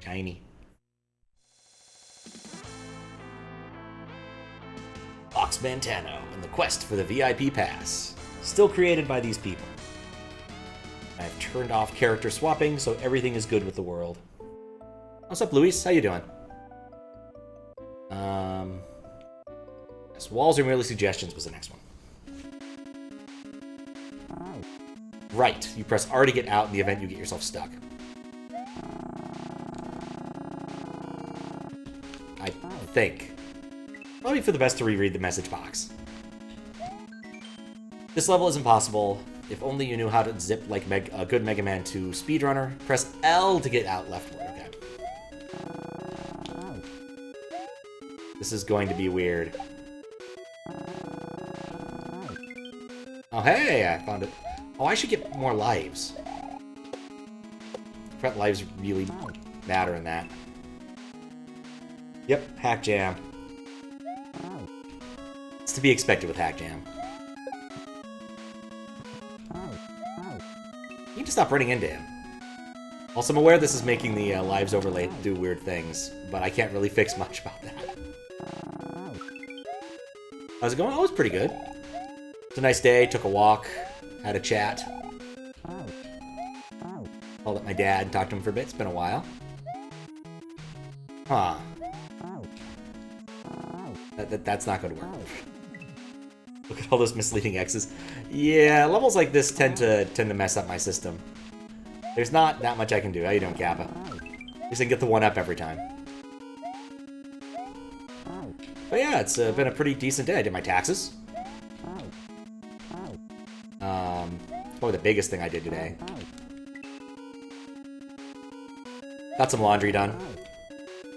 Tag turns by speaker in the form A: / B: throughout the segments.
A: Tiny. BOXMAN TANO and the quest for the VIP pass. Still created by these people. I've turned off character swapping, so everything is good with the world. What's up, Luis? How you doing? Yes, walls are merely suggestions was the next one. Right, you press R to get out in the event you get yourself stuck. I think. Probably for the best to reread the message box. This level is impossible. If only you knew how to zip like a good Mega Man 2 speedrunner. Press L to get out leftward. Okay. This is going to be weird. Oh, hey! I found it. Oh, I should get more lives. I bet lives really matter in that. Yep, Hackjam. It's to be expected with Hackjam. You need to stop running into him. Also, I'm aware this is making the lives overlay do weird things, but I can't really fix much about that. How's it going? Oh, it's pretty good. It's a nice day, took a walk, had a chat. Called up my dad, talked to him for a bit, it's been a while. Huh. That's not going to work. Look at all those misleading X's. Yeah, levels like this tend to mess up my system. There's not that much I can do. How you doing, Kappa? At least I can get the 1-up every time. But yeah, it's been a pretty decent day. I did my taxes. Probably the biggest thing I did today. Got some laundry done.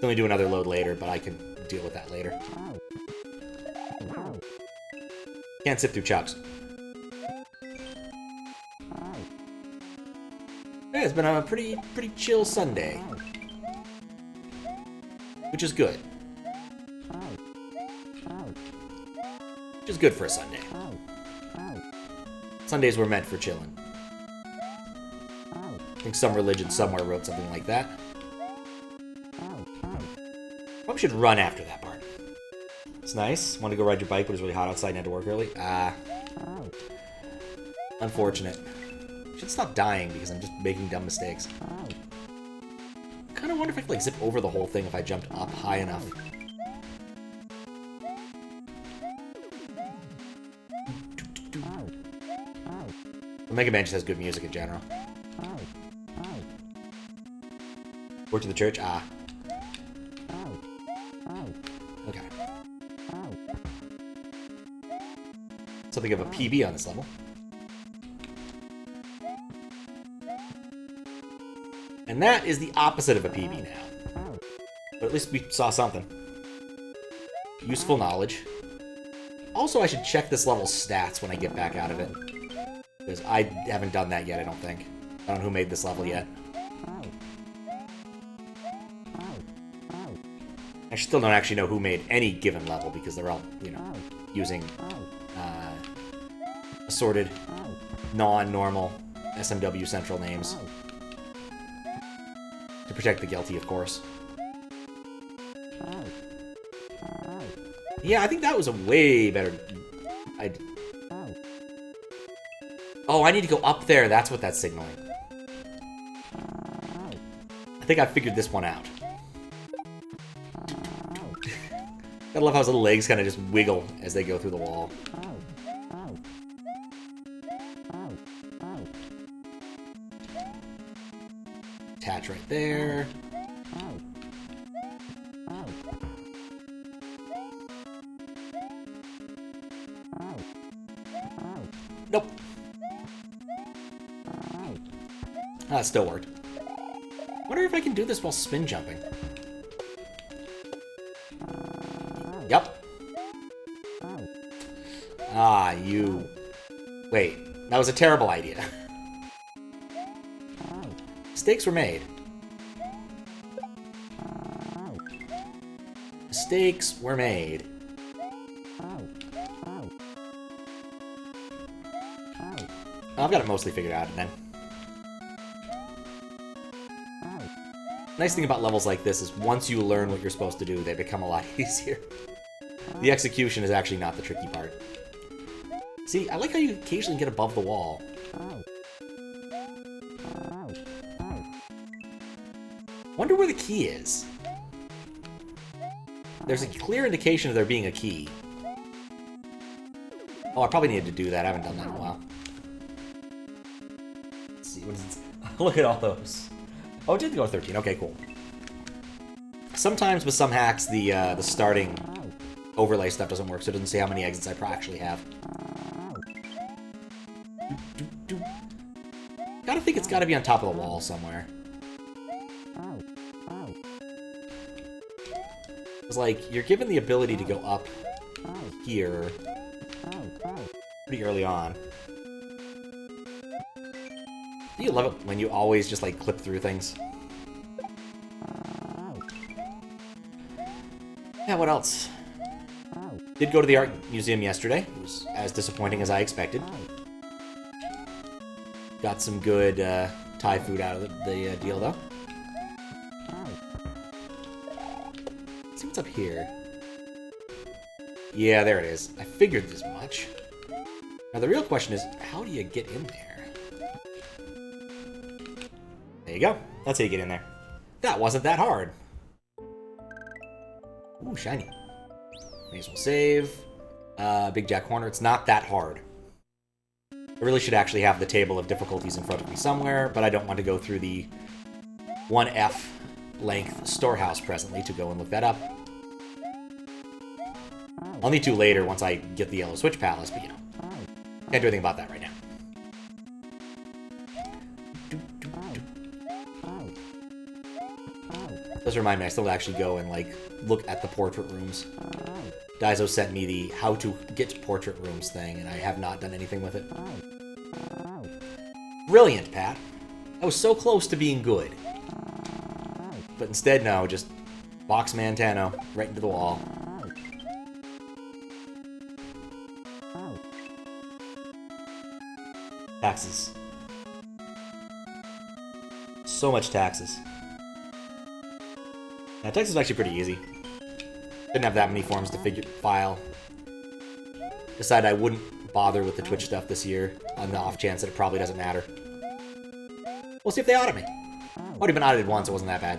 A: Only do another load later, but I can deal with that later. Can't sit through Chucks. Yeah, it's been a pretty chill Sunday. Which is good. Which is good for a Sunday. Sundays were meant for chilling. I think some religion somewhere wrote something like that. Probably should run after that part. It's nice. Want to go ride your bike, but it's really hot outside and had to work early. Unfortunate. Should stop dying because I'm just making dumb mistakes. Kind of wonder if I could like zip over the whole thing if I jumped up high enough. The Mega Man just has good music in general. Work to the church? Okay. Something of a PB on this level. And that is the opposite of a PB now. But at least we saw something. Useful knowledge. Also, I should check this level's stats when I get back out of it. Because I haven't done that yet, I don't think. I don't know who made this level yet. I still don't actually know who made any given level because they're all, you know, using assorted, non-normal SMW central names. To protect the guilty, of course. Yeah, I think that was a way better... Oh, I need to go up there. That's what that's signaling. I think I figured this one out. I love how his little legs kind of just wiggle as they go through the wall. Attach right there. Nope. That still worked. Wonder if I can do this while spin jumping. Yep. You... Wait, that was a terrible idea. Mistakes were made. Mistakes were made. I've got it mostly figured out then. Nice thing about levels like this is once you learn what you're supposed to do, they become a lot easier. The execution is actually not the tricky part. See, I like how you occasionally get above the wall. Wonder where the key is. There's a clear indication of there being a key. Oh, I probably needed to do that. I haven't done that in a while. Let's see, what is it? Look at all those. Oh, it did go 13. Okay, cool. Sometimes with some hacks, the starting overlay stuff doesn't work, so it doesn't say how many exits I actually have. Gotta think it's gotta be on top of the wall somewhere. It's like, you're given the ability to go up here pretty early on. Do you love it when you always just, like, clip through things? Yeah, what else? Did go to the art museum yesterday. It was as disappointing as I expected. Got some good Thai food out of the deal, though. Let's see what's up here. Yeah, there it is. I figured as much. Now, the real question is, how do you get in there? There you go. That's how you get in there. That wasn't that hard. Ooh, shiny. May as well save. Big Jack Horner. It's not that hard. I really should actually have the table of difficulties in front of me somewhere, but I don't want to go through the 1F length storehouse presently to go and look that up. I'll need to later once I get the Yellow Switch Palace, but you know. Can't do anything about that right now. Does remind me, I still have to actually go and, like, look at the portrait rooms. Daizo sent me the how to get portrait rooms thing, and I have not done anything with it. Brilliant, Pat. I was so close to being good. But instead, no, just BOXMAN TANO right into the wall. Taxes. So much taxes. Now, Texas is actually pretty easy. Didn't have that many forms to file. Decided I wouldn't bother with the Twitch stuff this year on the off chance that it probably doesn't matter. We'll see if they audit me. Already been audited once, it wasn't that bad.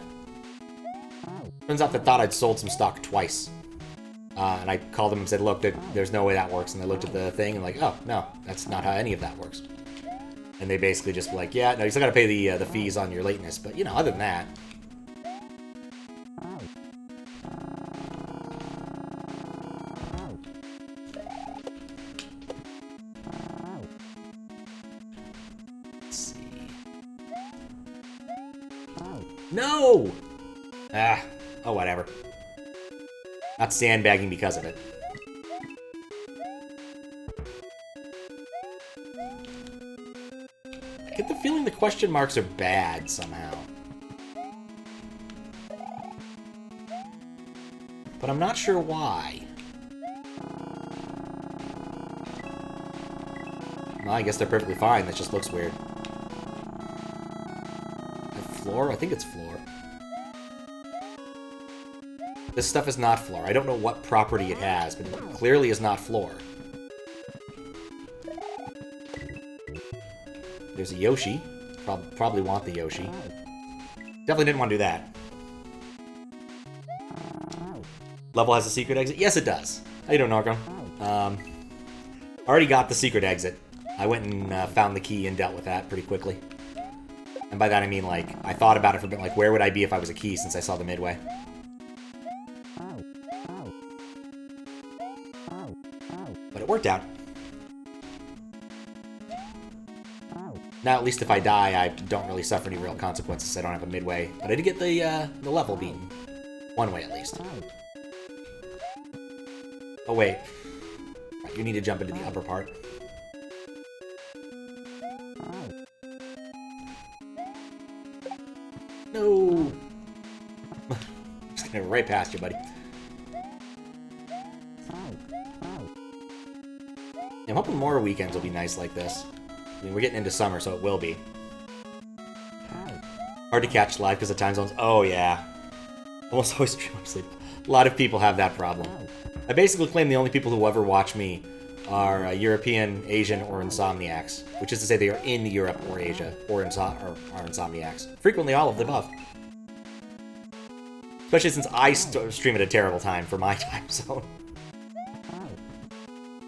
A: Turns out they thought I'd sold some stock twice. And I called them and said, look, there's no way that works. And they looked at the thing and like, oh, no, that's not how any of that works. And they basically just were like, yeah, no, you still gotta pay the fees on your lateness. But, you know, other than that. No! Ah, oh, whatever. Not sandbagging because of it. I get the feeling the question marks are bad somehow. But I'm not sure why. Well, I guess they're perfectly fine. That just looks weird. Floor? I think it's floor. This stuff is not floor. I don't know what property it has, but it clearly is not floor. There's a Yoshi. Probably want the Yoshi. Definitely didn't want to do that. Level has a secret exit? Yes, it does. How you doing, Anorakun? Already got the secret exit. I went and found the key and dealt with that pretty quickly. And by that I mean, like, I thought about it for a bit, like, where would I be if I was a key since I saw the midway? But it worked out. Now, at least if I die, I don't really suffer any real consequences. I don't have a midway. But I did get the level beaten. One way, at least. Oh, wait. Right, you need to jump into the upper part. No! Just gonna right past you, buddy. I'm hoping more weekends will be nice like this. I mean, we're getting into summer, so it will be. Hard Hard to catch live because of time zones. Oh, yeah. Almost always stream on sleep. A lot of people have that problem. I basically claim the only people who ever watch me are European, Asian, or insomniacs. Which is to say they are in Europe or Asia, or are insomniacs. Frequently all of the above. Especially since I stream at a terrible time for my time zone.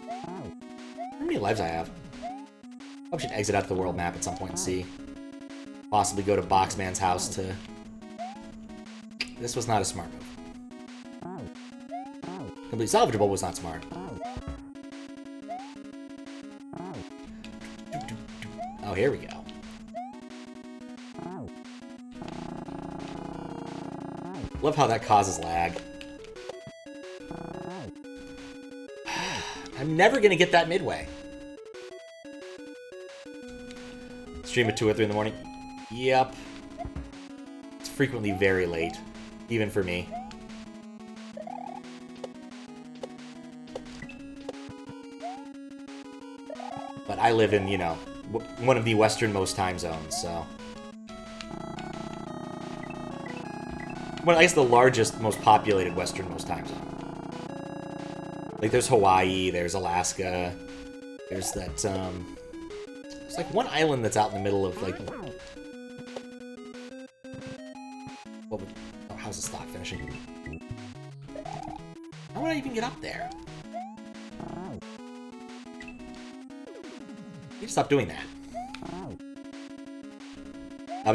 A: How many lives I have? I should exit out to the world map at some point and see. Possibly go to BOXMAN's house to... This was not a smart move. Complete salvageable was not smart. Oh, here we go. Love how that causes lag. I'm never gonna get that midway. Stream at 2 or 3 in the morning? Yep. It's frequently very late. Even for me. But I live in, you know, one of the westernmost time zones, so... Well, I guess the largest, most populated westernmost time zone. Like, there's Hawaii, there's Alaska, there's that, there's like one island that's out in the middle of, like... What would... Oh, how's the stock finishing? How would I even get up there? You need to stop doing that.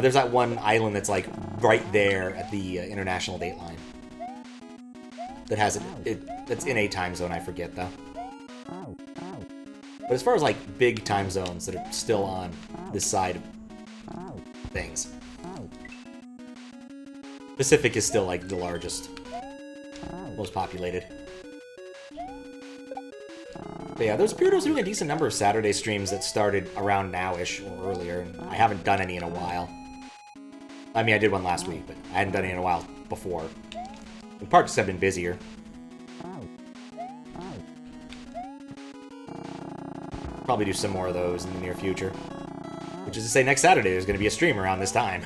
A: There's that one island that's, like, right there at the international date line. That has that's in a time zone, I forget, though. But as far as, like, big time zones that are still on this side of things, Pacific is still, like, the largest, most populated. But yeah, those Beardo's doing a decent number of Saturday streams that started around now-ish or earlier, and I haven't done any in a while. I mean, I did one last week, but I hadn't done any in a while before. In part because I've been busier. Probably do some more of those in the near future. Which is to say, next Saturday there's going to be a stream around this time.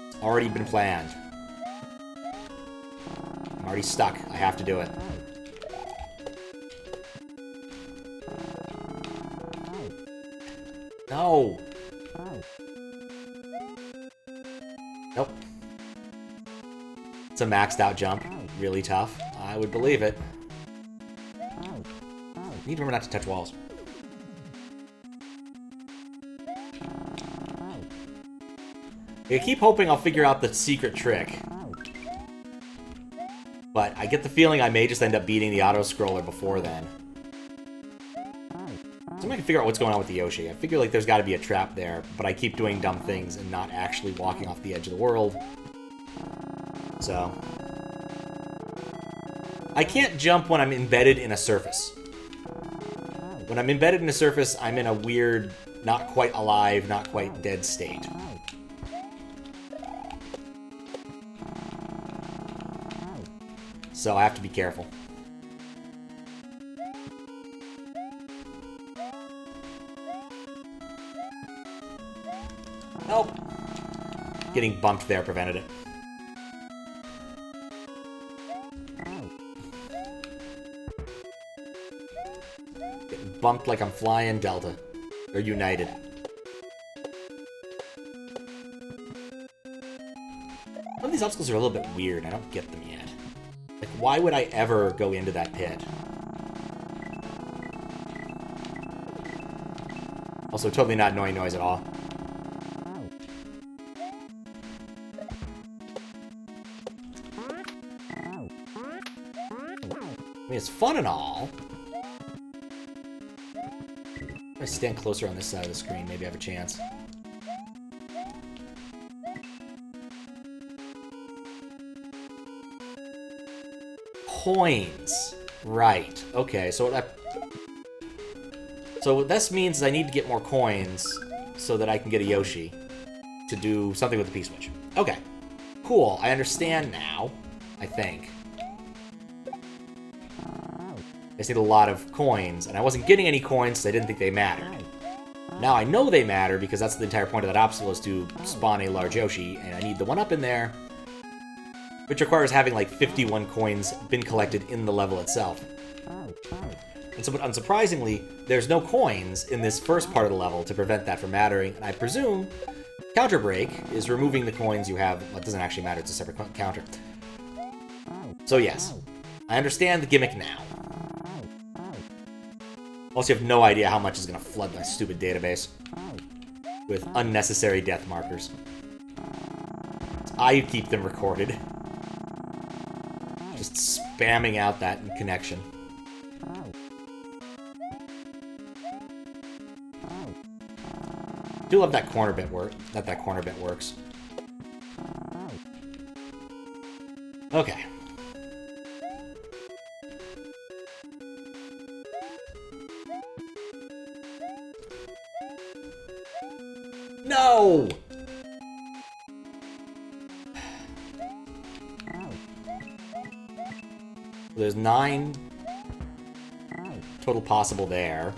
A: It's already been planned. I'm already stuck. I have to do it. No! Nope. It's a maxed out jump. Really tough. I would believe it. Need to remember not to touch walls. I keep hoping I'll figure out the secret trick. But I get the feeling I may just end up beating the auto-scroller before then. So I can figure out what's going on with the Yoshi. I figure like there's got to be a trap there, but I keep doing dumb things and not actually walking off the edge of the world. So... I can't jump when I'm embedded in a surface. When I'm embedded in a surface, I'm in a weird, not quite alive, not quite dead state. So I have to be careful. Nope. Getting bumped there prevented it. Getting bumped like I'm flying Delta. Or United. Some of these obstacles are a little bit weird. I don't get them yet. Like, why would I ever go into that pit? Also, totally not annoying noise at all. I mean, it's fun and all. If I stand closer on this side of the screen, maybe I have a chance. Coins. Right. Okay, so what this means is I need to get more coins so that I can get a Yoshi to do something with the P-Switch. Okay. Cool. I understand now, I think. I just need a lot of coins, and I wasn't getting any coins because I didn't think they mattered. Now I know they matter because that's the entire point of that obstacle is to spawn a large Yoshi, and I need the one up in there, which requires having like 51 coins been collected in the level itself. And so, but unsurprisingly, there's no coins in this first part of the level to prevent that from mattering, and I presume Counter Break is removing the coins you have. Well, it doesn't actually matter, it's a separate counter. So yes, I understand the gimmick now. Also, you have no idea how much is going to flood my stupid database with unnecessary death markers. I keep them recorded. Just spamming out that connection. I do love that corner bit that corner bit works. Okay. No! There's 9 total possible there.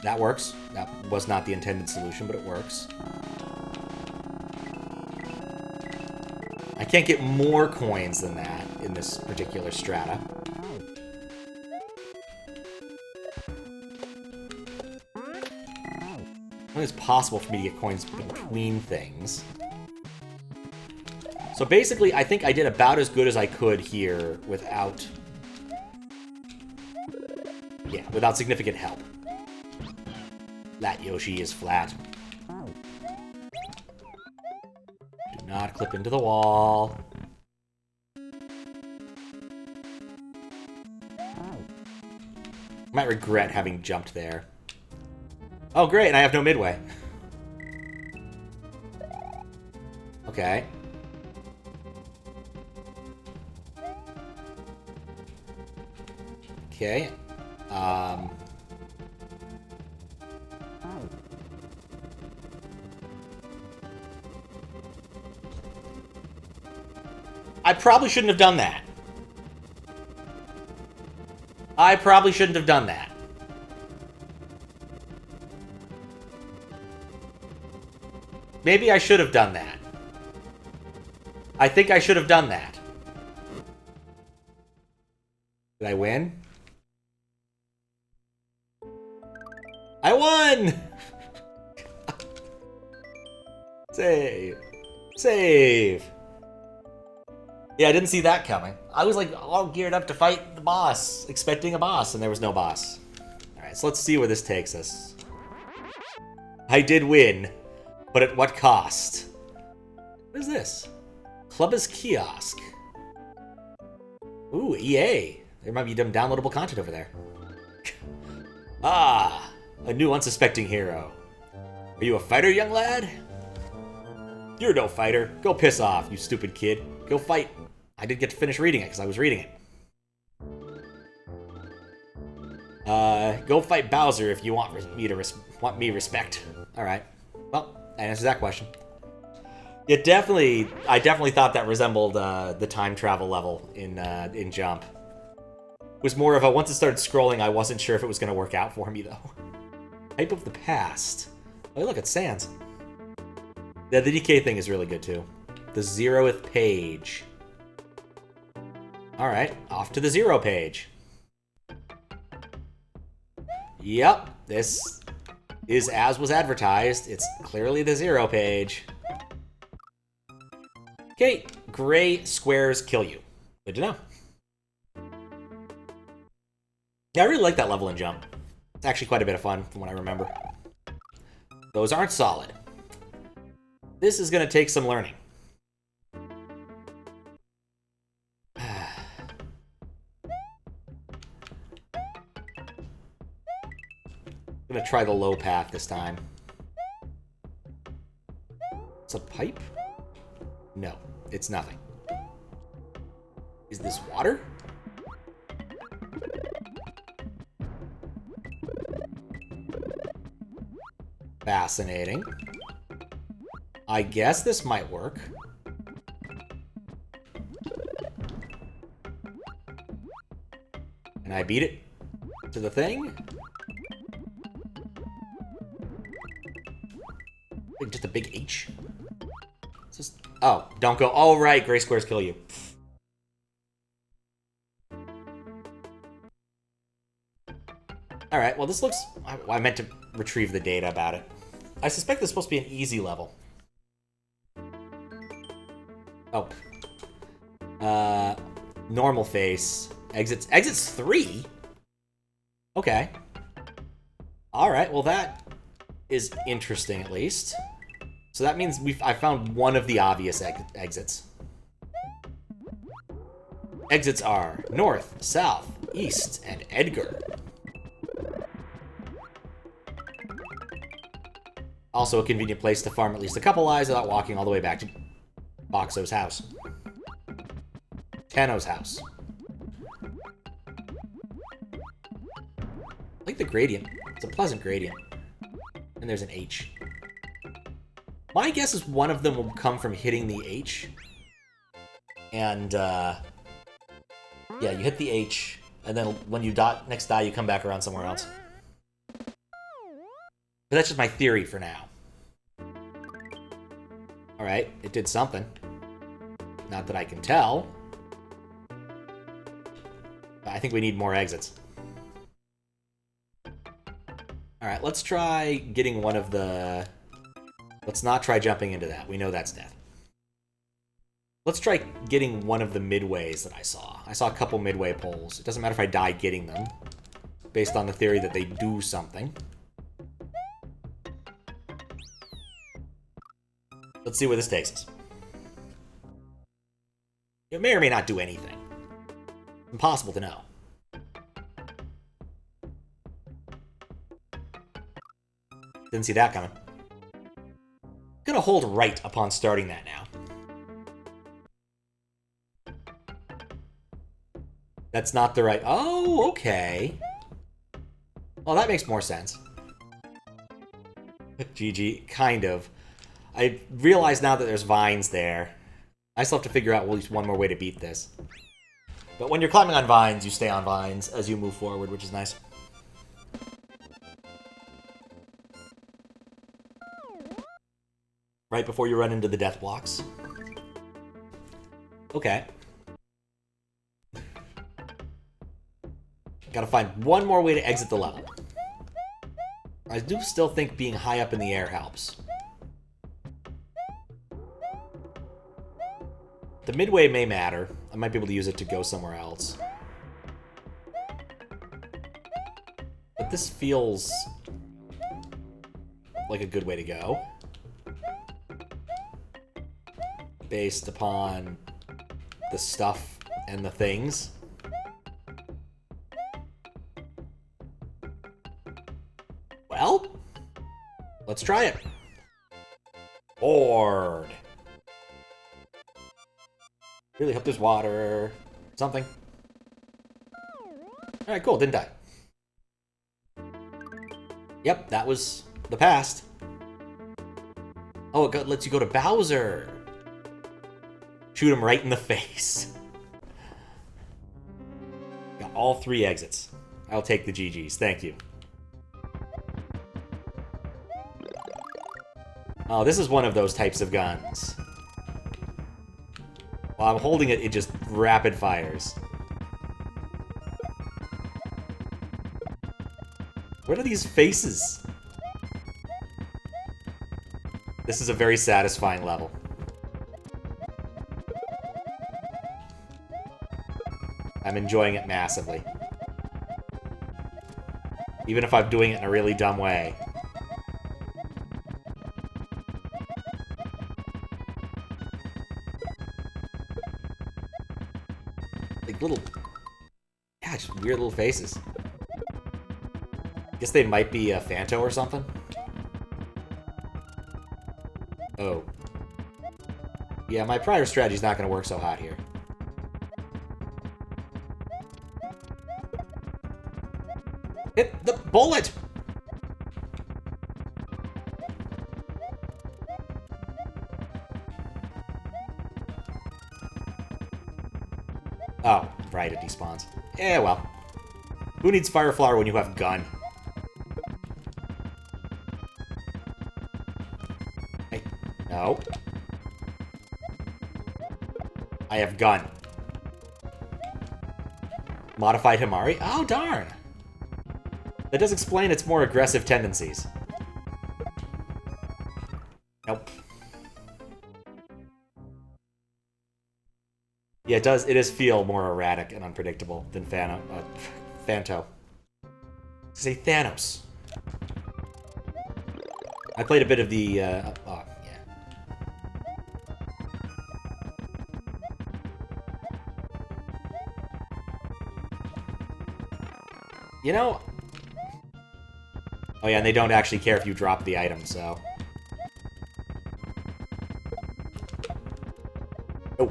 A: That works. That was not the intended solution, but it works. I can't get more coins than that in this particular strata. I think it's possible for me to get coins between things. So basically, I think I did about as good as I could here without... yeah, without significant help. That Yoshi is flat. Do not clip into the wall. Might regret having jumped there. Oh, great, and I have no midway. Okay. Okay. I probably shouldn't have done that. I probably shouldn't have done that. Maybe I should have done that. I think I should have done that. Did I win? I won! Save. Save. Yeah, I didn't see that coming. I was like all geared up to fight the boss, expecting a boss, and there was no boss. Alright, so let's see where this takes us. I did win, but at what cost? What is this? KLUBBA'S kiosk. Ooh, EA. There might be some downloadable content over there. Ah, a new unsuspecting hero. Are you a fighter, young lad? You're no fighter. Go piss off, you stupid kid. Go fight. I didn't get to finish reading it because I was reading it. Go fight Bowser if you want me respect. All right. Well, that answers that question. I definitely thought that resembled the time travel level in Jump. It was more of a once it started scrolling, I wasn't sure if it was going to work out for me though. Type of the past. Oh, look, it's Sans. Yeah, the DK thing is really good too. The 0th page. Alright, off to the 0 page. Yep, this is as was advertised. It's clearly the 0 page. Okay, gray squares kill you. Good to know. Yeah, I really like that level in Jump. It's actually quite a bit of fun from what I remember. Those aren't solid. This is going to take some learning. I'm gonna try the low path this time. It's a pipe? No, it's nothing. Is this water? Fascinating. I guess this might work. Can I beat it to the thing? Just a big H? It's just... Oh, don't go. Oh, right. Gray squares kill you. Alright, well this looks... I meant to retrieve the data about it. I suspect this is supposed to be an easy level. Oh. Normal face. Exits. Exits 3? Okay. Alright, well that is interesting at least. So that means I found one of the obvious exits. Exits are north, south, east, and Edgar. Also a convenient place to farm at least a couple lives without walking all the way back to Boxo's house. Tano's house. I like the gradient. It's a pleasant gradient. And there's an H. My guess is one of them will come from hitting the H. And, yeah, you hit the H, and then when you next die, you come back around somewhere else. But that's just my theory for now. Alright, it did something. Not that I can tell. I think we need more exits. Alright, let's try getting one of the... Let's not try jumping into that. We know that's death. Let's try getting one of the midways that I saw. I saw a couple midway poles. It doesn't matter if I die getting them, based on the theory that they do something. Let's see where this takes us. It may or may not do anything. Impossible to know. Didn't see that coming. I'm gonna hold right upon starting that now. That's not the right... Oh, okay. Well, that makes more sense. GG, kind of. I realize now that there's vines there. I still have to figure out at least one more way to beat this. But when you're climbing on vines, you stay on vines as you move forward, which is nice. Right before you run into the death blocks. Okay. Gotta find one more way to exit the level. I do still think being high up in the air helps. The midway may matter. I might be able to use it to go somewhere else. But this feels like a good way to go. Based upon the stuff and the things. Well, let's try it. Board. Really hope there's water. Something. Alright, cool. Didn't die. Yep, that was the past. Oh, it lets you go to Bowser. Shoot him right in the face. Got all 3 exits. I'll take the GGs. Thank you. Oh, this is one of those types of guns. While I'm holding it, it just rapid fires. What are these faces? This is a very satisfying level. I'm enjoying it massively. Even if I'm doing it in a really dumb way. Like little... Yeah, just weird little faces. Guess they might be a Phanto or something? Oh. Yeah, my prior strategy's not gonna work so hot here. Hit the bullet! Oh, right, it despawns. Yeah, well. Who needs Fire Flower when you have gun? Hey, no. I have gun. Modified Himari? Oh, darn. That does explain its more aggressive tendencies. Nope. Yeah, it does feel more erratic and unpredictable than Phanto. Say Thanos. I played a bit of the, oh, yeah. You know... Oh yeah, and they don't actually care if you drop the item, so... Oh.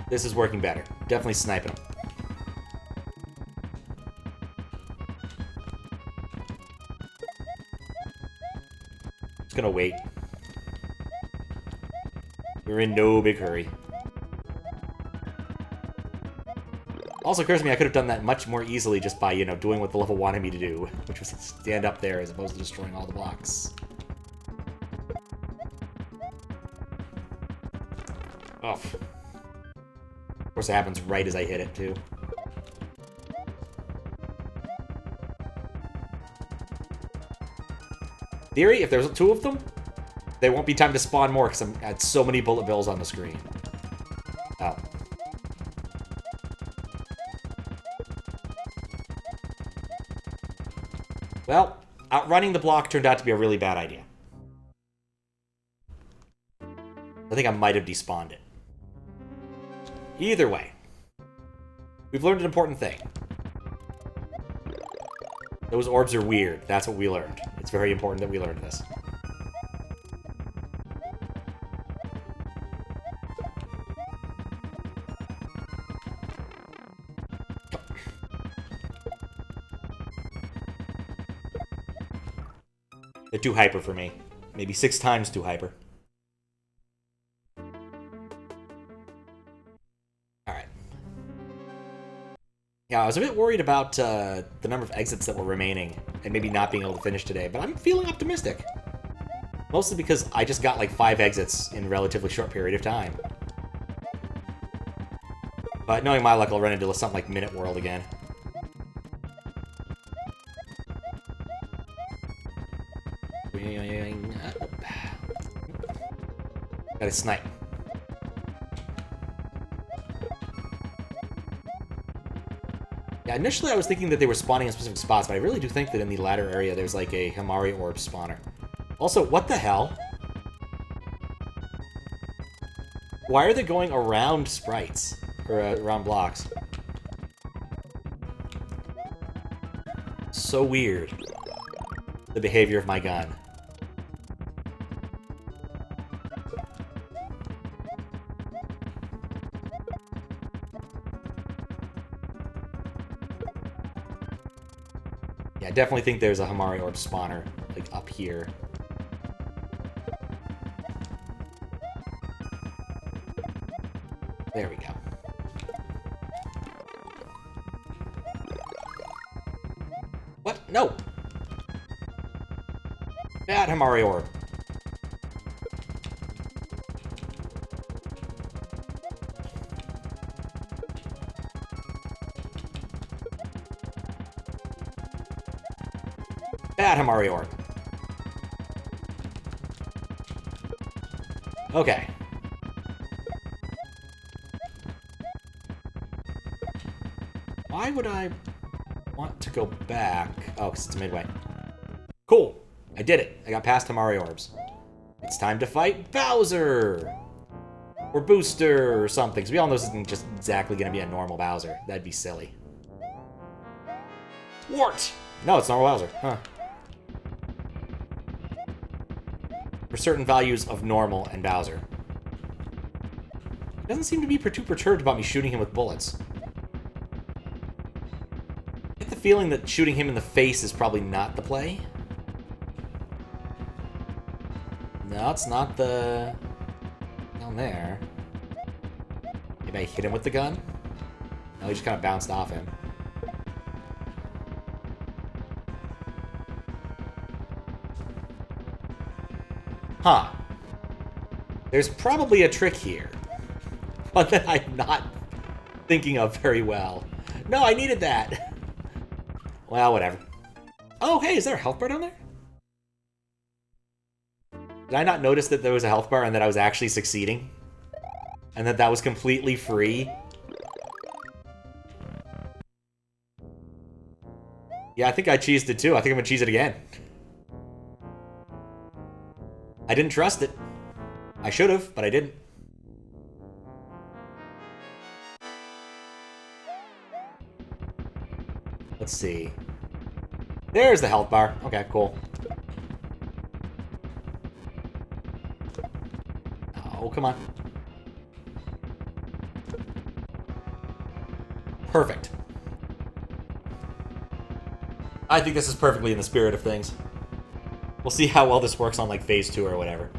A: This is working better. Definitely sniping them. Just gonna wait. We're in no big hurry. Also occurs to me I could have done that much more easily just by, you know, doing what the level wanted me to do, which was stand up there as opposed to destroying all the blocks. Oh. Of course it happens right as I hit it, too. Theory, if there's two of them, there won't be time to spawn more because I had so many bullet bills on the screen. Oh. Well, outrunning the block turned out to be a really bad idea. I think I might have despawned it. Either way, we've learned an important thing. Those orbs are weird. That's what we learned. It's very important that we learned this. They're too hyper for me. Maybe 6 times too hyper. Alright. Yeah, I was a bit worried about the number of exits that were remaining and maybe not being able to finish today, but I'm feeling optimistic. Mostly because I just got like 5 exits in a relatively short period of time. But knowing my luck, I'll run into something like Minute World again. Gotta snipe. Yeah, initially I was thinking that they were spawning in specific spots, but I really do think that in the latter area there's like a Himari Orb spawner. Also, what the hell? Why are they going around sprites? Or around blocks? So weird. The behavior of my gun. Yeah, I definitely think there's a Himari Orb spawner, like, up here. There we go. What? No! Bad Himari Orb. Bad Himari Orb. Okay. Why would I want to go back? Oh, because it's midway. Cool. I did it. I got past Himari Orbs. It's time to fight Bowser! Or Booster or something. Because we all know this isn't just exactly going to be a normal Bowser. That'd be silly. Wart! No, it's normal Bowser. Huh. For certain values of normal and Bowser. He doesn't seem to be too perturbed about me shooting him with bullets. I get the feeling that shooting him in the face is probably not the play. No, it's not the down there. Maybe I hit him with the gun? No, he just kind of bounced off him. Huh. There's probably a trick here. One that I'm not thinking of very well. No, I needed that. Well, whatever. Oh, hey, is there a health bar down there? Did I not notice that there was a health bar and that I was actually succeeding? And that was completely free? Yeah, I think I cheesed it too. I think I'm gonna cheese it again. I didn't trust it. I should have, but I didn't. Let's see. There's the health bar. Okay, cool. Oh, come on. Perfect. I think this is perfectly in the spirit of things. We'll see how well this works on, like, phase 2 or whatever.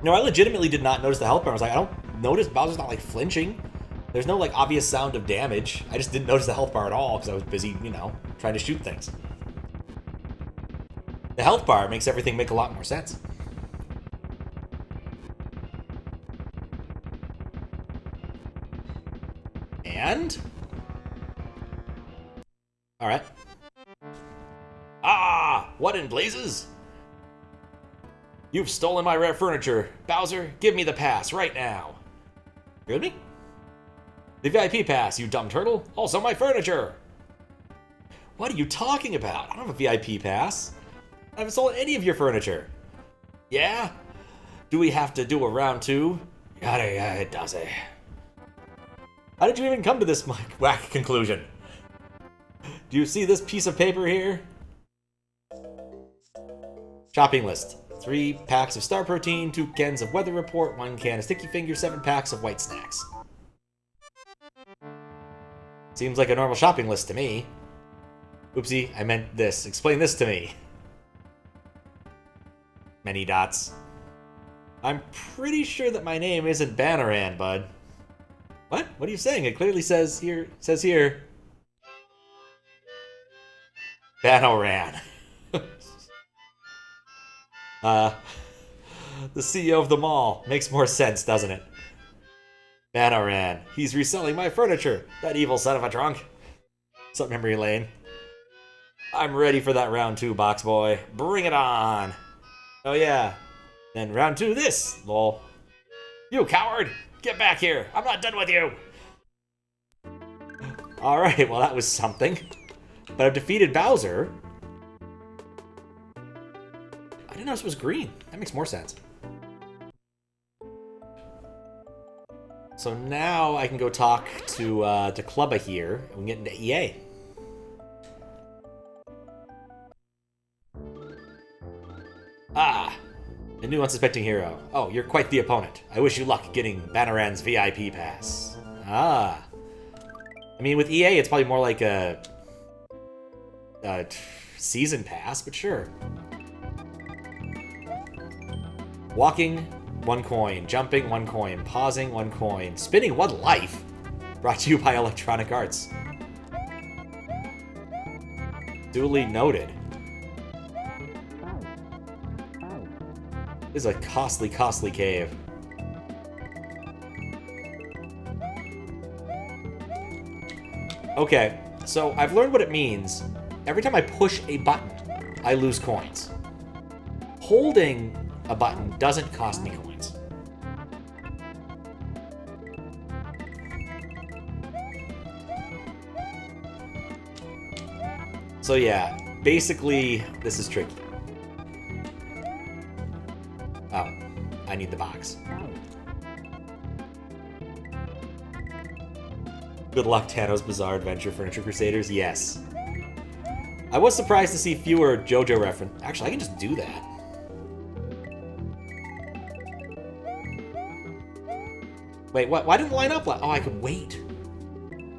A: No, I legitimately did not notice the health bar. I was like, I don't notice Bowser's not, like, flinching. There's no, like, obvious sound of damage. I just didn't notice the health bar at all because I was busy, you know, trying to shoot things. The health bar makes everything make a lot more sense. And? Alright. Ah! What in blazes? You've stolen my rare furniture. Bowser, give me the pass right now. Hear me? The VIP pass, you dumb turtle. Also my furniture. What are you talking about? I don't have a VIP pass. I haven't stolen any of your furniture. Yeah? Do we have to do a round 2? Yada it does it. How did you even come to this whack conclusion? Do you see this piece of paper here? Shopping list. 3 packs of Star Protein, 2 cans of Weather Report, 1 can of Sticky Finger, 7 packs of White Snacks. Seems like a normal shopping list to me. Oopsie, I meant this. Explain this to me. Many dots. I'm pretty sure that my name isn't Banoran, bud. What? What are you saying? It clearly says here. Banoran. The CEO of the mall. Makes more sense, doesn't it? Banoran. He's reselling my furniture. That evil son of a trunk. What's up, memory lane? I'm ready for that round 2, box boy. Bring it on. Oh yeah. Then round 2 this, lol. You coward! Get back here! I'm not done with you! Alright, well that was something. But I've defeated Bowser. I didn't know this was green. That makes more sense. So now I can go talk to KLUBBA here, and we can get into EA. Ah! A new unsuspecting hero. Oh, you're quite the opponent. I wish you luck getting Banoran's VIP pass. Ah. I mean, with EA, it's probably more like a season pass, but sure. Walking, 1 coin. Jumping, 1 coin. Pausing, 1 coin. Spinning, 1 life. Brought to you by Electronic Arts. Duly noted. This is a costly, costly cave. Okay, so I've learned what it means. Every time I push a button, I lose coins. Holding a button doesn't cost me coins. So yeah, basically, this is tricky. Oh, I need the box. Good luck, Tano's Bizarre Adventure Furniture Crusaders. Yes. I was surprised to see fewer JoJo reference. Actually, I can just do that. Wait, what? Why didn't it line up? Oh, I could wait.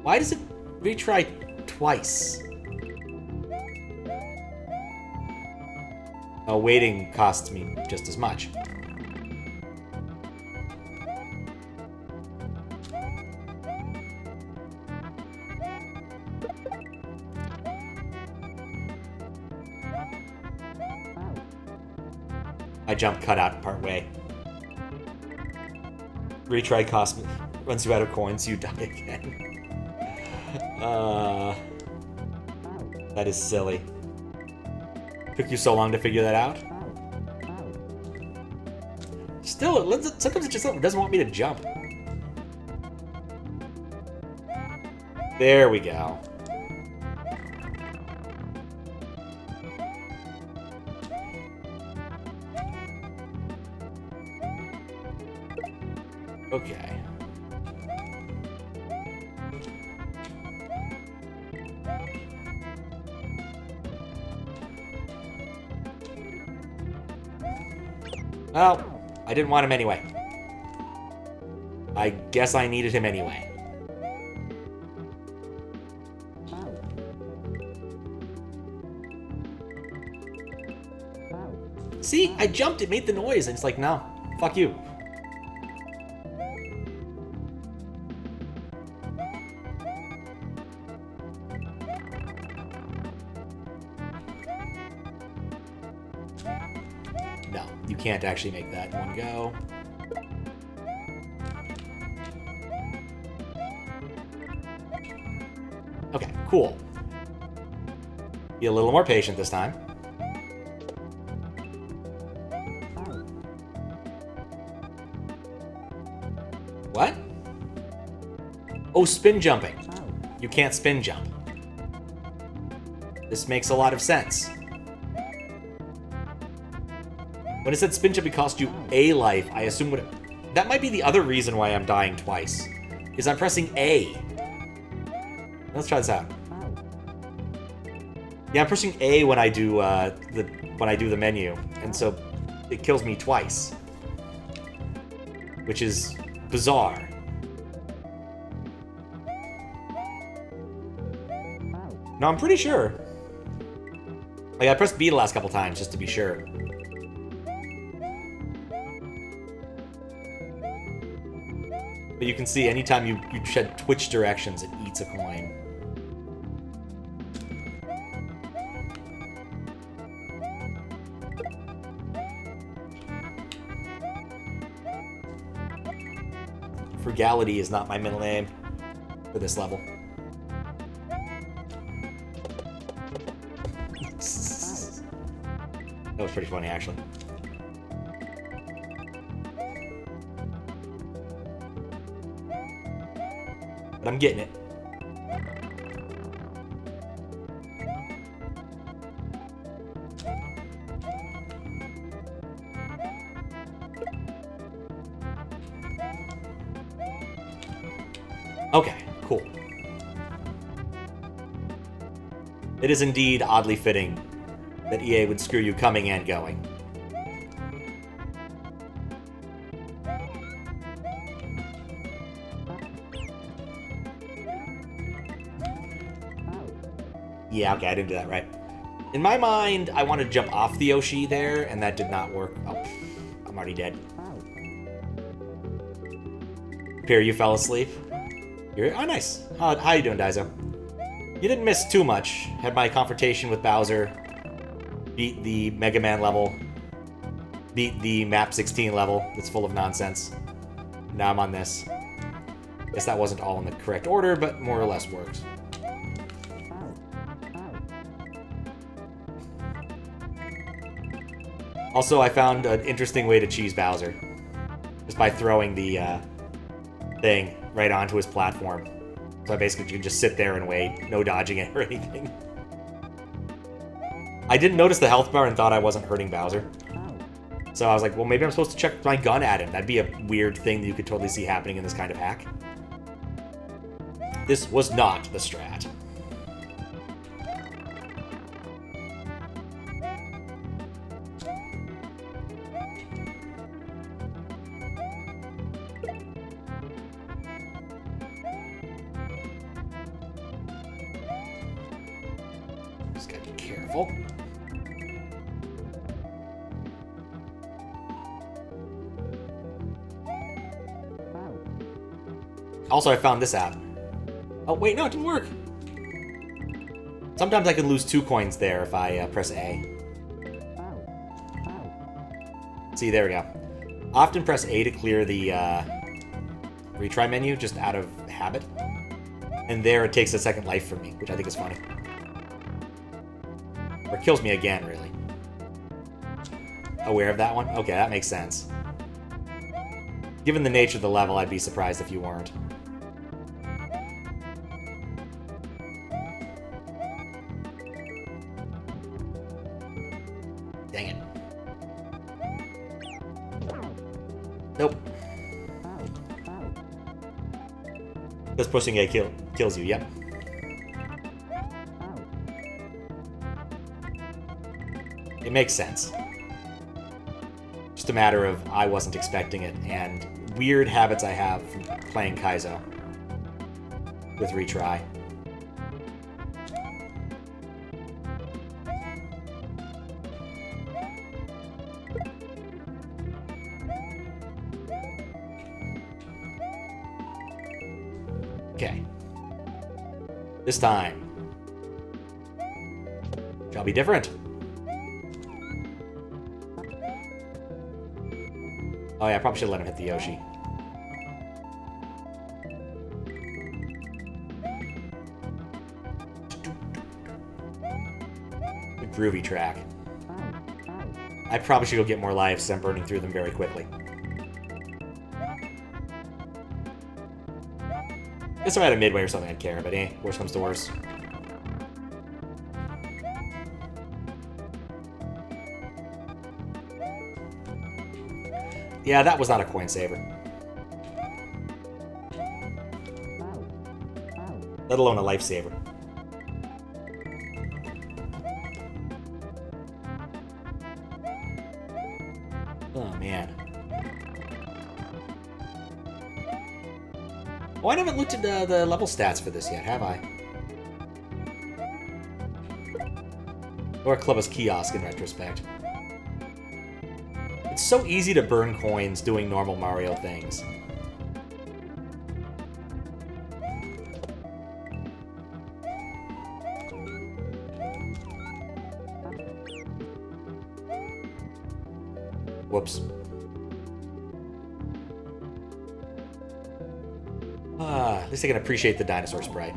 A: Why does it retry twice? Waiting costs me just as much. My jump cut out part way. Retry cost runs you out of coins, you die again. That is silly. Took you so long to figure that out? Still, sometimes it just doesn't want me to jump. There we go. Okay. Well, I didn't want him anyway. I guess I needed him anyway. See, I jumped, it made the noise, and it's like, no, fuck you. No, you can't actually make that one go. Okay, cool. Be a little more patient this time. What? Oh, spin jumping. You can't spin jump. This makes a lot of sense. When it said spin jumping cost you a life, I assume that might be the other reason why I'm dying twice. Is I'm pressing A. Let's try this out. Yeah, I'm pressing A when I do the menu, and so it kills me twice, which is bizarre. No, I'm pretty sure. Like, I pressed B the last couple times just to be sure. But you can see anytime you shed Twitch directions, it eats a coin. Frugality is not my middle name for this level. That was pretty funny, actually. But I'm getting it. Okay, cool. It is indeed oddly fitting that EA would screw you coming and going. Yeah, okay, I didn't do that right. In my mind, I wanted to jump off the Yoshi there, and that did not work. Oh, I'm already dead. Pierre, you fell asleep? Oh, nice. How you doing, Daizo? You didn't miss too much. Had my confrontation with Bowser. Beat the Mega Man level. Beat the Map 16 level that's full of nonsense. Now I'm on this. Guess that wasn't all in the correct order, but more or less works. Also, I found an interesting way to cheese Bowser. Just by throwing the thing right onto his platform. So I basically can just sit there and wait, no dodging it or anything. I didn't notice the health bar and thought I wasn't hurting Bowser. So I was like, well, maybe I'm supposed to check my gun at him. That'd be a weird thing that you could totally see happening in this kind of hack. This was not the strat. Just gotta be careful. Also, I found this app. Oh, wait, no, it didn't work. Sometimes I can lose 2 coins there if I press A. See, there we go. Often press A to clear the retry menu, just out of habit. And there it takes a second life from me, which I think is funny. Or it kills me again, really. Aware of that one? Okay, that makes sense. Given the nature of the level, I'd be surprised if you weren't. Dang it. Nope. Just pushing A kills you, yep. It makes sense. Just a matter of I wasn't expecting it, and weird habits I have from playing Kaizo with retry. Okay. This time shall be different. Oh yeah, I probably should let him hit the Yoshi. The groovy track. I probably should go get more lives, so I'm burning through them very quickly. Guess if I had a midway or something I'd care, but eh, worst comes to worst. Yeah, that was not a coin saver. Let alone a lifesaver. Oh, man. Oh, I haven't looked at the level stats for this yet, have I? Or KLUBBA'S kiosk in retrospect. It's so easy to burn coins doing normal Mario things. Whoops. At least I can appreciate the dinosaur sprite.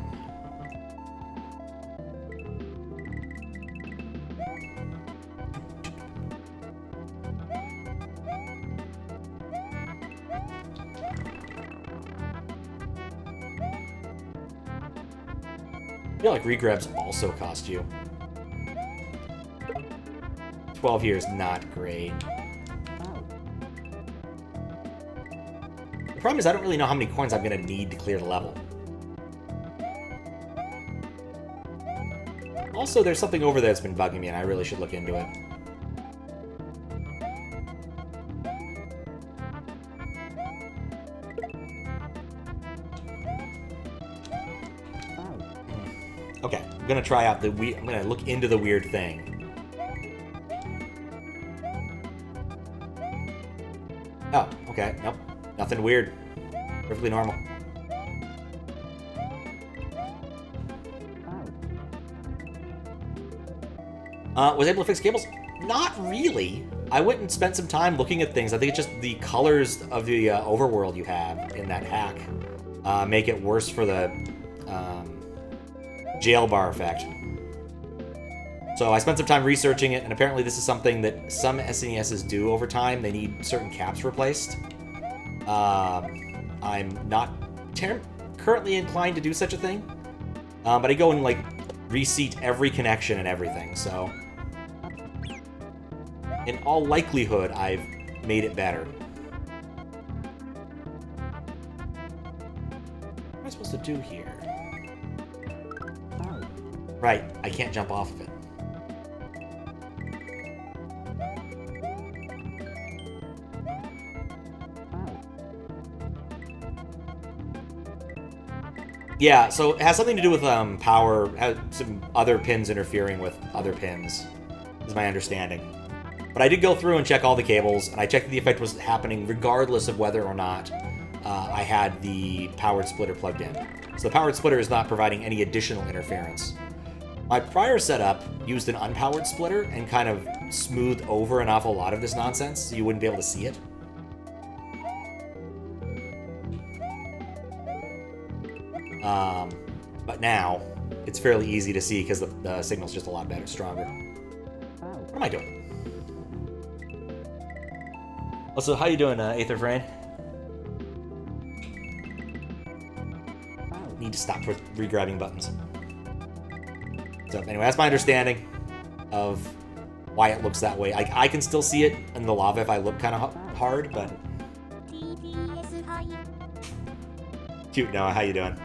A: I feel like regrabs also cost you. 12 here is not great. The problem is I don't really know how many coins I'm going to need to clear the level. Also, there's something over there that's been bugging me, and I really should look into it. Okay, I'm gonna try out I'm gonna look into the weird thing. Oh, okay, nope. Nothing weird. Perfectly normal. Was able to fix cables? Not really. I went and spent some time looking at things. I think it's just the colors of the overworld you have in that hack make it worse for the jail bar effect. So I spent some time researching it, and apparently this is something that some SNESs do over time. They need certain caps replaced. I'm not currently inclined to do such a thing, but I go and like reseat every connection and everything, so in all likelihood I've made it better. What am I supposed to do here? Right, I can't jump off of it. Yeah, so it has something to do with power, has some other pins interfering with other pins, is my understanding. But I did go through and check all the cables, and I checked that the effect was happening regardless of whether or not I had the powered splitter plugged in. So the powered splitter is not providing any additional interference. My prior setup used an unpowered splitter and kind of smoothed over an awful lot of this nonsense, so you wouldn't be able to see it. But now, it's fairly easy to see because the signal's just a lot better, stronger. What am I doing? Also, how you doing, Aether Frame? Need to stop re-grabbing buttons. So anyway, that's my understanding of why it looks that way. I can still see it in the lava if I look kind of hard, but... Cute, Noah. How you doing?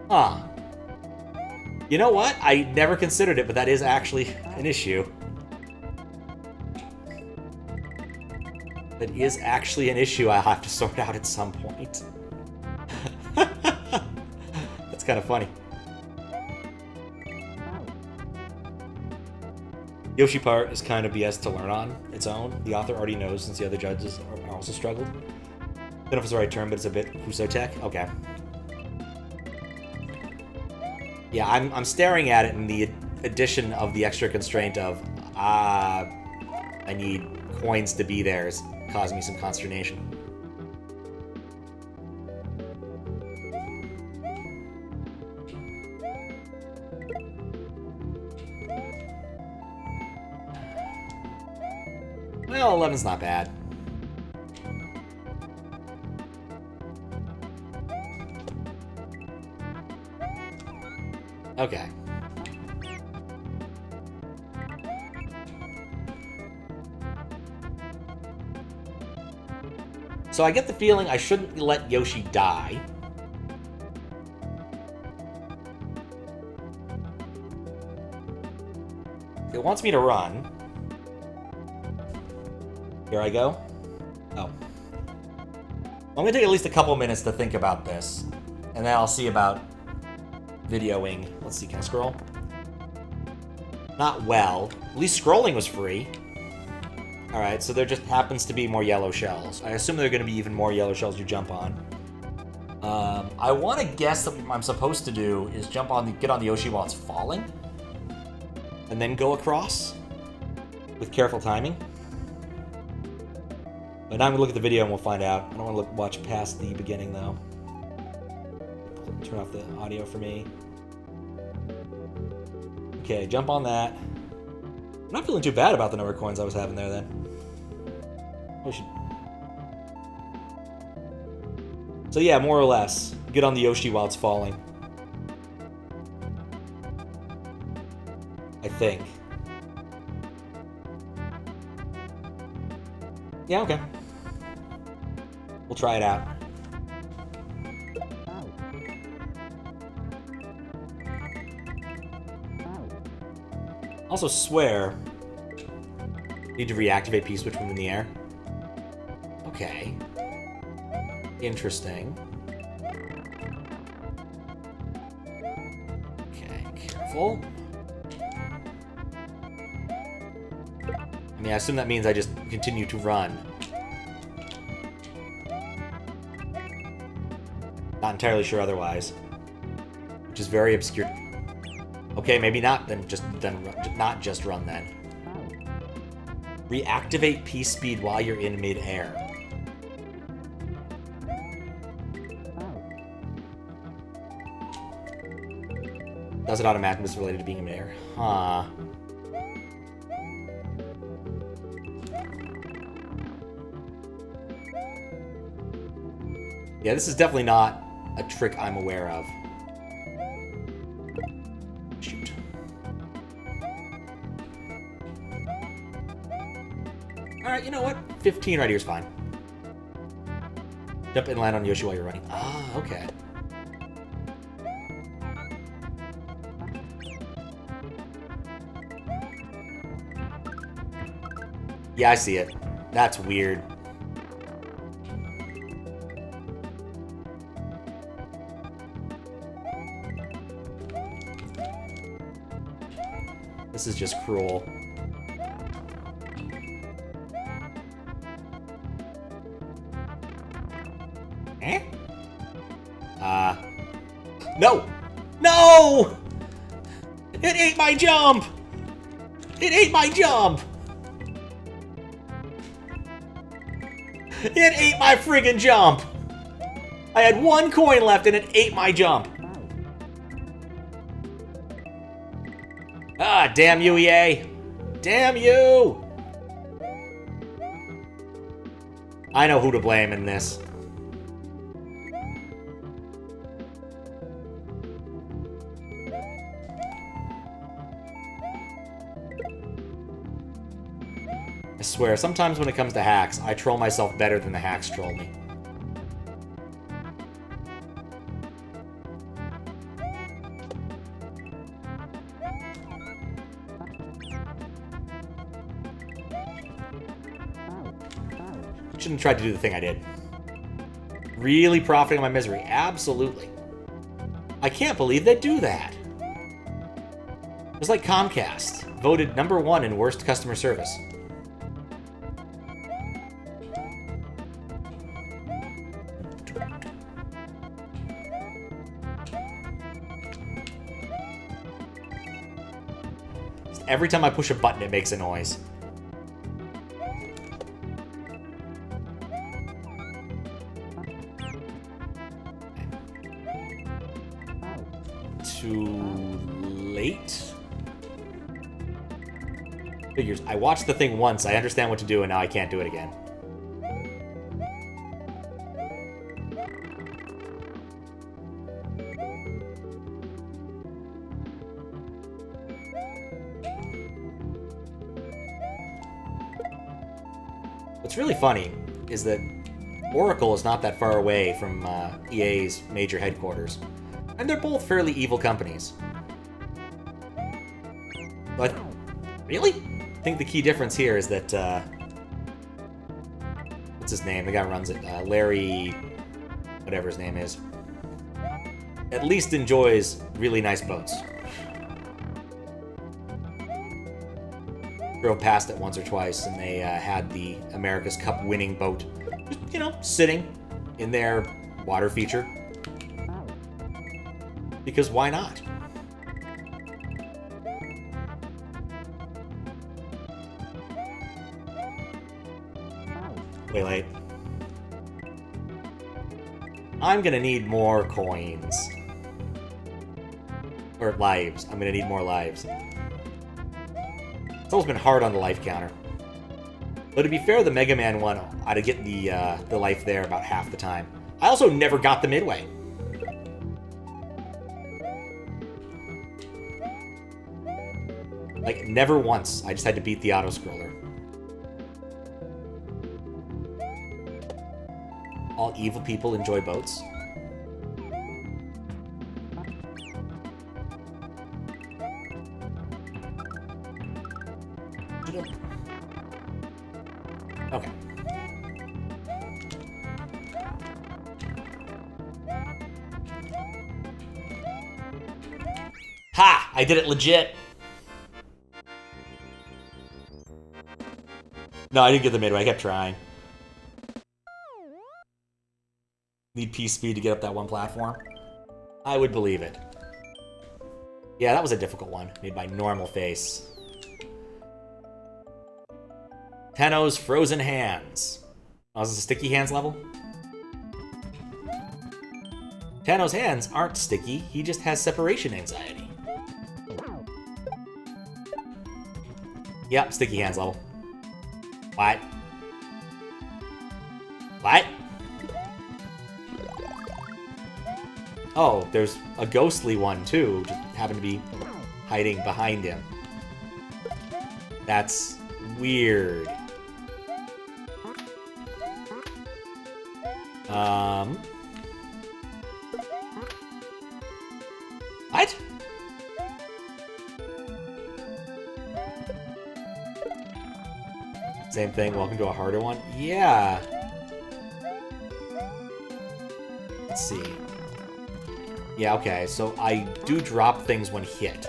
A: Huh. You know what? I never considered it, but that is actually an issue. That is actually an issue I'll have to sort out at some point. That's kind of funny. Yoshi part is kind of BS to learn on its own. The author already knows since the other judges are also struggled. I don't know if it's the right term, but it's a bit Husotech. Okay. Yeah, I'm staring at it in the addition of the extra constraint of, I need coins to be there is causing me some consternation. Well, 11's not bad. Okay. So I get the feeling I shouldn't let Yoshi die. It wants me to run. Here I go. Oh. I'm gonna take at least a couple minutes to think about this, and then I'll see about videoing. Let's see, can I scroll? Not well. At least scrolling was free. Alright, so there just happens to be more yellow shells. I assume there are going to be even more yellow shells you jump on. I want to guess that what I'm supposed to do is get on the Yoshi while it's falling. And then go across. With careful timing. But now I'm going to look at the video and we'll find out. I don't want to watch past the beginning, though. Turn off the audio for me. Okay, jump on that. I'm not feeling too bad about the number of coins I was having there, then. We should... So yeah, more or less. Get on the Yoshi while it's falling. I think. Yeah, okay. We'll try it out. Also swear, need to reactivate P-switch when in the air. Okay. Interesting. Okay, careful. I mean, I assume that means I just continue to run. Not entirely sure otherwise. Which is very obscure. Okay, maybe not. Then not just run then. Reactivate P-speed while you're in mid-air. Does it automatically was related to being in mid-air? Huh. Yeah, this is definitely not a trick I'm aware of. Shoot. Alright, you know what? 15 right here is fine. Jump and land on Yoshi while you're running. Ah, okay. Yeah, I see it. That's weird. This is just cruel. Eh? No! No! It ate my jump! It ate my jump! It ate my friggin' jump! I had 1 coin left and it ate my jump. Ah, damn you, EA. Damn you! I know who to blame in this. I swear, sometimes when it comes to hacks, I troll myself better than the hacks troll me. Shouldn't have tried to do the thing I did. Really profiting on my misery. Absolutely. I can't believe they do that. It's like Comcast, voted #1 in worst customer service. Every time I push a button, it makes a noise. Too late? Figures. I watched the thing once, I understand what to do, and now I can't do it again. What's really funny is that Oracle is not that far away from EA's major headquarters, and they're both fairly evil companies. But, really? I think the key difference here is that, what's his name? The guy who runs it, Larry, whatever his name is, at least enjoys really nice boats. Drove past it once or twice, and they had the America's Cup winning boat, just, you know, sitting in their water feature. Because why not? Wait. I'm gonna need more coins. Or lives. I'm gonna need more lives. It's always been hard on the life counter. But to be fair, the Mega Man one, I'd get the life there about half the time. I also never got the midway. Like, never once. I just had to beat the auto-scroller. All evil people enjoy boats. Okay. Ha! I did it legit! No, I didn't get the midway. I kept trying. Need P speed to get up that one platform? I would believe it. Yeah, that was a difficult one. Made by Normal Face. TANO'S Frozen Hands. Oh, is this a sticky hands level? TANO'S hands aren't sticky. He just has separation anxiety. Yep, sticky hands level. What? What? Oh, there's a ghostly one too, just happened to be hiding behind him. That's weird. What? Same thing, welcome to a harder one? Yeah. Let's see. Yeah, okay, so I do drop things when hit.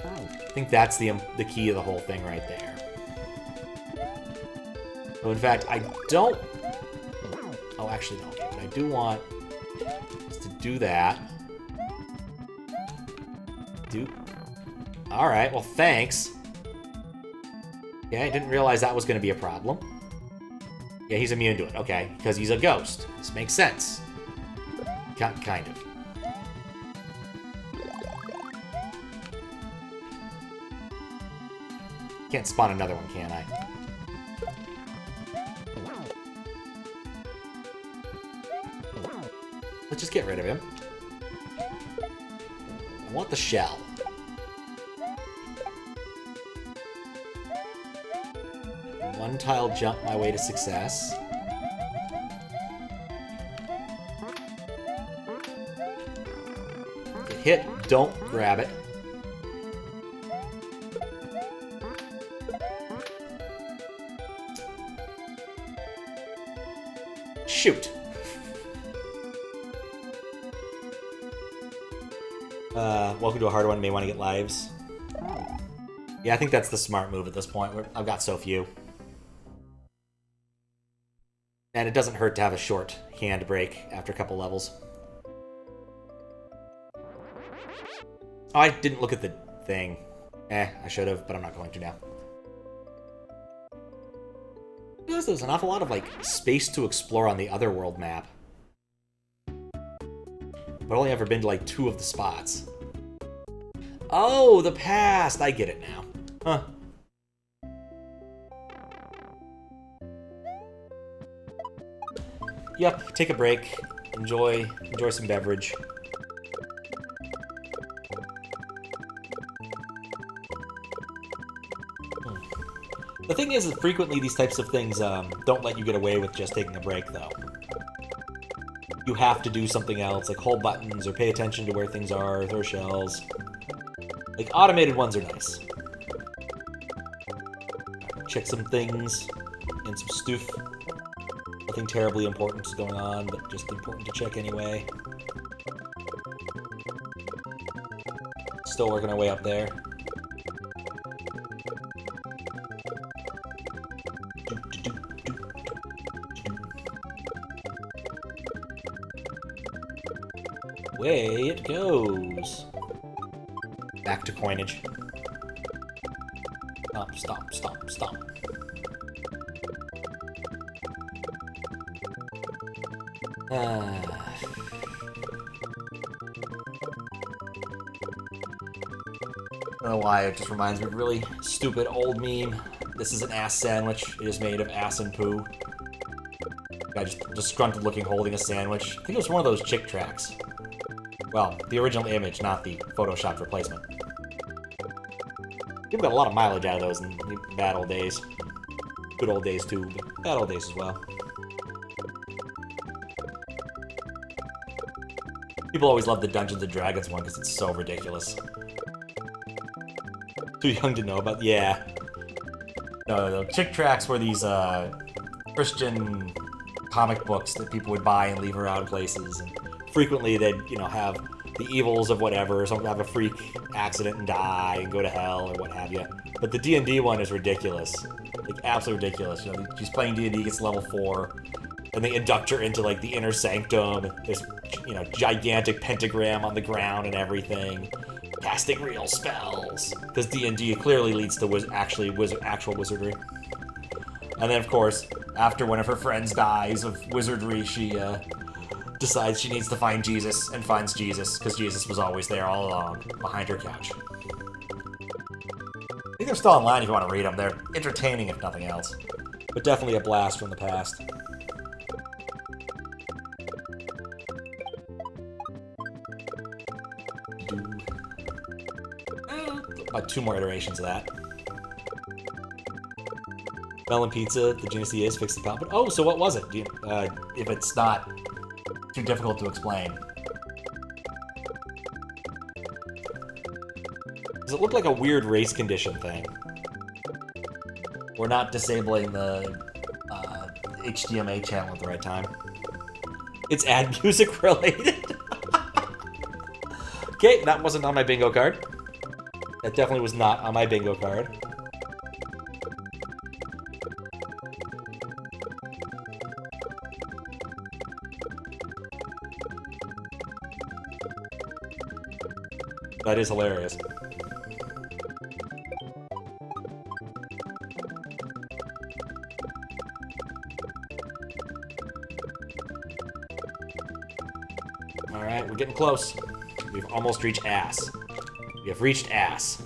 A: I think that's the key of the whole thing right there. So in fact, I don't... Oh, actually, no. Okay, what I do want is to do that. Alright, well, thanks. Yeah, I didn't realize that was going to be a problem. Yeah, he's immune to it. Okay, because he's a ghost. This makes sense. Kind of. Can't spawn another one, can I? Let's just get rid of him. I want the shell. One tile jump my way to success. Get hit, don't grab it. Shoot. Welcome to a hard one. May want to get lives. Yeah, I think that's the smart move at this point. I've got so few. And it doesn't hurt to have a short hand break after a couple levels. Oh, I didn't look at the thing. I should have, but I'm not going to now. There's an awful lot of, like, space to explore on the Otherworld map. But I've only ever been to, like, 2 of the spots. Oh, the past! I get it now. Huh. Yep, take a break. Enjoy some beverage. The thing is that frequently these types of things don't let you get away with just taking a break, though. You have to do something else, like hold buttons or pay attention to where things are, or throw shells. Like, automated ones are nice. Check some things and some stuff. Nothing terribly important is going on, but just important to check anyway. Still working our way up there. Away it goes. Back to coinage. Stop, stop, stop, stop. I don't know why, it just reminds me of a really stupid old meme. This is an ass sandwich. It is made of ass and poo. Guy just disgruntled looking holding a sandwich. I think it was one of those chick tracks. Well, the original image, not the photoshopped replacement. People got a lot of mileage out of those in the bad old days. Good old days too, but bad old days as well. People always love the Dungeons & Dragons one because it's so ridiculous. Too young to know about. Yeah. No, chick tracks were these Christian comic books that people would buy and leave around places, and frequently they'd, you know, have the evils of whatever, someone have a freak accident and die and go to hell or what have you. But the D&D one is ridiculous. Like, absolutely ridiculous. You know, she's playing D&D, gets level 4, and they induct her into, like, the inner sanctum. There's, you know, gigantic pentagram on the ground and everything. Casting real spells. Because D&D clearly leads to actual wizardry. And then, of course, after one of her friends dies of wizardry, she decides she needs to find Jesus, and finds Jesus, because Jesus was always there all along, behind her couch. I think they're still online if you want to read them. They're entertaining, if nothing else. But definitely a blast from the past. About 2 more iterations of that. Melon pizza, the Genesee is fix the palpit. Oh, so what was it? If it's not too difficult to explain. Does it look like a weird race condition thing? We're not disabling the HDMA channel at the right time. It's ad music related. Okay, that wasn't on my bingo card. That definitely was not on my bingo card. That is hilarious. Alright, we're getting close. We've almost reached ass. We have reached ass.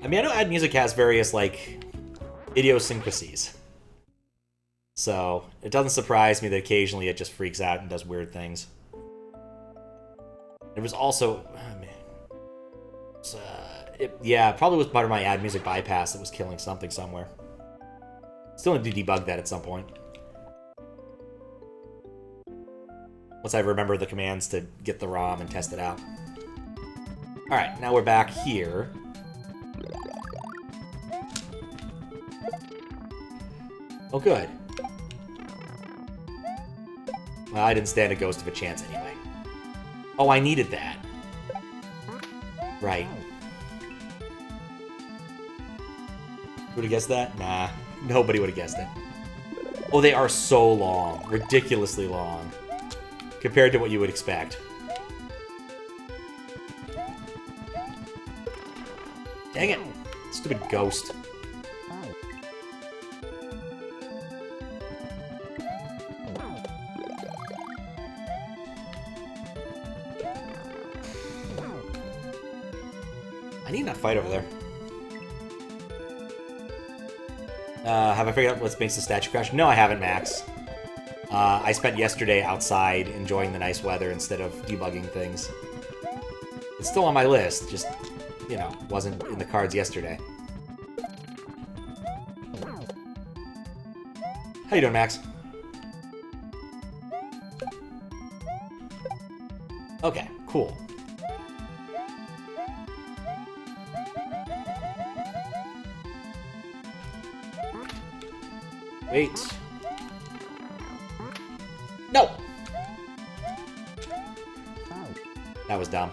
A: I mean, I know Add Music has various, like, idiosyncrasies. So, it doesn't surprise me that occasionally it just freaks out and does weird things. There was also... Oh, man. Yeah, it probably was part of my Add Music bypass that was killing something somewhere. Still need to debug that at some point. Once I remember the commands to get the ROM and test it out. Alright, now we're back here. Oh, good. Well, I didn't stand a ghost of a chance anyway. Oh, I needed that. Right. Would have guessed that? Nah, nobody would have guessed it. Oh, they are so long. Ridiculously long. Compared to what you would expect. Dang it! Stupid ghost. I need that fight over there. Have I figured out what makes the statue crash? No, I haven't, Max. I spent yesterday outside enjoying the nice weather instead of debugging things. It's still on my list, just, you know, wasn't in the cards yesterday. How you doing, Max? Okay, cool. Wait. No! That was dumb.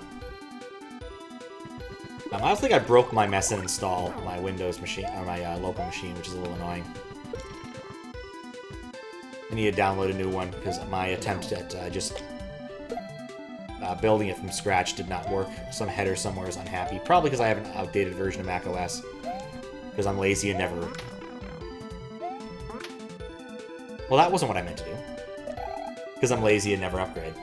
A: I don't think I broke my mess and install my Windows machine, or my local machine, which is a little annoying. I need to download a new one, because my attempt at just building it from scratch did not work. Some header somewhere is unhappy. Probably because I have an outdated version of macOS. Because I'm lazy and never... Well, that wasn't what I meant to do. Because I'm lazy and never upgrade.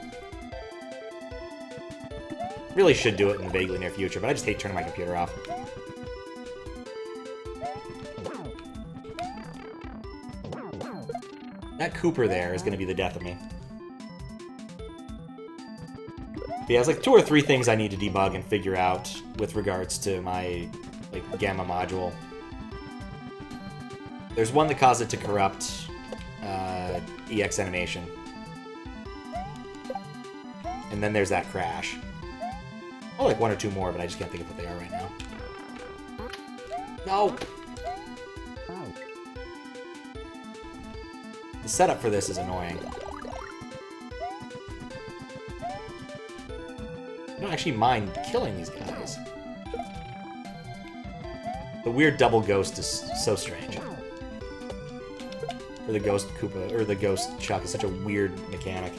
A: Really should do it in the vaguely near future, but I just hate turning my computer off. That Cooper there is going to be the death of me. But yeah, it's like 2 or 3 things I need to debug and figure out with regards to my like Gamma module. There's one that caused it to corrupt EX animation. And then there's that crash. Oh, like 1 or 2 more, but I just can't think of what they are right now. No! The setup for this is annoying. I don't actually mind killing these guys. The weird double ghost is so strange. Or the ghost Koopa, or the ghost Chuck is such a weird mechanic.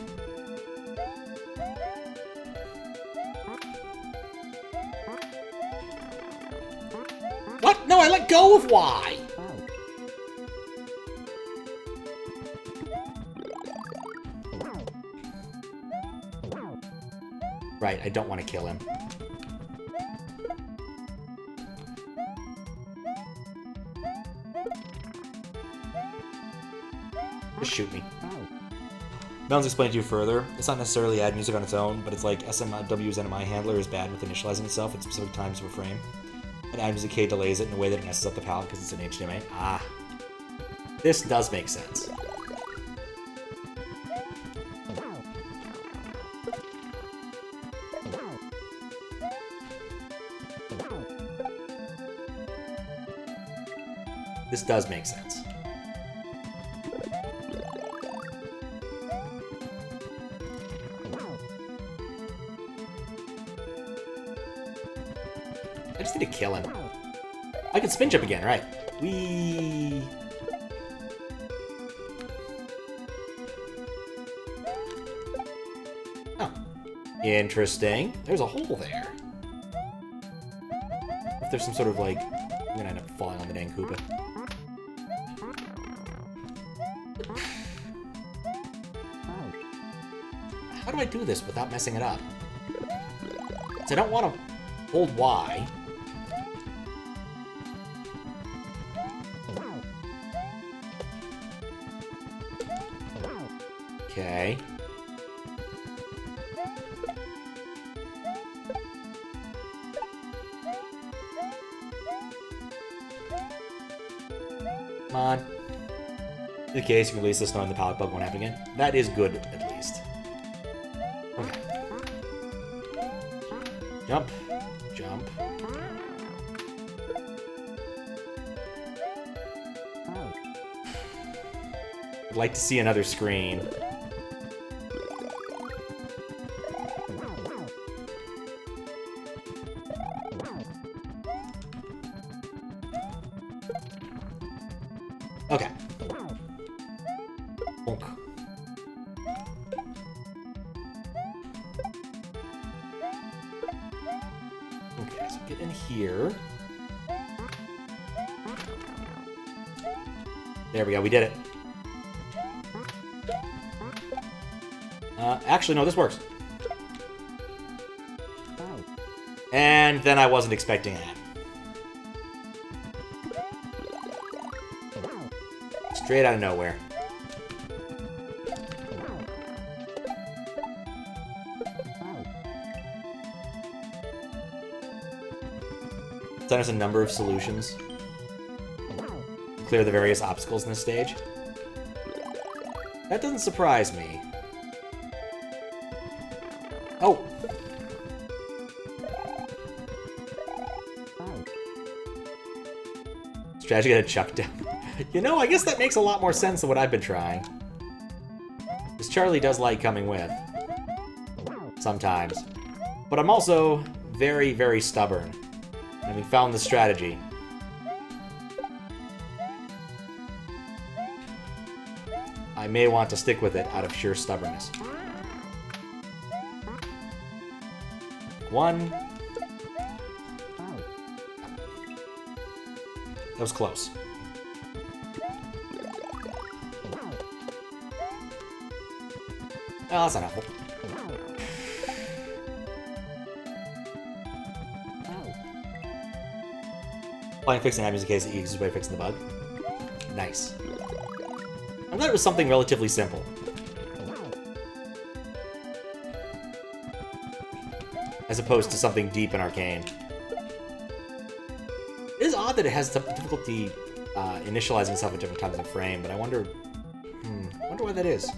A: What? No, I let go of Y! Right, I don't want to kill him. Just shoot me. Melon's explained to you further. It's not necessarily add music on its own, but it's like SMW's NMI handler is bad with initializing itself at specific times of a frame. And add music K delays it in a way that it messes up the palette because it's an HDMI. Ah. This does make sense. This does make sense. I just need to kill him. I can spin jump again, right? Whee! Oh. Interesting. There's a hole there. If there's some sort of, like... I'm gonna end up falling on the dang Koopa. How do I do this without messing it up? So I don't want to hold Y. Okay. Come on. In the case, you can release the snow and the pallet bug won't happen again. That is good, at least. Okay. Jump. Jump. I'd like to see another screen. Okay. Bonk. Okay, so get in here. There we go, we did it. Actually, no, this works. And then I wasn't expecting that. Straight out of nowhere. Send us a number of solutions. Clear the various obstacles in this stage. That doesn't surprise me. Oh! Strategy to chuck down. You know, I guess that makes a lot more sense than what I've been trying. Because Charlie does like coming with. Sometimes. But I'm also very, very stubborn. Having found the strategy. I may want to stick with it out of sheer stubbornness. One. That was close. Well, that's not helpful. Applying fixing happens in case the easiest way of fixing the bug. Nice. I thought it was something relatively simple. As opposed to something deep and arcane. It is odd that it has some difficulty initializing itself at different times in frame, but I wonder... wonder why that is.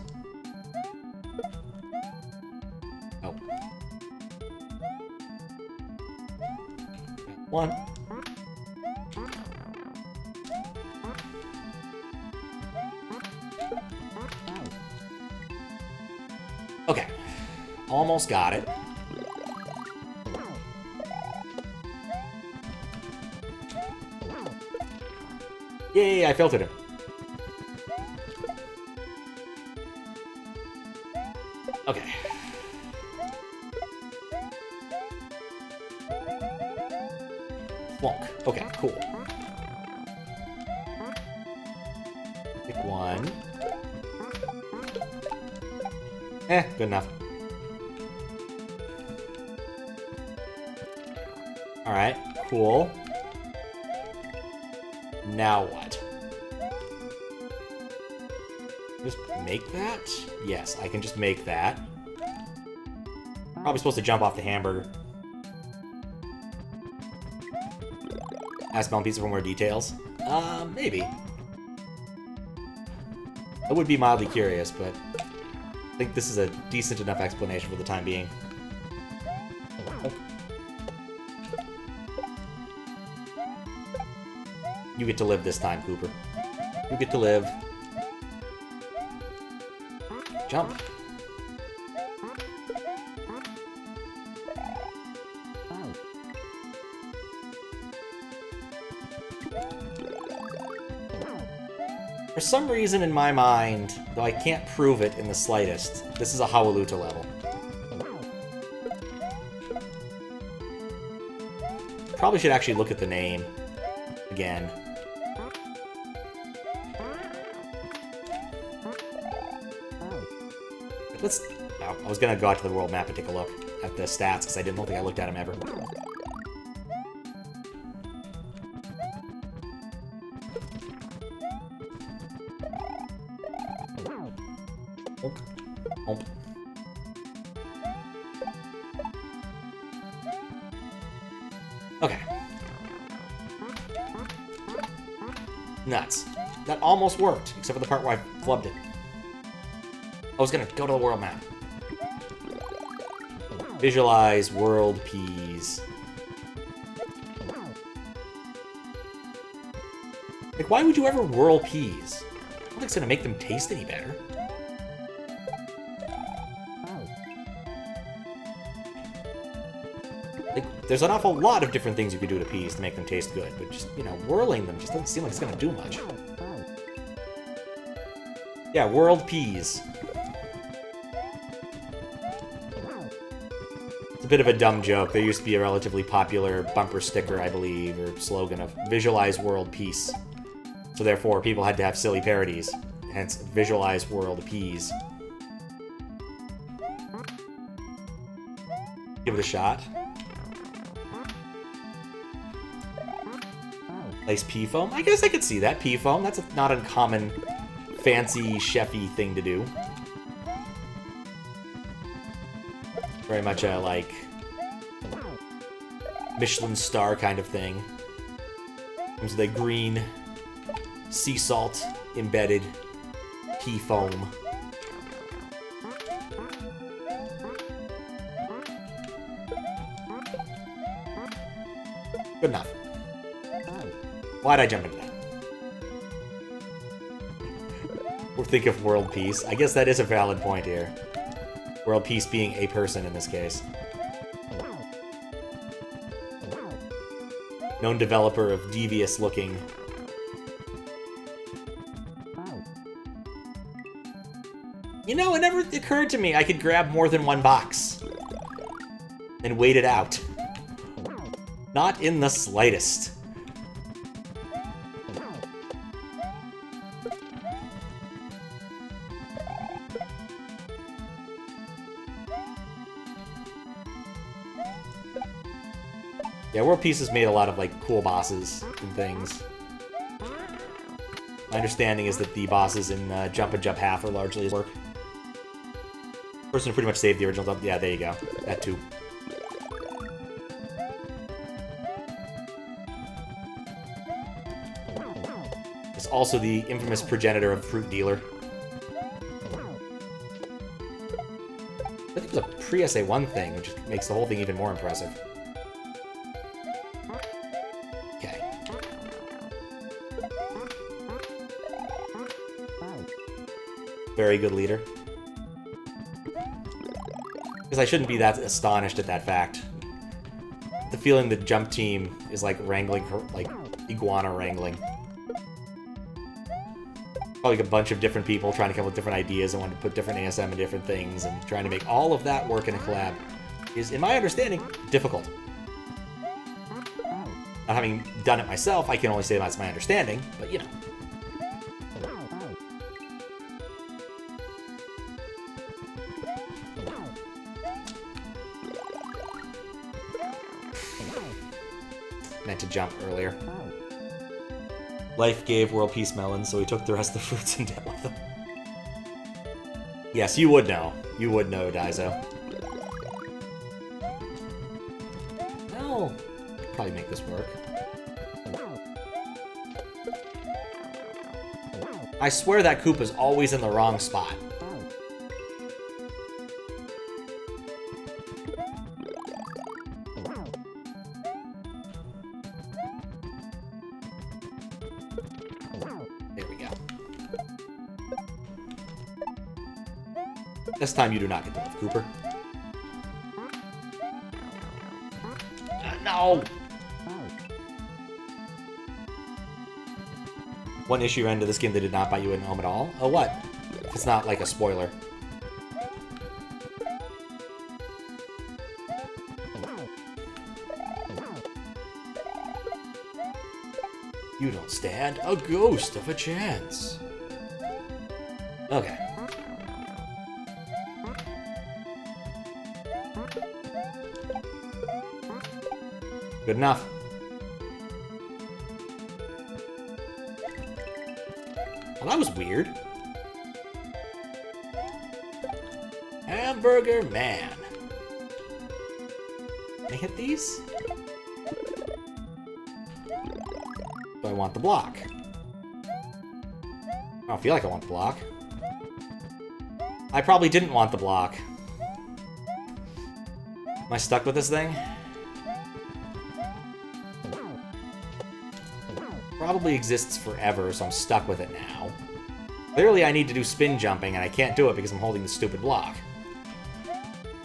A: Oh. One. Okay. Almost got it. Yay, I filtered him. Okay. Wonk. Okay, cool. Pick one. Good enough. Alright, cool. Now what? Just make that? Yes, I can just make that. Probably supposed to jump off the hamburger. Ask Melon Pizza for more details? Maybe. I would be mildly curious, but I think this is a decent enough explanation for the time being. You get to live this time, Cooper. You get to live. Jump. For some reason in my mind, though I can't prove it in the slightest, this is a Hwailaluta level. Probably should actually look at the name again. Let's... Oh, I was gonna go out to the world map and take a look at the stats, because I don't think I looked at them ever. Okay. Nuts. That almost worked, except for the part where I flubbed it. I was gonna go to the world map. Visualize world peas. Like, why would you ever whirl peas? I don't think it's gonna make them taste any better. Like, there's an awful lot of different things you could do to peas to make them taste good, but just, you know, whirling them just doesn't seem like it's gonna do much. Yeah, whirled peas. It's a bit of a dumb joke. There used to be a relatively popular bumper sticker, I believe, or slogan of visualize world peace. So therefore, people had to have silly parodies. Hence, visualize world peas. Give it a shot. Nice pea foam. I guess I could see that. Pea foam. That's a not uncommon, fancy, chefy thing to do. Very much a, like, Michelin star kind of thing. Comes with a green sea salt embedded pea foam. Good enough. Why'd I jump into that? We'll think of world peace. I guess that is a valid point here. World peace being a person in this case. Known developer of devious-looking... You know, it never occurred to me I could grab more than one box. And wait it out. Not in the slightest. Yeah, World Peace has made a lot of, like, cool bosses and things. My understanding is that the bosses in Jump and Jump Half are largely his work. Person who pretty much saved the original Jump. Yeah, there you go. That too. It's also the infamous progenitor of Fruit Dealer. I think it was a pre-SA1 thing, which makes the whole thing even more impressive. Very good leader. Because I shouldn't be that astonished at that fact. The feeling the jump team is like wrangling, like iguana wrangling. Probably like a bunch of different people trying to come up with different ideas and wanting to put different ASM in different things and trying to make all of that work in a collab is, in my understanding, difficult. Not having done it myself, I can only say that's my understanding, but you know. Meant to jump earlier. Life gave World Peace melons, so he took the rest of the fruits and dealt with them. Yes, you would know. You would know, Daizo. No. Probably make this work. I swear that Koopa's always in the wrong spot. This time you do not get to live, Cooper. No! One issue end to this game, they did not buy you in home at all. Oh, what? If it's not like a spoiler. You don't stand a ghost of a chance. Okay. Good enough. Well, that was weird. Hamburger Man. Can I hit these? Do I want the block? I don't feel like I want the block. I probably didn't want the block. Am I stuck with this thing? Probably exists forever, so I'm stuck with it now. Clearly I need to do spin jumping, and I can't do it because I'm holding the stupid block.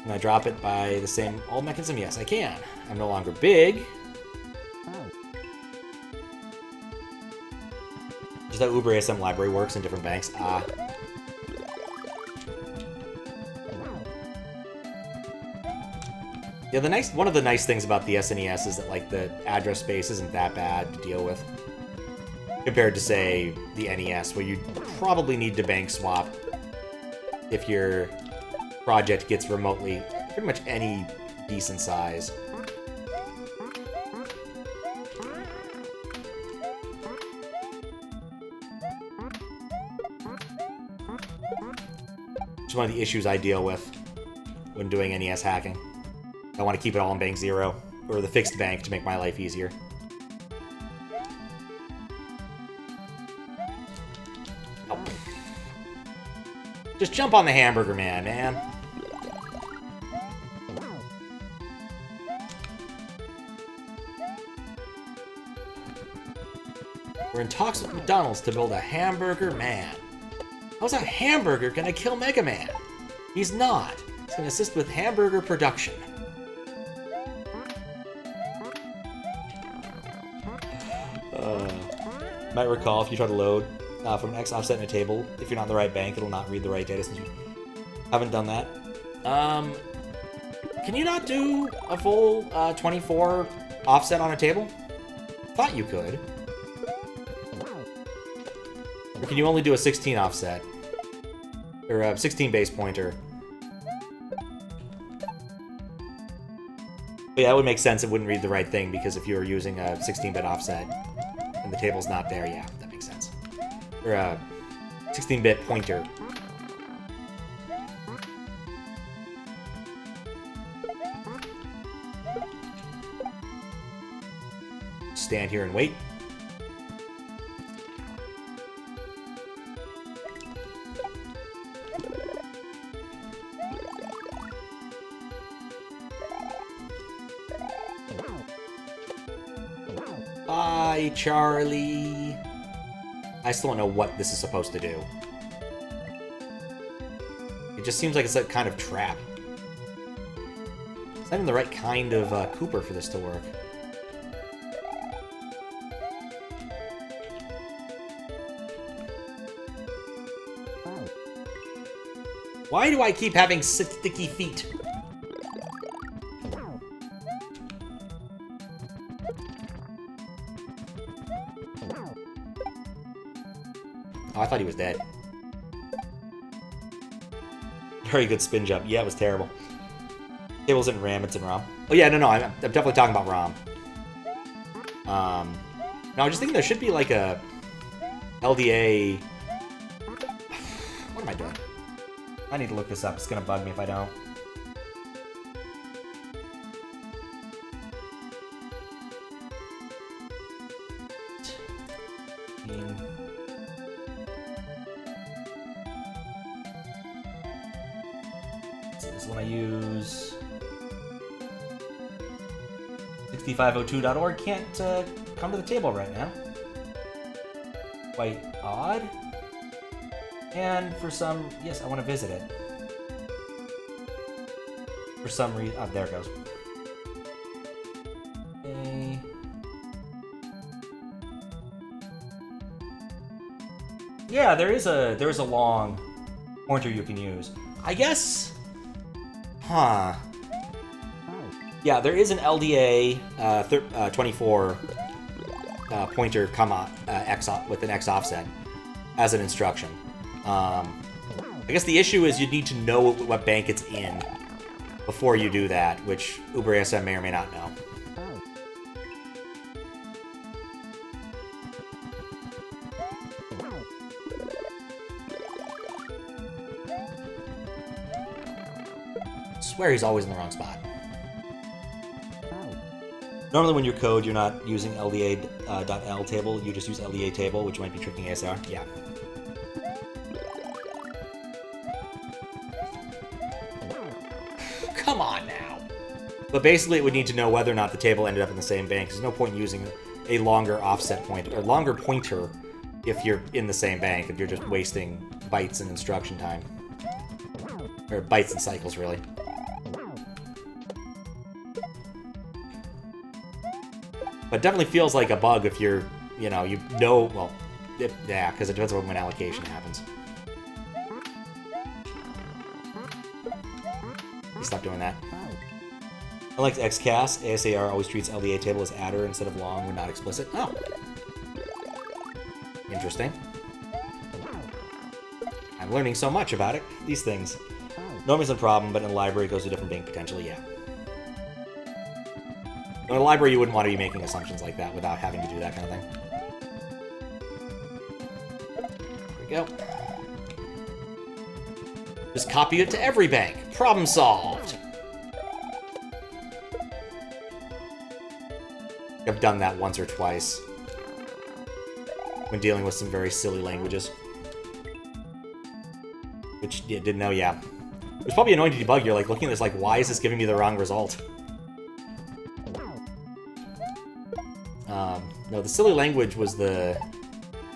A: Can I drop it by the same old mechanism? Yes, I can. I'm no longer big. Just how Uber ASM library works in different banks. Ah. Yeah, one of the nice things about the SNES is that, like, the address space isn't that bad to deal with. Compared to, say, the NES, where you probably need to bank swap if your project gets remotely pretty much any decent size. Which is one of the issues I deal with when doing NES hacking. I want to keep it all in bank 0, or the fixed bank to make my life easier. Oh. Just jump on the Hamburger Man, man. We're in talks with McDonald's to build a Hamburger Man. How's a hamburger gonna kill Mega Man? He's not. He's gonna assist with hamburger production. Might recall if you try to load from an X offset in a table, if you're not in the right bank, it'll not read the right data since you haven't done that. Can you not do a full 24 offset on a table? Thought you could. Or can you only do a 16 offset? Or a 16 base pointer? But yeah, that would make sense. It wouldn't read the right thing, because if you were using a 16-bit offset and the table's not there, yeah, that makes sense. Or a 16-bit pointer. Stand here and wait. Bye, Charlie. I still don't know what this is supposed to do. It just seems like it's a kind of trap. It's not even the right kind of Cooper for this to work. Why do I keep having sticky feet? Oh, I thought he was dead. Very good spin jump. Yeah, it was terrible. Tables in RAM, it's in ROM. Oh yeah, no, I'm definitely talking about ROM. No, I'm just thinking there should be like a LDA... What am I doing? I need to look this up. It's gonna bug me if I don't. This one I use 6502.org can't come to the table right now. Quite odd. And for some, yes, I want to visit it. For some reason, oh, there it goes. Okay. Yeah, there's a long pointer you can use. I guess. Huh. Yeah, there is an LDA 24 pointer comma X with an X offset as an instruction. I guess the issue is you need to know what bank it's in before you do that, which UberASM may or may not know. I swear he's always in the wrong spot. Normally when you code, you're not using LDA.L table, you just use LDA table, which might be tricking ASR. Yeah. Come on now. But basically it would need to know whether or not the table ended up in the same bank. There's no point in using a longer offset point, or longer pointer if you're in the same bank, if you're just wasting bytes and instruction time. Or bytes and cycles, really. But it definitely feels like a bug if you're, well, yeah, because it depends on when allocation happens. Stop doing that. Unlike XCAS, ASAR always treats LDA table as adder instead of long when not explicit. Oh. Interesting. I'm learning so much about it. These things. Normally it's a problem, but in a library it goes to a different bank potentially, yeah. In a library you wouldn't want to be making assumptions like that without having to do that kind of thing. There we go. Just copy it to every bank. Problem solved. I've done that once or twice when dealing with some very silly languages. Which you didn't know, yeah. It was probably annoying to debug. You're like looking at this like, why is this giving me the wrong result? No, the silly language was the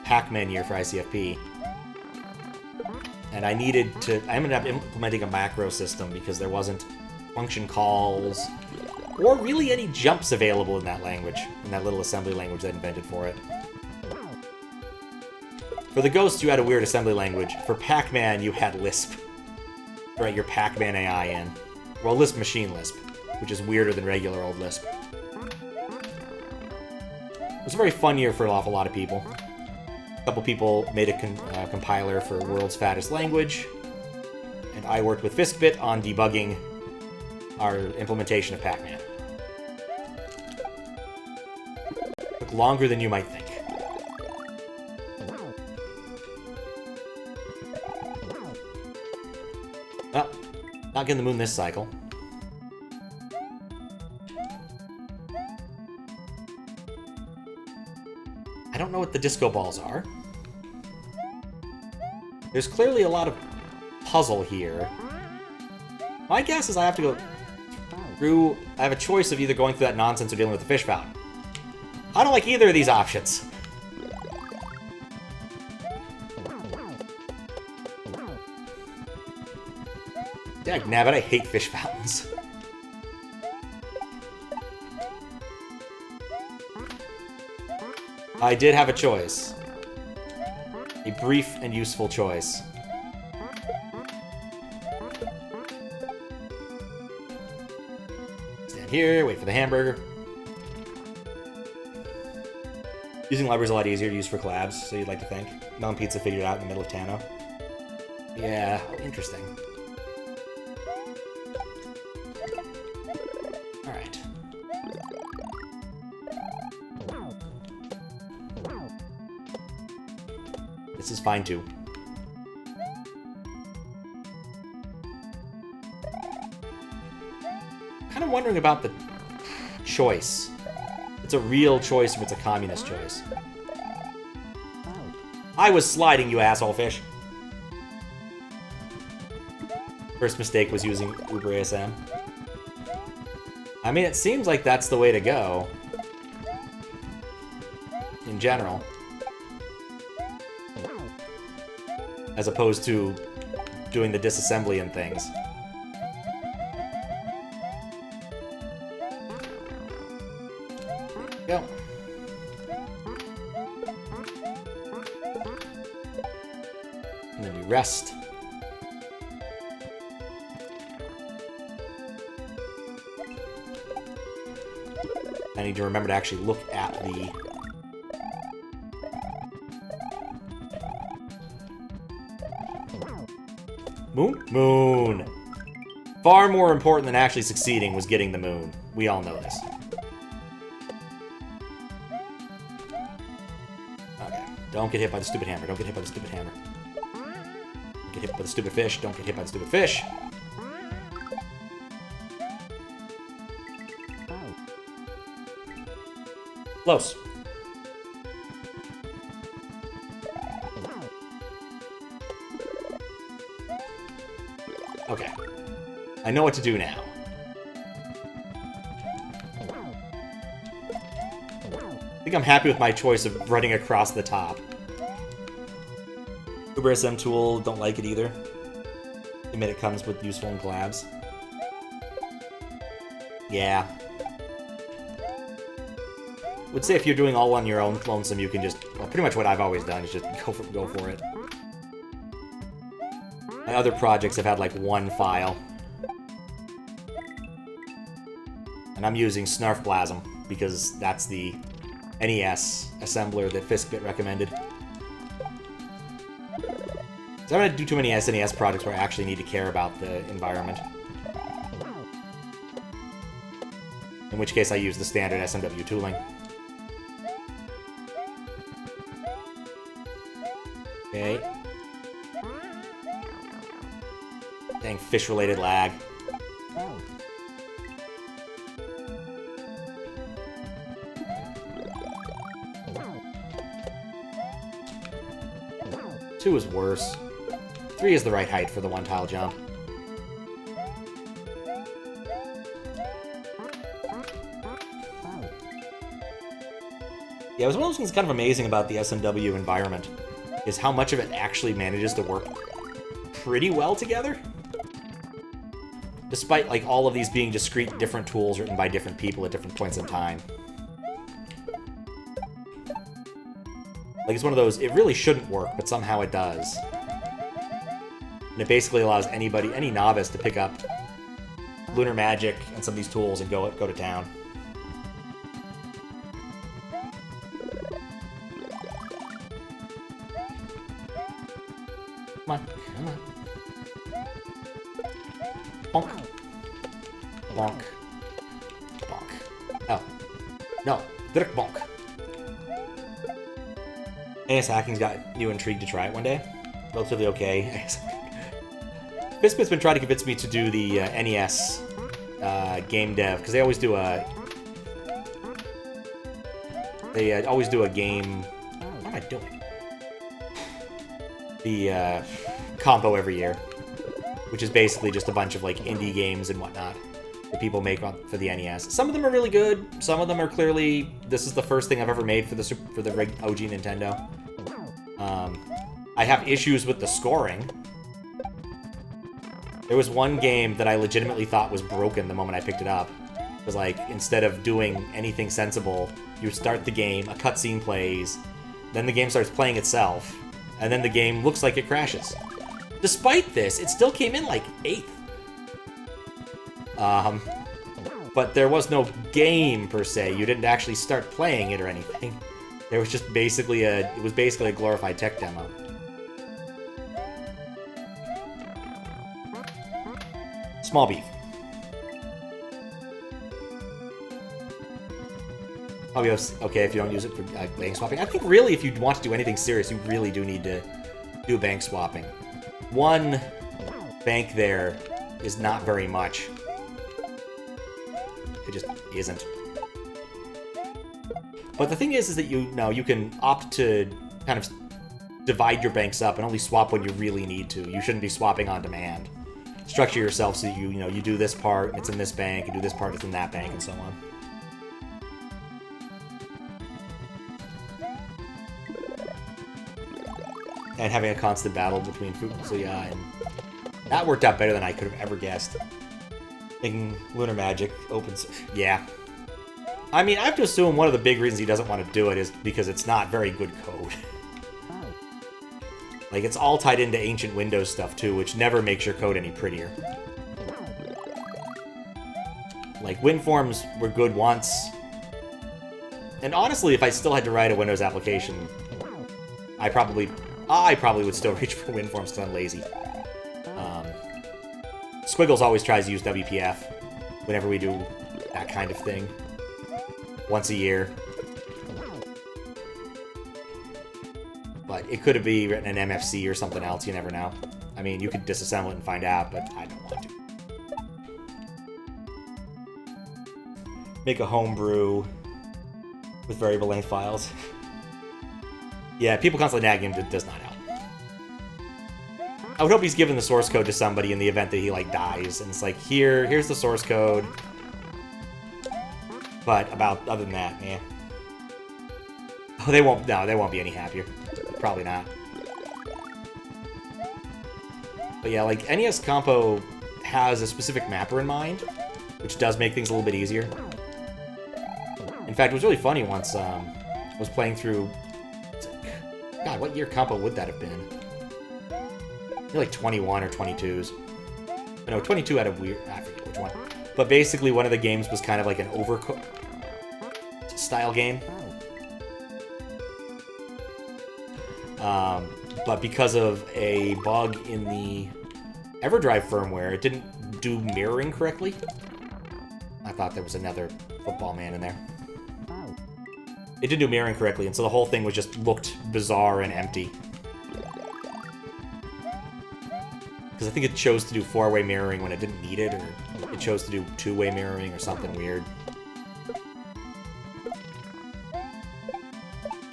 A: Pac-Man year for ICFP. And I ended up implementing a macro system because there wasn't function calls or really any jumps available in that language, in that little assembly language that invented for it. For the Ghost, you had a weird assembly language. For Pac-Man, you had Lisp. Right, your Pac-Man AI in. Well, Lisp machine Lisp, which is weirder than regular old Lisp. It was a very fun year for an awful lot of people. A couple people made a compiler for World's Fattest Language, and I worked with Fiskbit on debugging our implementation of Pac-Man. Took longer than you might think. Well, not getting the moon this cycle. I don't know what the disco balls are. There's clearly a lot of puzzle here. My guess is I have to go through... I have a choice of either going through that nonsense or dealing with the fish fountain. I don't like either of these options. Dagnabbit, I hate fish fountains. I did have a choice. A brief and useful choice. Stand here, wait for the hamburger. Using library is a lot easier to use for collabs, so you'd like to think. Melon Pizza figured it out in the middle of Tano. Yeah, interesting. Alright. This is fine too. Kind of wondering about the choice. It's a real choice if it's a communist choice. I was sliding, you asshole fish. First mistake was using UberASM. I mean, it seems like that's the way to go. In general. As opposed to doing the disassembly and things. Go. rest. I need to remember to actually look at the... Moon? Moon! Far more important than actually succeeding was getting the moon. We all know this. Okay. Don't get hit by the stupid hammer. Don't get hit by the stupid hammer. Don't get hit by the stupid fish. Don't get hit by the stupid fish. Close. Okay. I know what to do now. I think I'm happy with my choice of running across the top. Uber SM tool, don't like it either. Admit it comes with useful and collabs. Yeah. Would say if you're doing all on your own lonesome, you can just, well, pretty much what I've always done is just go for it. My other projects have had like one file. And I'm using Snarfplasm because that's the NES assembler that Fiskbit recommended. So I'm going to do too many SNES projects where I actually need to care about the environment. In which case I use the standard SMW tooling. Okay. Dang fish-related lag. Two is worse. 3 is the right height for the one-tile jump. Yeah, it was one of those things kind of amazing about the SMW environment, is how much of it actually manages to work pretty well together. Despite, like, all of these being discrete different tools written by different people at different points in time. Like, it's one of those, it really shouldn't work, but somehow it does. And it basically allows anybody, any novice, to pick up Lunar Magic and some of these tools and go to town. Come on, come on. Bonk. Bonk. Bonk. Oh. No. Direct bonk. AS Hacking's got you intrigued to try it one day. Relatively okay. Fistbit's been trying to convince me to do the NES game dev, because they always do a... They always do a game... What am I doing? The combo every year, which is basically just a bunch of like indie games and whatnot that people make for the NES. Some of them are really good. Some of them are clearly, this is the first thing I've ever made for the OG Nintendo. I have issues with the scoring. There was one game that I legitimately thought was broken the moment I picked it up. It was like, instead of doing anything sensible, you start the game, a cutscene plays, then the game starts playing itself, and then the game looks like it crashes. Despite this, it still came in like 8th. But there was no game per se. You didn't actually start playing it or anything. There was just basically it was basically a glorified tech demo. Small beef. Oh, yes. Okay, if you don't use it for bank swapping. I think really, if you want to do anything serious, you really do need to do bank swapping. One bank there is not very much. It just isn't. But the thing is that you can opt to kind of divide your banks up and only swap when you really need to. You shouldn't be swapping on demand. Structure yourself so you do this part, and it's in this bank, and do this part, it's in that bank, and so on. And having a constant battle between Fukusuya, and that worked out better than I could have ever guessed. Thinking Lunar Magic opens... Yeah. I mean, I have to assume one of the big reasons he doesn't want to do it is because it's not very good code. Like, it's all tied into ancient Windows stuff, too, which never makes your code any prettier. Like, WinForms were good once. And honestly, if I still had to write a Windows application, I probably would still reach for WinForms because I'm lazy. Squiggles always tries to use WPF whenever we do that kind of thing. Once a year. But it could be written in MFC or something else, you never know. I mean, you could disassemble it and find out, but I don't want to. Make a homebrew with variable length files. Yeah, people constantly nagging him, it does not help. I would hope he's given the source code to somebody in the event that he, like, dies. And it's like, here's the source code. But other than that, man. Oh, they won't be any happier. Probably not. But yeah, like, NES Compo has a specific mapper in mind, which does make things a little bit easier. In fact, it was really funny once, I was playing through... God, what year Compo would that have been? Maybe like 21 or 22s. No, 22 had a weird... I forget which one. But basically, one of the games was kind of like an Overcooked style game. But because of a bug in the EverDrive firmware, it didn't do mirroring correctly. I thought there was another football man in there. It didn't do mirroring correctly, and so the whole thing was just looked bizarre and empty. Because I think it chose to do 4-way mirroring when it didn't need it, or it chose to do 2-way mirroring or something weird.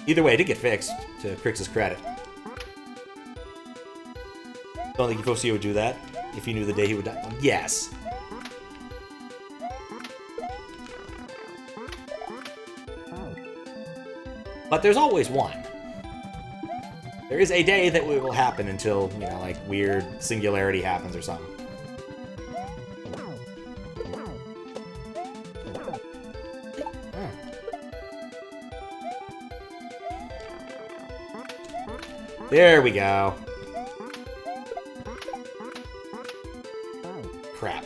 A: Either way, it did get fixed, to Crix's credit. Don't think Fosia would do that if he knew the day he would die. Well, yes. But there's always one. There is a day that it will happen until, you know, like, weird singularity happens or something. There we go. Crap.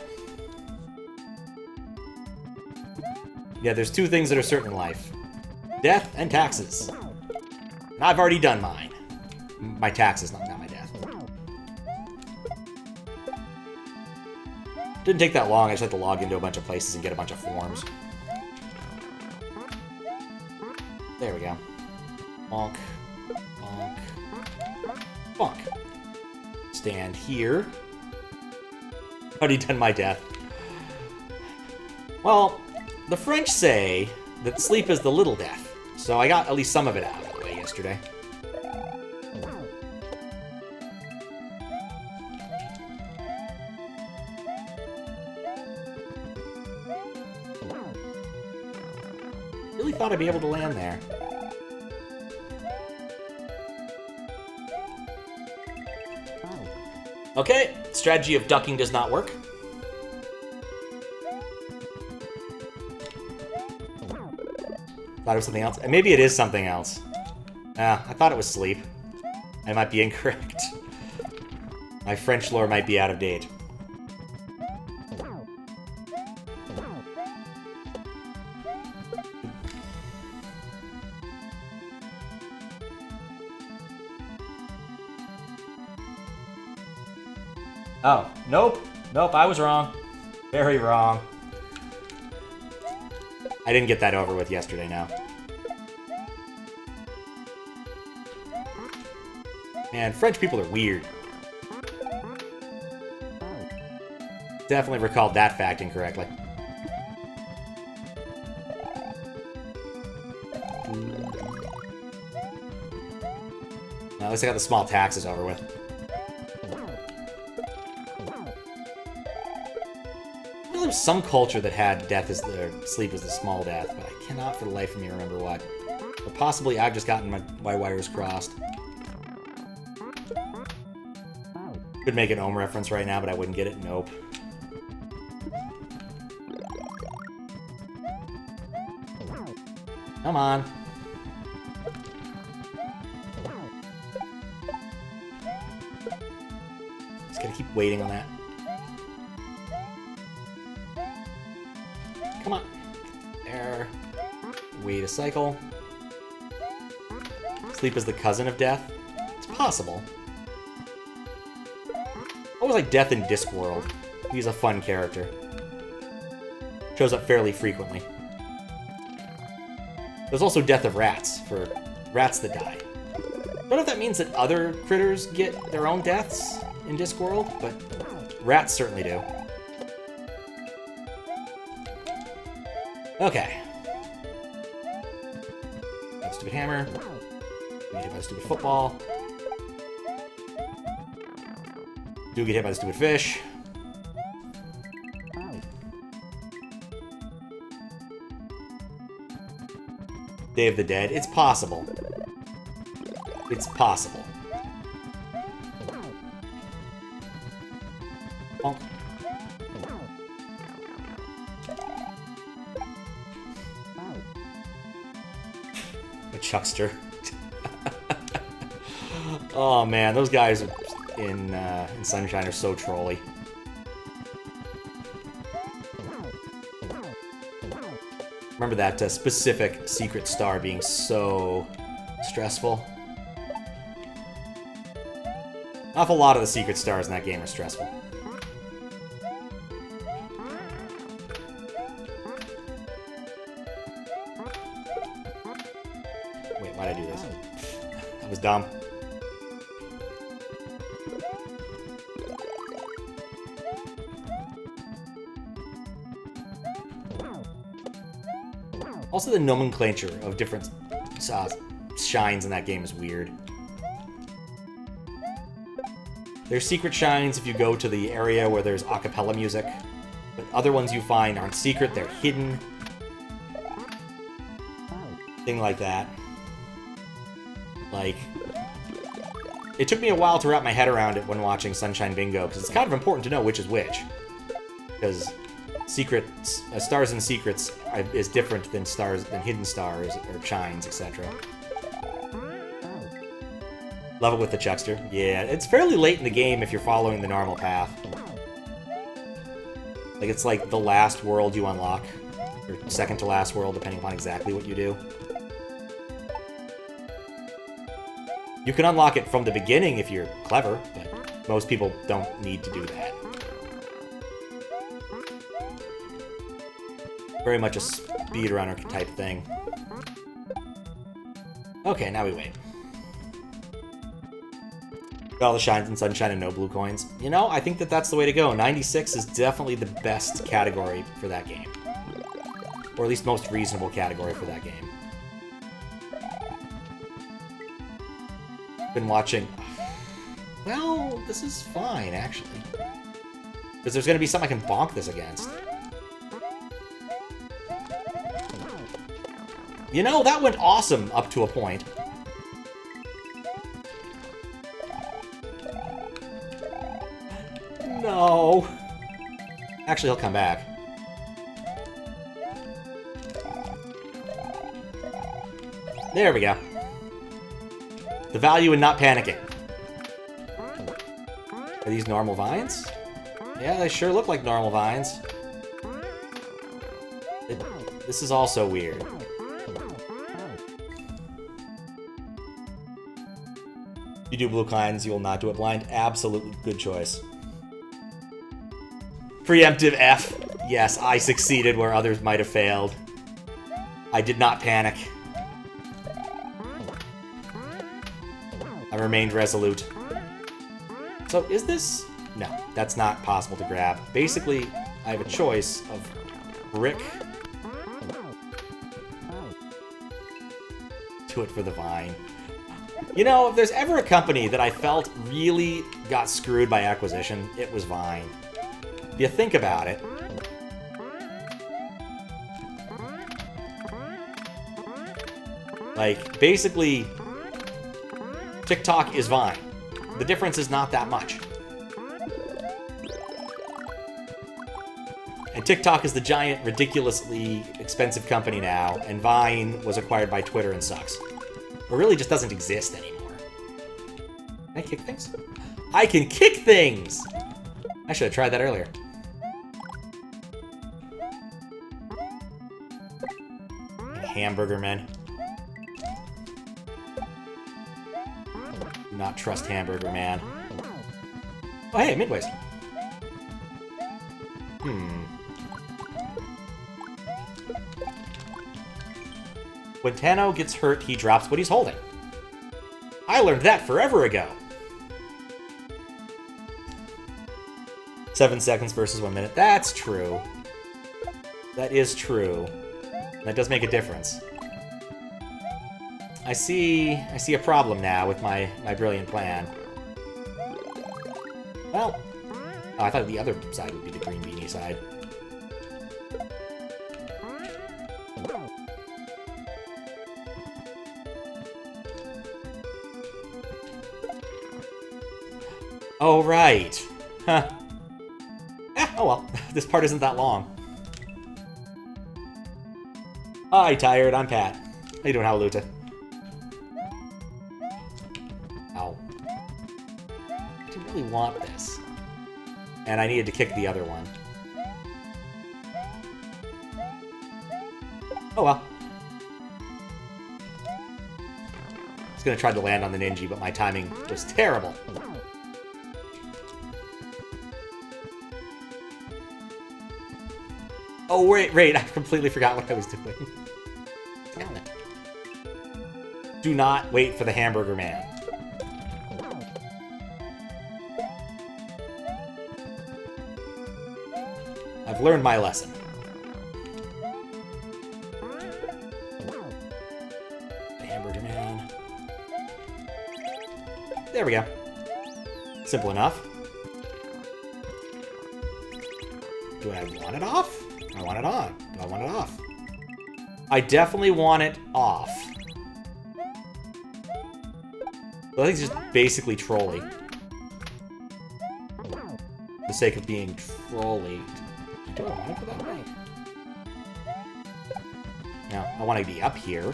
A: Yeah, there's two things that are certain in life. Death and taxes. And I've already done mine. My taxes, not my death. Didn't take that long, I just had to log into a bunch of places and get a bunch of forms. There we go. Bonk. Bonk. Bonk. Stand here. Already done my death. Well, the French say that sleep is the little death, so I got at least some of it out of the way yesterday. Really thought I'd be able to land there. Okay, strategy of ducking does not work. Thought it was something else. And maybe it is something else. I thought it was sleep. I might be incorrect. My French lore might be out of date. Oh, nope. Nope, I was wrong. Very wrong. I didn't get that over with yesterday, now. Man, French people are weird. Definitely recalled that fact incorrectly. Well, at least I got the small taxes over with. There was some culture that had death as their sleep as the small death, but I cannot for the life of me remember what. Or possibly I've just gotten my wires crossed. Could make an Ohm reference right now, but I wouldn't get it. Nope. Come on. gonna keep waiting on that. Come on. There. Wait a cycle. Sleep is the cousin of death. It's possible. Always like Death in Discworld. He's a fun character. Shows up fairly frequently. There's also Death of Rats, for rats that die. I don't know if that means that other critters get their own deaths in Discworld, but rats certainly do. Okay. That stupid hammer. Get hit by the stupid football. Do get hit by the stupid fish. Day of the Dead. It's possible. It's possible. Bonk. A chuckster. Oh man, those guys in Sunshine are so trolly. Remember that specific secret star being so stressful. An awful lot of the secret stars in that game are stressful. Wait, why'd I do this? That was dumb. Also, the nomenclature of different shines in that game is weird. There's secret shines if you go to the area where there's a cappella music, but other ones you find aren't secret, they're hidden. Thing like that. Like, it took me a while to wrap my head around it when watching Sunshine Bingo, because it's kind of important to know which is which. Because secrets, stars and secrets is different than hidden stars or shines, etc. Level with the Chuckster. Yeah, it's fairly late in the game if you're following the normal path. Like, it's like the last world you unlock, or second to last world, depending upon exactly what you do. You can unlock it from the beginning if you're clever, but most people don't need to do that. Very much a speedrunner type thing. Okay, now we wait. Got all the shines in Sunshine and no blue coins. You know, I think that that's the way to go. 96 is definitely the best category for that game. Or at least most reasonable category for that game. Been watching... Well, this is fine, actually. Because there's going to be something I can bonk this against. You know, that went awesome up to a point. No. Actually, he'll come back. There we go. The value in not panicking. Are these normal vines? Yeah, they sure look like normal vines. This is also weird. You do blue coins, you will not do it blind. Absolutely good choice. Preemptive F. Yes, I succeeded where others might have failed. I did not panic. I remained resolute. So, is this... No, that's not possible to grab. Basically, I have a choice of brick. Do it for the vine. You know, if there's ever a company that I felt really got screwed by acquisition, it was Vine. If you think about it... Like, basically, TikTok is Vine. The difference is not that much. And TikTok is the giant, ridiculously expensive company now, and Vine was acquired by Twitter and sucks. Or really just doesn't exist anymore. Can I kick things? I can kick things! I should have tried that earlier. Hamburger men. Do not trust Hamburger Man. Oh, hey, Midways. When Tano gets hurt, he drops what he's holding. I learned that forever ago. 7 seconds versus 1 minute. That's true. That is true. That does make a difference. I see a problem now with my brilliant plan. Well, oh, I thought the other side would be the green beanie side. Oh, right. Huh. Oh well, this part isn't that long. Hi, Tired, I'm Pat. How you doing, Hwailaluta? Ow. I didn't really want this. And I needed to kick the other one. Oh well. I was gonna try to land on the ninja, but my timing was terrible. Oh, wait, I completely forgot what I was doing. Damn it. Do not wait for the Hamburger Man. I've learned my lesson. The Hamburger Man. There we go. Simple enough. Do I want it off? I want it on. Do I want it off? I definitely want it off. Well, I think it's just basically trolly. For the sake of being trolly. Do I want it that way? Now, I want to be up here.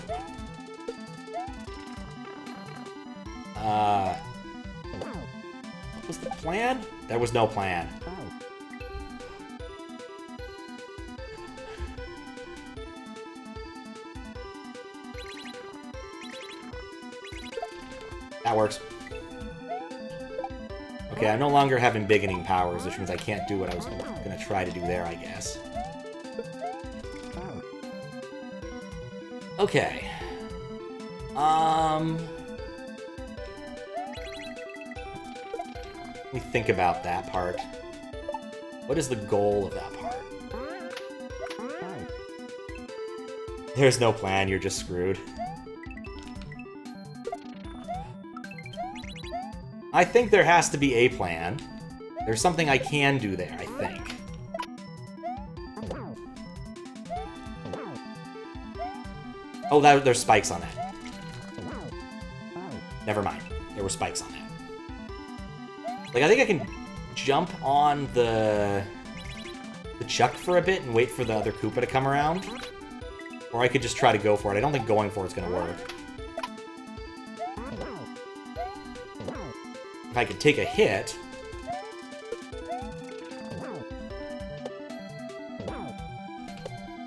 A: What was the plan? There was no plan. That works. Okay, I'm no longer having beginning powers, which means I can't do what I was gonna try to do there, I guess. Okay. Let me think about that part. What is the goal of that part? There's no plan, you're just screwed. I think there has to be a plan. There's something I can do there, I think. Oh, there's spikes on that. Never mind. There were spikes on that. Like, I think I can jump on the chuck for a bit and wait for the other Koopa to come around. Or I could just try to go for it. I don't think going for it's gonna work. If I could take a hit...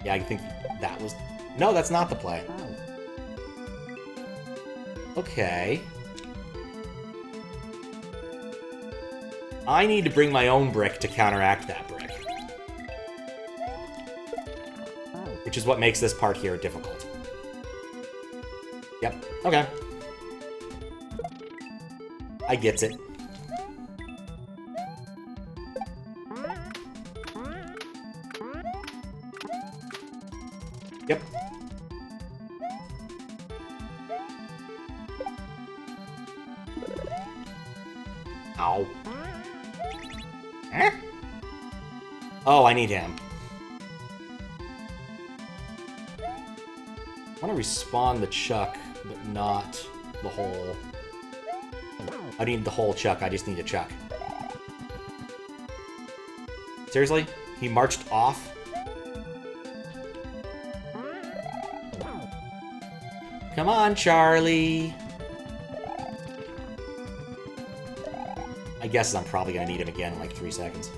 A: Yeah, I think that was... No, that's not the play. Okay. I need to bring my own brick to counteract that brick. Which is what makes this part here difficult. Yep, okay. I gets it. Yep. Ow. Eh? Oh, I need him. I want to respawn the chuck, but not the whole... I need the whole chuck, I just need a chuck. Seriously? He marched off? Come on, Charlie! I guess is I'm probably going to need him again in like 3 seconds.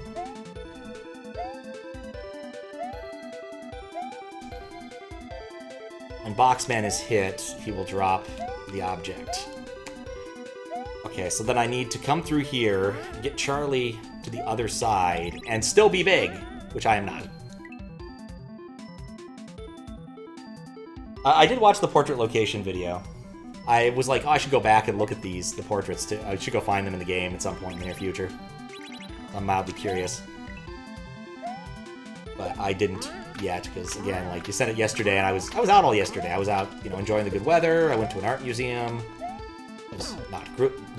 A: When Boxman is hit, he will drop the object. Okay, so then I need to come through here, get Charlie to the other side, and still be big, which I am not. I did watch the portrait location video. I was like, oh, I should go back and look at the portraits too. I should go find them in the game at some point in the near future. I'm mildly curious. But I didn't yet, because again, like, you sent it yesterday, and I was out all yesterday. I was out, you know, enjoying the good weather. I went to an art museum. It was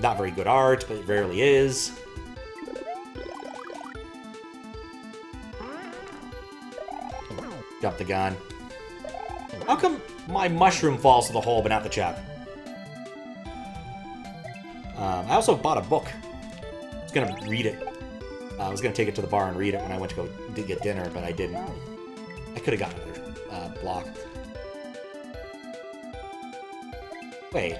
A: not very good art, but it rarely is. Jump the gun. How come my mushroom falls to the hole, but not the chuck? I also bought a book. I was gonna read it. I was gonna take it to the bar and read it when I went to go get dinner, but I didn't. I could have gotten another block. Wait.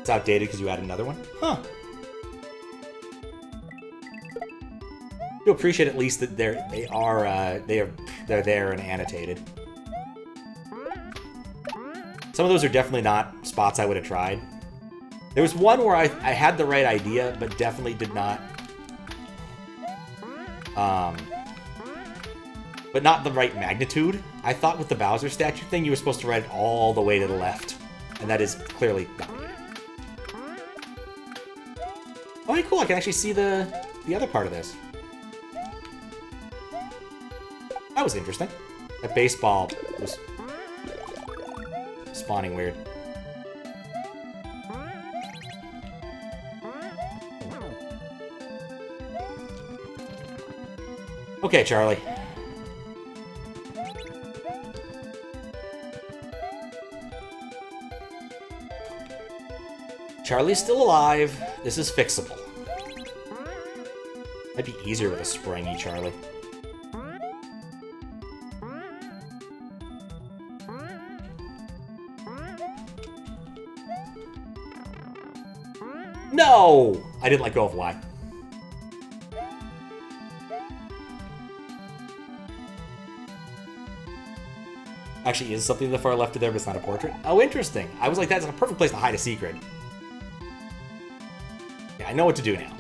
A: It's outdated because you added another one? Huh. I do appreciate at least that they're there and annotated. Some of those are definitely not spots I would have tried. There was one where I had the right idea, but definitely did not. But not the right magnitude. I thought with the Bowser statue thing, you were supposed to ride it all the way to the left. And that is clearly not needed. Oh, hey, cool, I can actually see the other part of this. That was interesting. That baseball was spawning weird. Okay, Charlie. Charlie's still alive. This is fixable. Might be easier with a springy Charlie. No! I didn't let go of Y. Actually, is something to the far left of there, but it's not a portrait? Oh, interesting. I was like, that's a perfect place to hide a secret. Yeah, I know what to do now.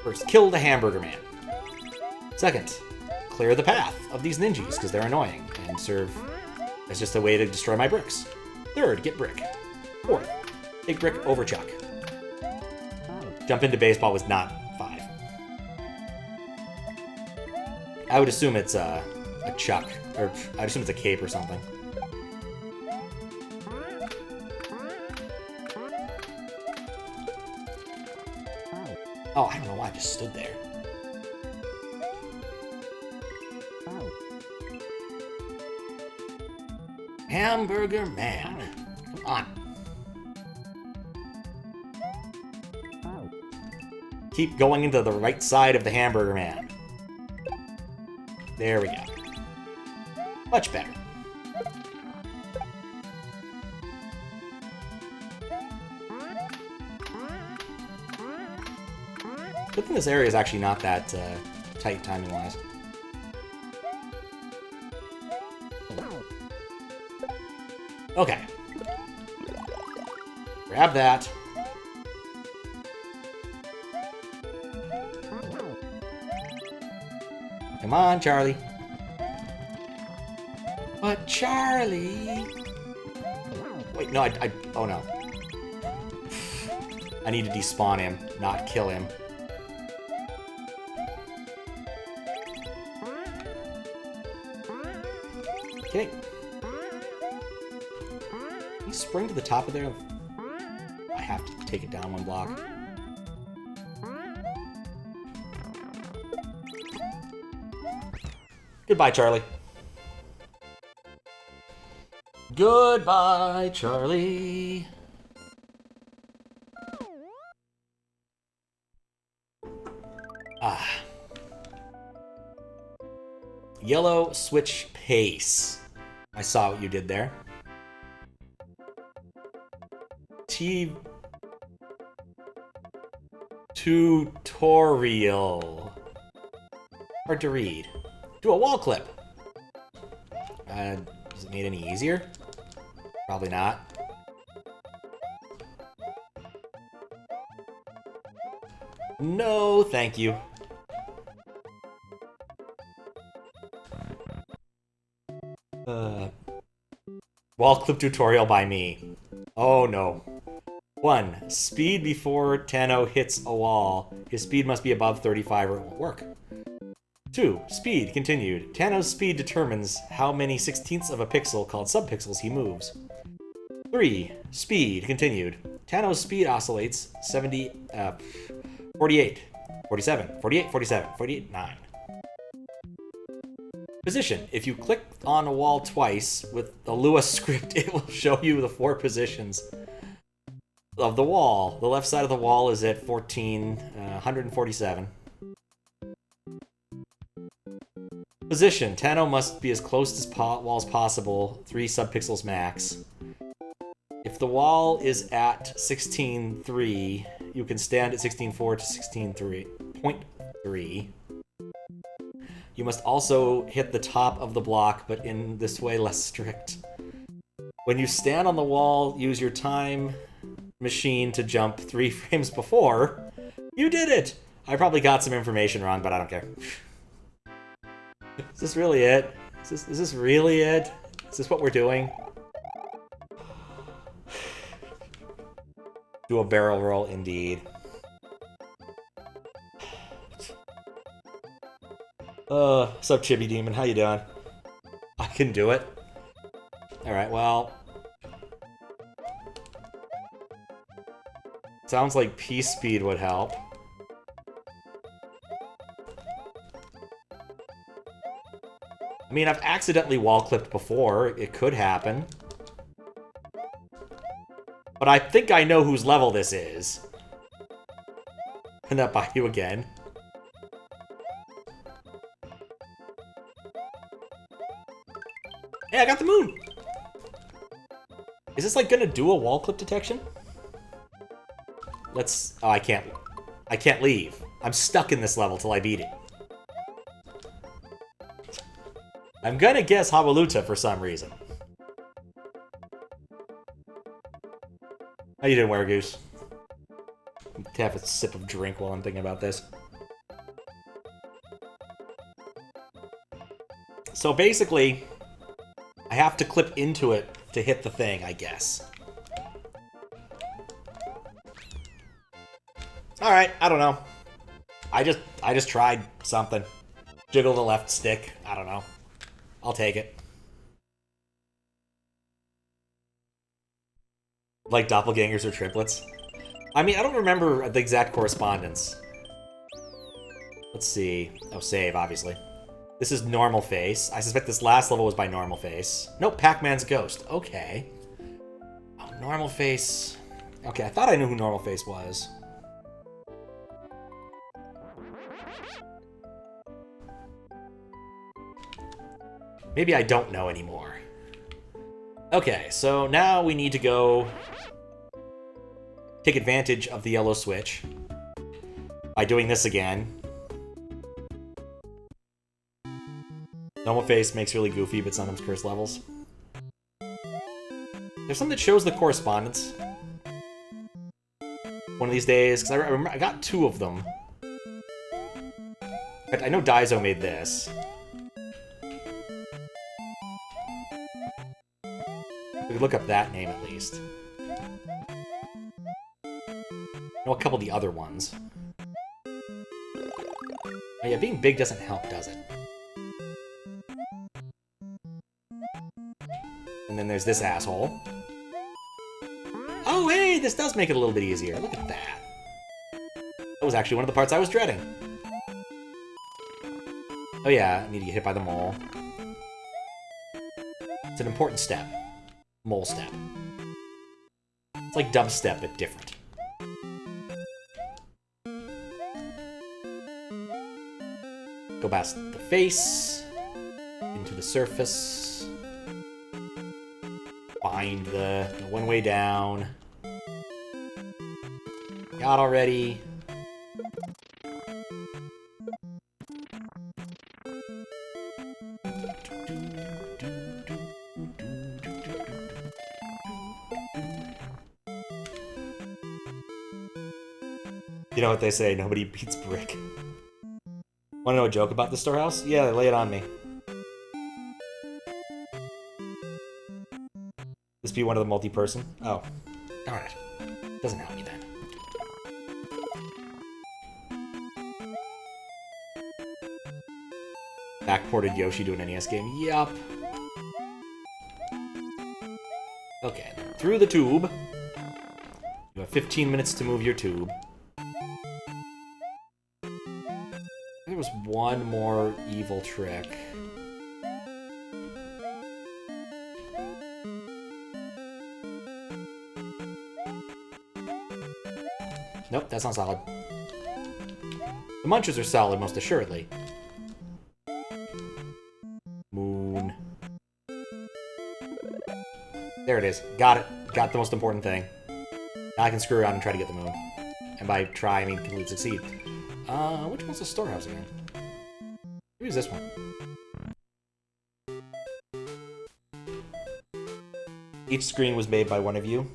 A: First, kill the hamburger man. Second, clear the path of these ninjas, because they're annoying, and serve as just a way to destroy my bricks. Third, get brick. Fourth, take brick over chuck. Jump into baseball was not 5. I would assume it's a chuck, or I'd assume it's a cape or something. Oh, I don't know why I just stood there. Hamburger man. Come on. Keep going into the right side of the hamburger man. There we go. Much better. Good thing this area is actually not that tight timing-wise. Okay. Grab that. Come on, Charlie. But Charlie... Wait, no, oh no. I need to despawn him, not kill him. Okay. Can you spring to the top of there? I have to take it down 1 block. Goodbye, Charlie. Goodbye, Charlie. Ah. Yellow switch pace. I saw what you did there. achieve tutorial. Hard to read. Do a wall clip. Does it make it any easier? Probably not. No, thank you. Wall clip tutorial by me. Oh no. 1. Speed before Tano hits a wall. His speed must be above 35 or it won't work. 2. Speed continued. Tano's speed determines how many 16ths of a pixel, called subpixels, he moves. 3. Speed continued. Tano's speed oscillates 48, 47, 48, 47, 48, 9. Position. If you click on a wall twice with the Lua script, it will show you the 4 positions of the wall. The left side of the wall is at 147. Position. Tano must be as close to wall as possible, 3 subpixels max. If the wall is at 16.3, you can stand at 16.4 to 16.3. You must also hit the top of the block, but in this way less strict. When you stand on the wall, use your time machine to jump 3 frames before. You did it! I probably got some information wrong, but I don't care. Is this really it? Is this really it? Is this what we're doing? Do a barrel roll, indeed. What's up, Chibi Demon? How you doing? I can do it. Alright, well... Sounds like Peace Speed would help. I mean, I've accidentally wall-clipped before. It could happen. But I think I know whose level this is. Run that by you again. Hey, I got the moon! Is this, like, gonna do a wall clip detection? Let's... Oh, I can't leave. I'm stuck in this level till I beat it. I'm gonna guess Hwailaluta for some reason. How you doing, Weregoose? Have a sip of drink while I'm thinking about this. So basically, I have to clip into it to hit the thing, I guess. Alright, I don't know. I just tried something. Jiggle the left stick. I don't know. I'll take it. Like doppelgangers or triplets? I mean, I don't remember the exact correspondence. Let's see. Oh, save, obviously. This is normal face. I suspect this last level was by normal face. Nope, Pac-Man's ghost. Okay. Oh, normal face. Okay, I thought I knew who normal face was. Maybe I don't know anymore. Okay, so now we need to go take advantage of the yellow switch by doing this again. Normal face makes really goofy, but sometimes curse levels. There's something that shows the correspondence one of these days, because I remember I got 2 of them. In fact, I know Daizo made this. We could look up that name at least. I know a couple of the other ones. Oh yeah, being big doesn't help, does it? And then there's this asshole. Oh hey, this does make it a little bit easier. Look at that. That was actually one of the parts I was dreading. Oh yeah, I need to get hit by the mole. It's an important step. Mole step. It's like dubstep, but different. Go past the face, into the surface, find the one way down. Got already. You know what they say, nobody beats brick. Wanna know a joke about the storehouse? Yeah, lay it on me. This be one of the multi-person? Oh. Darn it. Doesn't help me then. Backported Yoshi to an NES game? Yup. Okay, through the tube. You have 15 minutes to move your tube. There was one more evil trick. Nope, that's not solid. The munchers are solid, most assuredly. Moon. There it is. Got it. Got the most important thing. Now I can screw around and try to get the moon. And by try, I mean complete succeed. Which one's the storehouse again? Maybe it's this one. Each screen was made by one of you.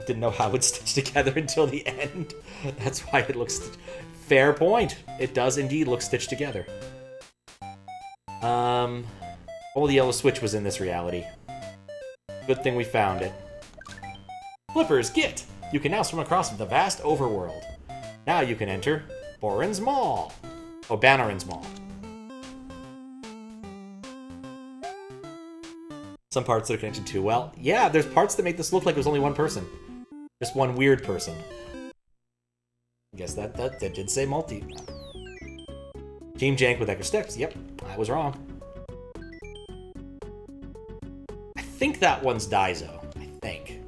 A: Didn't know how it would stitch together until the end. That's why it looks... Fair point. It does indeed look stitched together. Only the yellow switch was in this reality. Good thing we found it. Flippers, get! You can now swim across the vast overworld. Now you can enter BORAN'S Mall. Oh, BANORAN'S Mall. Some parts that are connected to, well, yeah, there's parts that make this look like there's only one person. Just one weird person. I guess that did say multi. Team Jank with extra steps. Yep, I was wrong. I think that one's Daizo. I think.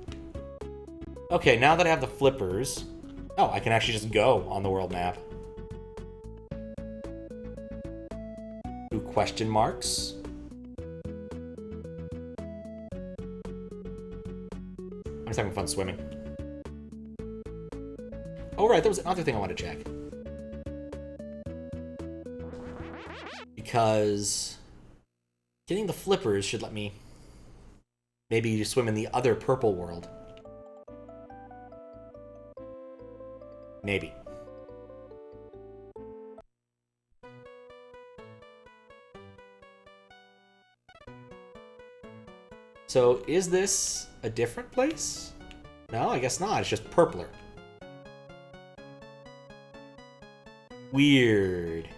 A: Okay, now that I have the flippers... Oh, I can actually just go on the world map. 2 question marks. I'm just having fun swimming. Oh, right, there was another thing I wanted to check. Because getting the flippers should let me maybe swim in the other purple world. Maybe. So, is this a different place? No, I guess not. It's just purpler. Weird.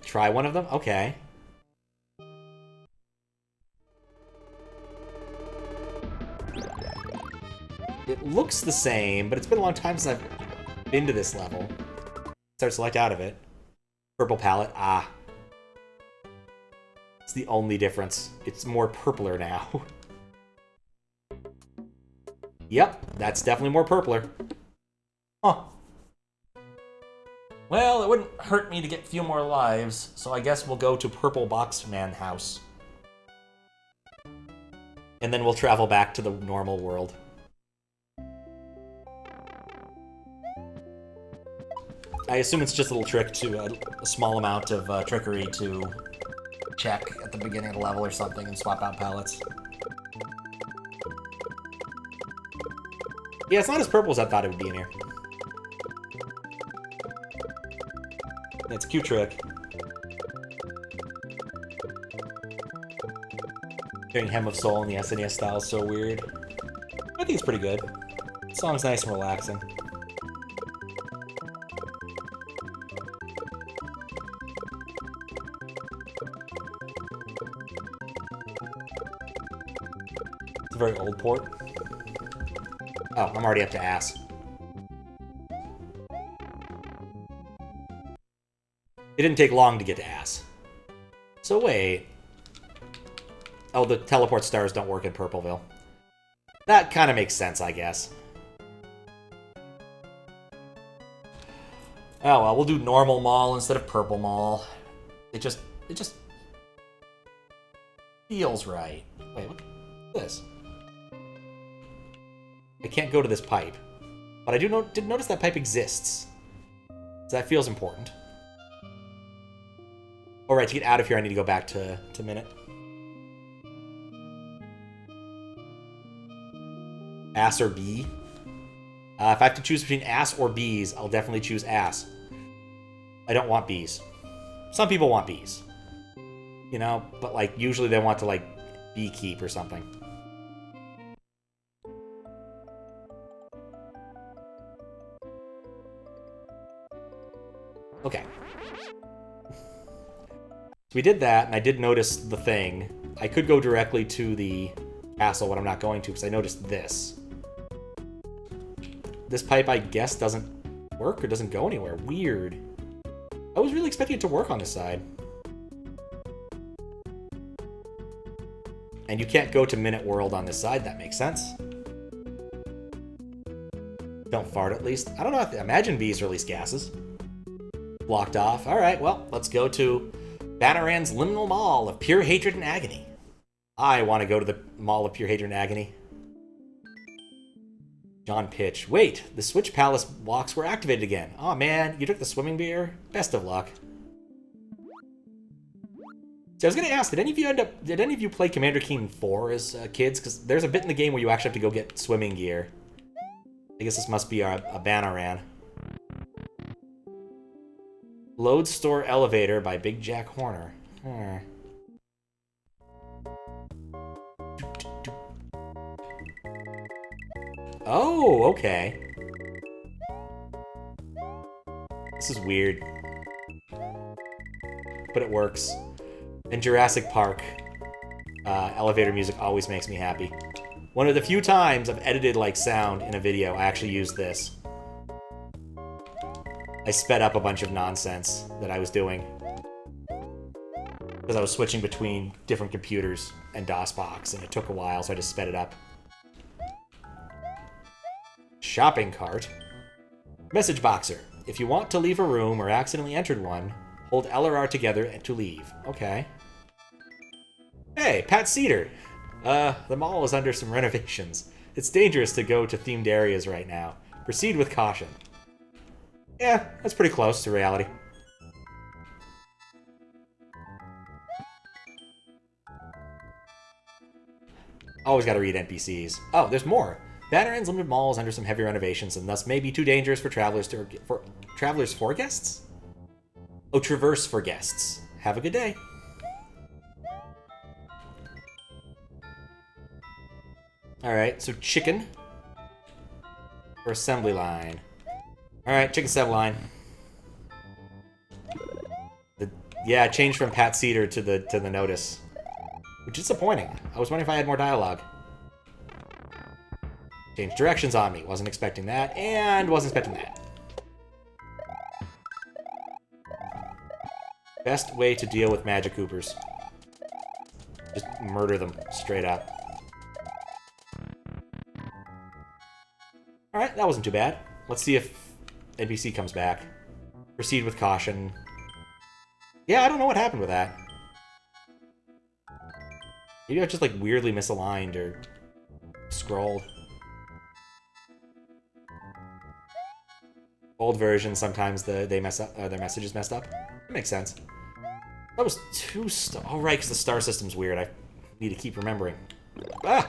A: Try one of them? Okay. It looks the same, but it's been a long time since I've been to this level. Start select out of it. Purple palette. Ah. It's the only difference. It's more purpler now. Yep, that's definitely more purpler. Huh. Well, it wouldn't hurt me to get a few more lives, so I guess we'll go to Purple BOXMAN house. And then we'll travel back to the normal world. I assume it's just a little trick to a small amount of trickery to check at the beginning of the level or something and swap out palettes. Yeah, it's not as purple as I thought it would be in here. It's a cute trick. Hearing Hem of Soul in the SNES style is so weird. I think it's pretty good. The song's nice and relaxing. It's a very old port. Oh, I'm already up to ass. It didn't take long to get to ass. So wait. Oh, the teleport stars don't work in Purpleville. That kind of makes sense, I guess. Oh well, we'll do normal mall instead of purple mall. It just feels right. Wait, what's this? I can't go to this pipe. But I did notice that pipe exists. So that feels important. Alright, to get out of here, I need to go back to Minute. Ass or B? If I have to choose between ass or bees, I'll definitely choose ass. I don't want bees. Some people want bees. You know, but like usually they want to like beekeep or something. Okay. So we did that, and I did notice the thing. I could go directly to the castle, but I'm not going to because I noticed this. This pipe, I guess, doesn't work or doesn't go anywhere. Weird. I was really expecting it to work on this side. And you can't go to Minute World on this side. That makes sense. Don't fart, at least. I don't know. Imagine bees release gases. Blocked off. All right, well, let's go to BANORAN'S Liminal Mall of Pure Hatred and Agony. I want to go to the Mall of Pure Hatred and Agony. John Pitch. Wait, the Switch Palace blocks were activated again. Aw, man, you took the swimming beer? Best of luck. So I was going to ask, did any of you play Commander Keen 4 as kids? Because there's a bit in the game where you actually have to go get swimming gear. I guess this must be a Banoran. Lodestore Elevator by Big Jack Horner. Oh, okay. This is weird. But it works. In Jurassic Park, elevator music always makes me happy. One of the few times I've edited like sound in a video, I actually used this. I sped up a bunch of nonsense that I was doing. Because I was switching between different computers and DOSBox, and it took a while, so I just sped it up. Shopping cart. Message boxer. If you want to leave a room or accidentally entered one, hold L or R together to leave. Okay. Hey, Pat Cedar. The mall is under some renovations. It's dangerous to go to themed areas right now. Proceed with caution. Yeah, that's pretty close to reality. Always gotta read NPCs. Oh, there's more. BANORAN'S Limited Mall is under some heavy renovations and thus may be too dangerous for travelers for guests? Oh, traverse for guests. Have a good day. Alright, so chicken. Or assembly line. Alright, chicken assembly line. Yeah, it changed from Pat Cedar to the notice. Which is disappointing. I was wondering if I had more dialogue. Changed directions on me. Wasn't expecting that, and wasn't expecting that. Best way to deal with Magic Coopers. Just murder them straight up. Alright, that wasn't too bad. Let's see if NPC comes back. Proceed with caution. Yeah, I don't know what happened with that. Maybe I was just like weirdly misaligned or scrolled. Old versions, sometimes they mess up, their messages messed up. That makes sense. That was two star. Oh, right, because the star system's weird. I need to keep remembering. Ah!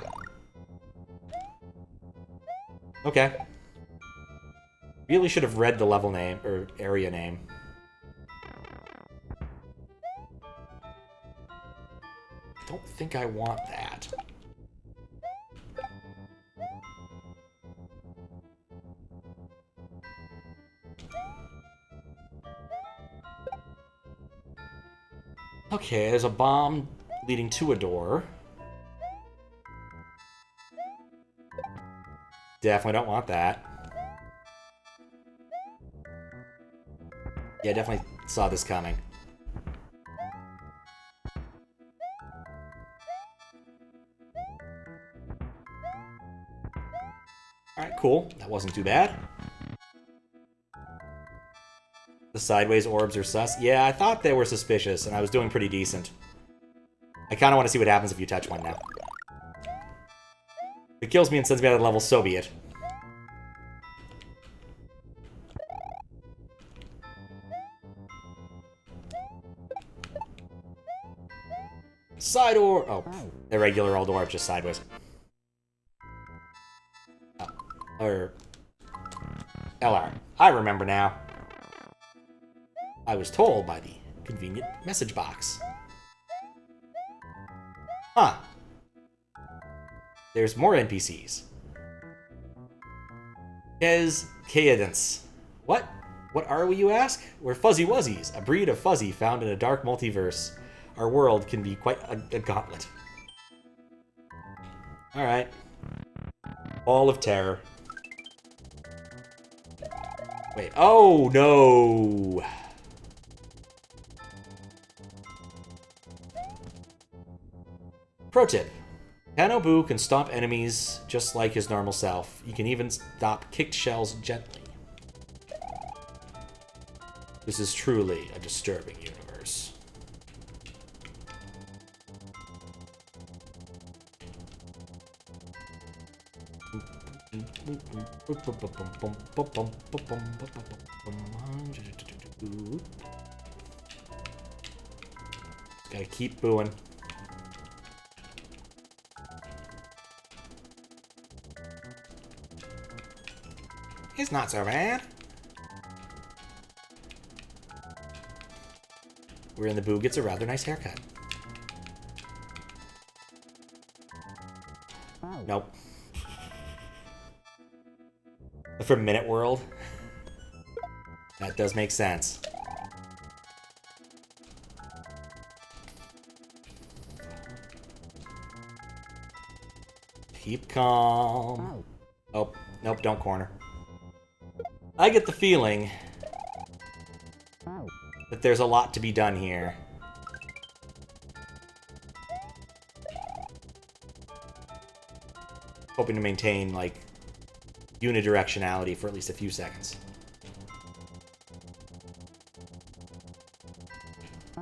A: Okay. Really should have read the level name, or area name. I don't think I want that. Okay, there's a bomb leading to a door. Definitely don't want that. Yeah, definitely saw this coming. Alright, cool. That wasn't too bad. The sideways orbs are sus. Yeah, I thought they were suspicious, and I was doing pretty decent. I kind of want to see what happens if you touch one now. If it kills me and sends me out of the level, so be it. Side or... Oh, the regular old orb, just sideways. Oh, or... LR. I remember now. I was told by the convenient message box. Huh. There's more NPCs. Cadence. What? What are we, you ask? We're Fuzzy Wuzzies, a breed of fuzzy found in a dark multiverse. Our world can be quite a gauntlet. Alright. Ball of Terror. Wait. Oh, no! Pro tip. Tano Boo can stomp enemies just like his normal self. He can even stop kicked shells gently. This is truly a disturbing universe. Gotta keep booing. It's not so bad. Wherein the Boo gets a rather nice haircut. Nope. From Minute World? That does make sense. Keep calm. Oh, nope, don't corner. I get the feeling that there's a lot to be done here. Hoping to maintain, like, unidirectionality for at least a few seconds. I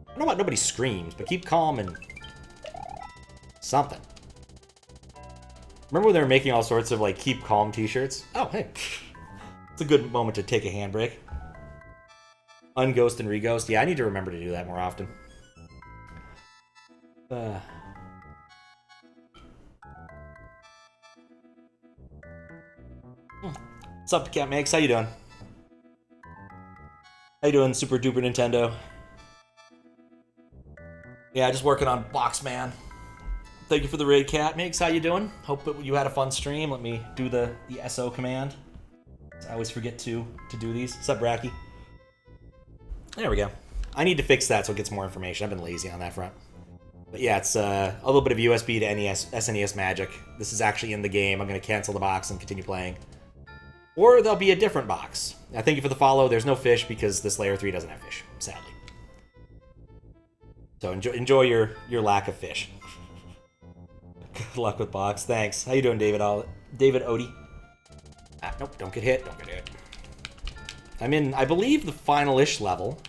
A: don't know why nobody screams, but keep calm and... something. Remember when they were making all sorts of, like, keep calm t-shirts? Oh, hey. It's a good moment to take a handbrake. Unghost and reghost. Yeah, I need to remember to do that more often. What's up, Cat Mix? How you doing? How you doing, Super Duper Nintendo? Yeah, just working on BOXMAN. Thank you for the raid, Cat Mix. How you doing? Hope you had a fun stream. Let me do the SO command. I always forget to do these. What's up, Bracky? There we go. I need to fix that so it gets more information. I've been lazy on that front. But yeah, it's a little bit of USB to NES, SNES magic. This is actually in the game. I'm going to cancel the box and continue playing. Or there'll be a different box. Now, thank you for the follow. There's no fish because this layer 3 doesn't have fish, sadly. So enjoy your lack of fish. Good luck with box. Thanks. How you doing, David? David Odie? Ah, nope, don't get hit. Don't get hit. I'm in, I believe, the final-ish level.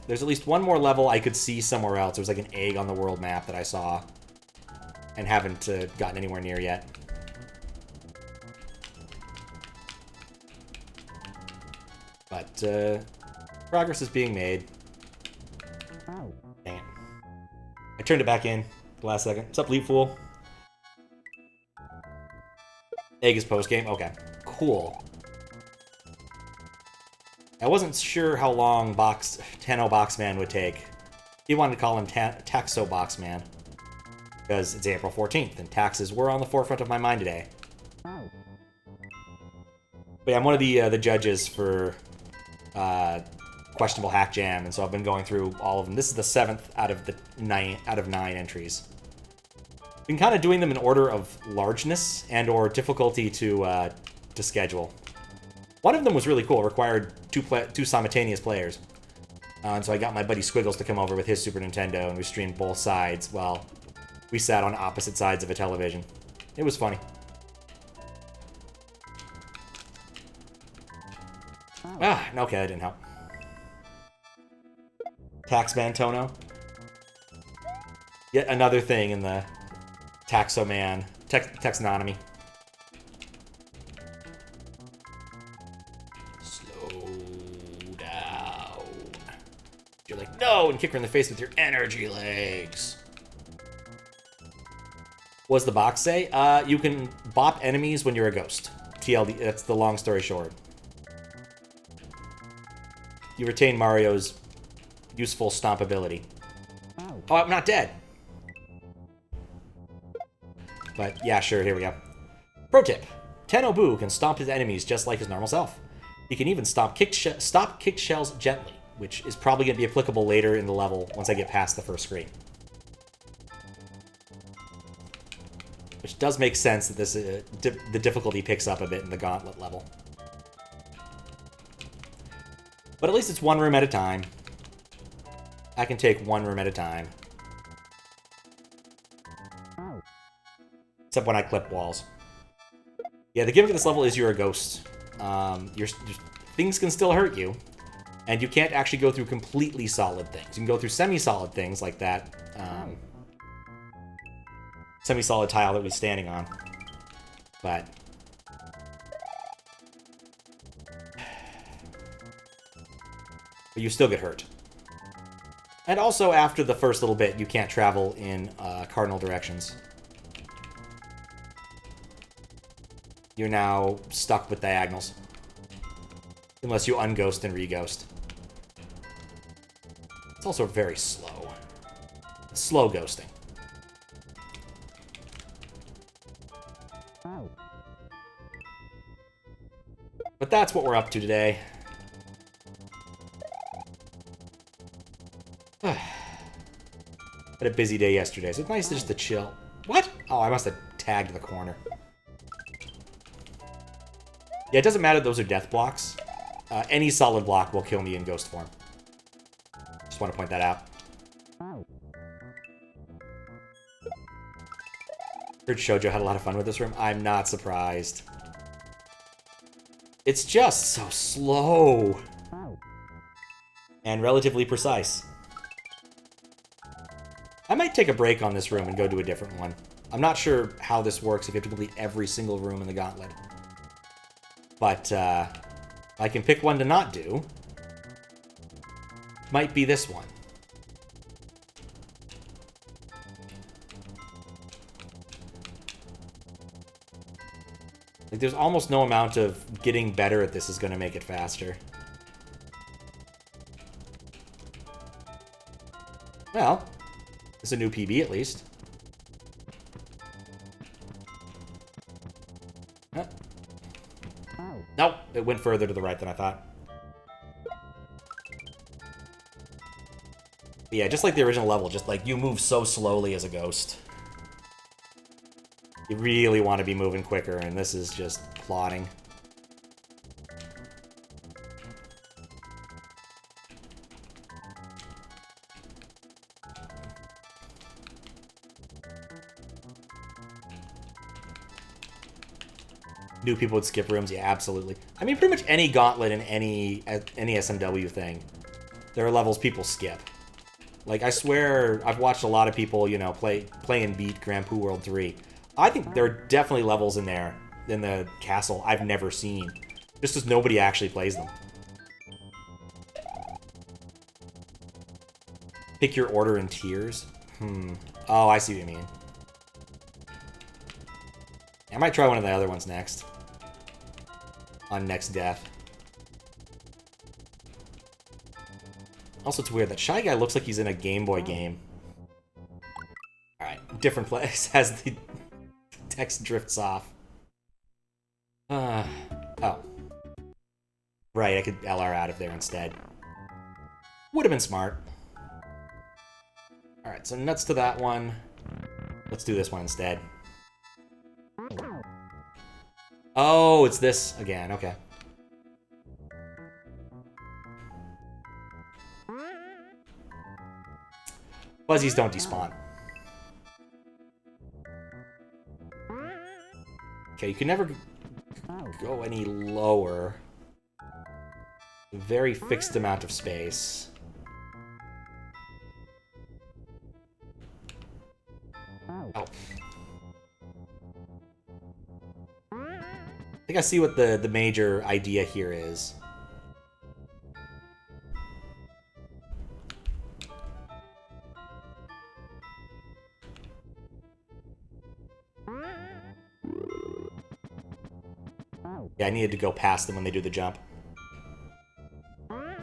A: There's at least one more level I could see somewhere else. There was like an egg on the world map that I saw and haven't gotten anywhere near yet. But progress is being made. Dang it. I turned it back in the last second. What's up, Leap Fool? Egg is post-game? Okay. Cool. I wasn't sure how long Tano BOXMAN would take. He wanted to call him Taxo BOXMAN. Because it's April 14th, and taxes were on the forefront of my mind today. But yeah, I'm one of the judges for questionable Hackjam, and so I've been going through all of them. This is the 7th out of 9 entries. Been kind of doing them in order of largeness and or difficulty to schedule. One of them was really cool. It required two simultaneous players. And so I got my buddy Squiggles to come over with his Super Nintendo, and we streamed both sides while we sat on opposite sides of a television. It was funny. Ah, okay, that didn't help. Taxman Tono. Yet another thing in the Taxoman. Taxonomy. Slow down. You're like, no, and kick her in the face with your energy legs. What does the box say? You can bop enemies when you're a ghost. TLD, that's the long story short. You retain Mario's useful stomp ability. Oh, I'm not dead. But yeah, sure, here we go. Pro tip. Tano Boo can stomp his enemies just like his normal self. He can even stop kick shells gently, which is probably going to be applicable later in the level once I get past the first screen. Which does make sense that this the difficulty picks up a bit in the gauntlet level. But at least it's one room at a time. I can take one room at a time. Except when I clip walls. Yeah, the gimmick of this level is you're a ghost. Things can still hurt you. And you can't actually go through completely solid things. You can go through semi-solid things like that. Semi-solid tile that we're standing on. But you still get hurt. And also, after the first little bit, you can't travel in cardinal directions. You're now stuck with diagonals. Unless you unghost and reghost. It's also very slow. It's slow ghosting. But that's what we're up to today. Had a busy day yesterday, so it's nice just to chill. What? Oh, I must have tagged the corner. Yeah, it doesn't matter those are death blocks. Any solid block will kill me in ghost form. Just want to point that out. Heard Shoujo had a lot of fun with this room. I'm not surprised. It's just so slow. And relatively precise. I might take a break on this room and go to a different one. I'm not sure how this works if you have to complete every single room in the gauntlet. But, I can pick one to not do. Might be this one. Like, there's almost no amount of getting better at this is going to make it faster. Well, it's a new PB at least. Huh. Nope, it went further to the right than I thought. But yeah, just like the original level, just like you move so slowly as a ghost. You really want to be moving quicker, and this is just plodding. New people would skip rooms, yeah, absolutely. I mean, pretty much any gauntlet in any SMW thing, there are levels people skip. Like, I swear, I've watched a lot of people, you know, play and beat Grand Poo World 3. I think there are definitely levels in there, in the castle, I've never seen. Just because nobody actually plays them. Pick your order in tiers? Oh, I see what you mean. I might try one of the other ones next. On next death. Also, it's weird. That Shy Guy looks like he's in a Game Boy game. Alright, different place as the text drifts off. Oh. Right, I could LR out of there instead. Would have been smart. Alright, so nuts to that one. Let's do this one instead. Oh, it's this again. Okay. Fuzzies don't despawn. Okay, you can never go any lower. Very fixed amount of space. Oh. think I see what the major idea here is. Yeah, I needed to go past them when they do the jump. I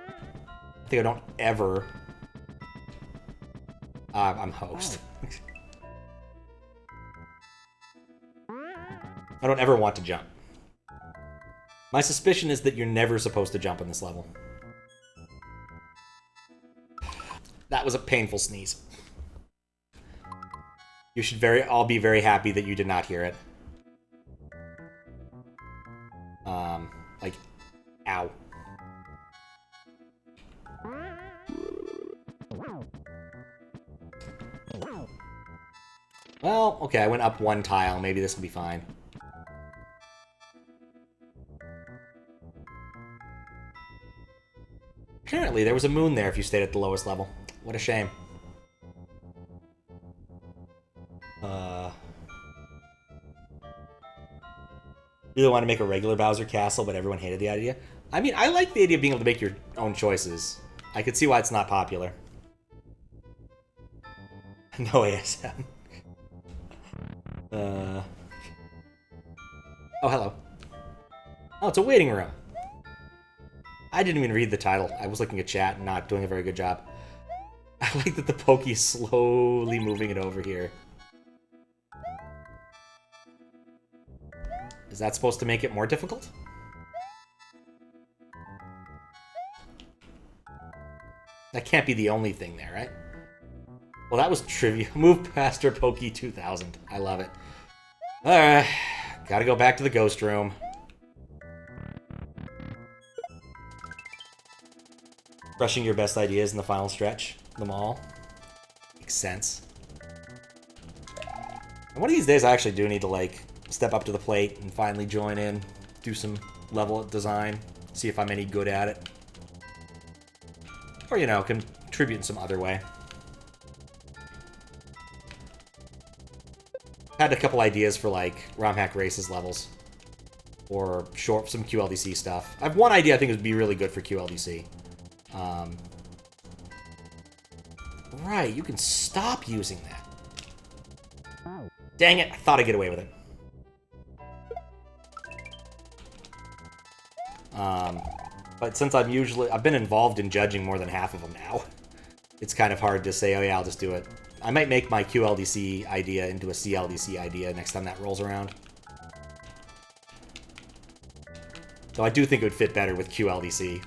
A: think I don't ever... I'm host. I don't ever want to jump. My suspicion is that you're never supposed to jump in this level. That was a painful sneeze. You should all be very happy that you did not hear it. Like, ow. Well, okay, I went up one tile. Maybe this will be fine. Apparently, there was a moon there if you stayed at the lowest level. What a shame. Really want to make a regular Bowser castle, but everyone hated the idea. I mean, I like the idea of being able to make your own choices. I could see why it's not popular. No ASM. Oh, hello. Oh, it's a waiting room. I didn't even read the title. I was looking at chat and not doing a very good job. I like that the Pokey is slowly moving it over here. Is that supposed to make it more difficult? That can't be the only thing there, right? Well, that was trivia. Move past her Pokey 2000. I love it. Alright. Gotta go back to the ghost room. Crushing your best ideas in the final stretch. Them all. Makes sense. And one of these days I actually do need to, like, step up to the plate and finally join in. Do some level design. See if I'm any good at it. Or, you know, contribute in some other way. Had a couple ideas for, like, ROM Hack Races levels. Or some QLDC stuff. I have one idea I think would be really good for QLDC. Right, you can stop using that. Dang it, I thought I'd get away with it. But since I've been involved in judging more than half of them now, it's kind of hard to say, oh yeah, I'll just do it. I might make my QLDC idea into a CLDC idea next time that rolls around. Though I do think it would fit better with QLDC.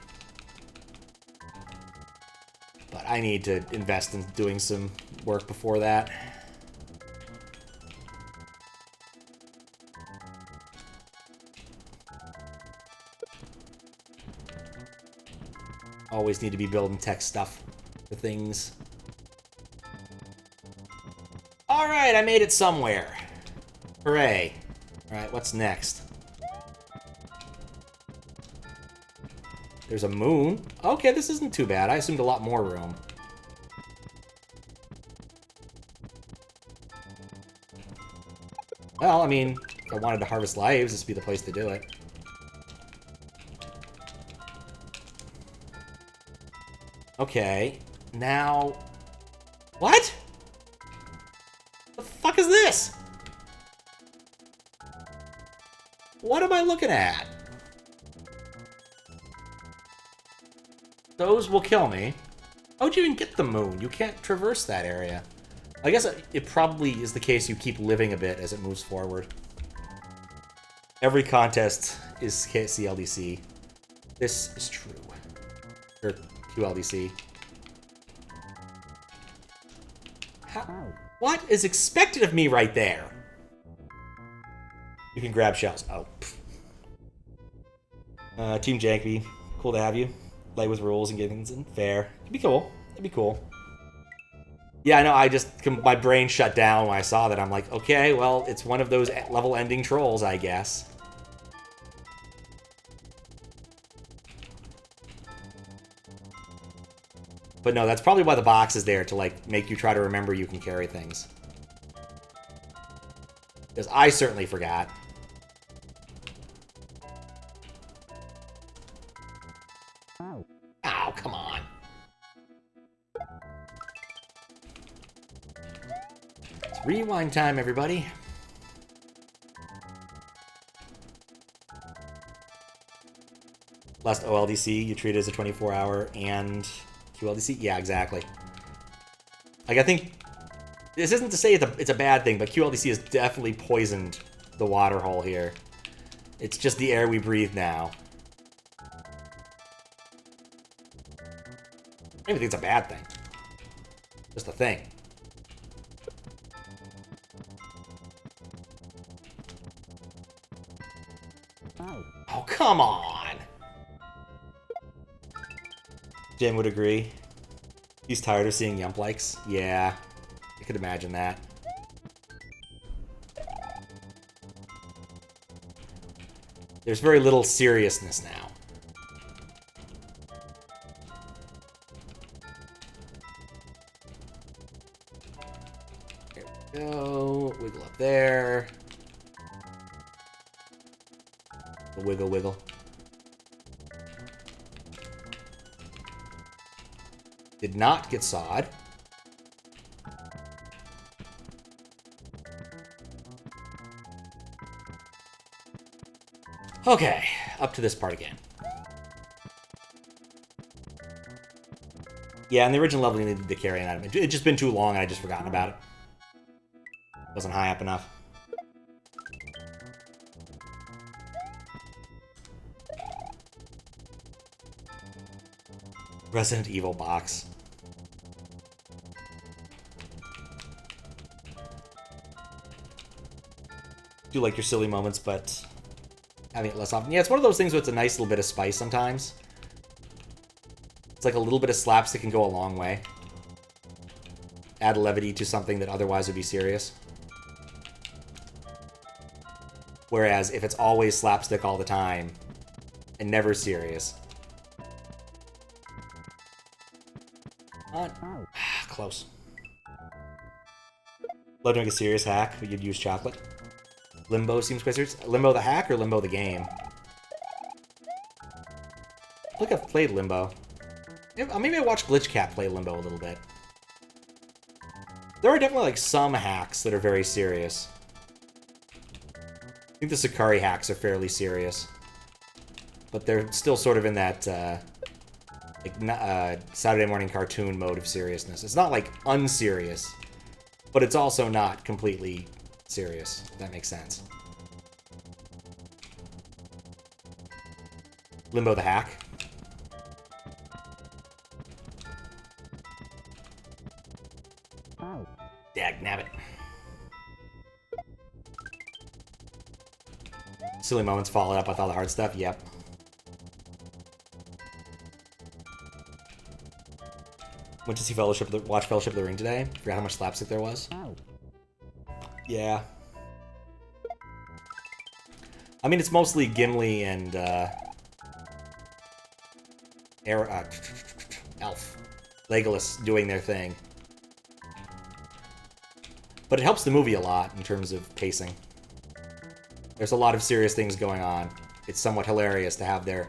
A: But I need to invest in doing some work before that. Always need to be building tech stuff for things. Alright, I made it somewhere. Hooray. Alright, what's next? There's a moon. Okay, this isn't too bad. I assumed a lot more room. Well, I mean, if I wanted to harvest lives, this would be the place to do it. Okay, now... What? The fuck is this? What am I looking at? Those will kill me. How'd you even get the moon? You can't traverse that area. I guess it probably is the case you keep living a bit as it moves forward. Every contest is CLDC. This is true. Or QLDC. What is expected of me right there? You can grab shells. Oh. Team Janky. Cool to have you. Play with rules and get things in. Fair. It'd be cool. It'd be cool. Yeah, I know, my brain shut down when I saw that. I'm like, okay, well, it's one of those level-ending trolls, I guess. But no, that's probably why the box is there, to, like, make you try to remember you can carry things. Because I certainly forgot. Ow, come on. It's rewind time, everybody. Last OLDC, you treat it as a 24-hour and QLDC? Yeah, exactly. Like, I think... This isn't to say it's a bad thing, but QLDC has definitely poisoned the water hole here. It's just the air we breathe now. I don't even think it's a bad thing. Just a thing. Oh, come on! Jim would agree. He's tired of seeing Yump likes. Yeah, I could imagine that. There's very little seriousness now. There we go. Wiggle up there. Wiggle, wiggle. Did not get sawed. Okay, up to this part again. Yeah, in the original level, you needed to carry an item. It's just been too long, and I just forgotten about it. Wasn't high up enough. Resident Evil box. Do like your silly moments, but having it less often. Yeah, it's one of those things where it's a nice little bit of spice sometimes. It's like a little bit of slapstick can go a long way. Add levity to something that otherwise would be serious. Whereas if it's always slapstick all the time and never serious. Close. Love doing a serious hack, but you'd use chocolate. Limbo seems quite serious. Limbo the hack or Limbo the game? I think I've played Limbo. Maybe I watched Glitchcat play Limbo a little bit. There are definitely like some hacks that are very serious. I think the Sakari hacks are fairly serious. But they're still sort of in that Saturday morning cartoon mode of seriousness. It's not like unserious, but it's also not completely serious, if that makes sense. Limbo the hack. Dagnabbit. Silly moments followed up with all the hard stuff, yep. Went to see watch Fellowship of the Ring today. Forgot how much slapstick there was. Yeah. I mean, it's mostly Gimli and, Elf. Legolas doing their thing. But it helps the movie a lot in terms of pacing. There's a lot of serious things going on. It's somewhat hilarious to have their,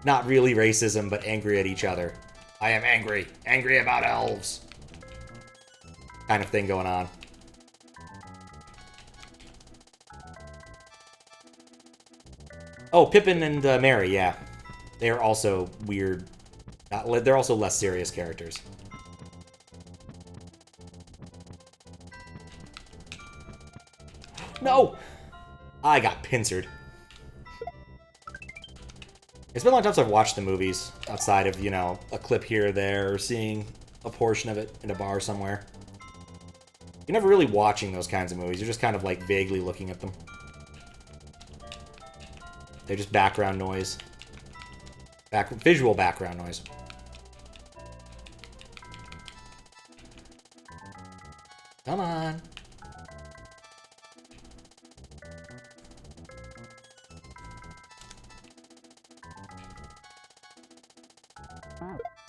A: not really racism, but angry at each other. I am angry. Angry about elves. Kind of thing going on. Oh, Pippin and Merry, yeah. They are also weird. They're also less serious characters. No! I got pincered. It's been a long time since I've watched the movies, outside of, you know, a clip here or there, or seeing a portion of it in a bar somewhere. You're never really watching those kinds of movies, you're just kind of, like, vaguely looking at them. They're just background noise. Visual background noise. Come on.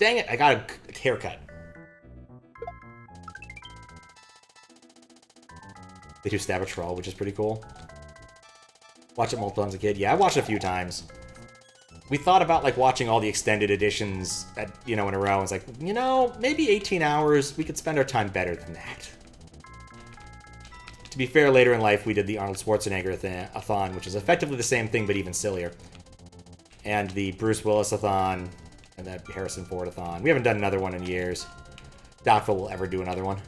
A: Dang it, I got a haircut. They do stab a troll, which is pretty cool. Watch it multiple times as a kid. Yeah, I watched it a few times. we thought about like watching all the extended editions at, you know, in a row. It's like, you know, maybe 18 hours, we could spend our time better than that. To be fair, later in life, we did the Arnold Schwarzenegger-a-thon, which is effectively the same thing, but even sillier. And the Bruce Willis-a-thon, and the Harrison Ford-a-thon. We haven't done another one in years. Doubtful we'll ever do another one.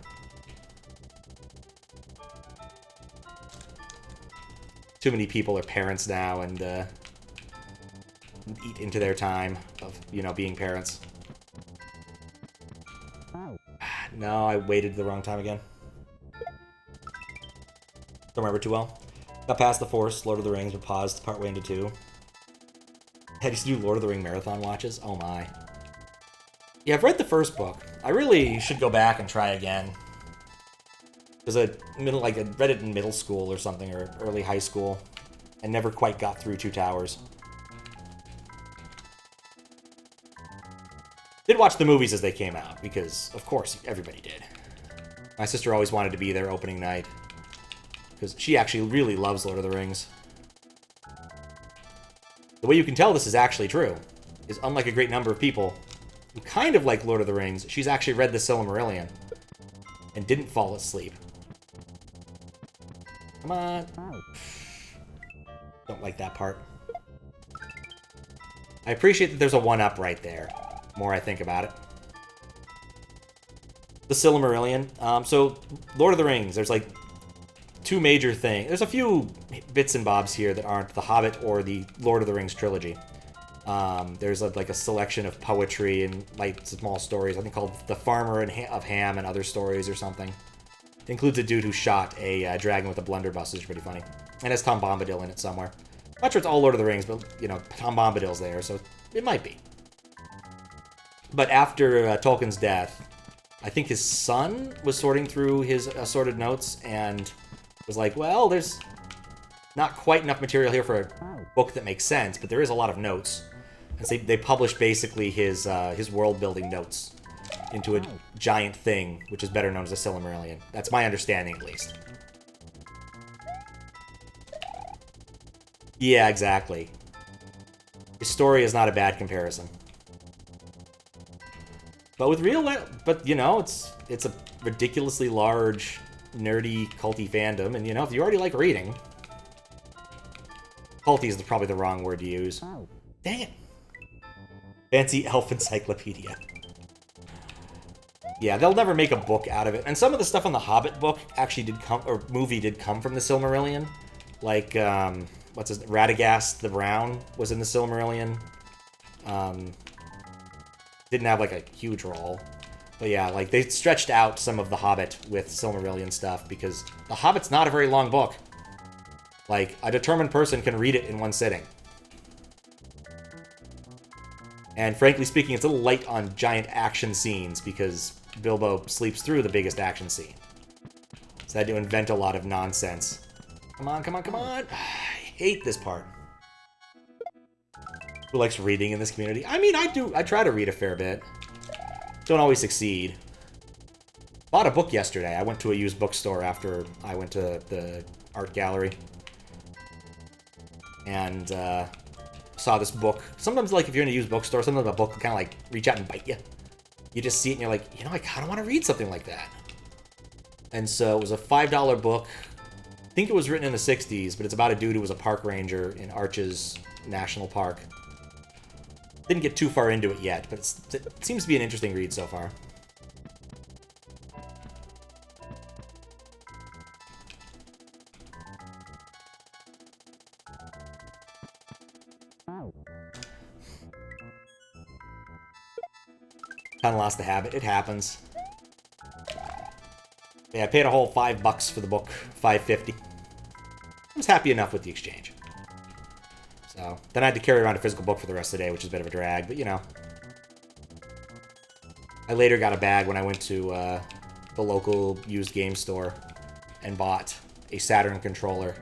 A: Too many people are parents now, and eat into their time of, you know, being parents. No, I waited the wrong time again. Don't remember too well. Got past the Force, Lord of the Rings, but paused partway into 2. I used to do Lord of the Ring marathon watches. Oh my. Yeah, I've read the first book. I really should go back and try again. Because I read it in middle school or something, or early high school, and never quite got through Two Towers. Did watch the movies as they came out, because, of course, everybody did. My sister always wanted to be there opening night, because she actually really loves Lord of the Rings. The way you can tell this is actually true is, unlike a great number of people who kind of like Lord of the Rings, she's actually read the Silmarillion and didn't fall asleep. Come on. Don't like that part. I appreciate that there's a 1-up right there. The more I think about it. The Silmarillion. So, Lord of the Rings, there's like 2 major things. There's a few bits and bobs here that aren't The Hobbit or the Lord of the Rings trilogy. There's like a selection of poetry and like small stories, I think called The Farmer of Ham and Other Stories or something. It includes a dude who shot a dragon with a blunderbuss, which is pretty funny. And has Tom Bombadil in it somewhere. I'm not sure it's all Lord of the Rings, but, you know, Tom Bombadil's there, so it might be. But after Tolkien's death, I think his son was sorting through his assorted notes and was like, well, there's not quite enough material here for a book that makes sense, but there is a lot of notes. And so they published basically his world-building notes into a giant thing, which is better known as the Silmarillion. That's my understanding, at least. Yeah, exactly. His story is not a bad comparison. But with but you know, it's a ridiculously large, nerdy, culty fandom, and you know, if you already like reading, culty is probably the wrong word to use. Dang it. Fancy elf encyclopedia. Yeah, they'll never make a book out of it. And some of the stuff on the Hobbit book actually did come, or movie did come from the Silmarillion. Like, what's his name? Radagast the Brown was in the Silmarillion. Didn't have, like, a huge role. But yeah, like, they stretched out some of the Hobbit with Silmarillion stuff, because the Hobbit's not a very long book. Like, a determined person can read it in one sitting. And frankly speaking, it's a little light on giant action scenes, because Bilbo sleeps through the biggest action scene. So I had to invent a lot of nonsense. Come on, come on, come on! I hate this part. Who likes reading in this community? I mean, I do. I try to read a fair bit. Don't always succeed. Bought a book yesterday. I went to a used bookstore after I went to the art gallery. And, saw this book. Sometimes, like, if you're in a used bookstore, sometimes a book will kind of, like, reach out and bite you. You just see it and you're like, you know, I kind of want to read something like that. And so it was a $5 book. I think it was written in the 60s, but it's about a dude who was a park ranger in Arches National Park. Didn't get too far into it yet, but it seems to be an interesting read so far. Kind of lost the habit. It happens. Yeah, I paid a whole $5 for the book. $5.50. I was happy enough with the exchange. So, then I had to carry around a physical book for the rest of the day, which is a bit of a drag, but you know. I later got a bag when I went to the local used game store and bought a Saturn controller.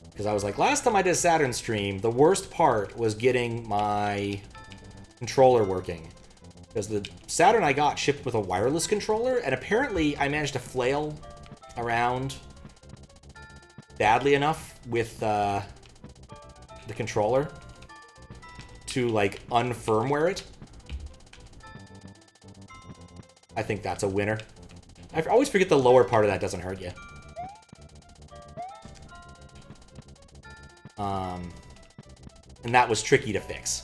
A: Because I was like, last time I did a Saturn stream, the worst part was getting my controller working. Because the Saturn I got shipped with a wireless controller, and apparently I managed to flail around badly enough with the controller to, like, unfirmware it. I think that's a winner. I always forget the lower part of that doesn't hurt you. And that was tricky to fix.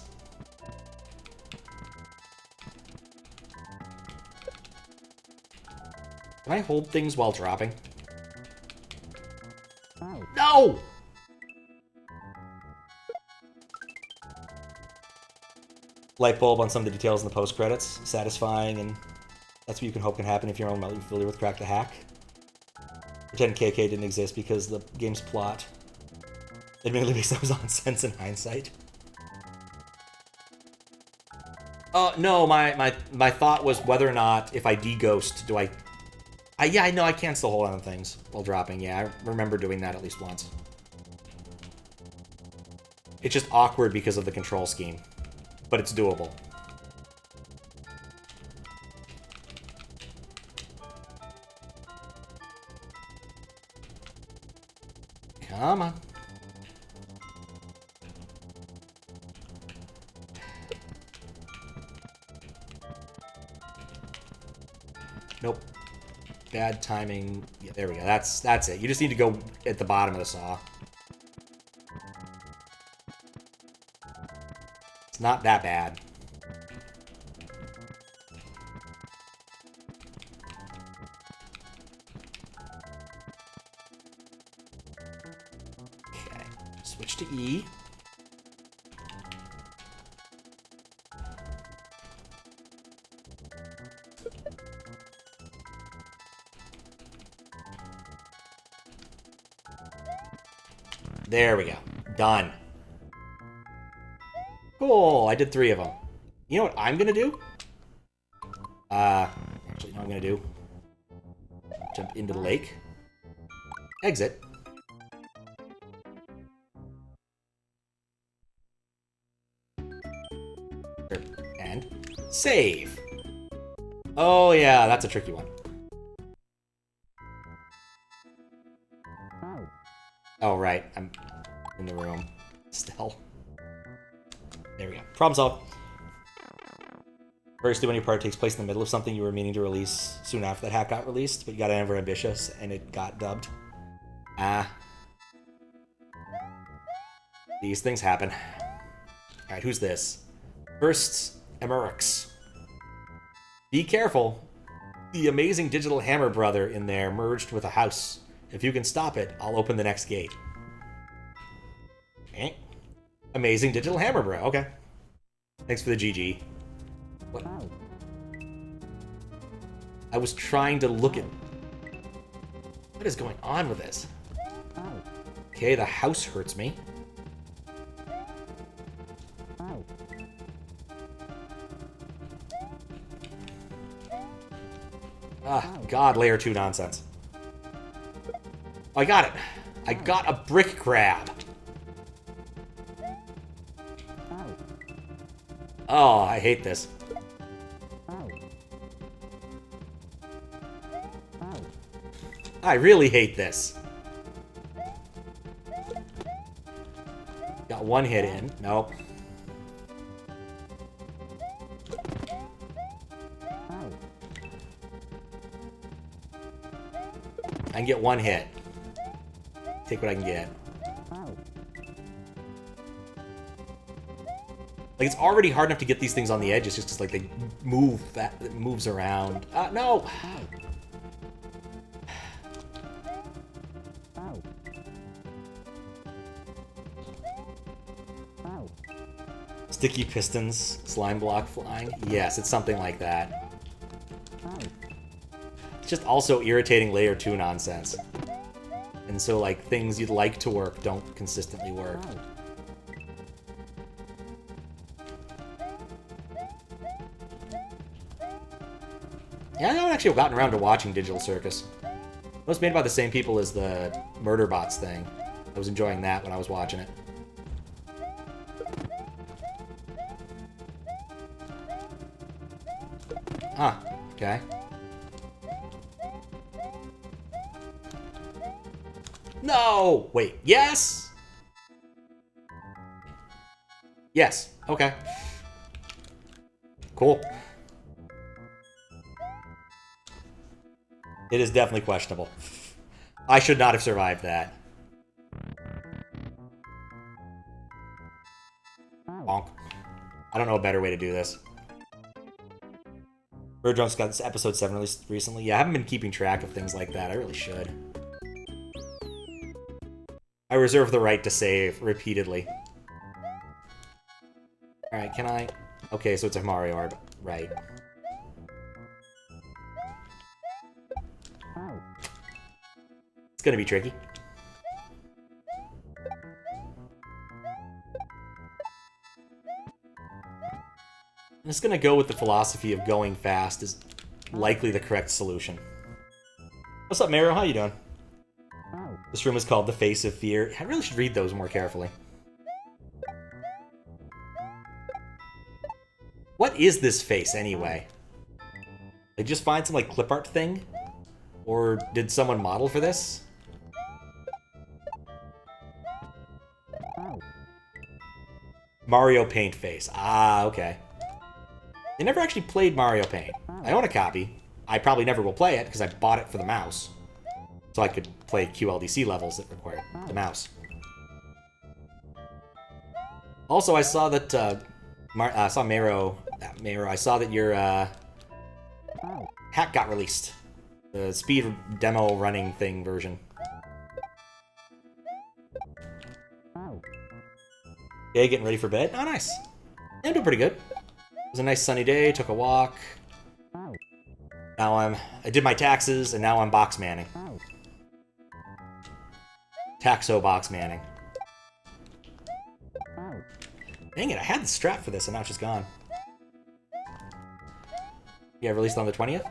A: Can I hold things while dropping? No! Light bulb on some of the details in the post-credits. Satisfying, and that's what you can hope can happen if you're remotely familiar with Crack the Hack. Pretend KK didn't exist because the game's plot admittedly based on nonsense in hindsight. No, my thought was whether or not if I de-ghost, do I... Yeah, I know I can still hold on to things while dropping. Yeah, I remember doing that at least once. It's just awkward because of the control scheme. But it's doable. Come on. Nope. Bad timing. Yeah, there we go. That's it. You just need to go at the bottom of the saw. It's not that bad. Okay. Switch to E. There we go. Done. Cool, I did 3 of them. You know what I'm gonna do? Actually, you know what I'm gonna do? Jump into the lake. Exit. And save. Oh yeah, that's a tricky one. Oh right, I'm in the room still. There we go. Problem solved. Firstly, when your part takes place in the middle of something you were meaning to release soon after that hack got released, but you got ever ambitious and it got dubbed. These things happen. Alright, who's this? First, Marc. Be careful. The amazing digital hammer brother in there merged with a house. If you can stop it, I'll open the next gate. Okay. Amazing digital hammer bro. Okay. Thanks for the GG. What? I was trying to look at... What is going on with this? Okay, the house hurts me. Ah, God, layer 2 nonsense. I got it. I got a brick crab. Oh, I hate this. I really hate this. Got one hit in. Nope. I can get one hit. Take what I can get. Like, it's already hard enough to get these things on the edges just because, like, they move, it moves around. No! Sticky pistons, slime block flying. Yes, it's something like that. It's just also irritating layer 2 nonsense. And so, like, things you'd like to work don't consistently work. Yeah, I haven't actually gotten around to watching Digital Circus. It was made by the same people as the Murder Bots thing. I was enjoying that when I was watching it. Huh. Okay. No! Wait. Yes? Yes. Okay. Cool. It is definitely questionable. I should not have survived that. Bonk. I don't know a better way to do this. Bird Drunk's got this episode 7 released recently. Yeah, I haven't been keeping track of things like that. I really should. I reserve the right to save repeatedly. Alright, can I... Okay, so it's a Mario Orb. Right. It's gonna be tricky. I'm just gonna go with the philosophy of going fast is likely the correct solution. What's up, Maro? How you doing? This room is called The Face of Fear. I really should read those more carefully. What is this face, anyway? Did I just find some, like, clip art thing? Or did someone model for this? Mario Paint face. Ah, okay. I never actually played Mario Paint. I own a copy. I probably never will play it, because I bought it for the mouse. So I could play QLDC levels that require the mouse. Also, I saw that, I saw Maro, I saw that your, hack got released. The speed demo running thing version. Okay, getting ready for bed. Oh, nice. Yeah, I'm doing pretty good. It was a nice sunny day, took a walk. Now I did my taxes, and now I'm box manning. Taxo box manning. Dang it, I had the strap for this, and now it's just gone. Yeah, released on the 20th?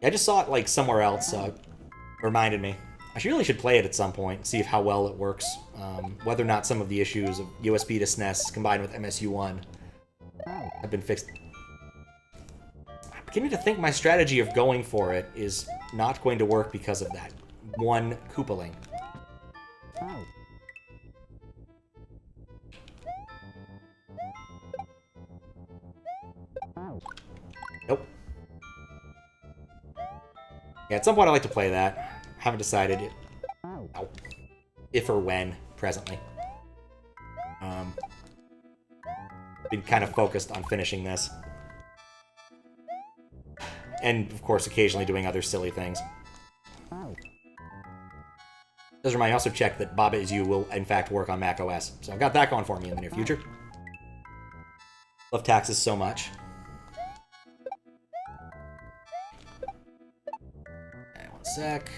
A: Yeah, I just saw it, like, somewhere else, so it reminded me. I really should play it at some point, see how well it works. Whether or not some of the issues of USB to SNES combined with MSU1 have been fixed. I'm beginning to think my strategy of going for it is not going to work because of that one Koopaling. Nope. Yeah, at some point I'd like to play that. Haven't decided if or when presently. Been kind of focused on finishing this. And, of course, occasionally doing other silly things. Does remind me, I also checked that Baba Is You will, in fact, work on Mac OS. So I've got that going for me in the near future. Love taxes so much. Okay, one sec.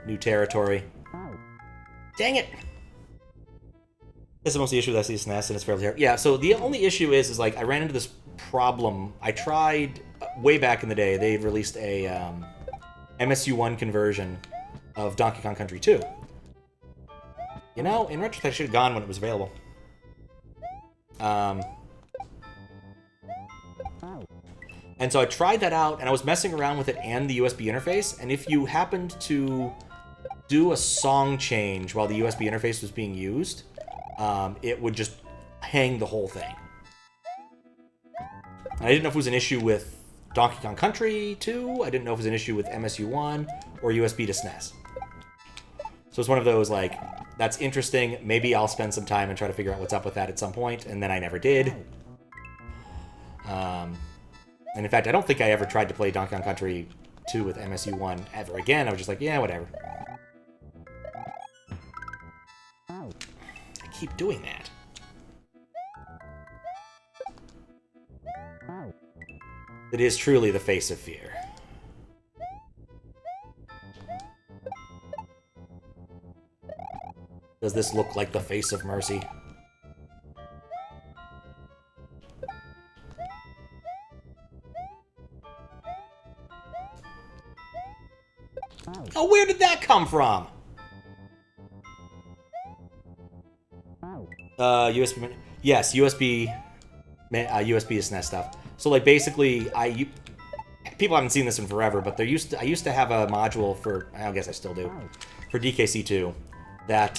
A: New territory. Dang it! This is mostly the issue with SNES, and it's fairly hard. Yeah, so the only issue is like, I ran into this problem. I tried, way back in the day, they released a MSU1 conversion of Donkey Kong Country 2. You know, in retrospect, I should have gone when it was available. And so I tried that out, and I was messing around with it and the USB interface, and if you happened to do a song change while the USB interface was being used, it would just hang the whole thing. And I didn't know if it was an issue with Donkey Kong Country 2, I didn't know if it was an issue with MSU1, or USB to SNES. So it's one of those, like, that's interesting, maybe I'll spend some time and try to figure out what's up with that at some point, and then I never did. And in fact, I don't think I ever tried to play Donkey Kong Country 2 with MSU1 ever again. I was just like, yeah, whatever. I keep doing that. It is truly the face of fear. Does this look like the face of mercy? Oh, where did that come from? USB... Yes, USB... USB to SNES stuff. So, like, basically, people haven't seen this in forever, but I used to have a module for, I guess I still do, for DKC2 that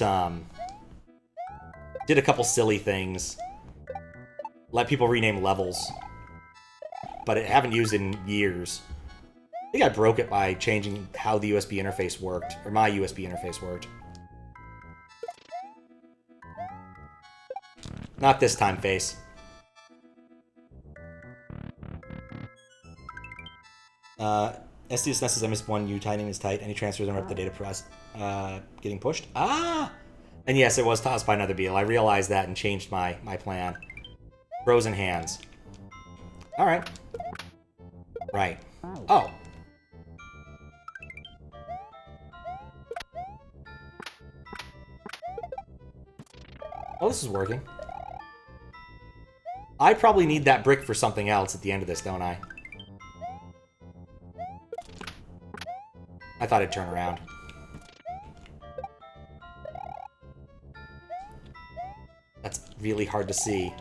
A: did a couple silly things, let people rename levels, but I haven't used it in years. I think I broke it by changing how the USB interface worked, or my USB interface worked. Not this time, face. SDS Ness's MS1U timing is tight. Any transfers interrupt the data press getting pushed. Ah! And yes, it was tossed by another beetle. I realized that and changed my plan. Frozen hands. Alright. Right. Oh. Oh, this is working. I probably need that brick for something else at the end of this, don't I? I thought it'd turn around. That's really hard to see.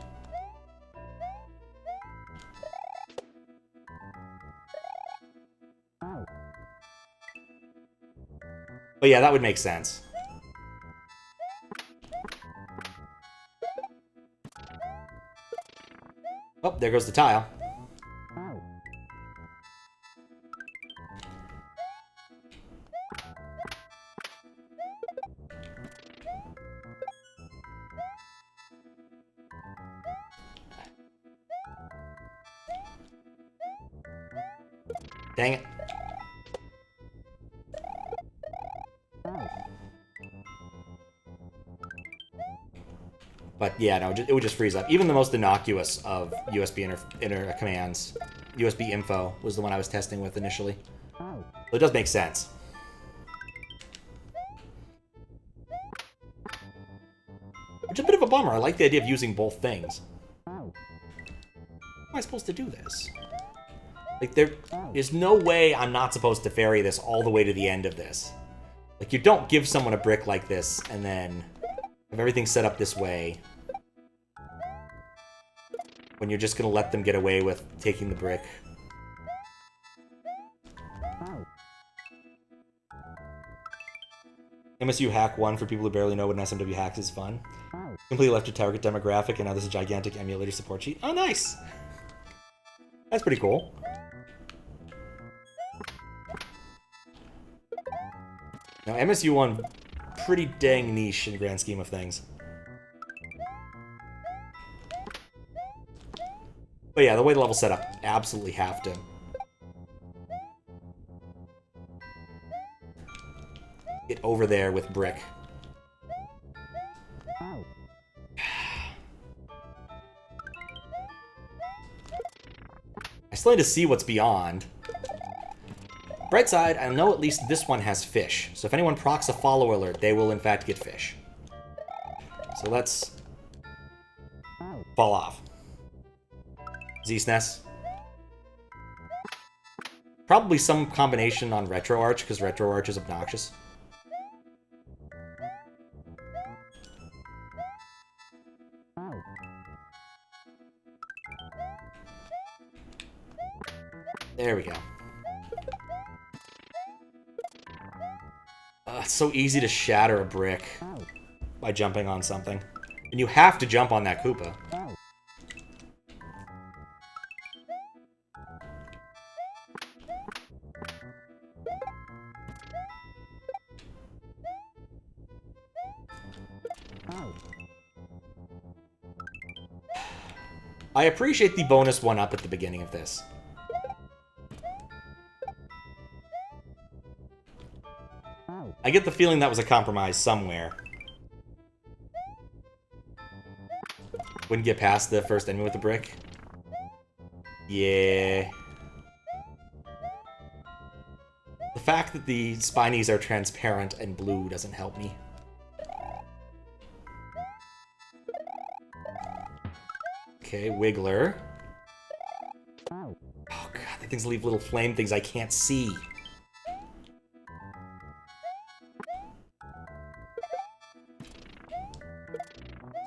A: But yeah, that would make sense. Oh, there goes the tile. Dang it. But yeah, no, it would just freeze up. Even the most innocuous of USB inner commands, USB info, was the one I was testing with initially. So it does make sense. Which is a bit of a bummer. I like the idea of using both things. How am I supposed to do this? Like, there is no way I'm not supposed to ferry this all the way to the end of this. Like, you don't give someone a brick like this and then have everything set up this way when you're just going to let them get away with taking the brick. MSU Hack 1 for people who barely know what an SMW hacks is fun. Completely left your target demographic, and now there's a gigantic emulator support sheet. Oh, nice! That's pretty cool. Now, MSU 1, pretty dang niche in the grand scheme of things. But yeah, the way the level's set up, absolutely have to get over there with brick. I still need to see what's beyond. Bright side, I know at least this one has fish. So if anyone procs a follow alert, they will in fact get fish. So let's fall off. Z-SNES. Probably some combination on RetroArch, because RetroArch is obnoxious. There we go. It's so easy to shatter a brick by jumping on something. And you have to jump on that Koopa. I appreciate the bonus 1-up at the beginning of this. I get the feeling that was a compromise somewhere. Wouldn't get past the first enemy with the brick. Yeah. The fact that the spinies are transparent and blue doesn't help me. Okay, Wiggler. Oh god, the things leave little flame things I can't see.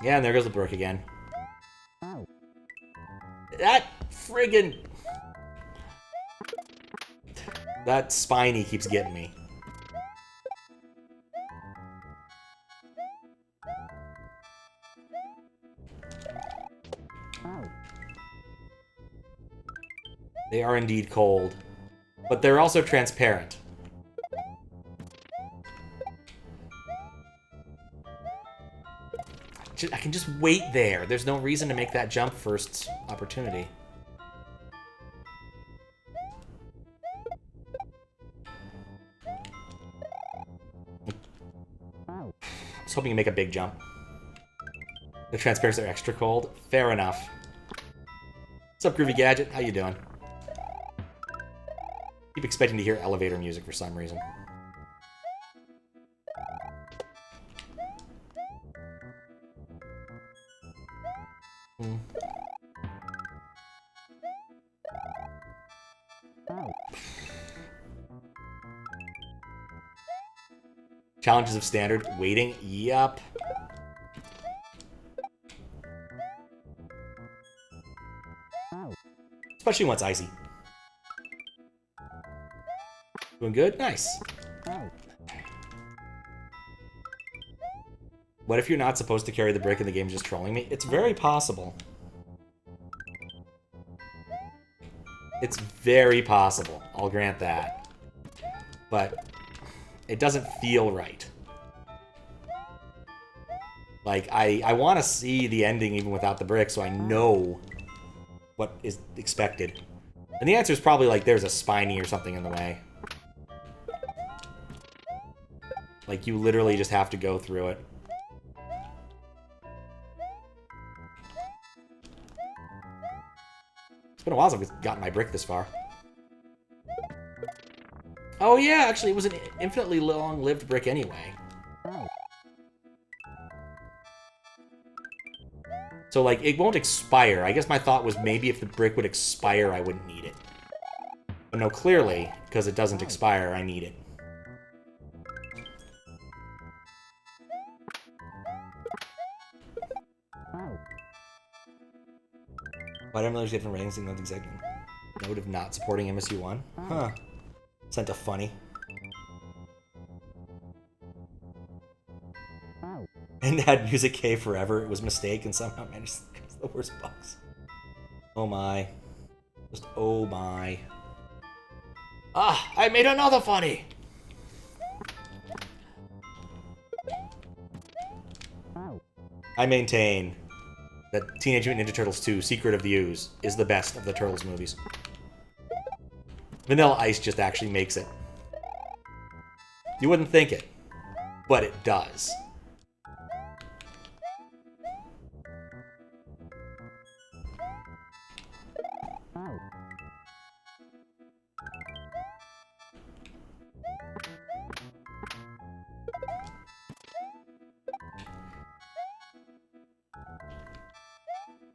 A: Yeah, and there goes the brick again. That friggin'... That spiny keeps getting me. They are indeed cold, but they're also transparent. I can just wait there. There's no reason to make that jump first opportunity. I was hoping you make a big jump. The transparency are extra cold. Fair enough. What's up, Groovy Gadget? How you doing? Keep expecting to hear elevator music for some reason. Challenges of standard. Waiting. Yup. Especially when it's icy. Doing good? Nice. What if you're not supposed to carry the brick and the game's just trolling me? It's very possible. It's very possible. I'll grant that. But it doesn't feel right. Like, I want to see the ending even without the brick so I know what is expected. And the answer is probably like there's a spiny or something in the way. Like, you literally just have to go through it. It's been a while since I've gotten my brick this far. Oh yeah, actually it was an infinitely long-lived brick anyway. So, like, it won't expire. I guess my thought was maybe if the brick would expire, I wouldn't need it. But no, clearly, because it doesn't expire, I need it. Why did I get from ratings and exact note of not supporting MSU1? Huh. Sent a funny. And had music K forever. It was a mistake and somehow managed to cause the worst bugs. Oh my. Just oh my. Ah, I made another funny! I maintain that Teenage Mutant Ninja Turtles 2, Secret of the Ooze, is the best of the Turtles movies. Vanilla Ice just actually makes it. You wouldn't think it, but it does.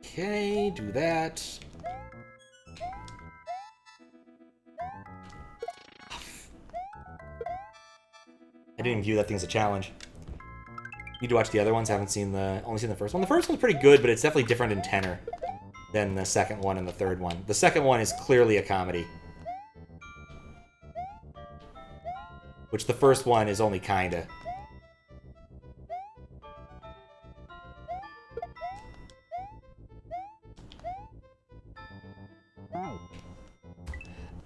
A: Okay, do that. I didn't even view that thing as a challenge. Need to watch the other ones. Haven't seen only seen the first one. The first one's pretty good, but it's definitely different in tenor than the second one and the third one. The second one is clearly a comedy, which the first one is only kinda.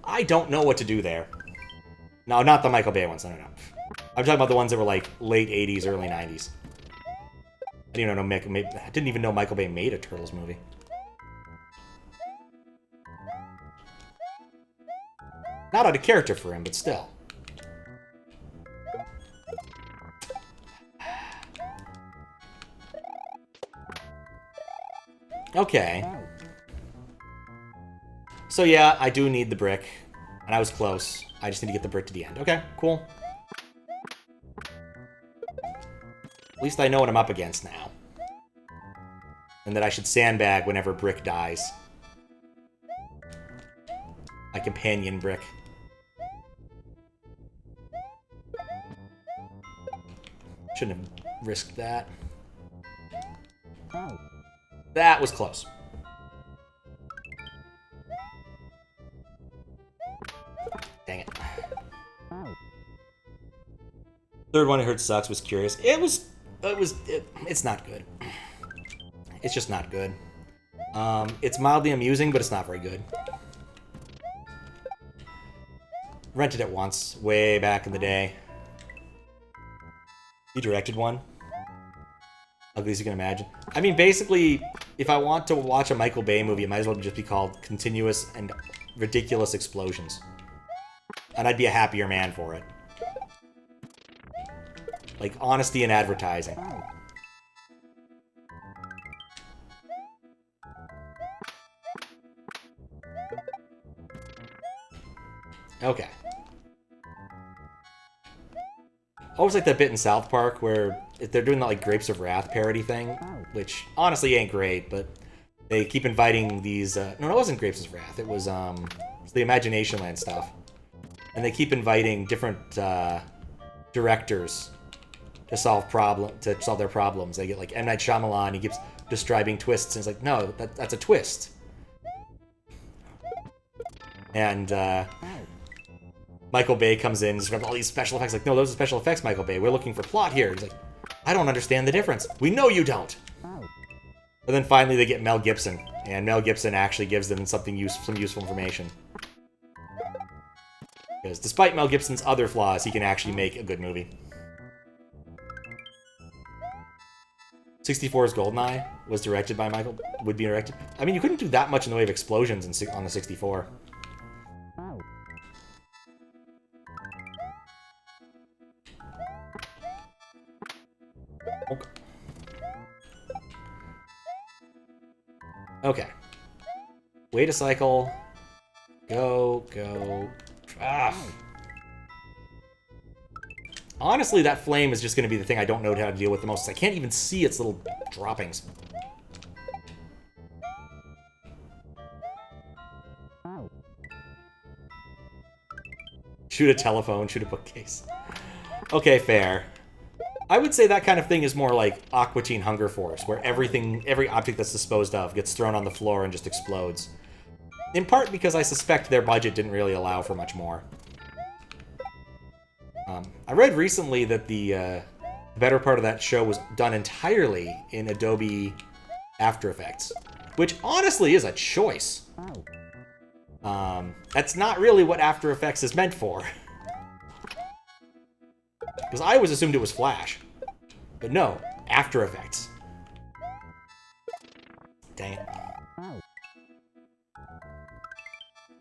A: I don't know what to do there. No, not the Michael Bay ones. No. I'm talking about the ones that were like late 80s, early 90s. I didn't even know Michael Bay made a Turtles movie. Not out of character for him, but still. Okay. So yeah, I do need the brick. And I was close. I just need to get the brick to the end. Okay, cool. At least I know what I'm up against now. And that I should sandbag whenever brick dies. My companion brick. Shouldn't have risked that. That was close. Dang it. Third one I heard sucks was Curious. It's not good. It's just not good. It's mildly amusing, but it's not very good. Rented it once, way back in the day. He directed one. Ugly as you can imagine. I mean, basically, if I want to watch a Michael Bay movie, it might as well just be called Continuous and Ridiculous Explosions. And I'd be a happier man for it. Like, honesty in advertising. Okay. I always like that bit in South Park where they're doing that, like, Grapes of Wrath parody thing, which honestly ain't great, but they keep inviting these, no, it wasn't Grapes of Wrath, it was the Imagination Land stuff. And they keep inviting different, directors to solve their problems. They get, like, M. Night Shyamalan, he keeps describing twists, and it's like, no, that's a twist. And, Michael Bay comes in, describes all these special effects. Like, no, those are special effects, Michael Bay. We're looking for plot here. He's like, I don't understand the difference. We know you don't. But then finally they get Mel Gibson, and Mel Gibson actually gives them some useful information. Because despite Mel Gibson's other flaws, he can actually make a good movie. 64's Goldeneye was directed by Michael. Would be directed. I mean, you couldn't do that much in the way of explosions on the 64. Okay. Wait a cycle. Go. Ah. Honestly, that flame is just going to be the thing I don't know how to deal with the most. I can't even see its little droppings. Shoot a telephone, shoot a bookcase. Okay, fair. I would say that kind of thing is more like Aqua Teen Hunger Force, where every object that's disposed of gets thrown on the floor and just explodes. In part because I suspect their budget didn't really allow for much more. I read recently that the better part of that show was done entirely in Adobe After Effects, which honestly is a choice. That's not really what After Effects is meant for. Because I always assumed it was Flash. But no, After Effects. Dang it.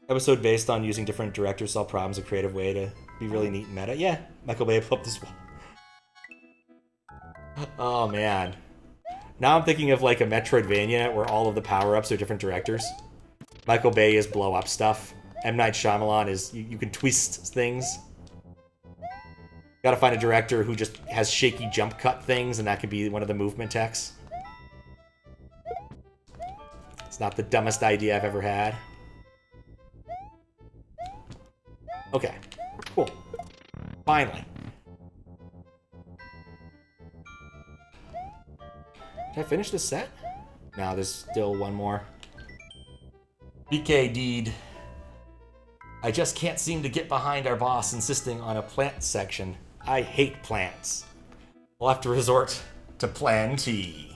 A: Episode based on using different directors solve problems a creative way to be really neat and meta. Yeah, Michael Bay blew up this wall. Oh, man. Now I'm thinking of like a Metroidvania where all of the power-ups are different directors. Michael Bay is blow-up stuff. M. Night Shyamalan is you can twist things. Gotta find a director who just has shaky jump cut things, and that could be one of the movement techs. It's not the dumbest idea I've ever had. Okay, cool. Finally. Did I finish this set? No, there's still one more. BK Deed. I just can't seem to get behind our boss insisting on a plant section. I hate plants. We'll have to resort to Plan T.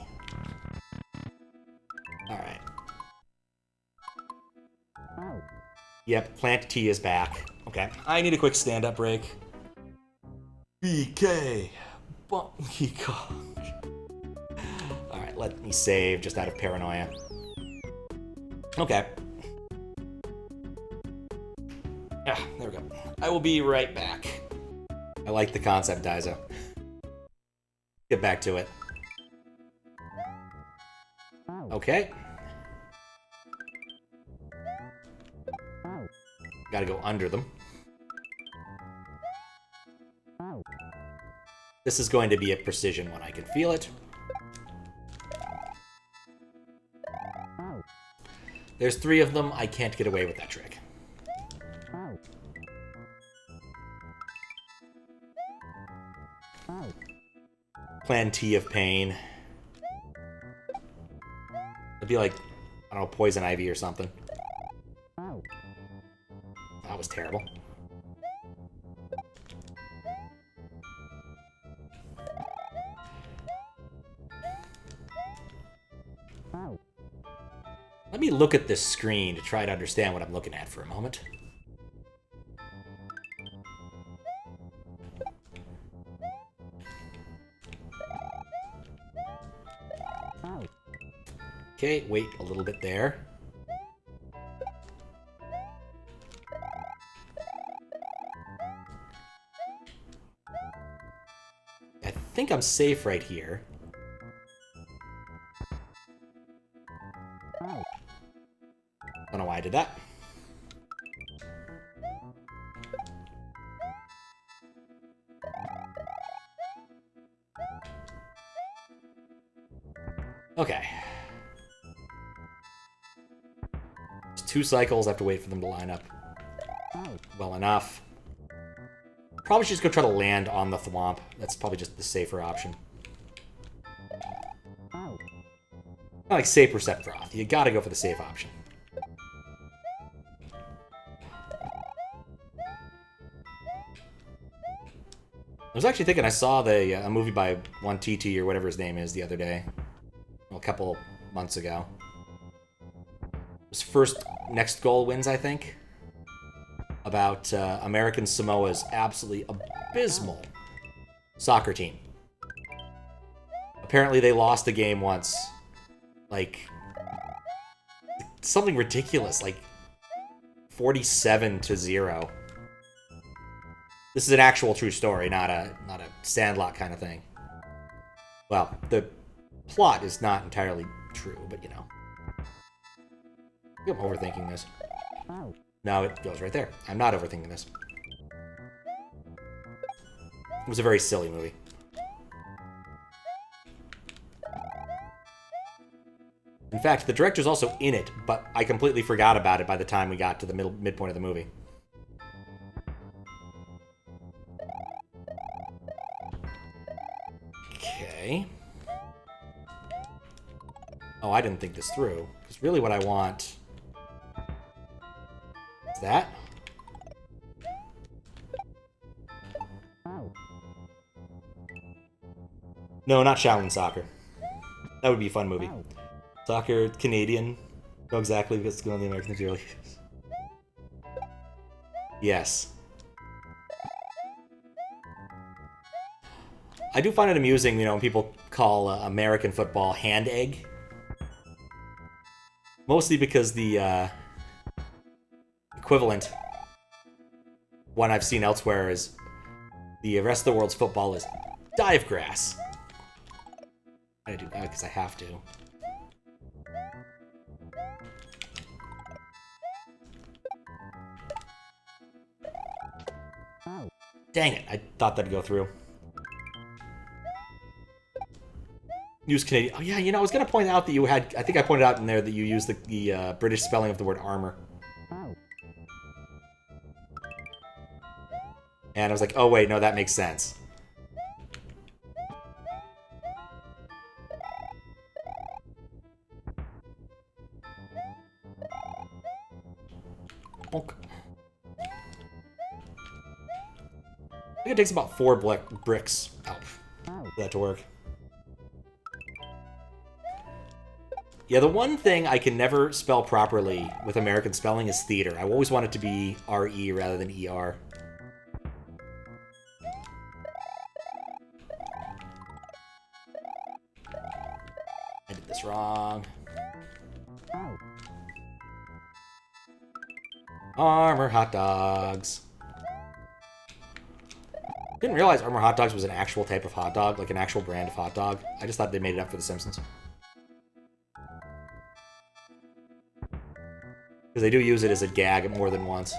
A: Alright. Yep, Plant T is back. Okay, I need a quick stand-up break. BK. Bunky Kong. Alright, let me save just out of paranoia. Okay. Ah, there we go. I will be right back. I like the concept, Daizo. Get back to it. Okay. Gotta go under them. This is going to be a precision one, I can feel it. There's 3 of them, I can't get away with that trick. Plan T of pain. It'd be like, I don't know, poison ivy or something. That was terrible. Let me look at this screen to try to understand what I'm looking at for a moment. Okay, wait a little bit there. I think I'm safe right here. Don't know why I did that. Okay. There's 2 cycles. I have to wait for them to line up well enough. Probably should just go try to land on the thwomp. That's probably just the safer option. Not like safe or set froth. You gotta go for the safe option. I was actually thinking I saw a movie by 1TT or whatever his name is the other day. Well, a couple months ago. His first Next Goal wins, I think. About American Samoa's absolutely abysmal soccer team. Apparently they lost a game once. Like, something ridiculous, like 47-0. This is an actual true story, not a Sandlot kind of thing. Well, the plot is not entirely true, but you know. I think I'm overthinking this. No, it goes right there. I'm not overthinking this. It was a very silly movie. In fact, the director's also in it, but I completely forgot about it by the time we got to the midpoint of the movie. Okay. Oh, I didn't think this through. Because really what I want... is that? No, not Shaolin Soccer. That would be a fun movie. Soccer, Canadian. Know exactly what's going on in the American Interior. Yes. I do find it amusing, you know, when people call American football hand egg. Mostly because the equivalent one I've seen elsewhere is the rest of the world's football is dive grass. I do that because I have to. Dang it, I thought that'd go through. Use Canadian. Oh yeah, you know, I was gonna point out that you had. I think I pointed out in there that you used the British spelling of the word armor. And I was like, oh wait, no, that makes sense. Bonk. I think it takes about 4 bricks for that to work. Yeah, the one thing I can never spell properly with American spelling is theater. I always want it to be R-E rather than E-R. I did this wrong. Armor hot dogs. Didn't realize Armor hot dogs was an actual type of hot dog, like an actual brand of hot dog. I just thought they made it up for The Simpsons. Because they do use it as a gag more than once.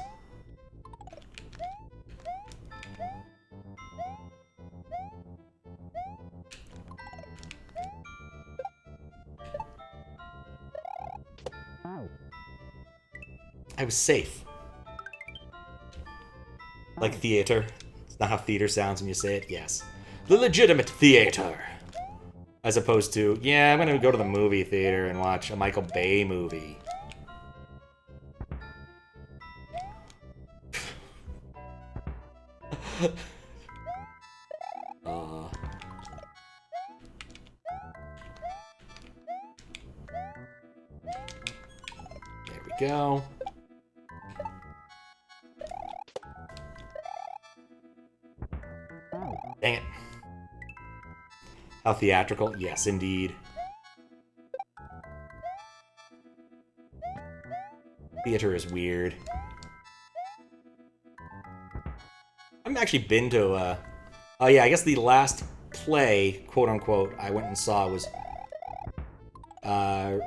A: I was safe. Like theater. It's not how theater sounds when you say it. Yes. The legitimate theater. As opposed to, yeah, I'm gonna go to the movie theater and watch a Michael Bay movie. go. Dang it. How theatrical? Yes, indeed. Theater is weird. I've actually been to, oh yeah, I guess the last play, quote-unquote, I went and saw was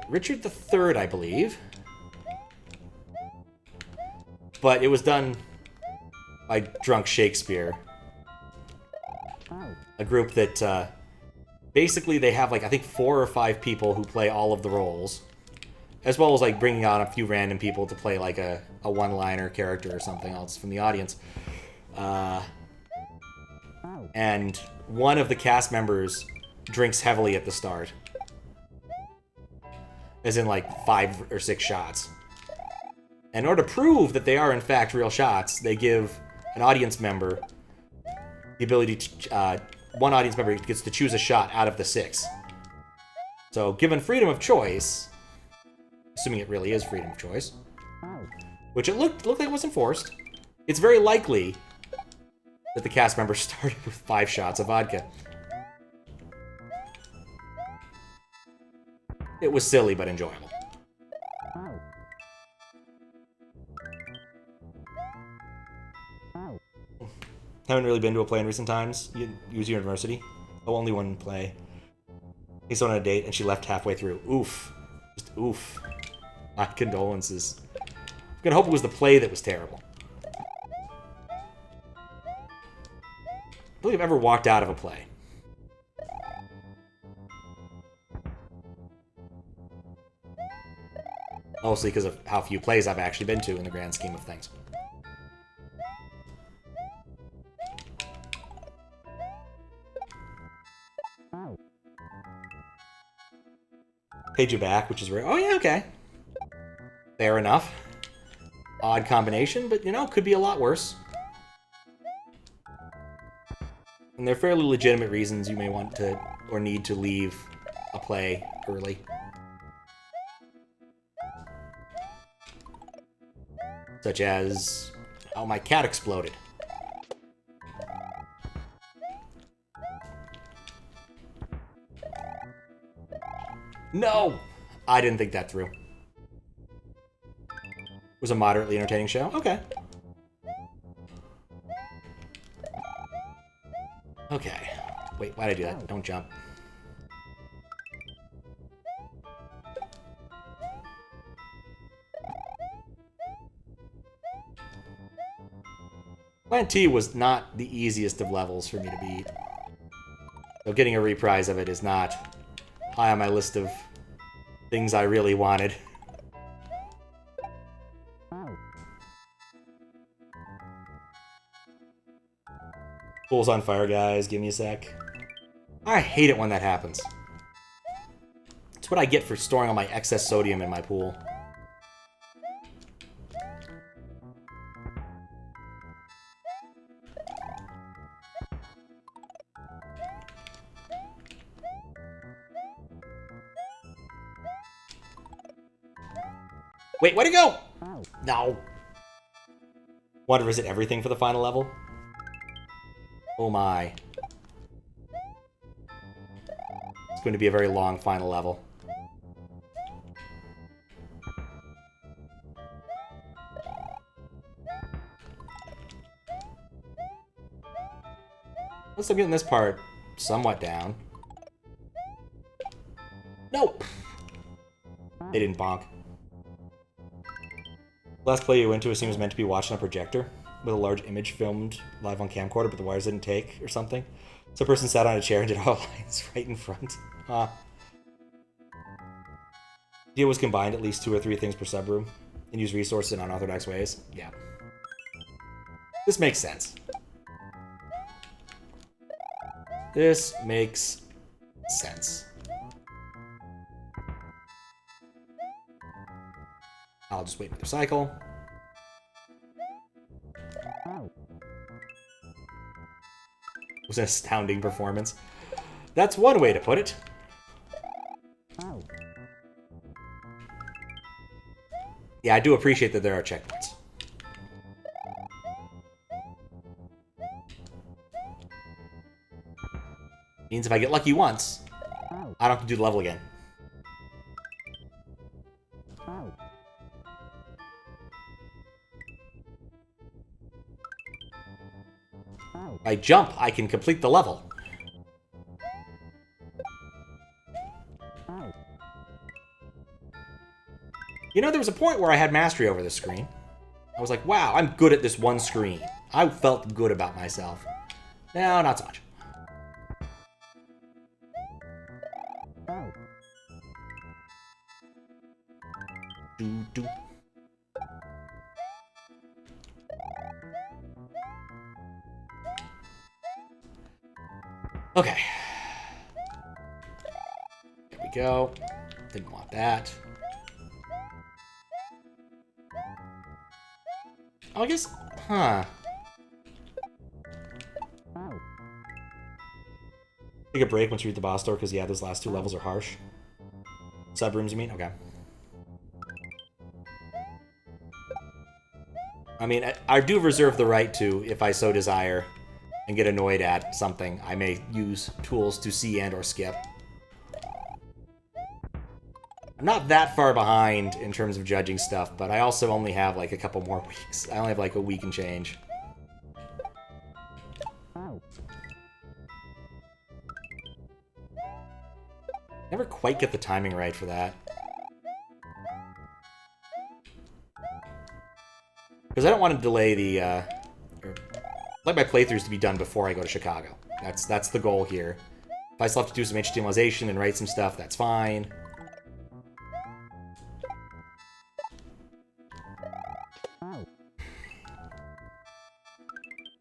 A: Richard III, I believe. But it was done by Drunk Shakespeare. A group that, basically they have, like, I think 4 or 5 people who play all of the roles. As well as, like, bringing on a few random people to play, like, a one-liner character or something else from the audience. And one of the cast members drinks heavily at the start. As in, like, 5 or 6 shots. In order to prove that they are, in fact, real shots, they give an audience member the ability to... one audience member gets to choose a shot out of the 6. So, given freedom of choice... Assuming it really is freedom of choice. Which it looked like it wasn't forced. It's very likely that the cast members started with 5 shots of vodka. It was silly, but enjoyable. Haven't really been to a play in recent times. Use University. Oh, only one play. He saw on a date and she left halfway through. Oof. Just oof. My condolences. I'm gonna hope it was the play that was terrible. I don't think I've ever walked out of a play. Mostly because of how few plays I've actually been to in the grand scheme of things. Paid you back, which is rare. Oh, yeah, okay. Fair enough. Odd combination, but, you know, could be a lot worse. And they're fairly legitimate reasons you may want to, or need to leave a play early. Such as, oh, my cat exploded. No! I didn't think that through. It was a moderately entertaining show? Okay. Okay. Wait, why'd I do that? Don't jump. Plant T was not the easiest of levels for me to beat. So getting a reprise of it is not high on my list of things I really wanted. Pool's on fire, guys. Give me a sec. I hate it when that happens. It's what I get for storing all my excess sodium in my pool. Wait, where'd it go? No. Want to visit everything for the final level? Oh my. It's going to be a very long final level. Once I'm getting this part somewhat down. Nope. They didn't bonk. Last play you went to, it seems meant to be watched on a projector with a large image filmed live on camcorder, but the wires didn't take or something. So a person sat on a chair and did all lines right in front. Deal was combined at least 2 or 3 things per subroom and use resources in unorthodox ways. Yeah. This makes sense. This makes sense. I'll just wait for the cycle. It was an astounding performance. That's one way to put it. Yeah, I do appreciate that there are checkpoints. Means if I get lucky once, I don't have to do the level again. If I jump, I can complete the level. You know, there was a point where I had mastery over this screen. I was like, wow, I'm good at this one screen. I felt good about myself. No, not so much. Do. Okay. There we go. Didn't want that. Oh, I guess... Huh. Take a break once you reach the boss door, because, yeah, those last two levels are harsh. Sub-rooms, you mean? Okay. I mean, I do reserve the right to, if I so desire, and get annoyed at something, I may use tools to see and or skip. I'm not that far behind in terms of judging stuff, but I also only have, like, a couple more weeks. I only have, like, a week and change. Never quite get the timing right for that. Because I don't want to delay the, or like my playthroughs to be done before I go to Chicago. That's the goal here. If I still have to do some HTMLization and write some stuff, that's fine.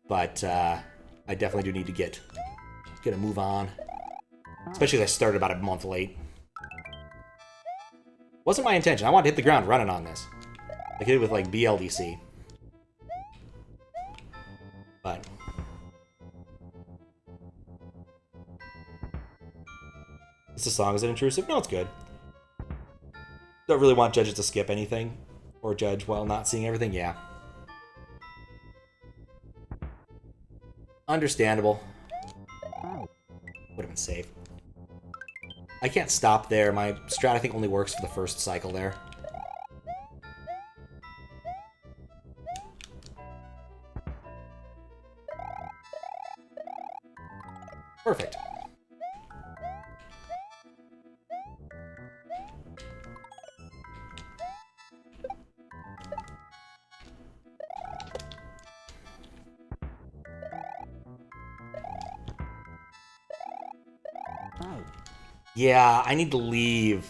A: But I definitely do need to get a move on. Especially as I started about a month late. Wasn't my intention. I wanted to hit the ground running on this. Like I did with, like, BLDC. But... Is the song, is it intrusive? No, it's good. Don't really want judges to skip anything. Or judge while not seeing everything. Yeah. Understandable. Would have been safe. I can't stop there. My strat, I think, only works for the first cycle there. Perfect. Yeah, I need to leave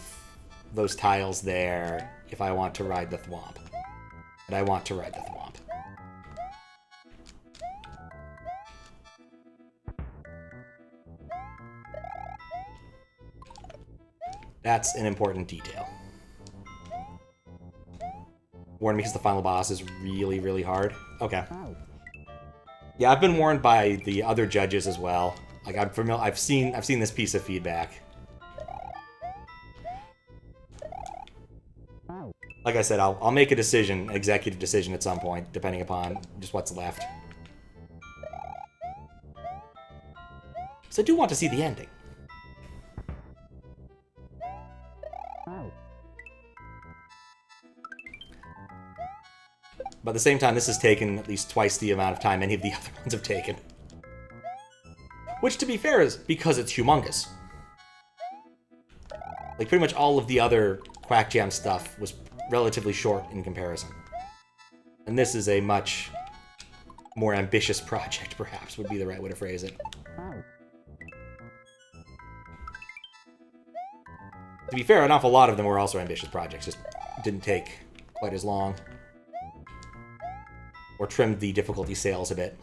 A: those tiles there if I want to ride the thwomp. And I want to ride the thwomp. That's an important detail. Warn me because the final boss is really, really hard. Okay. Yeah, I've been warned by the other judges as well. Like I'm familiar. I've seen this piece of feedback. Like I said, I'll make a decision, an executive decision at some point, depending upon just what's left. So I do want to see the ending. But at the same time, this has taken at least twice the amount of time any of the other ones have taken. Which, to be fair, is because it's humongous. Like, pretty much all of the other Hackjam stuff was relatively short in comparison. And this is a much more ambitious project, perhaps, would be the right way to phrase it. To be fair, an awful lot of them were also ambitious projects, just didn't take quite as long. Or trimmed the difficulty scales a bit.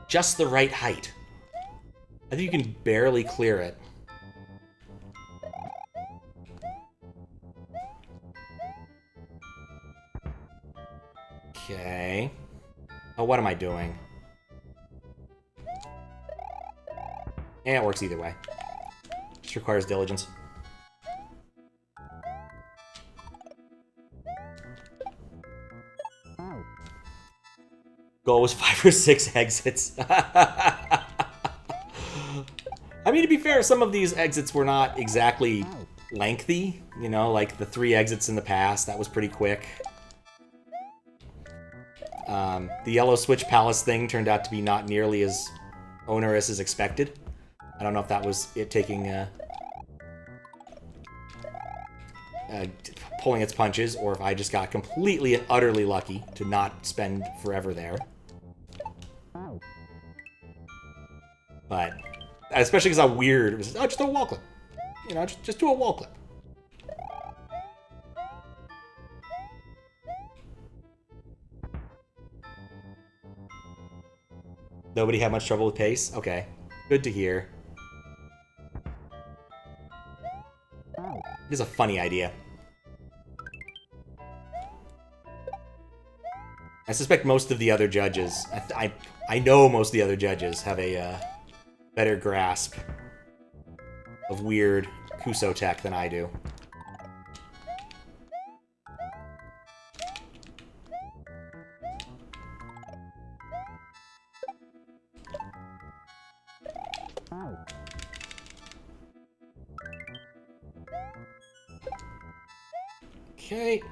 A: Just the right height. I think you can barely clear it. Okay. Oh, what am I doing? Yeah, it works either way. Just requires diligence. Goal was 5 or 6 exits. I mean, to be fair, some of these exits were not exactly lengthy. You know, like the 3 exits in the past, that was pretty quick. The yellow switch palace thing turned out to be not nearly as onerous as expected. I don't know if that was it taking, pulling its punches, or if I just got completely and utterly lucky to not spend forever there. But, especially because how weird it was. Oh, just do a wall clip. You know, just do a wall clip. Nobody had much trouble with pace? Okay. Good to hear. It is a funny idea. I suspect most of the other judges, I know most of the other judges have a better grasp of weird Kuso tech than I do. Okay.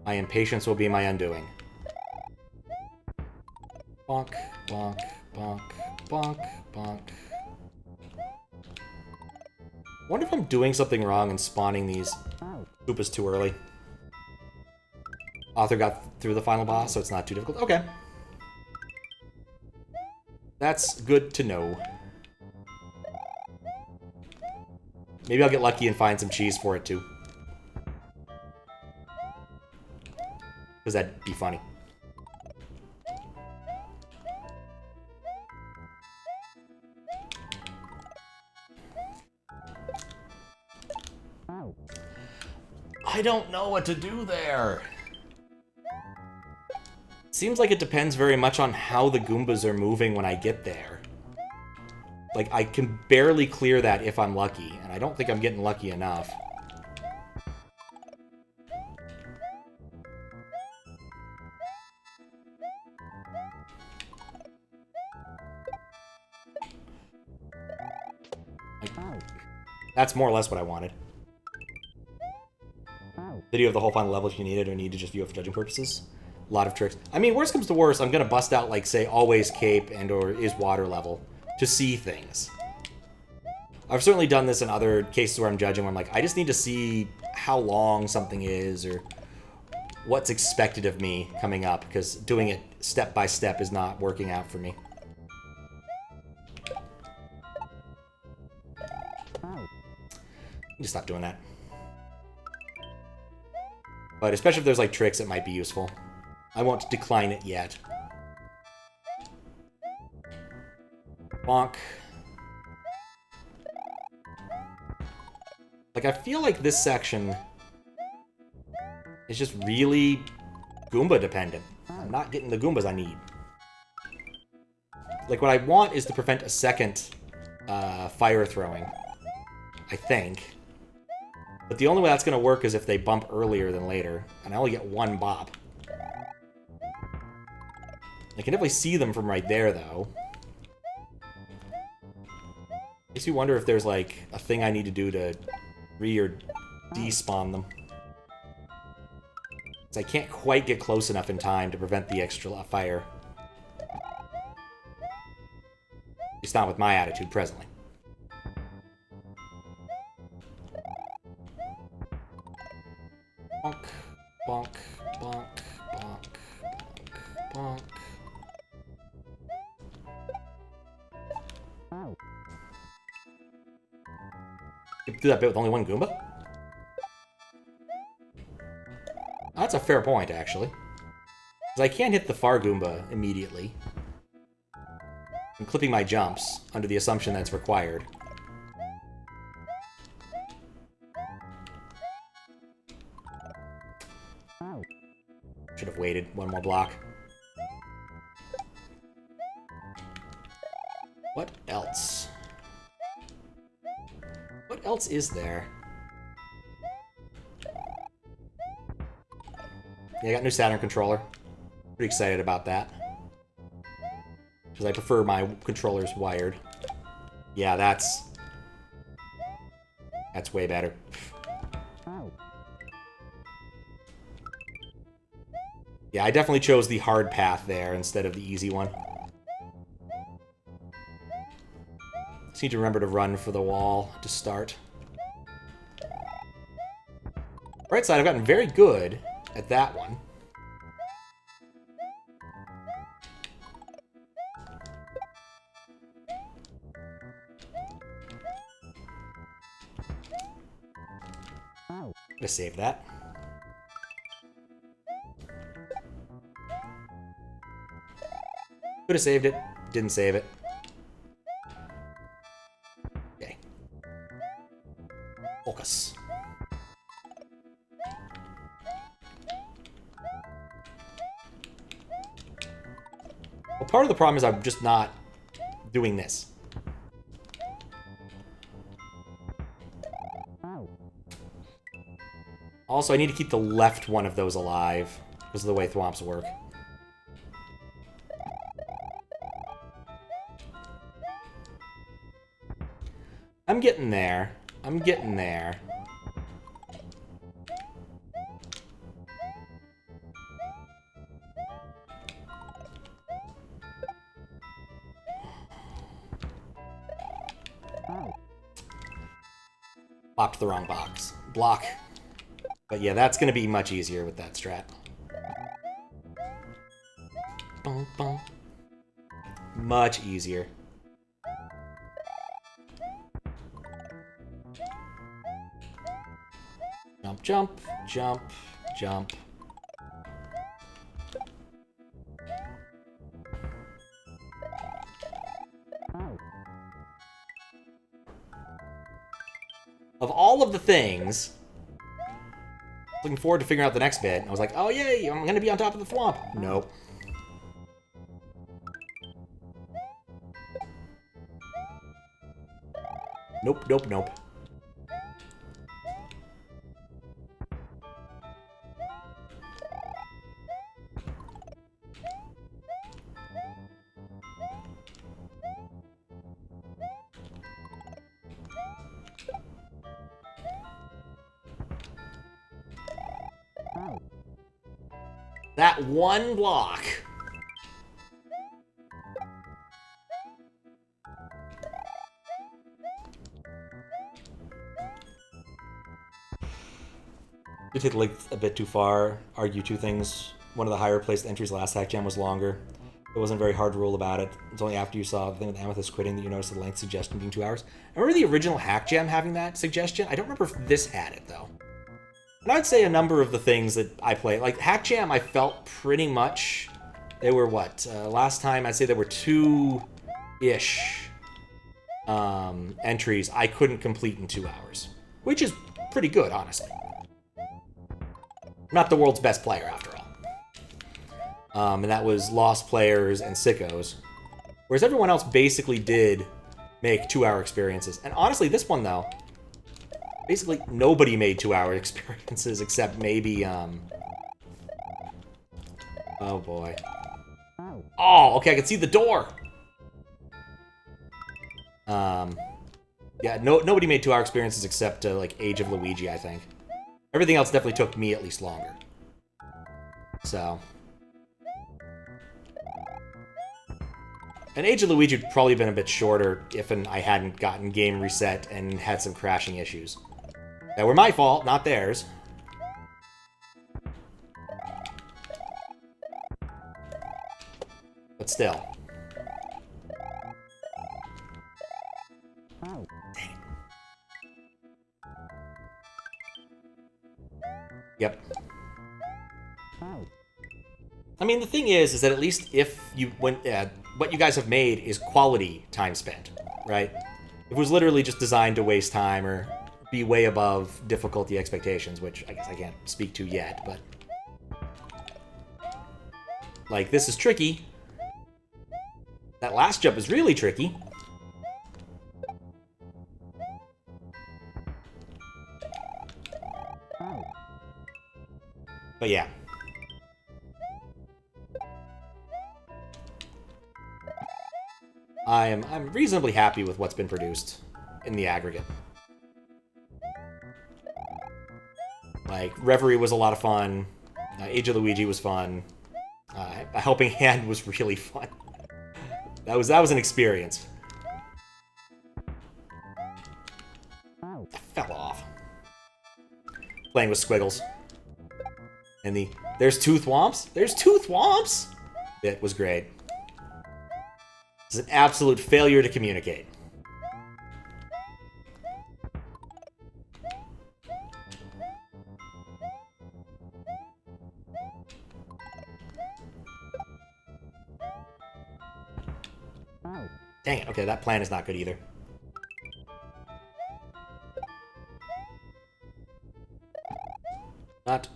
A: My impatience will be my undoing. Bonk, bonk, bonk, bonk, bonk. Wonder if I'm doing something wrong and spawning these Koopas too early. Author got through the final boss, so it's not too difficult. Okay. That's good to know. Maybe I'll get lucky and find some cheese for it, too. Because that'd be funny. I don't know what to do there. Seems like it depends very much on how the Goombas are moving when I get there. Like, I can barely clear that if I'm lucky, and I don't think I'm getting lucky enough. Like, that's more or less what I wanted. Video of the whole final level if you need it, or need to just view it for judging purposes. A lot of tricks. I mean, worst comes to worst, I'm gonna bust out, like, say, always cape and or is water level to see things. I've certainly done this in other cases where I'm judging, where I'm like, I just need to see how long something is, or what's expected of me coming up, because doing it step by step is not working out for me. Just stop doing that. But especially if there's, like, tricks, it might be useful. I won't decline it yet. Bonk. Like, I feel like this section is just really Goomba dependent. I'm not getting the Goombas I need. Like, what I want is to prevent a second fire throwing, I think. But the only way that's going to work is if they bump earlier than later. And I only get 1 bop. I can definitely see them from right there, though. Makes me wonder if there's, like, a thing I need to do to or despawn them. Because I can't quite get close enough in time to prevent the extra fire. At least not with my attitude presently. Bonk, bonk, bonk, bonk, bonk, bonk. You do that bit with only 1 Goomba? That's a fair point, actually. Because I can't hit the far Goomba immediately. I'm clipping my jumps under the assumption that's required. Should have waited one more block. What else? What else is there? Yeah, I got new Saturn controller. Pretty excited about that. Because I prefer my controllers wired. Yeah, that's way better. Yeah, I definitely chose the hard path there instead of the easy one. Just need to remember to run for the wall to start. Right side, I've gotten very good at that one. I'm gonna save that. Could have saved it. Didn't save it. Okay. Focus. Well, part of the problem is I'm just not doing this. Also, I need to keep the left one of those alive because of the way thwomps work. I'm getting there. I'm getting there. Popped the wrong box. Block. But yeah, that's going to be much easier with that strat. Boom, boom. Much easier. Jump, jump, jump, jump. Of all of the things, looking forward to figuring out the next bit. I was like, oh yay, I'm gonna be on top of the thwomp. Nope. Nope, nope, nope. That one block. You take the length a bit too far. Argue two things. One of the higher placed entries last Hackjam was longer. It wasn't a very hard rule about it. It's only after you saw the thing with Amethyst quitting that you noticed the length suggestion being 2 hours. I remember the original Hackjam having that suggestion. I don't remember if this had it, though. And I'd say a number of the things that I play, like Hackjam, I felt pretty much, they were what? Last time I'd say there were 2-ish entries I couldn't complete in 2 hours. Which is pretty good, honestly. I'm not the world's best player, after all. And that was Lost Players and Sickos. Whereas everyone else basically did make 2-hour experiences. And honestly, this one, though, basically nobody made 2-hour experiences except maybe, oh boy. Oh, okay, I can see the door! Yeah, nobody made 2-hour experiences except, like, Age of Luigi, I think. Everything else definitely took me at least longer. So. And Age of Luigi would probably have been a bit shorter if I hadn't gotten game reset and had some crashing issues. That were my fault, not theirs. But still. Dang it. Yep. I mean, the thing is that at least if you what you guys have made is quality time spent, right? If it was literally just designed to waste time or be way above difficulty expectations, which I guess I can't speak to yet, but Like, this is tricky. That last jump is really tricky. But yeah. I'm reasonably happy with what's been produced in the aggregate. Like, Reverie was a lot of fun. Age of Luigi was fun. A Helping Hand was really fun. That was an experience. I fell off. Playing with Squiggles. And there's two Thwomps? There's two Thwomps? It was great. It's an absolute failure to communicate. Dang it. Okay, that plan is not good either. Not.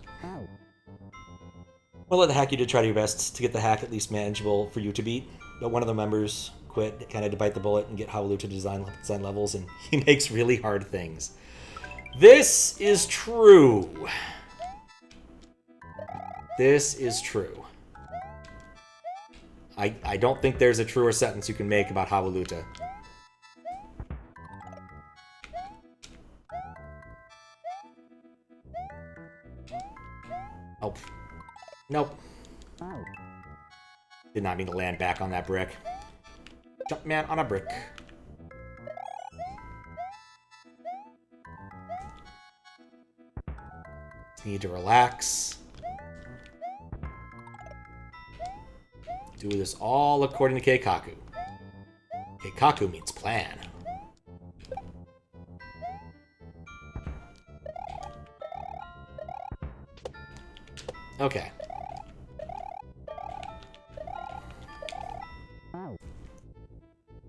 A: Well, let the hack you did try your best to get the hack at least manageable for you to beat, but one of the members quit, kind of to bite the bullet and get Hwailaluta to design levels, and he makes really hard things. This is true. This is true. I don't think there's a truer sentence you can make about Hwailaluta. Oh. Nope. Did not mean to land back on that brick. Jump man on a brick. Need to relax. Do this all according to Keikaku. Keikaku means plan. Okay.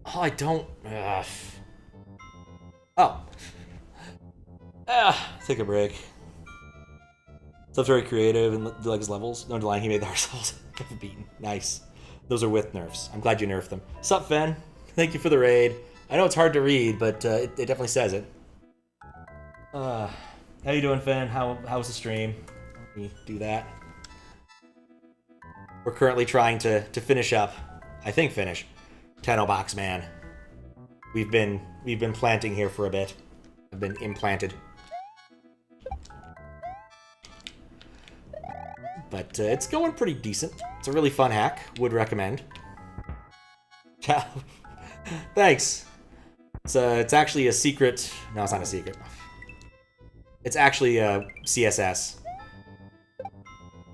A: Oh, I don't... Oh. Take a break. Stuff's very creative and like his levels. No denying he made the hardest levels ever beaten. Nice. Those are with nerfs. I'm glad you nerfed them. Sup, Fen? Thank you for the raid. I know it's hard to read, but it definitely says it. How you doing, Fen? How's the stream? Let me do that. We're currently trying to finish up, I think finish, Tano BOXMAN. We've been planting here for a bit. I've been implanted. But it's going pretty decent. It's a really fun hack. Would recommend. Thanks. It's actually a secret. No, it's not a secret. It's actually a CSS.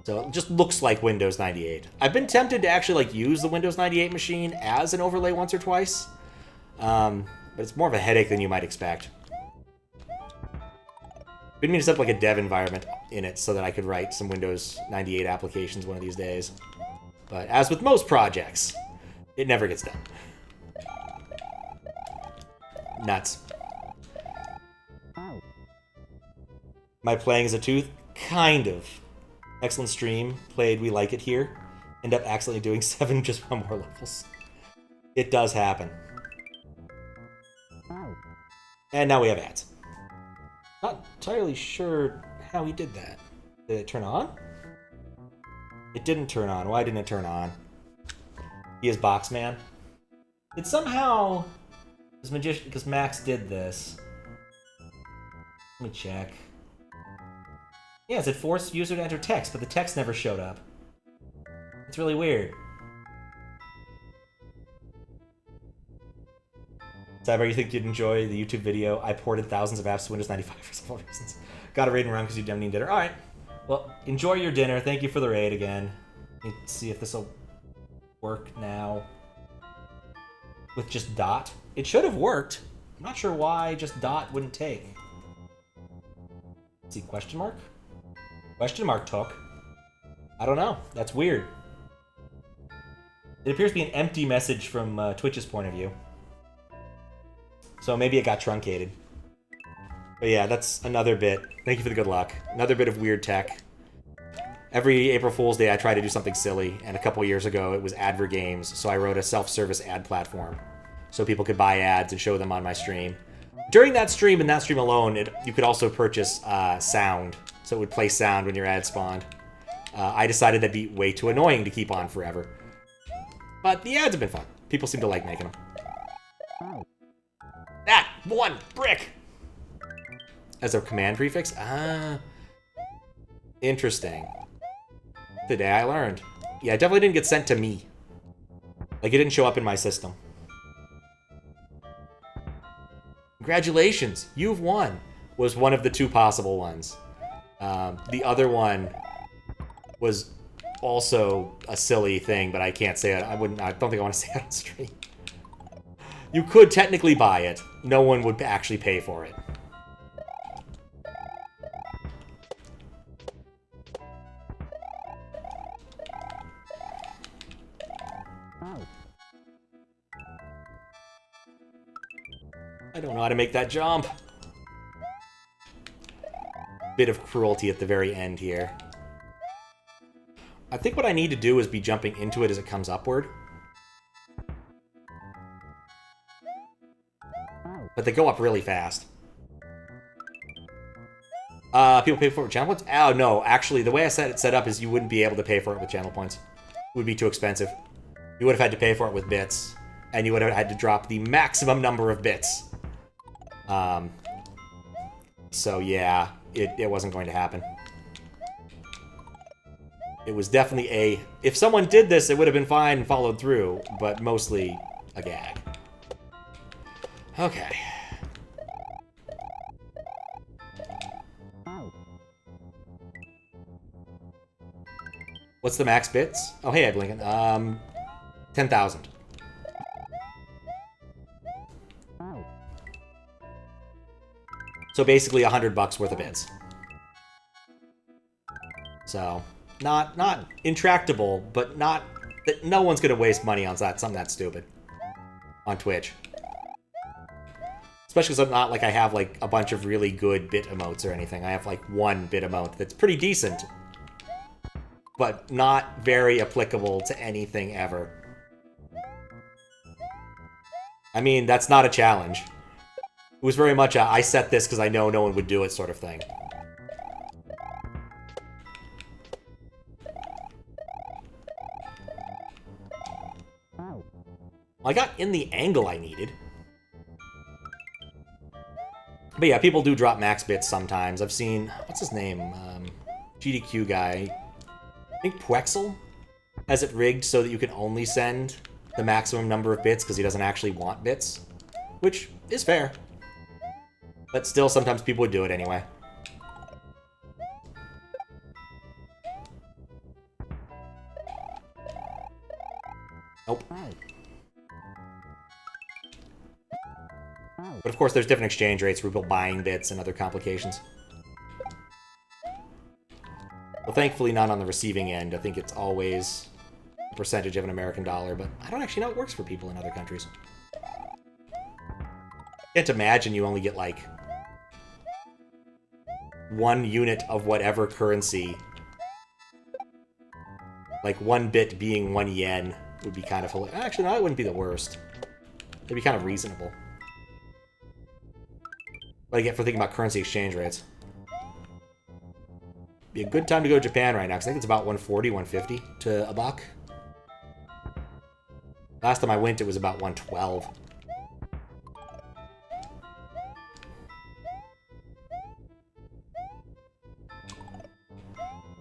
A: So it just looks like Windows 98. I've been tempted to actually like use the Windows 98 machine as an overlay once or twice. But it's more of a headache than you might expect. Been meaning to set up like a dev environment in it so that I could write some Windows 98 applications one of these days. But as with most projects, it never gets done. Nuts. Am I playing as a tooth? Kind of. Excellent stream. Played We Like It Here. End up accidentally doing 7 just 1 more levels. It does happen. And now we have ads. Not entirely sure how he did that. Did it turn on? It didn't turn on. Why didn't it turn on? He is BOXMAN. It somehow... This magician... Because Max did this. Let me check. Yeah, it said force user to enter text, but the text never showed up. It's really weird. Cyber, you think you'd enjoy the YouTube video? I ported thousands of apps to Windows 95 for several reasons. Got a raiding around because you didn't need dinner. Alright. Well, enjoy your dinner. Thank you for the raid again. Let's see if this will work now. With just dot. It should have worked. I'm not sure why just dot wouldn't take. Let's see, question mark? Question mark took. I don't know. That's weird. It appears to be an empty message from Twitch's point of view. So maybe it got truncated. But yeah, that's another bit. Thank you for the good luck. Another bit of weird tech. Every April Fool's Day, I try to do something silly, and a couple years ago, it was Adver Games, so I wrote a self-service ad platform so people could buy ads and show them on my stream. During that stream and that stream alone, you could also purchase sound, so it would play sound when your ad spawned. I decided that'd be way too annoying to keep on forever. But the ads have been fun. People seem to like making them. That one brick! As a command prefix? Ah. Interesting. Today I learned. Yeah, it definitely didn't get sent to me. Like, it didn't show up in my system. Congratulations, you've won, was one of the two possible ones. The other one was also a silly thing, but I can't say it. I don't think I want to say it on stream. You could technically buy it. No one would actually pay for it. I don't know how to make that jump. Bit of cruelty at the very end here. I think what I need to do is be jumping into it as it comes upward. But they go up really fast. People pay for it with channel points? Oh, no. Actually, the way I set it set up is you wouldn't be able to pay for it with channel points. It would be too expensive. You would have had to pay for it with bits. And you would have had to drop the maximum number of bits. So yeah, it wasn't going to happen. It was definitely a... If someone did this, it would have been fine and followed through, but mostly a gag. Okay. What's the max bits? Oh, hey, Blinken. 10,000. So basically $100 worth of bits. So, not intractable, but not that no one's gonna waste money on something that stupid on Twitch. Especially because I'm not like I have like a bunch of really good bit emotes or anything. I have like one bit emote that's pretty decent, but not very applicable to anything ever. I mean, that's not a challenge. It was very much a, I set this because I know no one would do it sort of thing. I got in the angle I needed. But yeah, people do drop max bits sometimes. I've seen, what's his name? GDQ guy. I think Pwexel has it rigged so that you can only send the maximum number of bits because he doesn't actually want bits. Which is fair. But still, sometimes people would do it anyway. Nope. But of course, there's different exchange rates for people buying bits and other complications. Well, thankfully not on the receiving end. I think it's always a percentage of an American dollar, but I don't actually know how it works for people in other countries. Can't imagine you only get, like, 1 unit of whatever currency. Like, 1 bit being 1 yen would be kind of hilarious. Actually, no, it wouldn't be the worst. It'd be kind of reasonable. What I get for thinking about currency exchange rates. Be a good time to go to Japan right now, because I think it's about 140, 150 to a buck. Last time I went, it was about 112.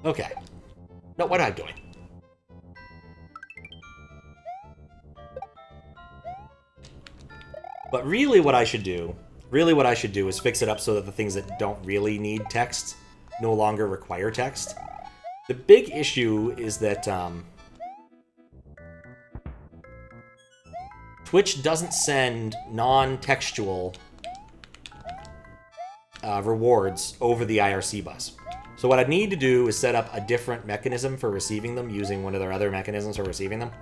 A: Okay. No, what am I doing? But really what I should do is fix it up so that the things that don't really need text no longer require text. The big issue is that Twitch doesn't send non-textual rewards over the IRC bus. So what I need to do is set up a different mechanism for receiving them using one of their other mechanisms for receiving them.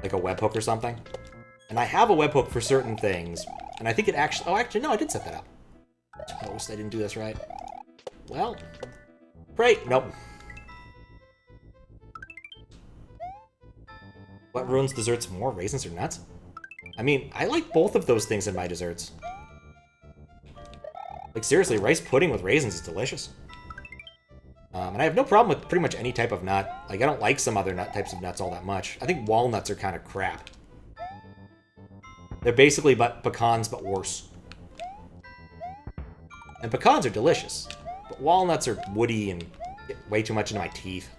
A: Like a webhook or something. And I have a webhook for certain things. And I think it actually... Oh, actually, no, I did set that up. Toast, I didn't do this right. Well, Right, nope. What ruins desserts more, raisins or nuts? I mean, I like both of those things in my desserts. Like, seriously, rice pudding with raisins is delicious. And I have no problem with pretty much any type of nut. Like, I don't like some other types of nuts all that much. I think walnuts are kind of crap. They're basically pecans, but worse. And pecans are delicious. But walnuts are woody and get way too much into my teeth.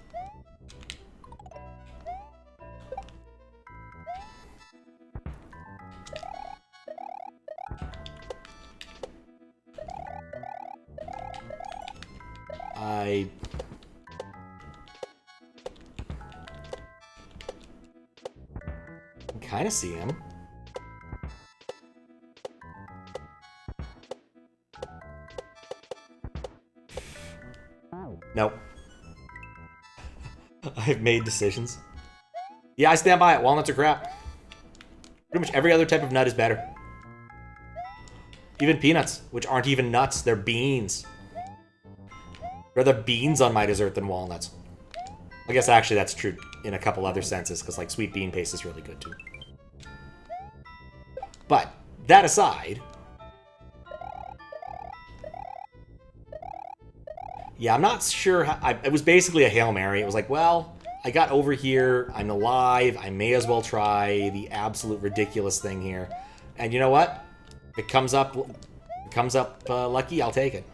A: I can kind of see him. Nope. I've made decisions. Yeah, I stand by it. Walnuts are crap. Pretty much every other type of nut is better. Even peanuts, which aren't even nuts. They're beans. Rather beans on my dessert than walnuts. I guess actually that's true in a couple other senses, because like sweet bean paste is really good too. But that aside, yeah, I'm not sure how, it was basically a Hail Mary. It was like, well, I got over here, I'm alive, I may as well try the absolute ridiculous thing here. And you know what? If it comes up lucky, I'll take it.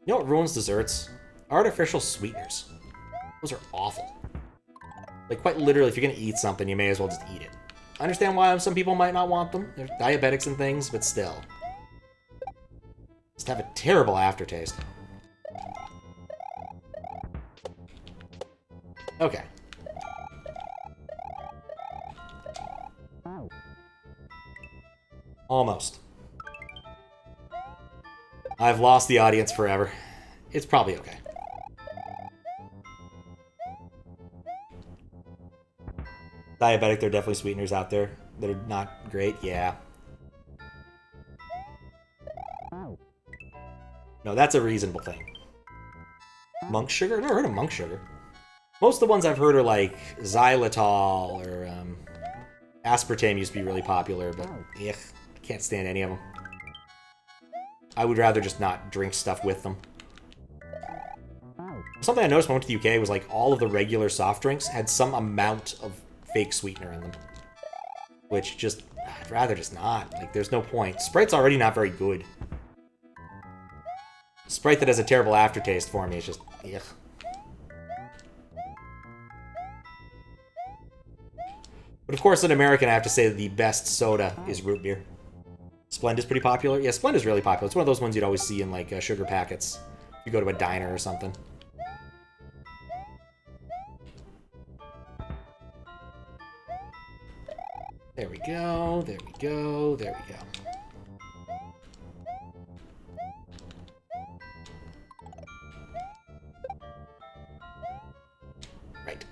A: You know what ruins desserts? Artificial sweeteners. Those are awful. Like, quite literally, if you're gonna eat something, you may as well just eat it. I understand why some people might not want them. They're diabetics and things, but still. Just have a terrible aftertaste. Okay. Almost. I've lost the audience forever. It's probably okay. Diabetic, there are definitely sweeteners out there that are not great. Yeah. No, that's a reasonable thing. Monk sugar? I've never heard of monk sugar. Most of the ones I've heard are like xylitol or aspartame used to be really popular, but ugh, can't stand any of them. I would rather just not drink stuff with them. Something I noticed when I went to the UK was like all of the regular soft drinks had some amount of fake sweetener in them. Which just, I'd rather just not. Like, there's no point. Sprite's already not very good. Sprite that has a terrible aftertaste for me is just, ugh. But of course, in American, I have to say that the best soda is root beer. Splendid's pretty popular. Yeah, Splendid's really popular. It's one of those ones you'd always see in, like, sugar packets. If you go to a diner or something. There we go, there we go, there we go. Right.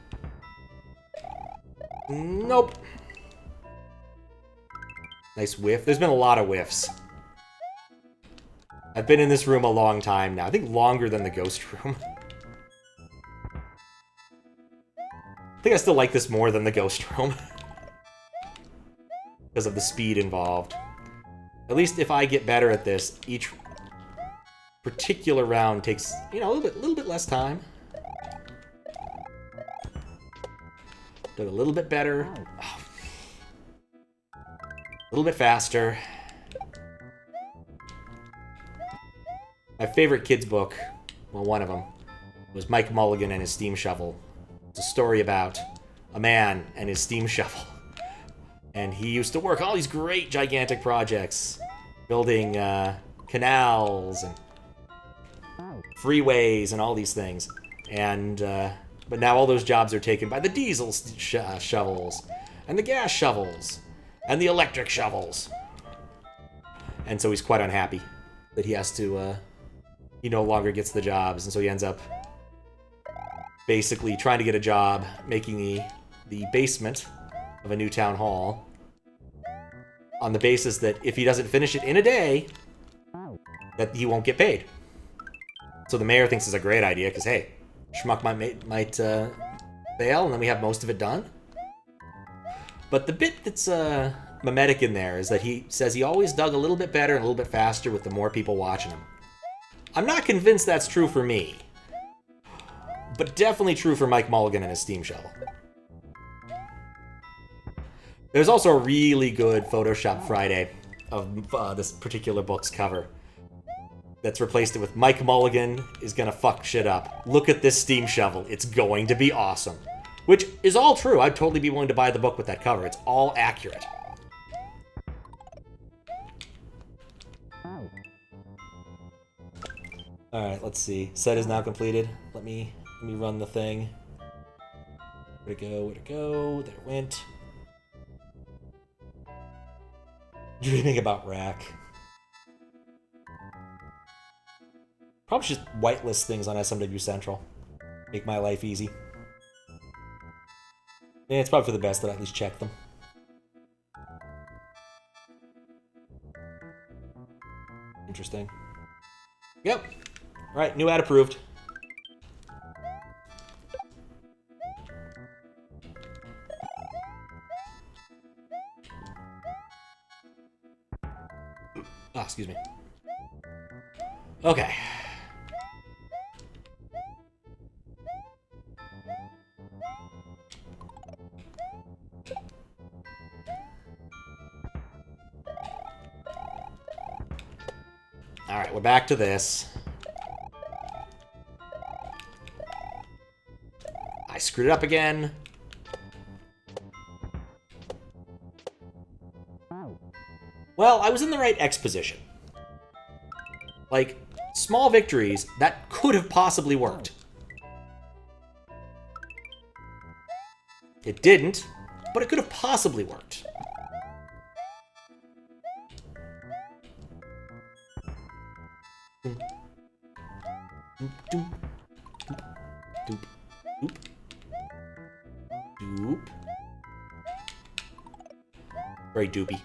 A: Nope. Nice whiff. There's been a lot of whiffs. I've been in this room a long time now. I think longer than the ghost room. I think I still like this more than the ghost room. Because of the speed involved. At least if I get better at this, each particular round takes, you know, a little bit less time. Do it a little bit better. Oh. A little bit faster. My favorite kids book, well, one of them, was Mike Mulligan and his steam shovel. It's a story about a man and his steam shovel. And he used to work all these great, gigantic projects. Building canals and freeways and all these things. And, but now all those jobs are taken by the diesel shovels and the gas shovels. And the electric shovels. And so he's quite unhappy that he has to, he no longer gets the jobs, and so he ends up basically trying to get a job making the basement of a new town hall on the basis that if he doesn't finish it in a day, that he won't get paid. So the mayor thinks it's a great idea, because, hey, Schmuck might fail, and then we have most of it done. But the bit that's mimetic in there is that he says he always dug a little bit better and a little bit faster with the more people watching him. I'm not convinced that's true for me, but definitely true for Mike Mulligan and his steam shovel. There's also a really good Photoshop Friday of this particular book's cover that's replaced it with Mike Mulligan is gonna fuck shit up. Look at this steam shovel. It's going to be awesome. Which is all true. I'd totally be willing to buy the book with that cover. It's all accurate. Alright, let's see. Set is now completed. Let me run the thing. Where'd it go? Where'd it go? There it went. Dreaming about Rack. Probably just whitelist things on SMW Central. Make my life easy. Yeah, it's probably for the best that I at least check them. Interesting. Yep. Alright, new ad approved. Ah, excuse me. Okay. Alright, we're back to this. I screwed it up again. Well, I was in the right X position. Like, small victories, that could have possibly worked. It didn't, but it could have possibly worked. Doop, doop, doop, doop. Very doopy.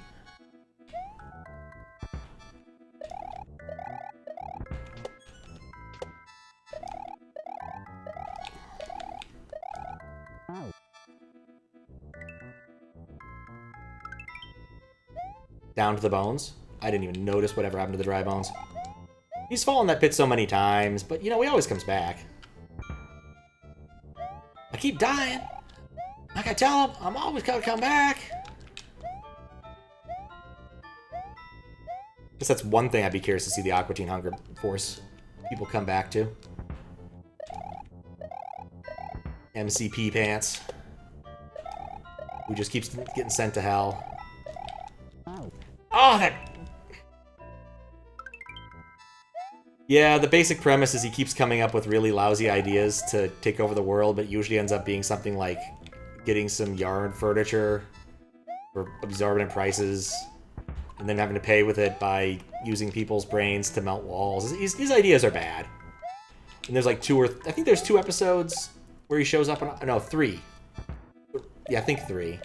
A: Down to the bones. I didn't even notice whatever happened to the dry bones. He's fallen that pit so many times, but, you know, he always comes back. I keep dying. Like I tell him, I'm always gonna come back. Guess that's one thing I'd be curious to see the Aqua Teen Hunger Force people come back to. MCP Pants. Who just keeps getting sent to hell. Oh, that... Yeah, the basic premise is he keeps coming up with really lousy ideas to take over the world, but usually ends up being something like getting some yarn furniture for exorbitant prices, and then having to pay with it by using people's brains to melt walls. His ideas are bad. And there's like I think there's 2 episodes where he shows up on... No, 3. Yeah, I think 3.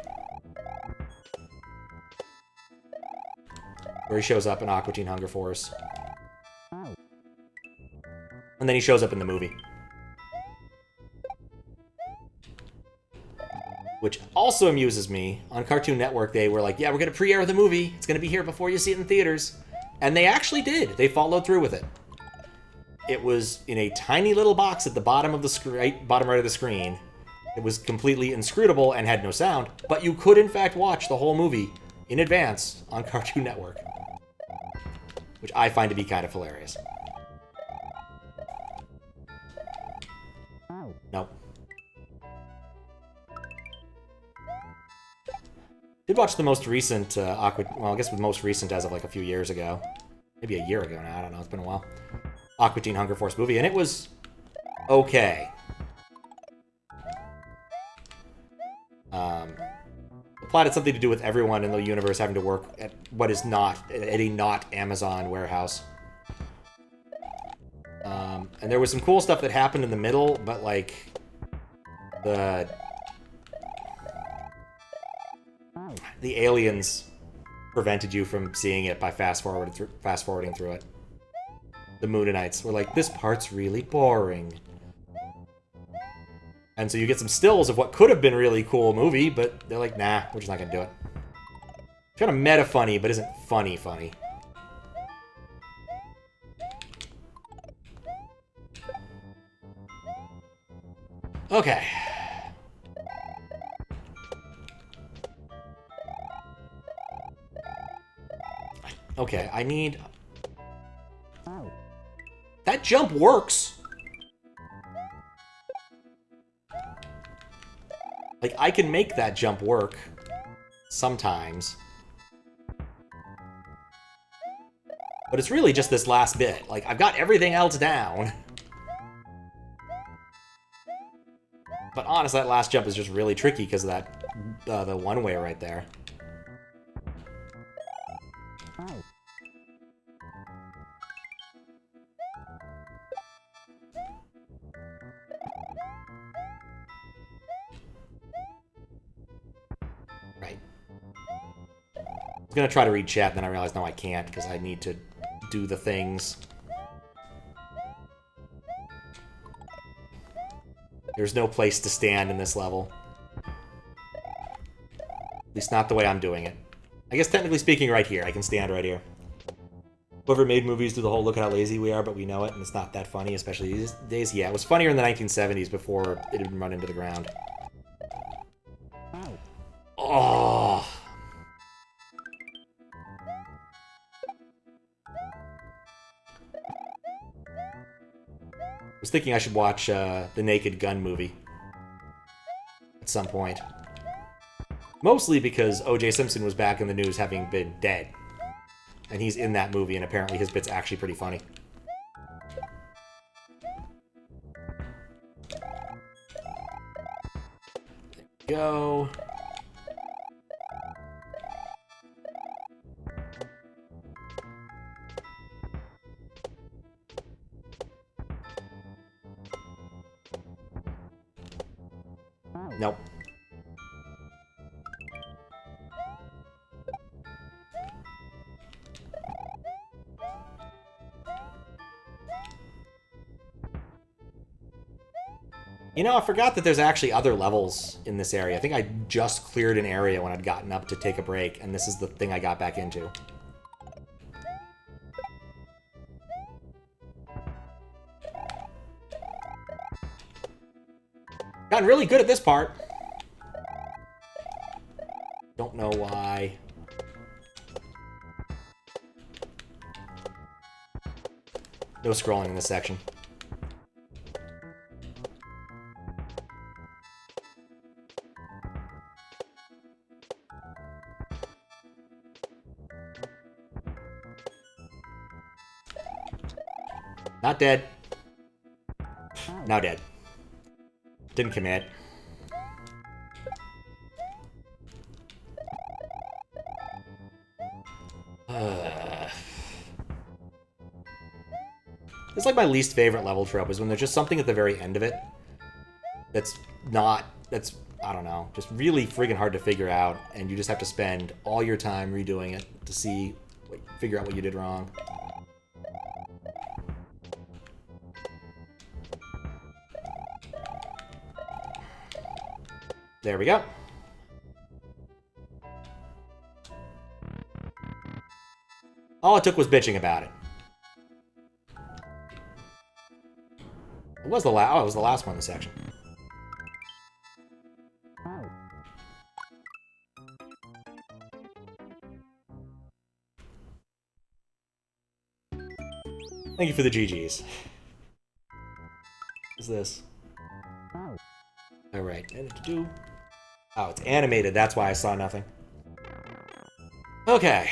A: Where he shows up in Aqua Teen Hunger Force. And then he shows up in the movie. Which also amuses me. On Cartoon Network, they were like, yeah, we're going to pre-air the movie. It's going to be here before you see it in theaters. And they actually did. They followed through with it. It was in a tiny little box at the bottom of the bottom right of the screen. It was completely inscrutable and had no sound. But you could, in fact, watch the whole movie in advance on Cartoon Network. Which I find to be kind of hilarious. Nope. Did watch the most recent well, I guess the most recent as of like a few years ago. Maybe a year ago now, I don't know, it's been a while. Aqua Teen Hunger Force movie, and it was okay. plot had something to do with everyone in the universe having to work at what is not, at a not Amazon warehouse. And there was some cool stuff that happened in the middle, but like, the aliens prevented you from seeing it by fast forwarding through it. The Moonanites were like, this part's really boring. And so you get some stills of what could have been a really cool movie, but they're like, nah, we're just not gonna do it. It's kind of meta-funny, but isn't funny. Okay. Okay, I need... That jump works! Like, I can make that jump work. Sometimes. But it's really just this last bit. Like, I've got everything else down. But honestly, that last jump is just really tricky because of that, the one-way right there. Right. I was gonna try to read chat, then I realized, no, I can't, because I need to do the things. There's no place to stand in this level. At least not the way I'm doing it. I guess technically speaking right here. I can stand right here. Whoever made movies do the whole look at how lazy we are, but we know it, and it's not that funny, especially these days. Yeah, it was funnier in the 1970s before it had run into the ground. Oh! I was thinking I should watch the Naked Gun movie at some point. Mostly because O.J. Simpson was back in the news having been dead. And he's in that movie, and apparently his bit's actually pretty funny. There we go. Nope. You know, I forgot that there's actually other levels in this area. I think I just cleared an area when I'd gotten up to take a break, and this is the thing I got back into. Gotten really good at this part. Don't know why. No scrolling in this section. Not dead. Now dead. Didn't commit. It's like my least favorite level trope is when there's just something at the very end of it that's, I don't know, just really friggin' hard to figure out, and you just have to spend all your time redoing it to figure out what you did wrong. There we go. All it took was bitching about it. It was the it was the last one in the section. Thank you for the GGs. What is this? Alright, and to do. Oh, it's animated, that's why I saw nothing. Okay.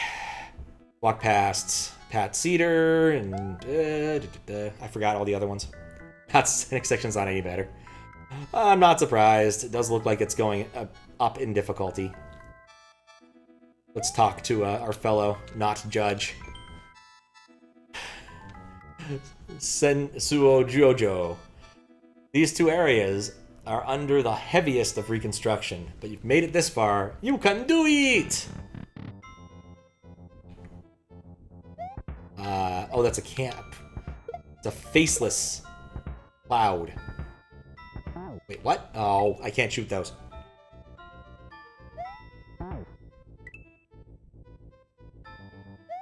A: Walk past Pat Cedar and I forgot all the other ones. Pat's next section's not any better. I'm not surprised. It does look like it's going up in difficulty. Let's talk to our fellow not judge. Sensuo Jojo. These two areas are under the heaviest of reconstruction, but you've made it this far. You can do it! Oh, that's a camp. It's a faceless cloud. Wait, what? Oh, I can't shoot those.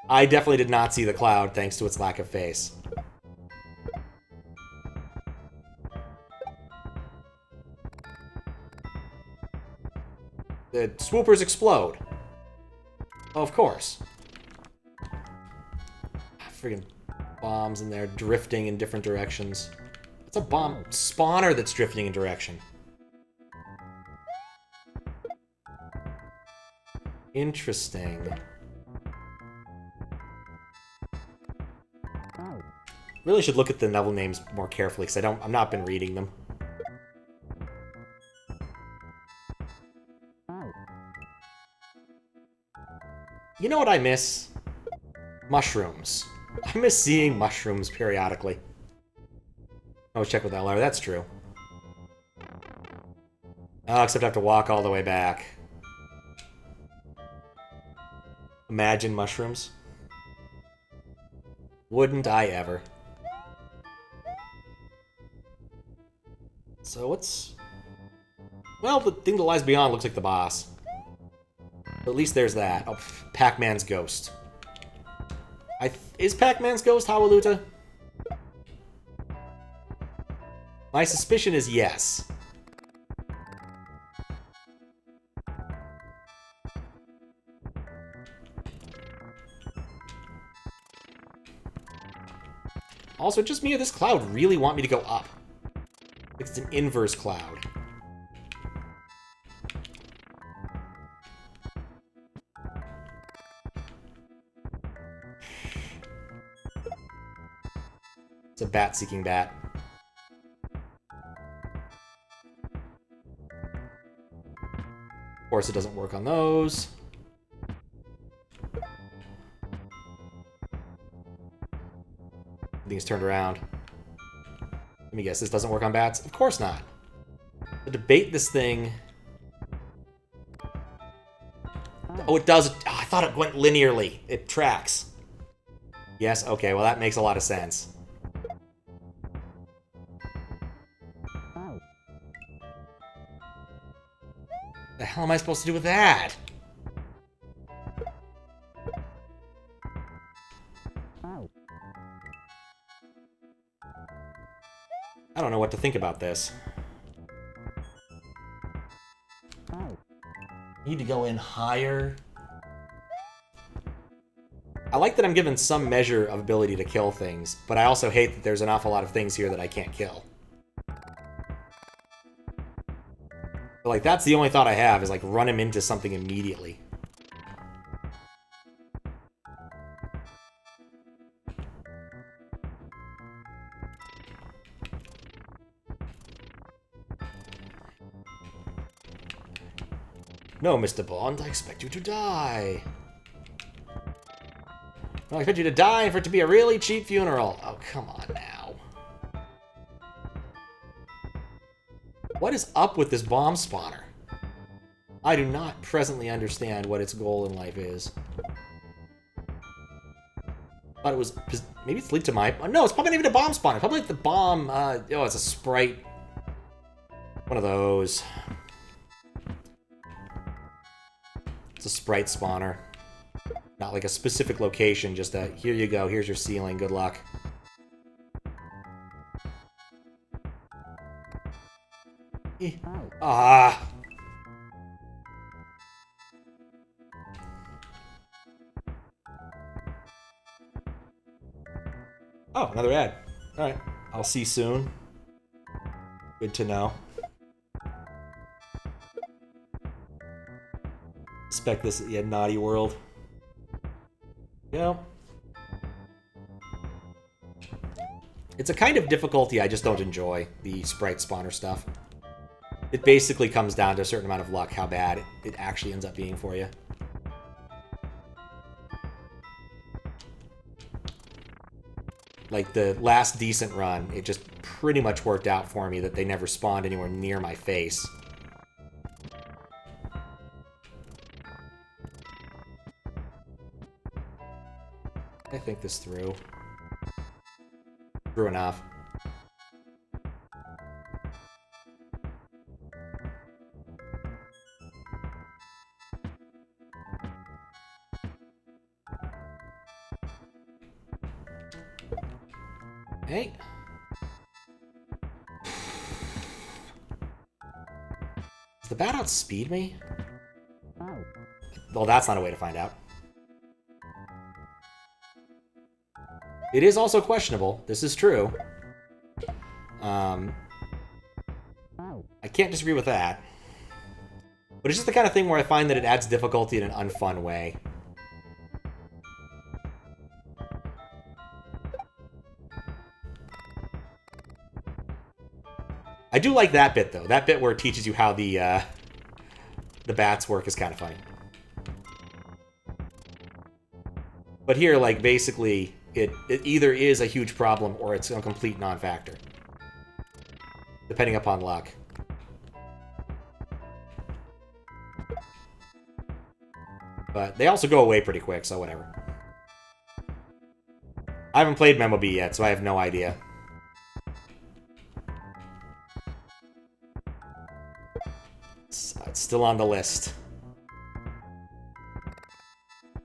A: I definitely did not see the cloud thanks to its lack of face. The swoopers explode. Oh, of course. Friggin' bombs in there drifting in different directions. It's a bomb spawner that's drifting in direction. Interesting. Really should look at the level names more carefully because I've not been reading them. You know what I miss? Mushrooms. I miss seeing mushrooms periodically. Oh, check with LR. That's true. Oh, except I have to walk all the way back. Imagine mushrooms. Wouldn't I ever. So what's... Well, the thing that lies beyond looks like the boss. But at least there's that. Oh, Pac-Man's ghost. Is Pac-Man's ghost Hwailaluta? My suspicion is yes. Also, just me or this cloud really want me to go up? It's an inverse cloud. It's a bat-seeking bat. Of course, it doesn't work on those. Everything's turned around. Let me guess, this doesn't work on bats? Of course not. To debate this thing... Oh, it does. Oh, I thought it went linearly. It tracks. Yes, okay, well that makes a lot of sense. The hell am I supposed to do with that? I don't know what to think about this. Need to go in higher. I like that I'm given some measure of ability to kill things, but I also hate that there's an awful lot of things here that I can't kill. But, like, that's the only thought I have, is, like, run him into something immediately. No, Mr. Bond, I expect you to die. No, I expect you to die for it to be a really cheap funeral. Oh, come on now. What is up with this bomb spawner? I do not presently understand what its goal in life is. Thought it was... Maybe it's linked to my... Oh, no, it's probably not even a bomb spawner. Probably like the bomb... oh, it's a sprite. One of those. It's a sprite spawner. Not like a specific location, just a... Here you go, here's your ceiling, good luck. Ah! Oh, another ad. Alright. I'll see you soon. Good to know. Expect this at the Naughty World. You know? It's a kind of difficulty I just don't enjoy, the sprite spawner stuff. It basically comes down to a certain amount of luck, how bad it actually ends up being for you. like, the last decent run, it just pretty much worked out for me that they never spawned anywhere near my face. I think this through. Through enough. Hey. Does the bat outspeed me? Well, that's not a way to find out. It is also questionable. This is true. I can't disagree with that. But it's just the kind of thing where I find that it adds difficulty in an unfun way. I do like that bit, though. That bit where it teaches you how the bats work is kind of funny. But here, like, basically, it either is a huge problem or it's a complete non-factor. Depending upon luck. But they also go away pretty quick, so whatever. I haven't played Memo B yet, so I have no idea. It's still on the list.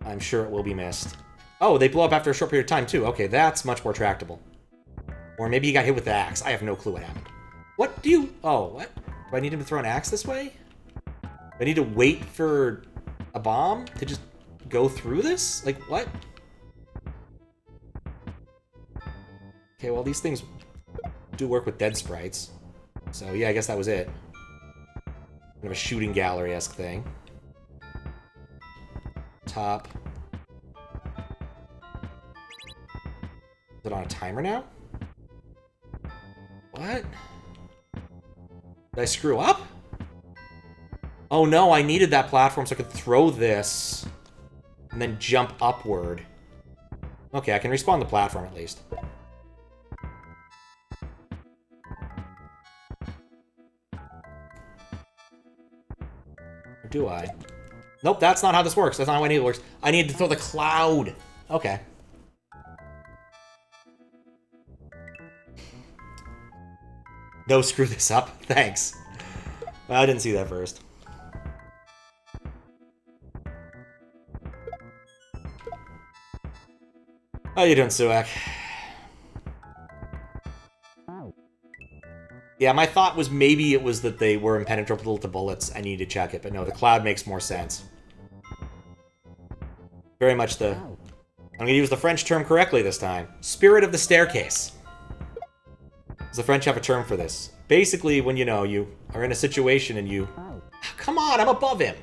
A: I'm sure it will be missed. Oh, they blow up after a short period of time, too. Okay, that's much more tractable. Or maybe he got hit with the axe. I have no clue what happened. What do you... Oh, what? Do I need him to throw an axe this way? Do I need to wait for a bomb to just go through this? Like, what? Okay, well, these things do work with dead sprites. So, yeah, I guess that was it. Kind of a shooting gallery-esque thing. Top. Is it on a timer now? What? Did I screw up? Oh no, I needed that platform so I could throw this and then jump upward. Okay, I can respawn the platform at least. Or do I? Nope, that's not how this works. That's not how I need it works. I need to throw the cloud. Okay. No, screw this up. Thanks. Well, I didn't see that first. How you doing, Suak? Yeah, my thought was maybe it was that they were impenetrable to bullets. I need to check it, but no, the cloud makes more sense. Very much the... I'm going to use the French term correctly this time. Spirit of the staircase. Does the French have a term for this? Basically, when, you know, you are in a situation and you... Come on, I'm above him!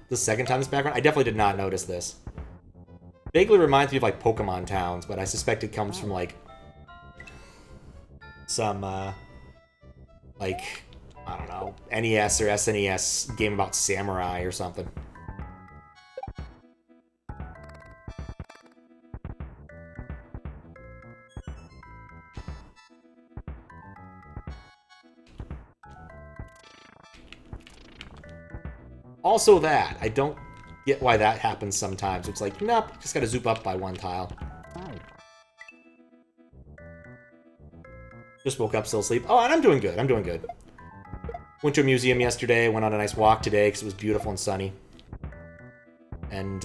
A: The second time this background? I definitely did not notice this. Vaguely reminds me of, like, Pokemon towns, but I suspect it comes from, like... some, like, I don't know, NES or SNES game about samurai or something. Also that, I don't get why that happens sometimes. It's like, nope, just gotta zoop up by one tile. Just woke up, still asleep. Oh, and I'm doing good, I'm doing good. Went to a museum yesterday, went on a nice walk today because it was beautiful and sunny. And,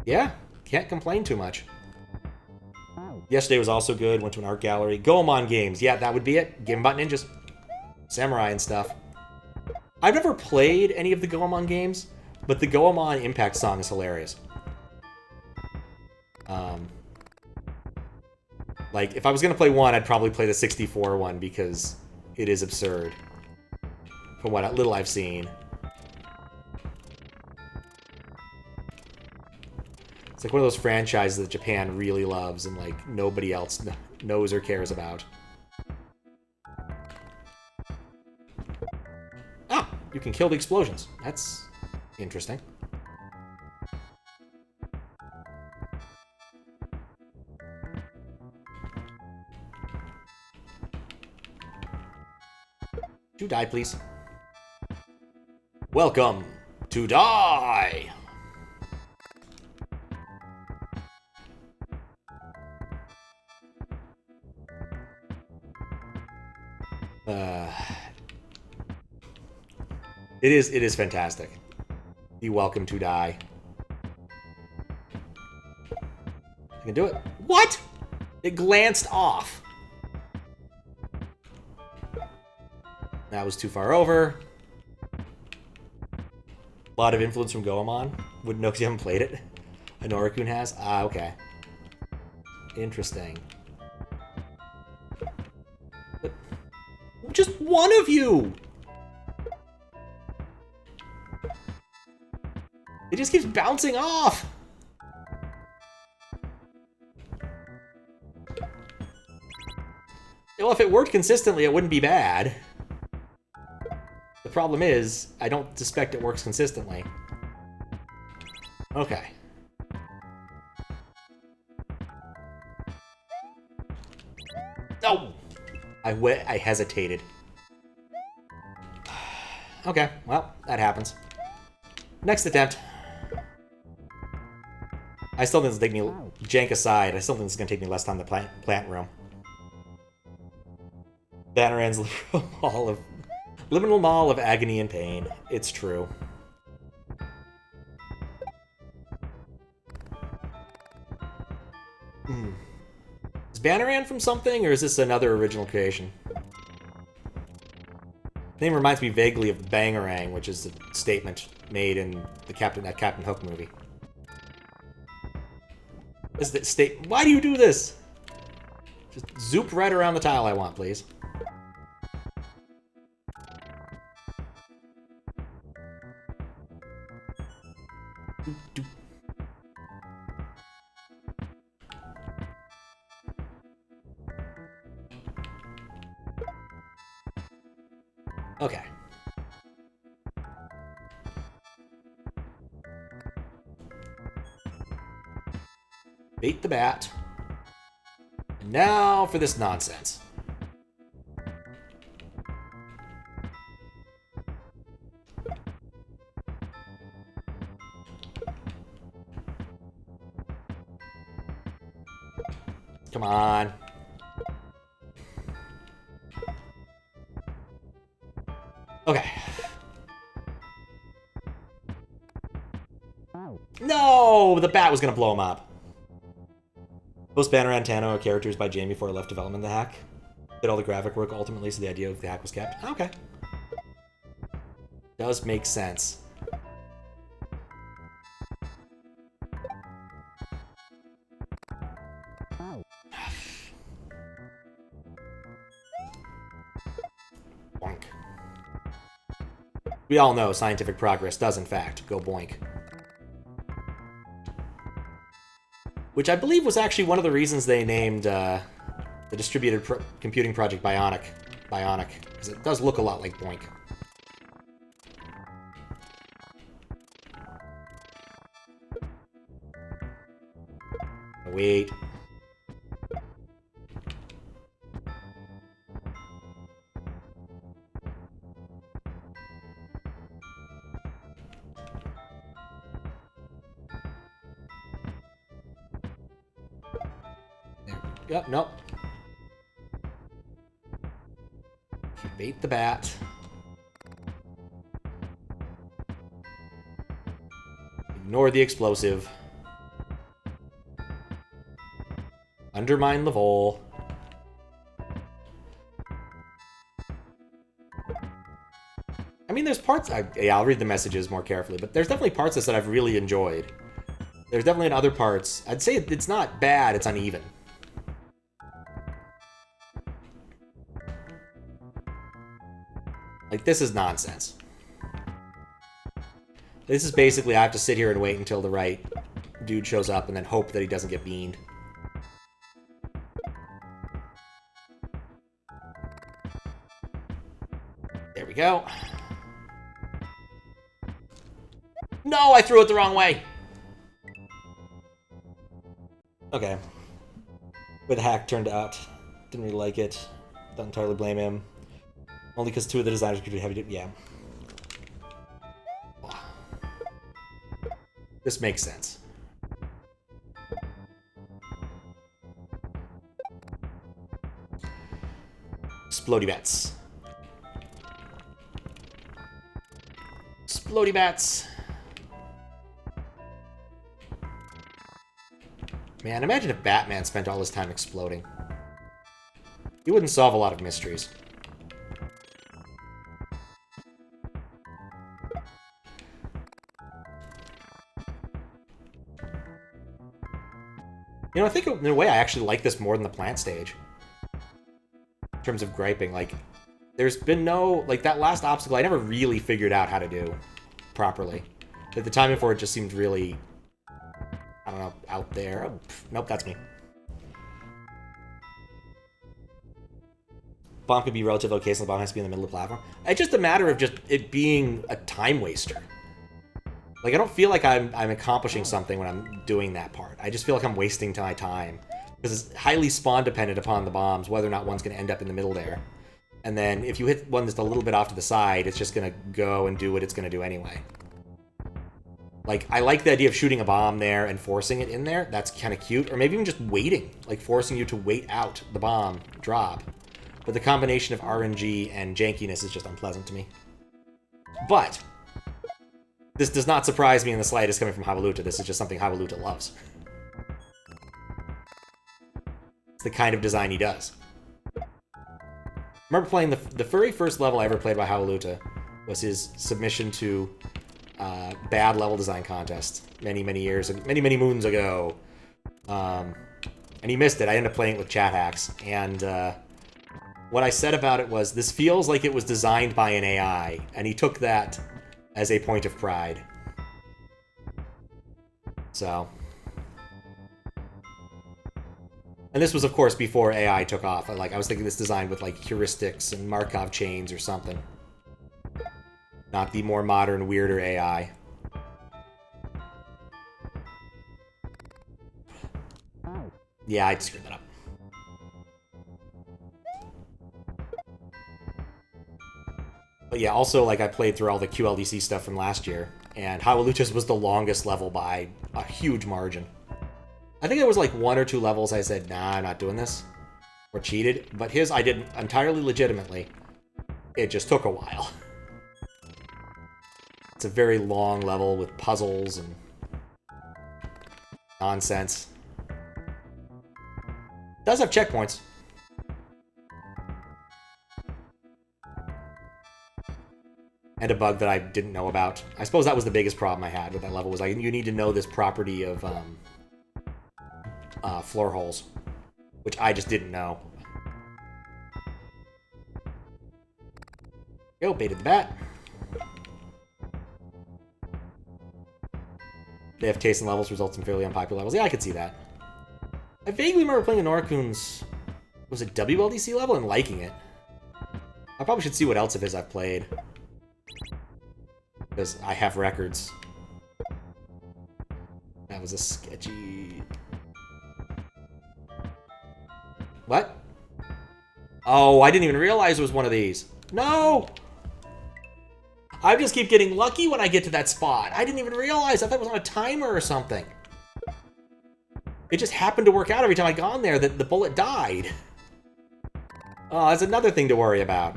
A: yeah, can't complain too much. Yesterday was also good, went to an art gallery. Goemon games, yeah, that would be it. Game about ninjas. Samurai and stuff. I've never played any of the Goemon games, but the Goemon Impact song is hilarious. Like, if I was going to play one, I'd probably play the 64 one, because it is absurd. From what little I've seen. It's like one of those franchises that Japan really loves, and, like, nobody else knows or cares about. Ah! You can kill the explosions. That's interesting. You die, please. Welcome to die! It is fantastic. Be welcome to die. I can do it. What? It glanced off. That was too far over. A lot of influence from Goemon. Wouldn't know because you haven't played it. Anorakun has? Ah, okay. Interesting. But just one of you! It just keeps bouncing off! Well, if it worked consistently, it wouldn't be bad. The problem is, I don't suspect it works consistently. Okay. No! I hesitated. Okay, well, that happens. Next attempt. I still think it's taking me, jank aside, I still think it's going to take me less time to plant room. BANORAN'S liminal mall of agony and pain. It's true. Is BANORAN from something, or is this another original creation? The name reminds me vaguely of Bangarang, which is a statement made in the Captain Hook movie. Is the state? Why do you do this? Just zoop right around the tile I want, please. Okay. Bait the bat. And now for this nonsense. Come on. Okay. No! The bat was gonna blow him up. Most BANORAN TANO characters by Jamie before I left development of the hack. Did all the graphic work ultimately, so the idea of the hack was kept. Okay. Does make sense. Boink. We all know scientific progress does, in fact, go boink. Which I believe was actually one of the reasons they named the distributed computing project Bionic, because it does look a lot like Boink. Wait. Yep, nope. Bait the bat. Ignore the explosive. Undermine the vole. I mean, there's parts... yeah, I'll read the messages more carefully, but there's definitely parts of this that I've really enjoyed. There's definitely in other parts... I'd say it's not bad, it's uneven. Like, this is nonsense. This is basically, I have to sit here and wait until the right dude shows up and then hope that he doesn't get beamed. There we go. No, I threw it the wrong way! Okay. But the hack turned out. Didn't really like it. Don't entirely blame him. Only because 2 of the designers could be heavy duty. Yeah. This makes sense. Splody bats. Splody bats. Man, imagine if Batman spent all his time exploding. He wouldn't solve a lot of mysteries. You know, I think in a way I actually like this more than the plant stage. In terms of griping, like, there's been no, like, that last obstacle I never really figured out how to do properly. Like, the timing for it just seemed really, I don't know, out there. Oh, nope, that's me. Bomb could be relative location, the bomb has to be in the middle of the platform. It's just a matter of just it being a time waster. Like, I don't feel like I'm accomplishing something when I'm doing that part. I just feel like I'm wasting my time. Because it's highly spawn dependent upon the bombs, whether or not one's going to end up in the middle there. And then if you hit one that's a little bit off to the side, it's just going to go and do what it's going to do anyway. Like, I like the idea of shooting a bomb there and forcing it in there. That's kind of cute. Or maybe even just waiting. Like, forcing you to wait out the bomb drop. But the combination of RNG and jankiness is just unpleasant to me. But this does not surprise me in the slightest coming from Hwailaluta. This is just something Hwailaluta loves. It's the kind of design he does. I remember playing the very first level I ever played by Hwailaluta was his submission to bad level design contest many moons ago. And he missed it. I ended up playing it with chat hacks. And what I said about it was, this feels like it was designed by an AI. And he took that as a point of pride. So. And this was, of course, before AI took off. I was thinking this design with, like, heuristics and Markov chains or something. Not the more modern, weirder AI. Yeah, I screwed that up. But yeah, also, like, I played through all the QLDC stuff from last year, and Hwailaluta's was the longest level by a huge margin. I think it was like 1 or 2 levels I said, nah, I'm not doing this. Or cheated. But his, I did entirely legitimately. It just took a while. It's a very long level with puzzles and nonsense. It does have checkpoints. And a bug that I didn't know about. I suppose that was the biggest problem I had with that level, was you need to know this property of floor holes, which I just didn't know. Go, baited the bat. They have taste in levels, results in fairly unpopular levels. Yeah, I could see that. I vaguely remember playing Anorakun's, was it WLDC level, and liking it. I probably should see what else of his I've played. Because I have records. That was a sketchy... What? Oh, I didn't even realize it was one of these. No! I just keep getting lucky when I get to that spot. I didn't even realize. I thought it was on a timer or something. It just happened to work out every time I got on there that the bullet died. Oh, that's another thing to worry about.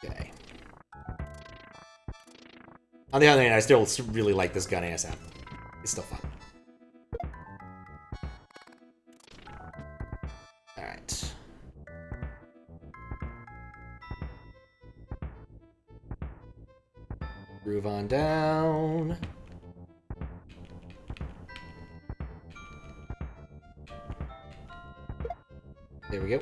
A: Okay. On the other hand, I still really like this gun ASM. It's still fun. Alright. Groove on down. There we go.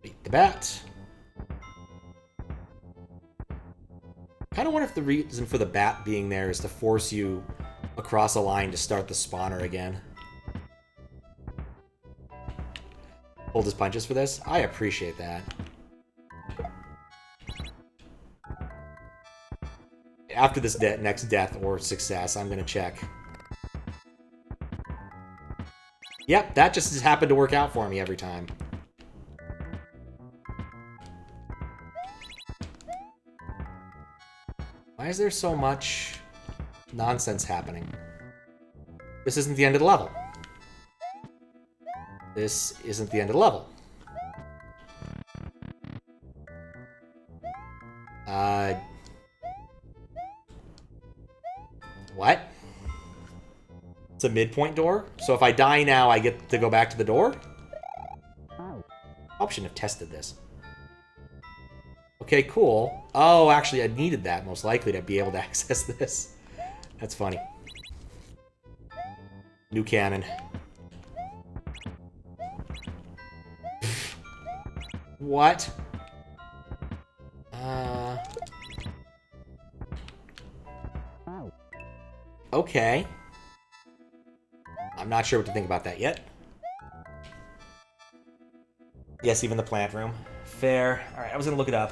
A: Beat the bat. Kind of wonder if the reason for the bat being there is to force you across a line to start the spawner again. Hold his punches for this? I appreciate that. After this next death or success, I'm gonna check. Yep, that just has happened to work out for me every time. Why is there so much nonsense happening? This isn't the end of the level. This isn't the end of the level. What? It's a midpoint door? So if I die now, I get to go back to the door? I shouldn't have tested this. Okay, cool. Oh, actually, I needed that, most likely, to be able to access this. That's funny. New cannon. What? Okay. I'm not sure what to think about that yet. Yes, even the plant room. Fair. Alright, I was gonna look it up.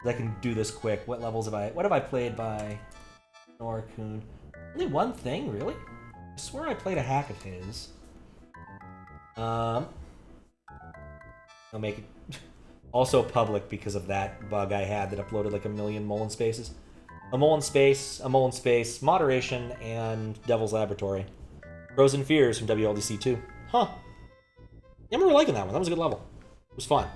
A: I can do this quick. What levels have I... What have I played by Anorakun? Only one thing, really? I swear I played a hack of his. I'll make it also public because of that bug I had that uploaded like a million Mullen spaces. A Mullen space, Moderation, and Devil's Laboratory. Frozen Fears from WLDC 2. Huh. I remember liking that one. That was a good level. It was fun.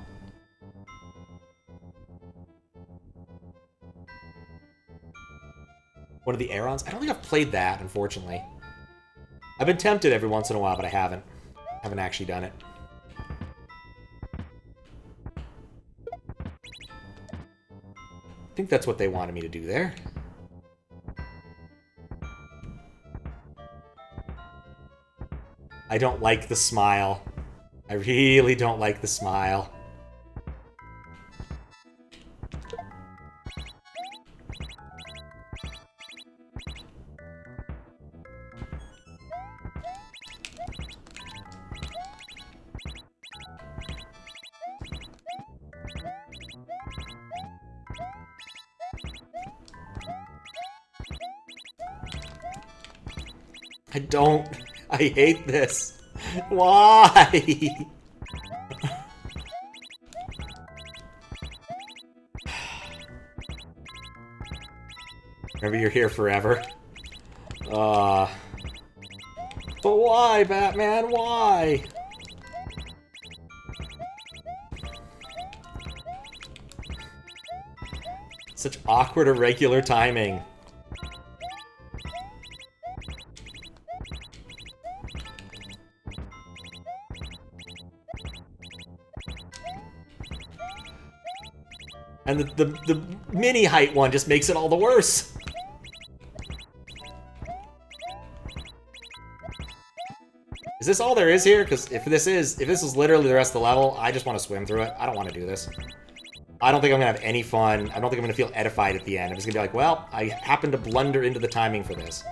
A: One of the Aerons? I don't think I've played that, unfortunately. I've been tempted every once in a while, but I haven't. Haven't actually done it. I think that's what they wanted me to do there. I don't like the smile. I really don't like the smile. I hate this. Why? Remember, you're here forever. But why, Batman? Why? Such awkward, irregular timing. And the mini height one just makes it all the worse. Is this all there is here? Because if this is literally the rest of the level, I just want to swim through it. I don't want to do this. I don't think I'm going to have any fun. I don't think I'm going to feel edified at the end. I'm just going to be like, well, I happened to blunder into the timing for this.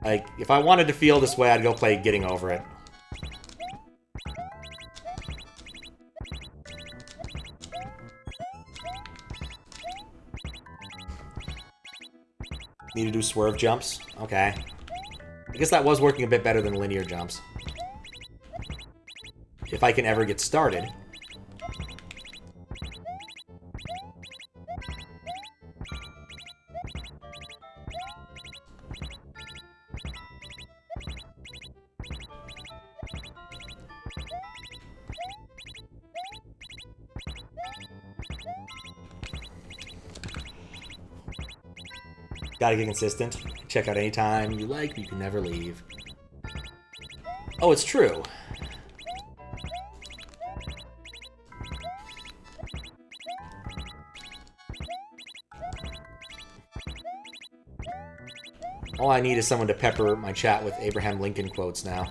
A: Like, if I wanted to feel this way, I'd go play Getting Over It. Need to do swerve jumps? Okay. I guess that was working a bit better than linear jumps. If I can ever get started. Gotta get consistent. Check out anytime you like, you can never leave. Oh, it's true. All I need is someone to pepper my chat with Abraham Lincoln quotes now.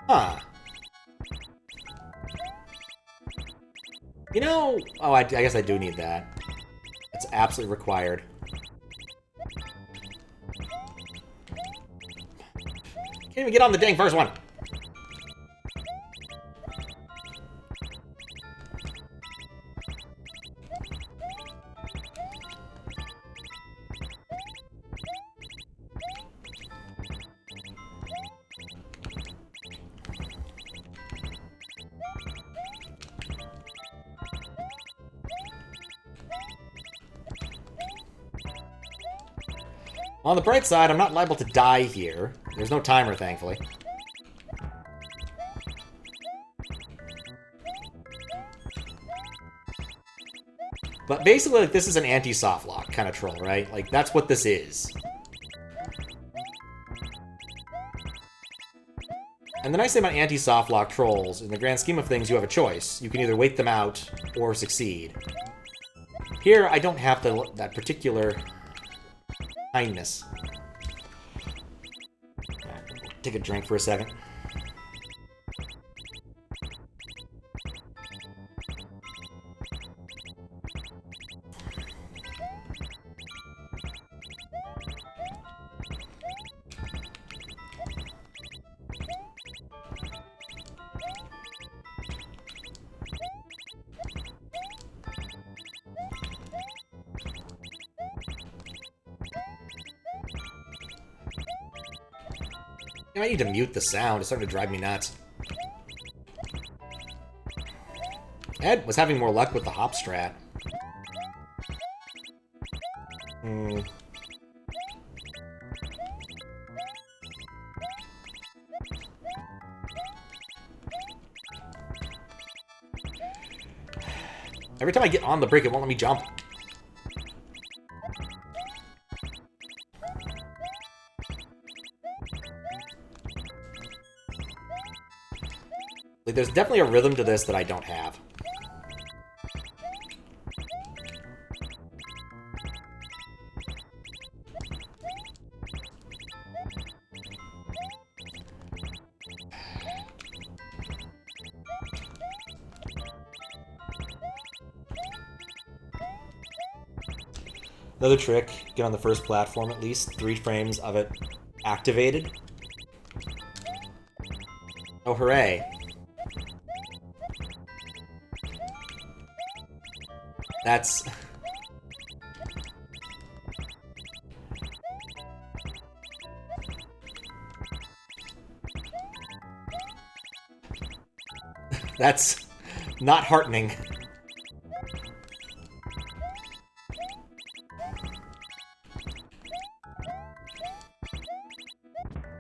A: Huh. You know... Oh, I guess I do need that. It's absolutely required. Can't even get on the dang first one. On the bright side, I'm not liable to die here. There's no timer, thankfully. But basically, like, this is an anti-softlock kind of troll, right? Like, that's what this is. And the nice thing about anti-softlock trolls, in the grand scheme of things, you have a choice. You can either wait them out or succeed. Here, I don't have that particular kindness. Take a drink for a second. I might need to mute the sound. It's starting to drive me nuts. Ed was having more luck with the hop strat. Every time I get on the brick, it won't let me jump. Like, there's definitely a rhythm to this that I don't have. Another trick, get on the first platform at least, 3 frames of it activated. Oh, hooray. That's... That's not heartening.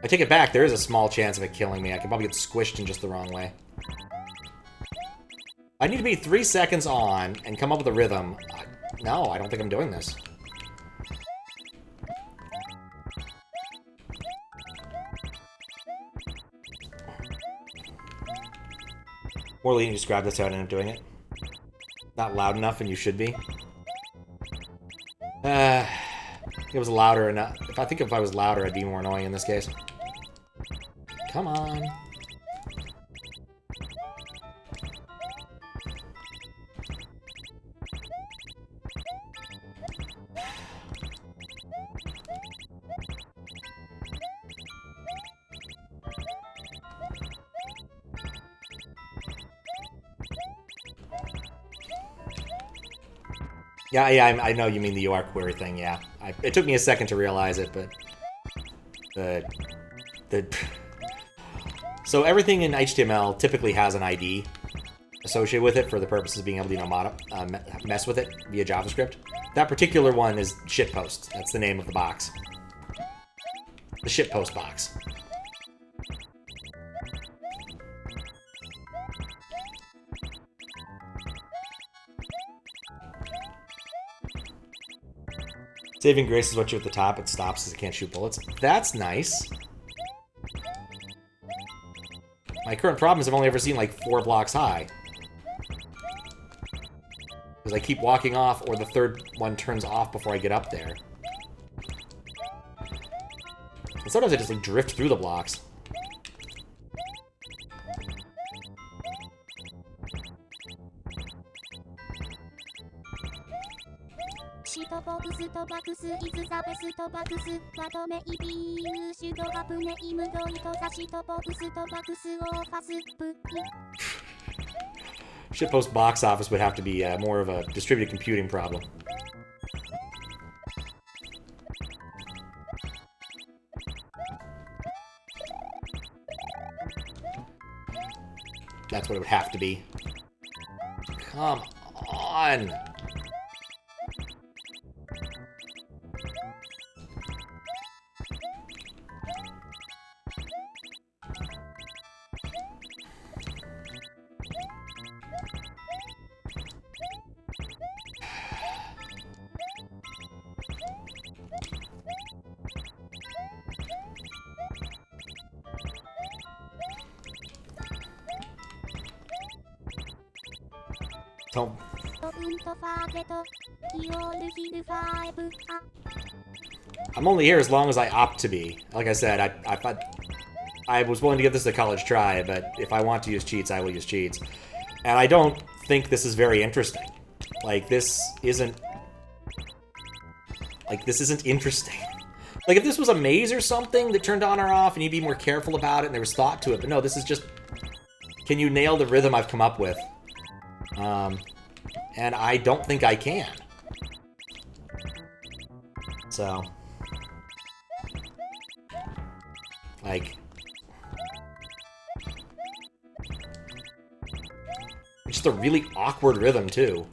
A: I take it back, there is a small chance of it killing me. I can probably get squished in just the wrong way. I need to be 3 seconds on and come up with a rhythm. No, I don't think I'm doing this. Morley, you just grab this out and end up doing it. Not loud enough, and you should be. It was louder enough. I think if I was louder, I'd be more annoying in this case. Come on. Yeah, I know you mean the UR query thing, yeah. It took me a second to realize it, but... So everything in HTML typically has an ID associated with it for the purposes of being able to, you know, mess with it via JavaScript. That particular one is shitpost. That's the name of the box. The shitpost box. Saving grace is what you're at the top. It stops because it can't shoot bullets. That's nice. My current problem is I've only ever seen like 4 blocks high. Because I keep walking off, or the third one turns off before I get up there. And sometimes I just like drift through the blocks. Shitpost box office would have to be more of a distributed computing problem. That's what it would have to be. Come on! Don't. I'm only here as long as I opt to be. Like I said, I was willing to give this a college try, but if I want to use cheats, I will use cheats. And I don't think this is very interesting. Like, this isn't interesting. Like, if this was a maze or something that turned on or off and you'd be more careful about it and there was thought to it, but no, this is just, can you nail the rhythm I've come up with? And I don't think I can. So, like, it's just a really awkward rhythm, too.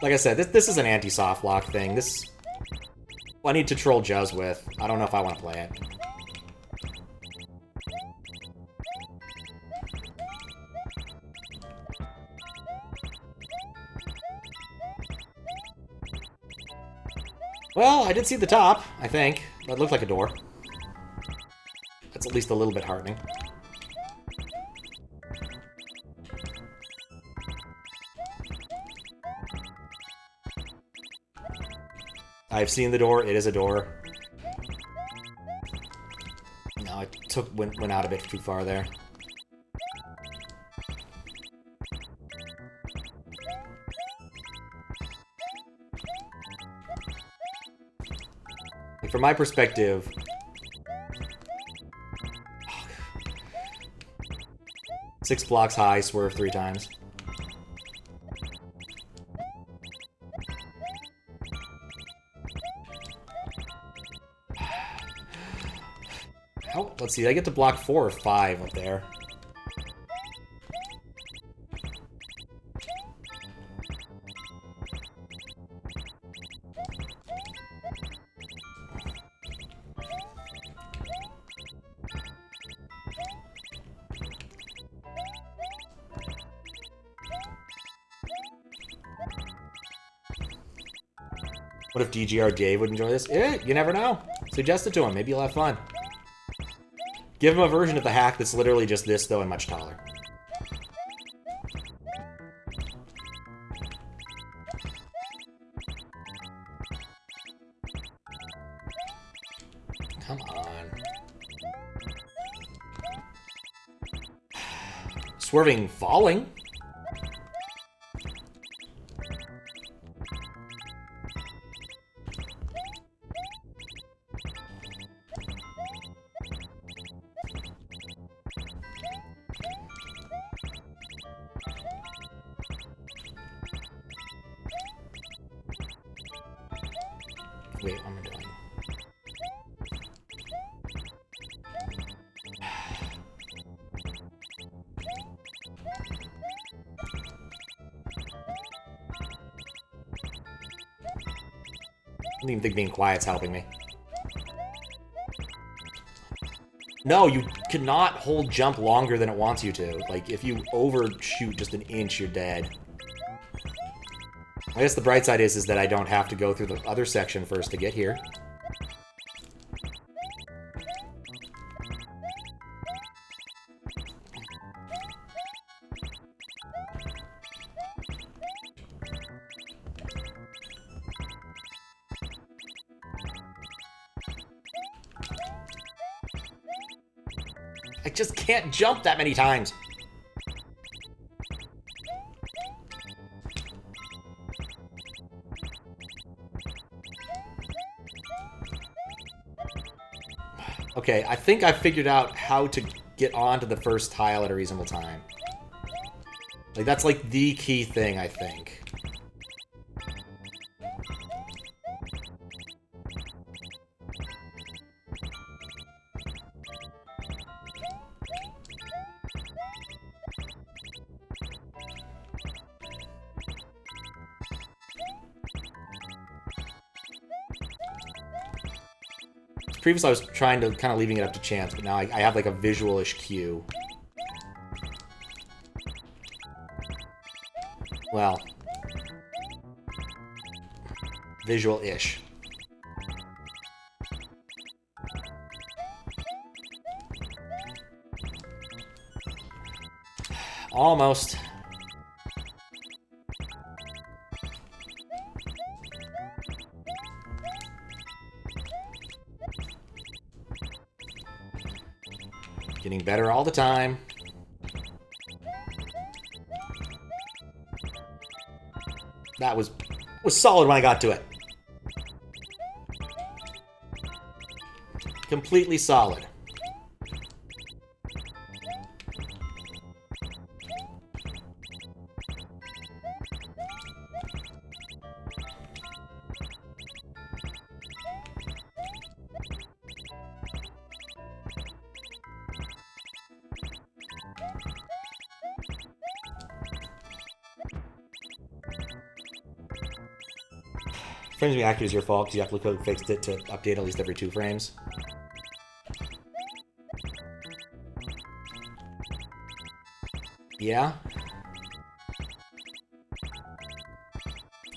A: Like I said, this is an anti-soft lock thing. This I need to troll Juz with. I don't know if I want to play it. Well, I did see the top, I think. That looked like a door. That's at least a little bit heartening. I've seen the door. It is a door. No, I went out a bit too far there. Like, from my perspective, 6 blocks high, swerve 3 times. Oh, let's see, I get to block 4 or 5 up there. What if DGR Dave would enjoy this? Eh, you never know. Suggest it to him. Maybe you'll have fun. Give him a version of the hack that's literally just this, though, and much taller. Come on. Swerving, falling. Wait, what am I doing? I don't even think being quiet's helping me. No, you cannot hold jump longer than it wants you to. Like, if you overshoot just an inch, you're dead. I guess the bright side is that I don't have to go through the other section first to get here. I just can't jump that many times. Okay, I think I figured out how to get onto the first tile at a reasonable time. Like, that's like the key thing, I think. Previously, I was trying to kind of leaving it up to chance, but now I have like a visual-ish cue. Well, visual-ish. Almost. Getting better all the time. That was solid when I got to it. Completely solid. Frames being accurate is your fault because you have to fixed it to update at least every 2 frames. Yeah.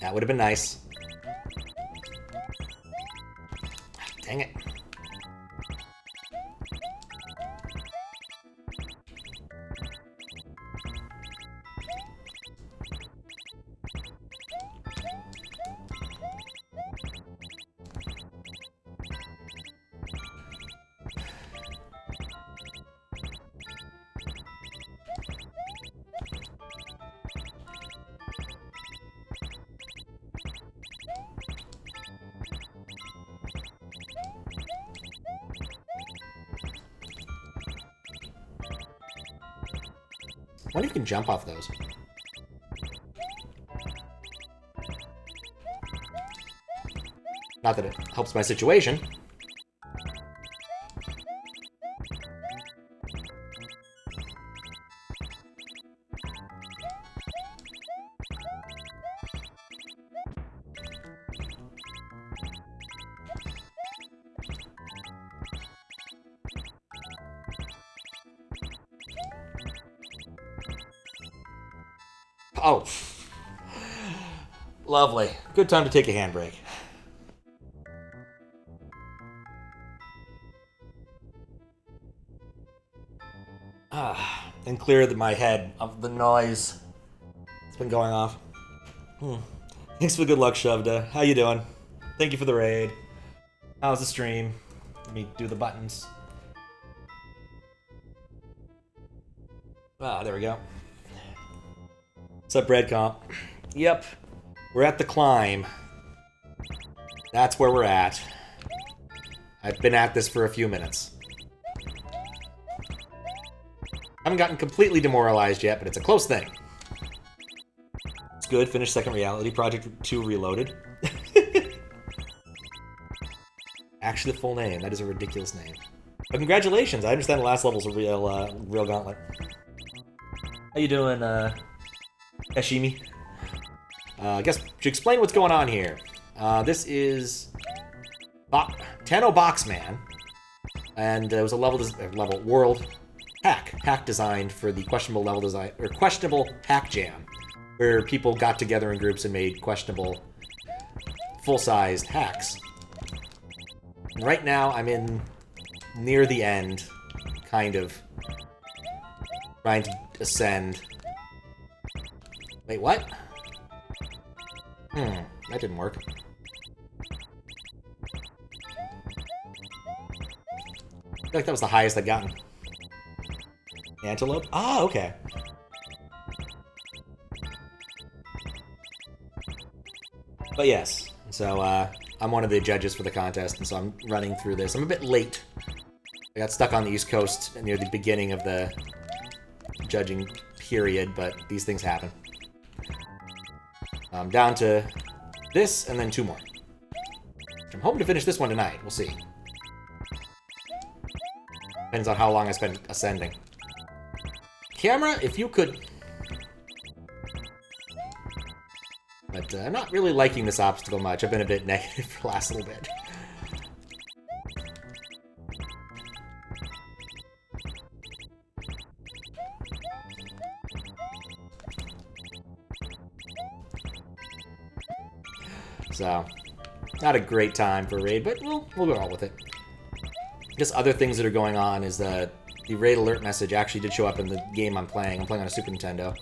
A: That would have been nice. Dang it. I wonder if you can jump off those. Not that it helps my situation. Oh. Lovely. Good time to take a handbrake. And clear my head of the noise that's been going off. Thanks for the good luck, Shovda. How you doing? Thank you for the raid. How's the stream? Let me do the buttons. Ah, there we go. What's up, Bread Comp? Yep, we're at the climb. That's where we're at. I've been at this for a few minutes. Haven't gotten completely demoralized yet, but it's a close thing. It's good. Finished second reality. Project 2 reloaded. Actually, the full name. That is a ridiculous name. But congratulations. I understand the last level's a real gauntlet. How you doing, Hashimi? I guess to explain what's going on here. This is Tano BOXMAN, and it was a level world hack designed for the questionable level design or questionable Hackjam, where people got together in groups and made questionable full-sized hacks. And right now, I'm in near the end, kind of trying to ascend. Wait, what? That didn't work. I feel like that was the highest I'd gotten. Antelope? Ah, okay. But yes, so I'm one of the judges for the contest, and so I'm running through this. I'm a bit late. I got stuck on the East Coast near the beginning of the judging period, but these things happen. I'm down to this, and then 2 more. I'm hoping to finish this one tonight. We'll see. Depends on how long I spend ascending. Camera, if you could... But I'm not really liking this obstacle much. I've been a bit negative for the last little bit. So, not a great time for a raid, but we'll go on with it. Just other things that are going on is the raid alert message actually did show up in the game I'm playing. I'm playing on a Super Nintendo.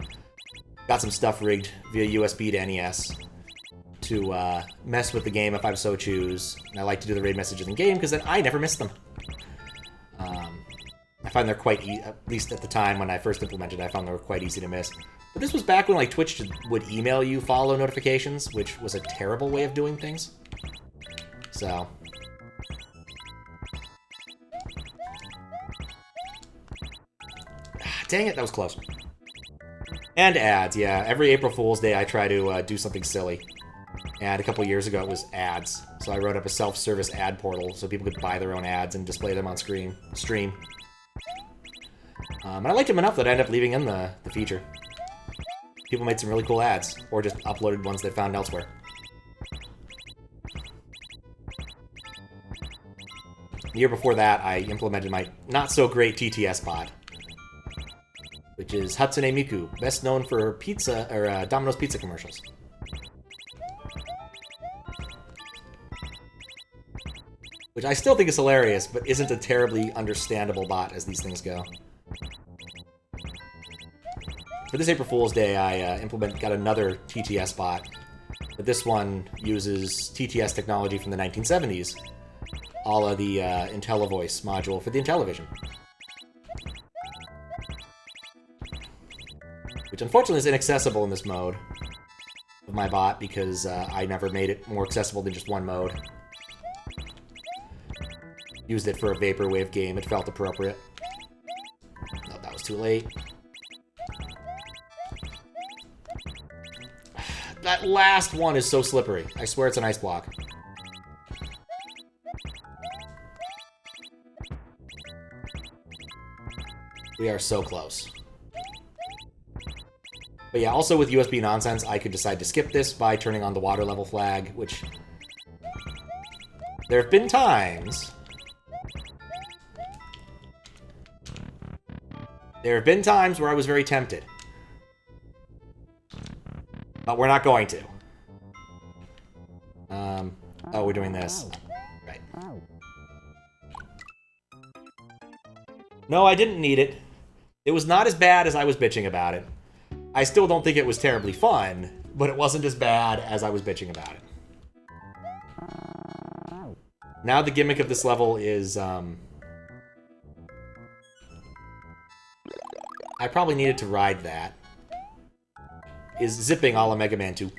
A: Got some stuff rigged via USB to NES to mess with the game if I so choose. And I like to do the raid messages in game because then I never miss them. I find they're quite at least at the time when I first implemented it, I found they were quite easy to miss. But this was back when like Twitch would email you follow notifications, which was a terrible way of doing things. So... Dang it, that was close. And ads, yeah. Every April Fool's Day I try to do something silly. And a couple years ago it was ads. So I wrote up a self-service ad portal so people could buy their own ads and display them on stream. And I liked them enough that I ended up leaving in the feature. People made some really cool ads, or just uploaded ones they found elsewhere. The year before that, I implemented my not-so-great TTS bot, which is Hatsune Miku, best known for pizza, or Domino's pizza commercials. Which I still think is hilarious, but isn't a terribly understandable bot as these things go. For this April Fool's Day, I got another TTS bot, but this one uses TTS technology from the 1970s, a la the IntelliVoice module for the Intellivision. Which unfortunately is inaccessible in this mode of my bot because I never made it more accessible than just one mode. Used it for a Vaporwave game, it felt appropriate. No, that was too late. That last one is so slippery. I swear it's an ice block. We are so close. But yeah, also with USB nonsense, I could decide to skip this by turning on the water level flag, which... There have been times... where I was very tempted. But we're not going to. Oh, we're doing this. Right. No, I didn't need it. It was not as bad as I was bitching about it. I still don't think it was terribly fun, but it wasn't as bad as I was bitching about it. Now the gimmick of this level is, I probably needed to ride that. Is zipping a la Mega Man 2.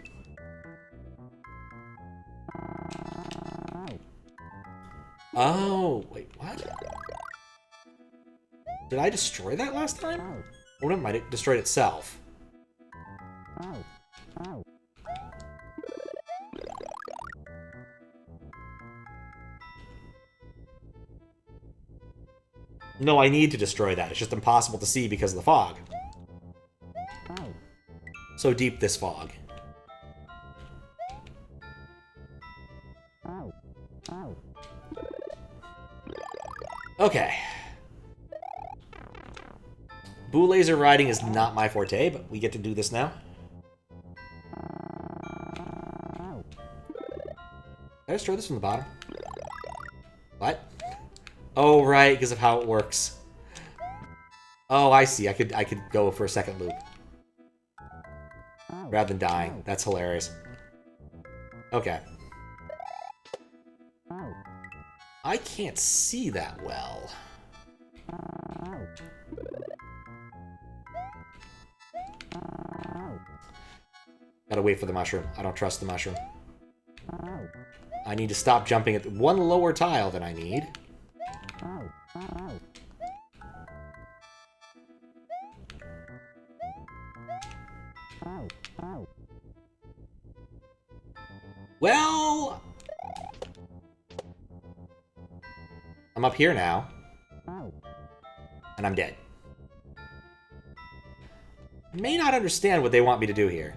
A: Oh, wait, what? Did I destroy that last time? Or it might have destroyed itself. No, I need to destroy that. It's just impossible to see because of the fog. So deep, this fog. Okay. Boo laser riding is not my forte, but we get to do this now. Did I destroy this from the bottom? What? Oh, right, because of how it works. Oh, I see. I could go for a second loop. Rather than dying. That's hilarious. Okay. I can't see that well. Gotta wait for the mushroom. I don't trust the mushroom. I need to stop jumping at one lower tile than I need. Well... I'm up here now. And I'm dead. I may not understand what they want me to do here.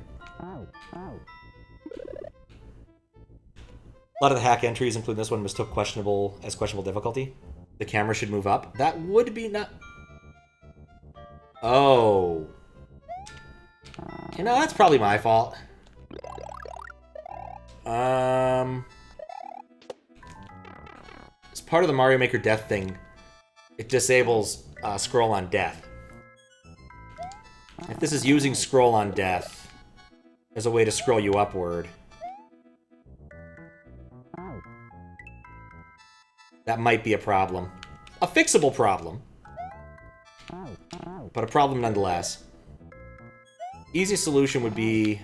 A: A lot of the hack entries, including this one, mistook questionable difficulty. The camera should move up. That would be not... Oh. You know, that's probably my fault. As part of the Mario Maker death thing, it disables scroll on death. If this is using scroll on death as a way to scroll you upward, that might be a problem. A fixable problem, but a problem nonetheless. Easy solution would be...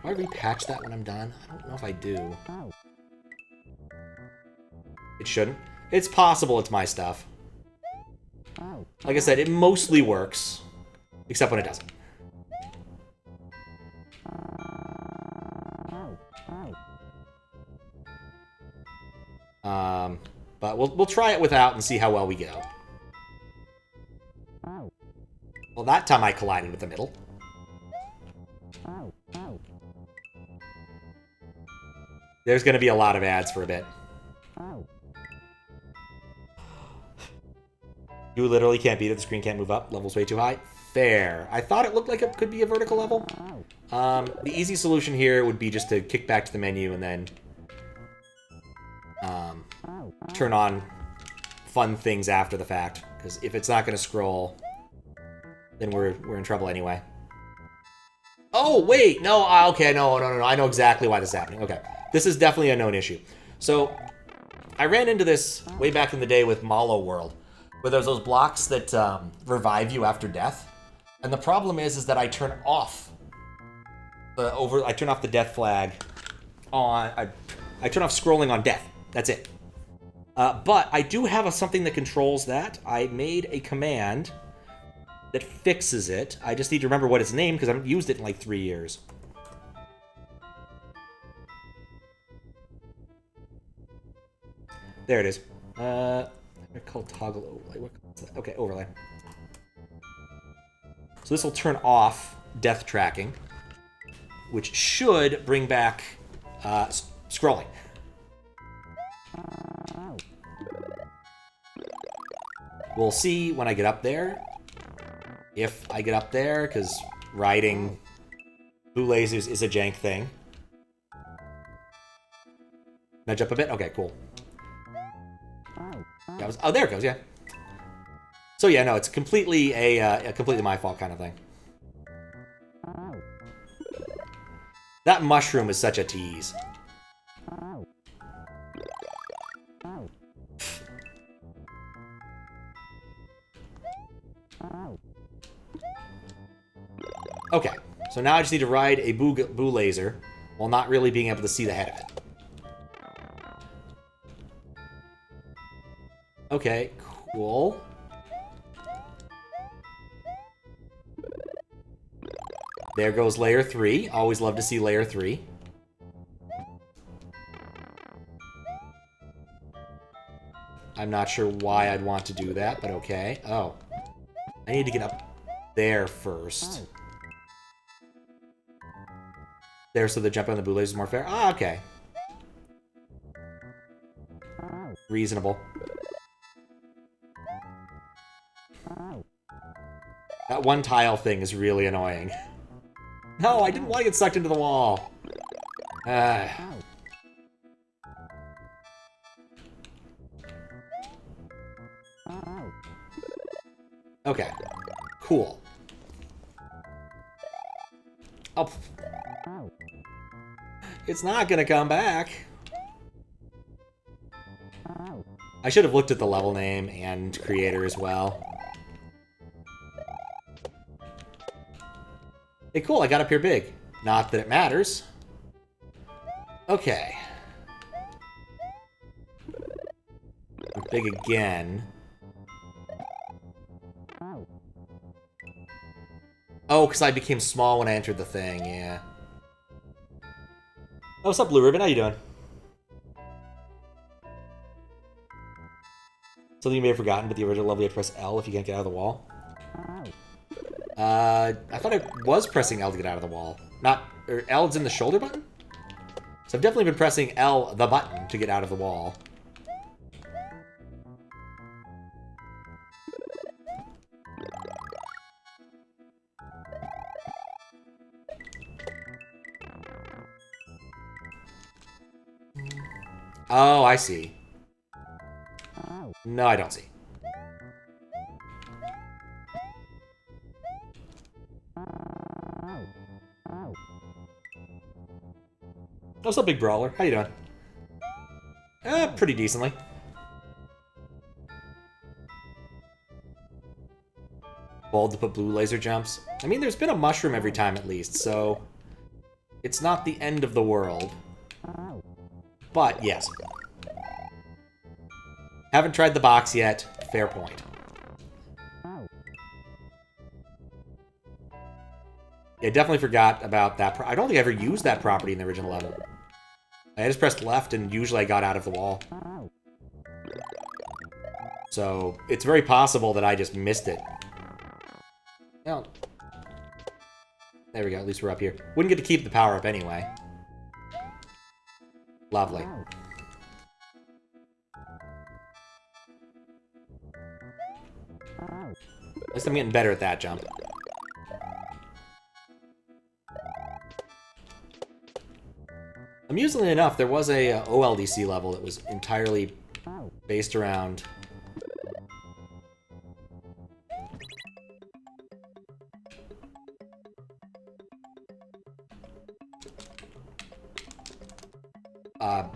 A: Do I repatch that when I'm done? I don't know if I do. It shouldn't. It's possible it's my stuff. Like I said, it mostly works. Except when it doesn't. But we'll try it without and see how well we go. Well, that time I collided with the middle. There's going to be a lot of ads for a bit. You literally can't beat it. The screen can't move up. Level's way too high. Fair. I thought it looked like it could be a vertical level. The easy solution here would be just to kick back to the menu and then turn on fun things after the fact. Because if it's not going to scroll, then we're in trouble anyway. Oh, wait! No, okay, no. I know exactly why this is happening. Okay. This is definitely a known issue. So, I ran into this way back in the day with Mallow World, where there's those blocks that revive you after death. And the problem is that I turn off I turn off the death flag on... I turn off scrolling on death. That's it. But I do have something that controls that. I made a command that fixes it. I just need to remember what it's named because I haven't used it in like 3 years. There it is. They're called toggle overlay. What is that? Okay, overlay. So this will turn off death tracking, which should bring back scrolling. We'll see when I get up there. If I get up there, because riding blue lasers is a jank thing. Nudge up a bit? Okay, cool. Oh, there it goes, yeah. So yeah, no, it's completely completely my fault kind of thing. That mushroom is such a tease. Okay, so now I just need to ride a boo laser while not really being able to see the head of it. Okay, cool. There goes layer 3. Always love to see layer 3. I'm not sure why I'd want to do that, but okay. Oh. I need to get up there first. There, so the jump on the bootlace is more fair. Ah, okay. Reasonable. That one tile thing is really annoying. No, I didn't want to get sucked into the wall. Okay. Cool. Oh. It's not gonna come back. I should have looked at the level name and creator as well. Hey, cool, I got up here big. Not that it matters. Okay. I'm big again. Oh, because I became small when I entered the thing, yeah. Oh, what's up, Blue Ribbon? How you doing? Something you may have forgotten, but the original level you have to press L if you can't get out of the wall. I thought I was pressing L to get out of the wall. Not... Or L's in the shoulder button? So I've definitely been pressing L, the button, to get out of the wall. Oh, I see. No, I don't see. What's up, Big Brawler? How you doing? Pretty decently. Bold to put blue laser jumps. I mean, there's been a mushroom every time at least, so... It's not the end of the world. But, yes. Haven't tried the box yet. Fair point. Yeah, definitely forgot about that. I don't think I ever used that property in the original level. I just pressed left and usually I got out of the wall. So, it's very possible that I just missed it. Well, there we go. At least we're up here. Wouldn't get to keep the power up anyway. Lovely. At least I'm getting better at that jump. Amusingly enough, there was a OLDC level that was entirely based around...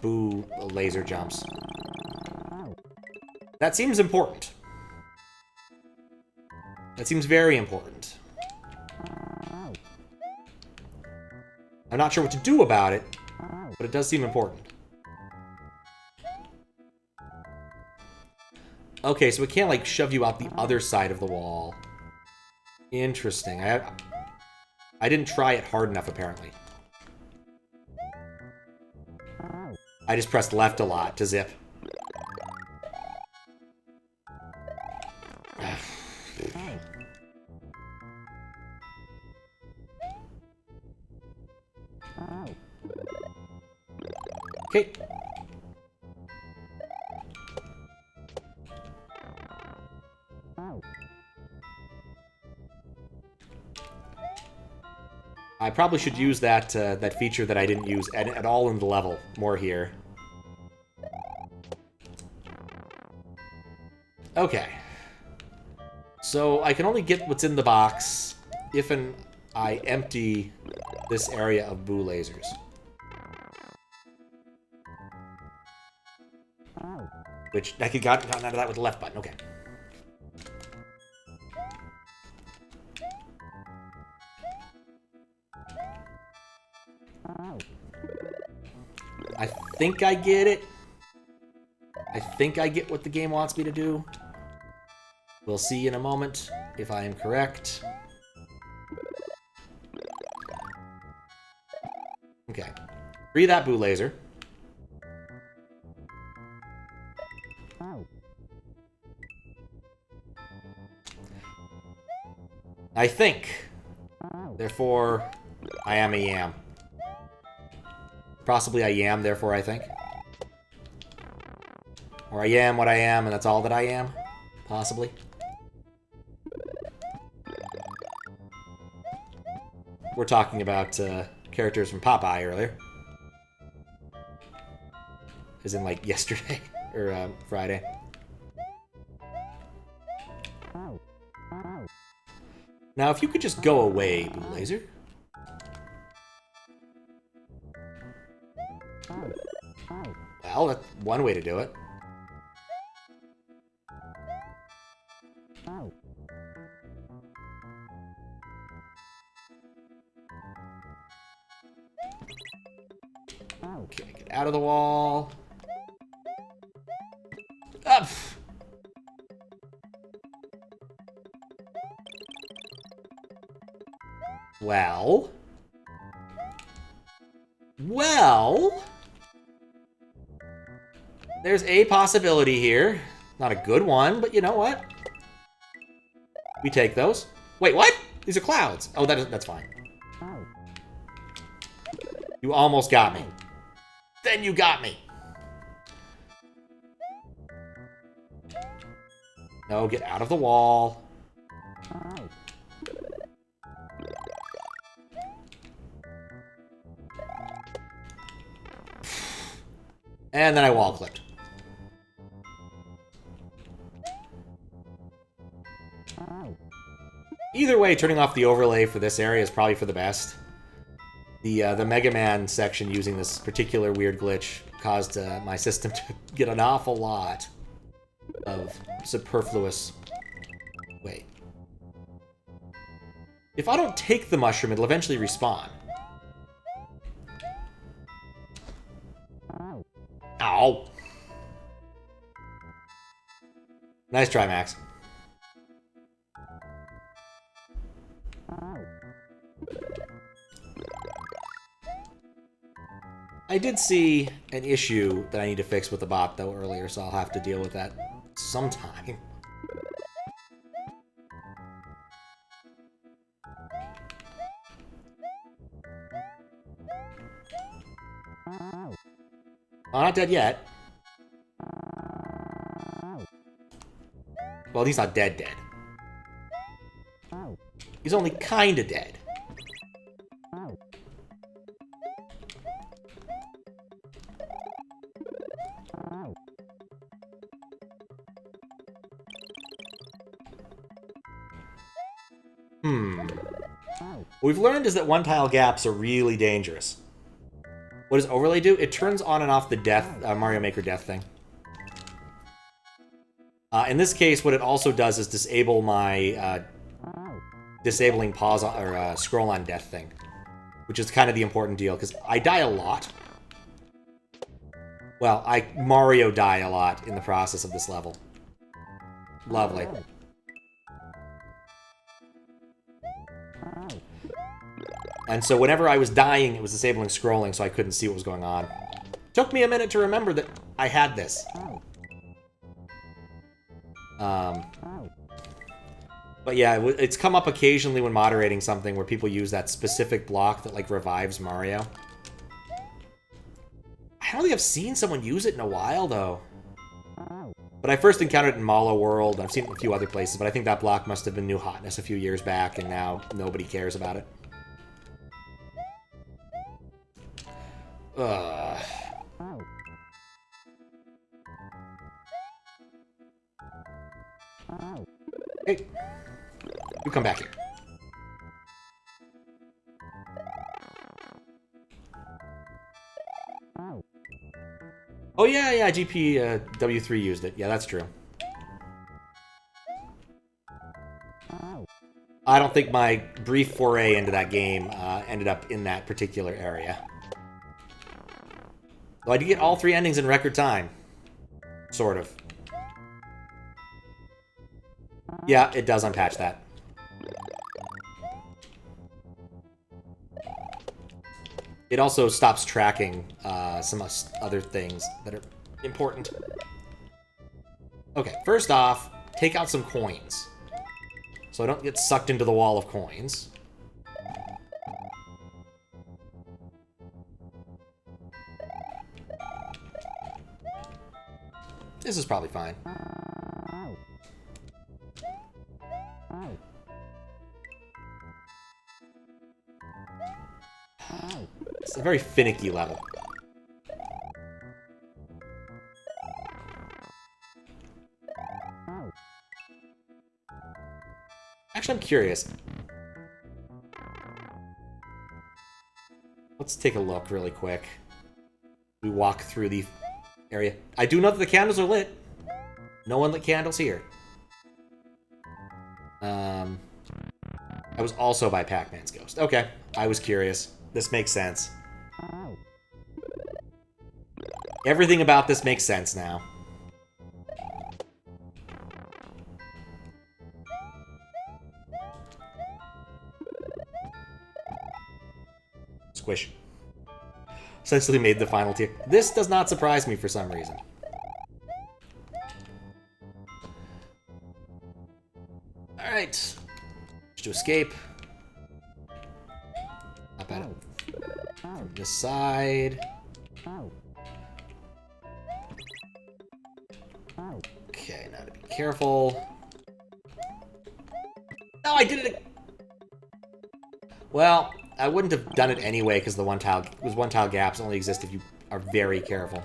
A: boo laser jumps. That seems important. That seems very important. I'm not sure what to do about it, but it does seem important. Okay, so it can't, like, shove you out the other side of the wall. Interesting. I didn't try it hard enough, apparently. I just pressed left a lot to zip. Okay. I probably should use that that feature that I didn't use at all in the level more here. Okay. So I can only get what's in the box if I empty this area of boo lasers. Which I could gotten out of that with the left button. Okay. I think I get it. I think I get what the game wants me to do. We'll see in a moment if I am correct. Okay. Free that boo laser. I think. Therefore, I am a yam. Possibly I am, therefore I think. Or I am what I am, and that's all that I am. Possibly. We're talking about characters from Popeye earlier. As in, like, yesterday. Or Friday. Now, if you could just go away, Blue Laser. Well, that's one way to do it. Okay, get out of the wall. Up! Well... Well... There's a possibility here. Not a good one, but you know what? We take those. Wait, what? These are clouds. Oh, that's fine. You almost got me. Then you got me. No, get out of the wall. And then I wall clipped. Either way, turning off the overlay for this area is probably for the best. The Mega Man section using this particular weird glitch caused my system to get an awful lot of superfluous... Wait. If I don't take the mushroom, it'll eventually respawn. Ow! Nice try, Max. I did see an issue that I need to fix with the bot, though, earlier, so I'll have to deal with that sometime. Oh, not dead yet. Well, he's not dead. He's only kinda dead. What we've learned is that one-tile gaps are really dangerous. What does overlay do? It turns on and off the death, Mario Maker death thing. In this case, what it also does is disable my disabling pause or scroll on death thing, which is kind of the important deal because I die a lot. Well, I Mario die a lot in the process of this level. Lovely. And so whenever I was dying, it was disabling scrolling, so I couldn't see what was going on. Took me a minute to remember that I had this. But yeah, it's come up occasionally when moderating something where people use that specific block that, like, revives Mario. I don't think I've seen someone use it in a while, though. But I first encountered it in Malo World. I've seen it in a few other places, but I think that block must have been new hotness a few years back, and now nobody cares about it. Ugh. Hey, you come back here. Oh yeah, GPW3 used it. Yeah, that's true. I don't think my brief foray into that game ended up in that particular area. Though I did get all 3 endings in record time. Sort of. Yeah, it does unpatch that. It also stops tracking some other things that are important. Okay, first off, take out some coins. So I don't get sucked into the wall of coins. This is probably fine. It's a very finicky level. Actually, I'm curious. Let's take a look really quick. We walk through the area. I do know that the candles are lit. No one lit candles here. I was also by Pac-Man's ghost. Okay, I was curious. This makes sense. Everything about this makes sense now. Squish. Essentially made the final tier. This does not surprise me for some reason. Alright. To escape. Up at it. From this side. Okay, now to be careful. No, I did it! Well, I wouldn't have done it anyway because the one tile gaps only exist if you are very careful.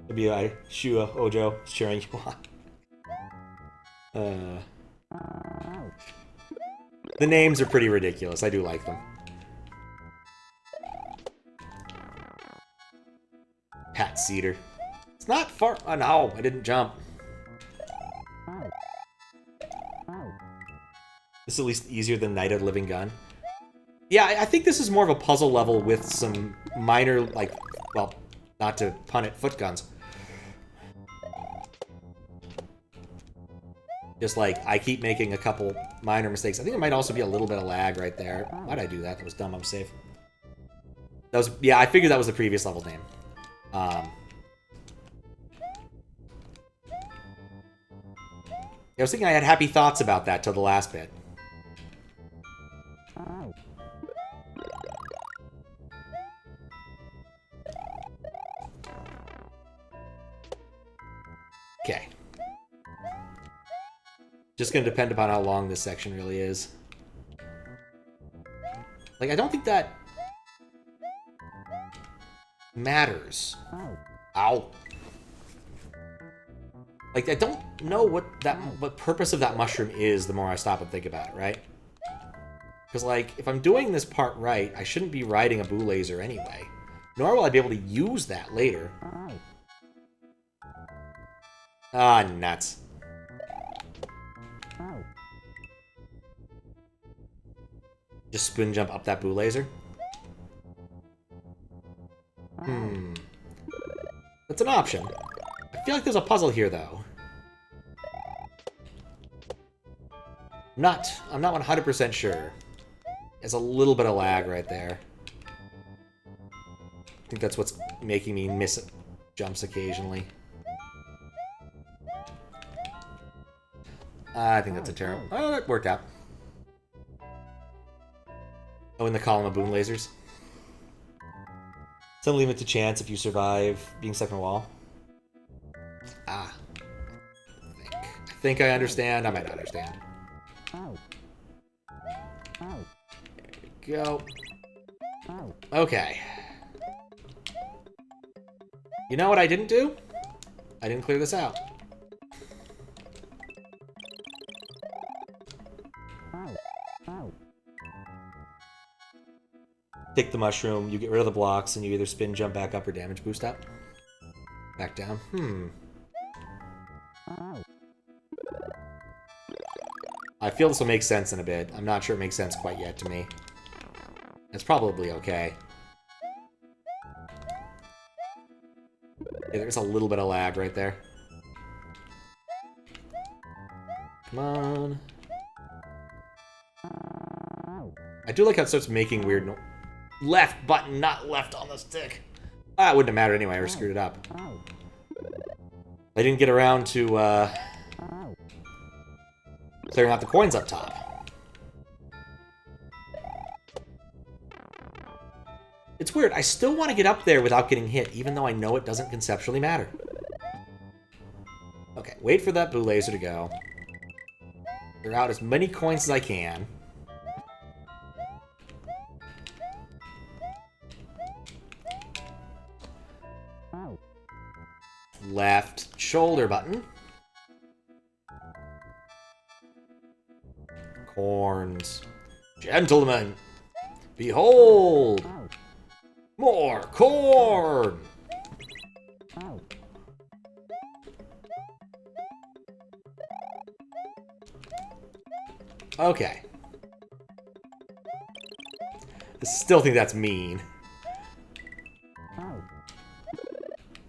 A: Maybe I Shua Ojo is cheering you on. The names are pretty ridiculous. I do like them. Pat Cedar. It's not far. Oh no, I didn't jump. This is at least easier than Night of the Living Gun. Yeah, I think this is more of a puzzle level with some minor, like, well, not to pun it, foot guns. Just like, I keep making a couple minor mistakes. I think it might also be a little bit of lag right there. Why'd I do that? That was dumb. I'm safe. That was, yeah, I figured that was the previous level's name. I was thinking I had happy thoughts about that till the last bit. Okay. Just gonna depend upon how long this section really is. Like, I don't think that matters. Ow. Like, I don't know what purpose of that mushroom is the more I stop and think about it, right? Because, like, if I'm doing this part right, I shouldn't be riding a boo laser anyway. Nor will I be able to use that later. Ah, nuts. Just spin jump up that boo laser? That's an option. I feel like there's a puzzle here, though. I'm not 100% sure. There's a little bit of lag right there. I think that's what's making me miss jumps occasionally. I think that's a terrible... Oh, that worked out. Oh, in the column of boom lasers. Some leave it to chance if you survive being stuck in a wall. Ah. I think I understand. I might not understand. There we go. Okay. You know what I didn't do? I didn't clear this out. Take the mushroom, you get rid of the blocks, and you either spin, jump back up, or damage boost up. Back down. I feel this will make sense in a bit. I'm not sure it makes sense quite yet to me. It's probably okay. Yeah, there's a little bit of lag right there. Come on. I do like how it starts making weird no- left button, not left on the stick. Ah, it wouldn't have mattered anyway, I screwed it up. I didn't get around to, clearing out the coins up top. It's weird, I still want to get up there without getting hit, even though I know it doesn't conceptually matter. Okay, wait for that blue laser to go. Clear out as many coins as I can. Left shoulder button. Corns. Gentlemen, behold! More corn! Okay. Still think that's mean.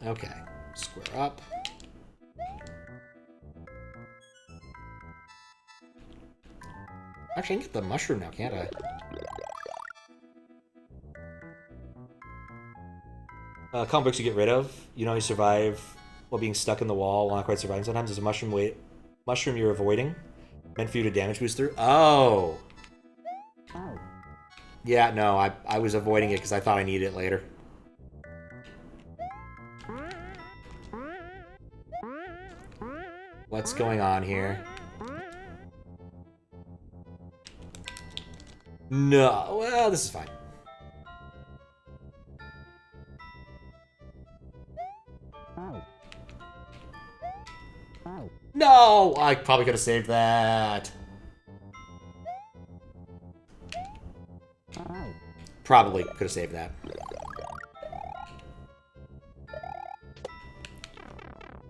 A: Okay. Square up. Actually, I can get the mushroom now, can't I? Comic books you get rid of. You know you survive while being stuck in the wall while not quite surviving. Sometimes there's a mushroom you're avoiding. Meant for you to damage boost through. Oh! Yeah, no, I was avoiding it because I thought I needed it later. What's going on here? No, well, this is fine. No! I probably could have saved that. Probably could have saved that.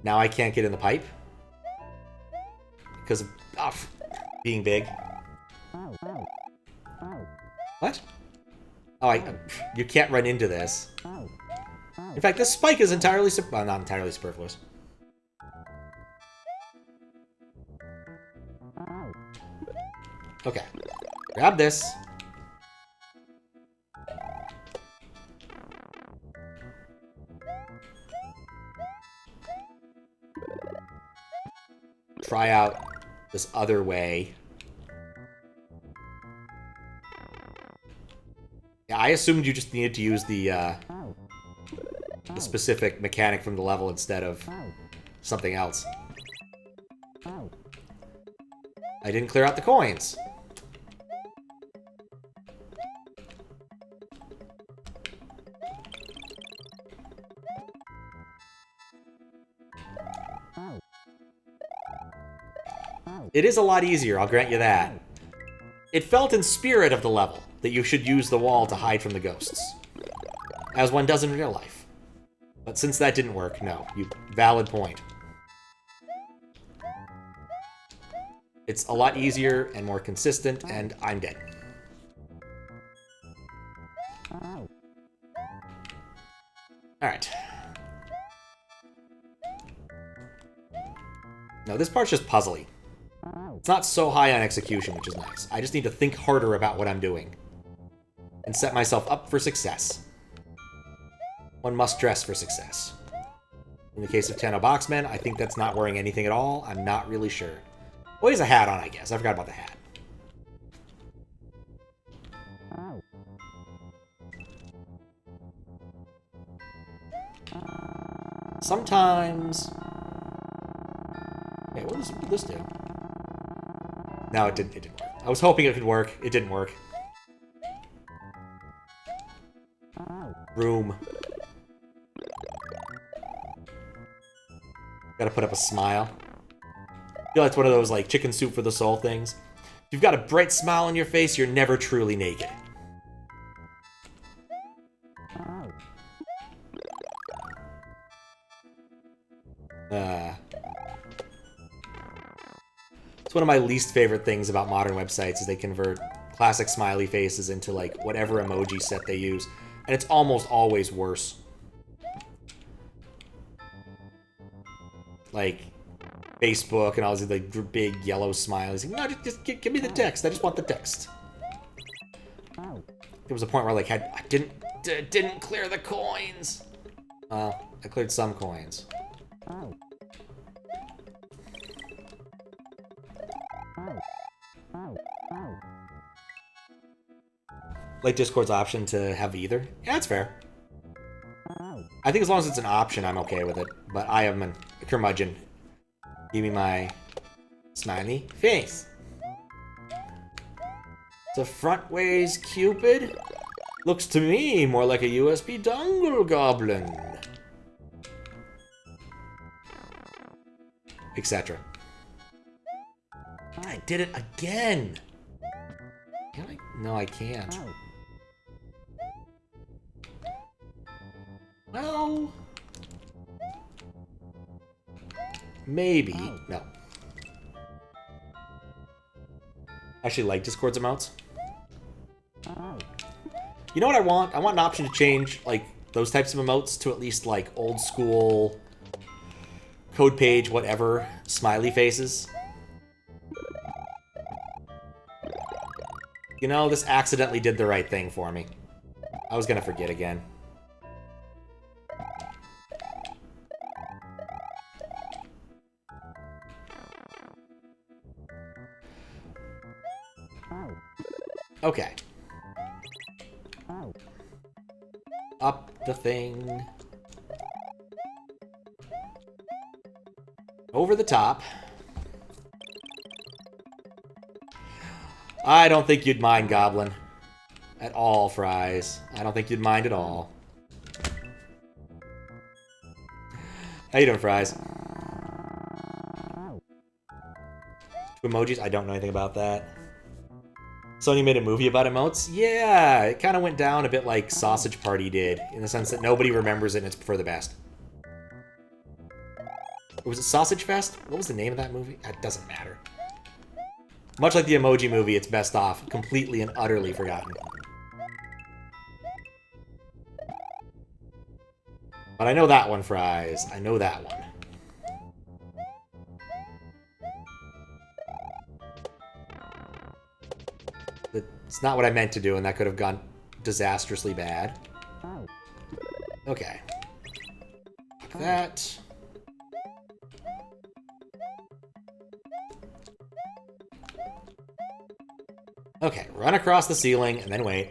A: Now I can't get in the pipe. Because of being big. What? Oh, you can't run into this. In fact, this spike is entirely... well, not entirely superfluous. Okay. Grab this. Try out this other way. Yeah, I assumed you just needed to use the specific mechanic from the level instead of something else. I didn't clear out the coins. It is a lot easier, I'll grant you that. It felt in spirit of the level that you should use the wall to hide from the ghosts, as one does in real life. But since that didn't work, no. Valid point. It's a lot easier and more consistent, and I'm dead. Alright. No, this part's just puzzly. It's not so high on execution, which is nice. I just need to think harder about what I'm doing. And set myself up for success. One must dress for success. In the case of Tano BOXMAN, I think that's not wearing anything at all. I'm not really sure. Oh, he has a hat on, I guess. I forgot about the hat. Sometimes... Wait, what did this do? No, it didn't work. I was hoping it could work. It didn't work. Room. Gotta put up a smile. I feel like it's one of those, like, chicken soup for the soul things. If you've got a bright smile on your face, you're never truly naked. It's one of my least favorite things about modern websites is they convert classic smiley faces into, like, whatever emoji set they use. And it's almost always worse. Like, Facebook and all these like big yellow smileys. No, just give me the text. I just want the text. There was a point where like I didn't clear the coins. I cleared some coins. Like Discord's option to have either. Yeah, that's fair. I think as long as it's an option, I'm okay with it. But I am a curmudgeon. Give me my smiley face. The front ways Cupid? Looks to me more like a USB dongle goblin. Etc. I did it again! Can I? No, I can't. Well... Maybe. No. I actually like Discord's emotes. You know what I want? I want an option to change, like, those types of emotes to at least, like, old school, code page, whatever, smiley faces. You know, this accidentally did the right thing for me. I was gonna forget again. Okay. Up the thing. Over the top. I don't think you'd mind, Goblin. At all, Fries. I don't think you'd mind at all. How you doing, Fries? Two emojis? I don't know anything about that. Sony made a movie about emotes? Yeah, it kind of went down a bit like Sausage Party did, in the sense that nobody remembers it and it's for the best. Or was it Sausage Fest? What was the name of that movie? It doesn't matter. Much like the Emoji Movie, it's best off completely and utterly forgotten. But I know that one, Fries. I know that one. It's not what I meant to do, and that could have gone disastrously bad. Okay. Like that. Okay, run across the ceiling, and then wait.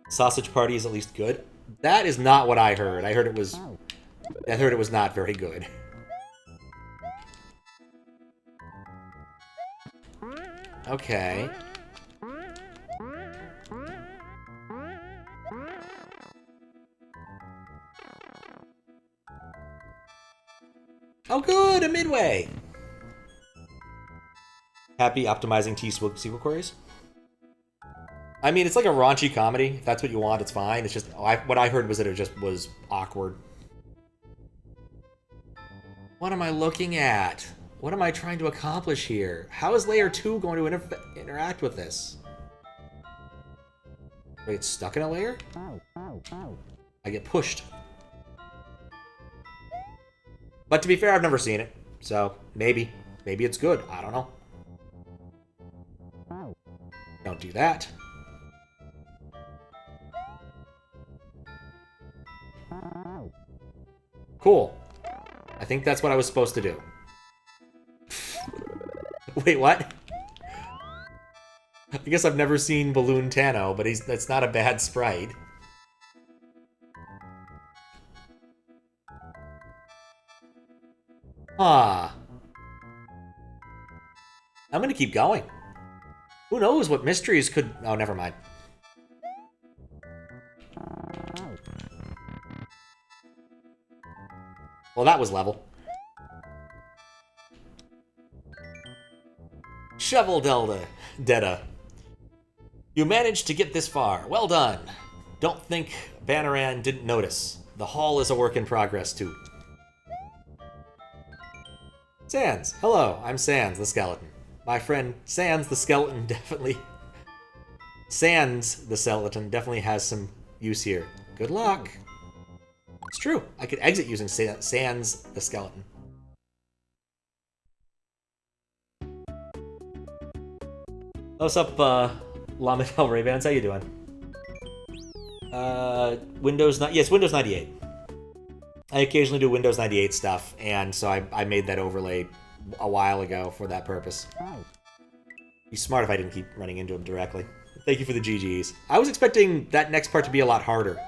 A: Sausage Party is at least good. That is not what I heard. I heard it was not very good. Okay. Oh good, a midway! Happy optimizing T-sequel queries? I mean, it's like a raunchy comedy. If that's what you want, it's fine. It's just, what I heard was that it just was awkward. What am I looking at? What am I trying to accomplish here? How is layer 2 going to interact with this? Wait, it's stuck in a layer? I get pushed. But to be fair, I've never seen it. So, maybe. Maybe it's good. I don't know. Don't do that. Cool. I think that's what I was supposed to do. Wait, what? I guess I've never seen Balloon Tano, but that's not a bad sprite. Huh. I'm gonna keep going. Who knows what mysteries could... Oh, never mind. Well, that was level. Shovel Deda. You managed to get this far. Well done. Don't think Banoran didn't notice. The hall is a work in progress, too. Sans. Hello, I'm Sans, the skeleton. My friend Sans, the skeleton, definitely... Sans, the skeleton, definitely has some use here. Good luck. It's true. I could exit using Sans, the skeleton. What's up, Lamadel Ray-Bans? How you doing? Yes, Windows 98. I occasionally do Windows 98 stuff, and so I made that overlay a while ago for that purpose. Be smart if I didn't keep running into him directly. Thank you for the GGs. I was expecting that next part to be a lot harder.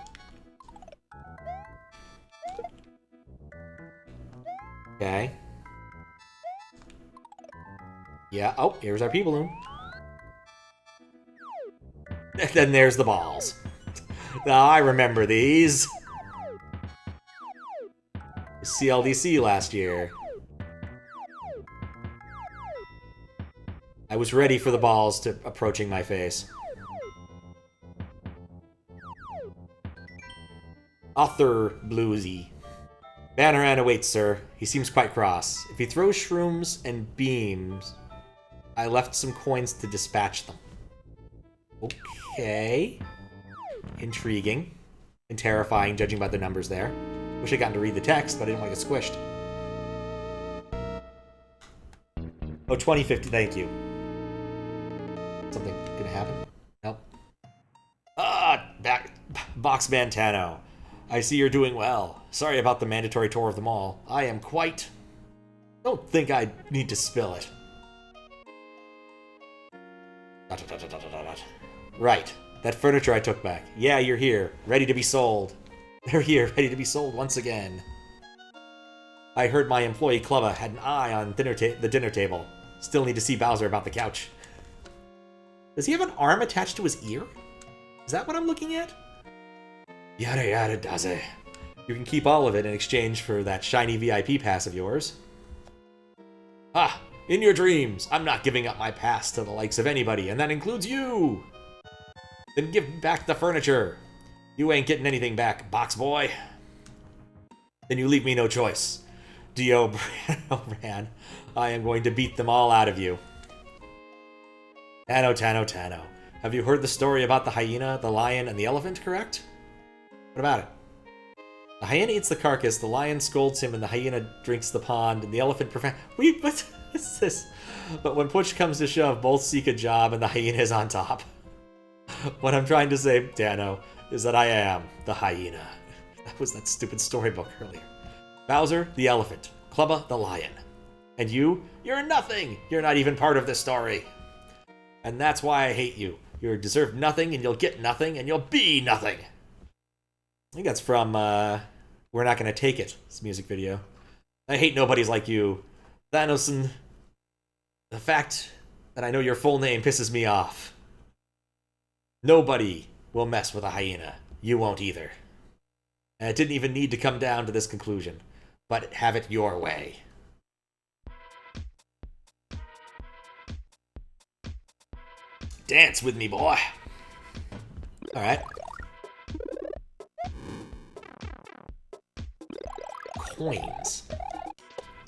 A: Okay. Yeah, oh, here's our P-Balloon. And then there's the balls. Now, I remember these. CLDC last year. I was ready for the balls to approaching my face. Author Bluesy. Banoran awaits, sir. He seems quite cross. If he throws shrooms and beams, I left some coins to dispatch them. Okay. Intriguing. And terrifying, judging by the numbers there. Wish I'd gotten to read the text, but I didn't want to get squished. Oh, 2050, thank you. Something gonna happen? Nope. Back. BOXMAN TANO. I see you're doing well. Sorry about the mandatory tour of the mall. I am quite... Don't think I need to spill it. Right. That furniture I took back. Yeah, you're here. Ready to be sold. They're here, ready to be sold once again. I heard my employee Klubba had an eye on the dinner table. Still need to see Bowser about the couch. Does he have an arm attached to his ear? Is that what I'm looking at? Yada yada does it. You can keep all of it in exchange for that shiny VIP pass of yours. Ah, in your dreams, I'm not giving up my pass to the likes of anybody, and that includes you! Then give back the furniture. You ain't getting anything back, box boy. Then you leave me no choice. Dio Bran, I am going to beat them all out of you. Tano, Tano, Tano. Have you heard the story about the hyena, the lion, and the elephant, correct? What about it? The hyena eats the carcass, the lion scolds him, and the hyena drinks the pond, and the elephant Wait, what is this? But when push comes to shove, both seek a job, and the hyena is on top. What I'm trying to say, Tano, is that I am the hyena. That was that stupid storybook earlier. Bowser, the elephant. Klubba, the lion. And you're nothing! You're not even part of this story. And that's why I hate you. You deserve nothing, and you'll get nothing, and you'll be nothing. I think that's from, We're Not Gonna Take It, this music video. I hate nobodies like you. Thanos, the fact that I know your full name pisses me off. Nobody will mess with a hyena. You won't either. And it didn't even need to come down to this conclusion. But have it your way. Dance with me, boy. Alright. Coins.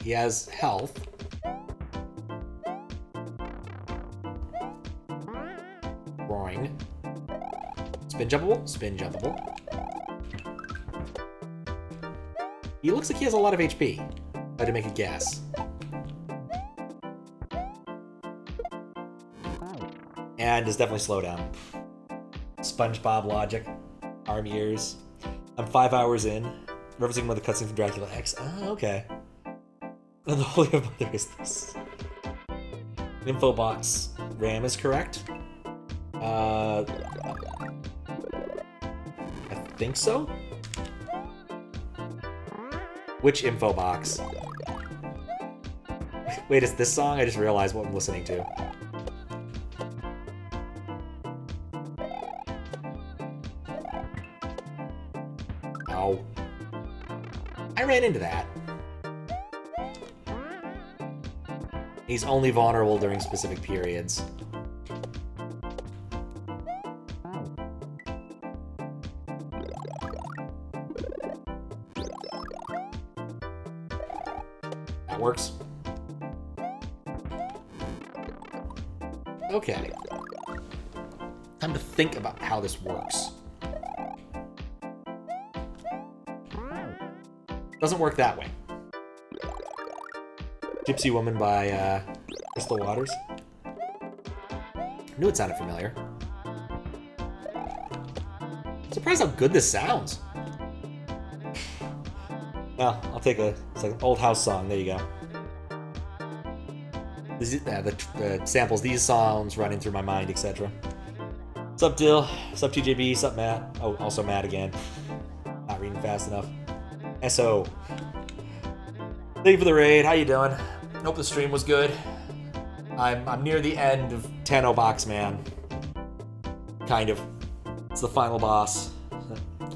A: He has health. Roaring. Spin jumpable? Spin jumpable. He looks like he has a lot of HP. I had to make a guess. And is definitely slow down. SpongeBob logic. Arm ears. I'm 5 hours in. Referencing one of the cutscenes from Dracula X. Oh, okay. And the Holy Mother is this. Info box. RAM is correct. I think so? Which info box? Wait, is this song? I just realized what I'm listening to. Ow. I ran into that. He's only vulnerable during specific periods. That works. Okay. Time to think about how this works. Doesn't work that way. Gypsy Woman by Crystal Waters. Knew it sounded familiar. Surprised how good this sounds. Well, I'll take it's like an old house song. There you go. The samples these songs running through my mind, etc. Sup, Dill? Sup, TJB? Sup, Matt? Oh, also Matt again. Not reading fast enough. SO. Thank you for the raid. How you doing? Hope the stream was good. I'm near the end of Tano BOXMAN. Kind of. It's the final boss.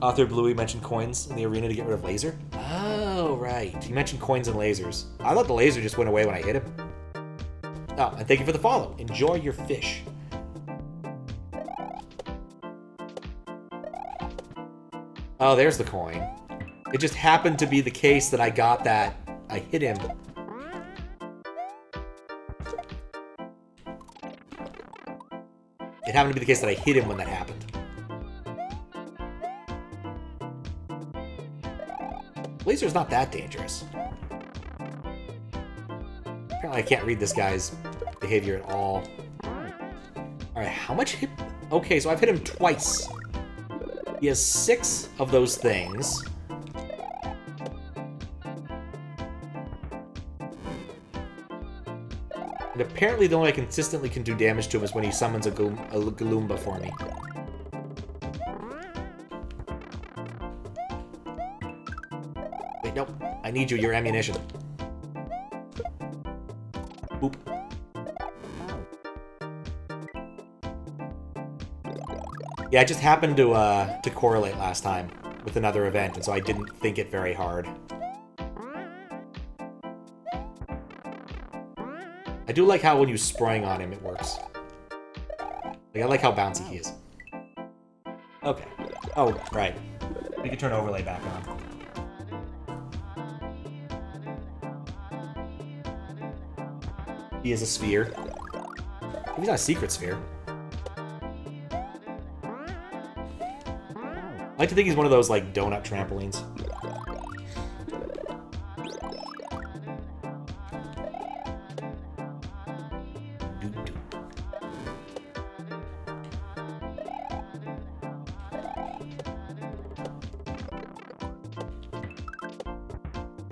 A: Author Bluey mentioned coins in the arena to get rid of laser. Oh, right. He mentioned coins and lasers. I thought the laser just went away when I hit him. Oh, and thank you for the follow. Enjoy your fish. Oh, there's the coin. It just happened to be the case that I got that. I hit him. it happened to be the case that I hit him when that happened. Laser's not that dangerous. Apparently I can't read this guy's behavior at all. Alright, how much hit... Okay, so I've hit him twice. He has 6 of those things. And apparently the only way I consistently can do damage to him is when he summons a Galumba for me. Wait, nope. I need you, your ammunition. Oop. Yeah, I just happened to correlate last time with another event, and so I didn't think it very hard. I do like how when you spraying on him, it works. Like, I like how bouncy he is. Okay. Oh, right. We can turn overlay back on. He is a sphere. He's not a secret sphere. I like to think he's one of those, like, donut trampolines.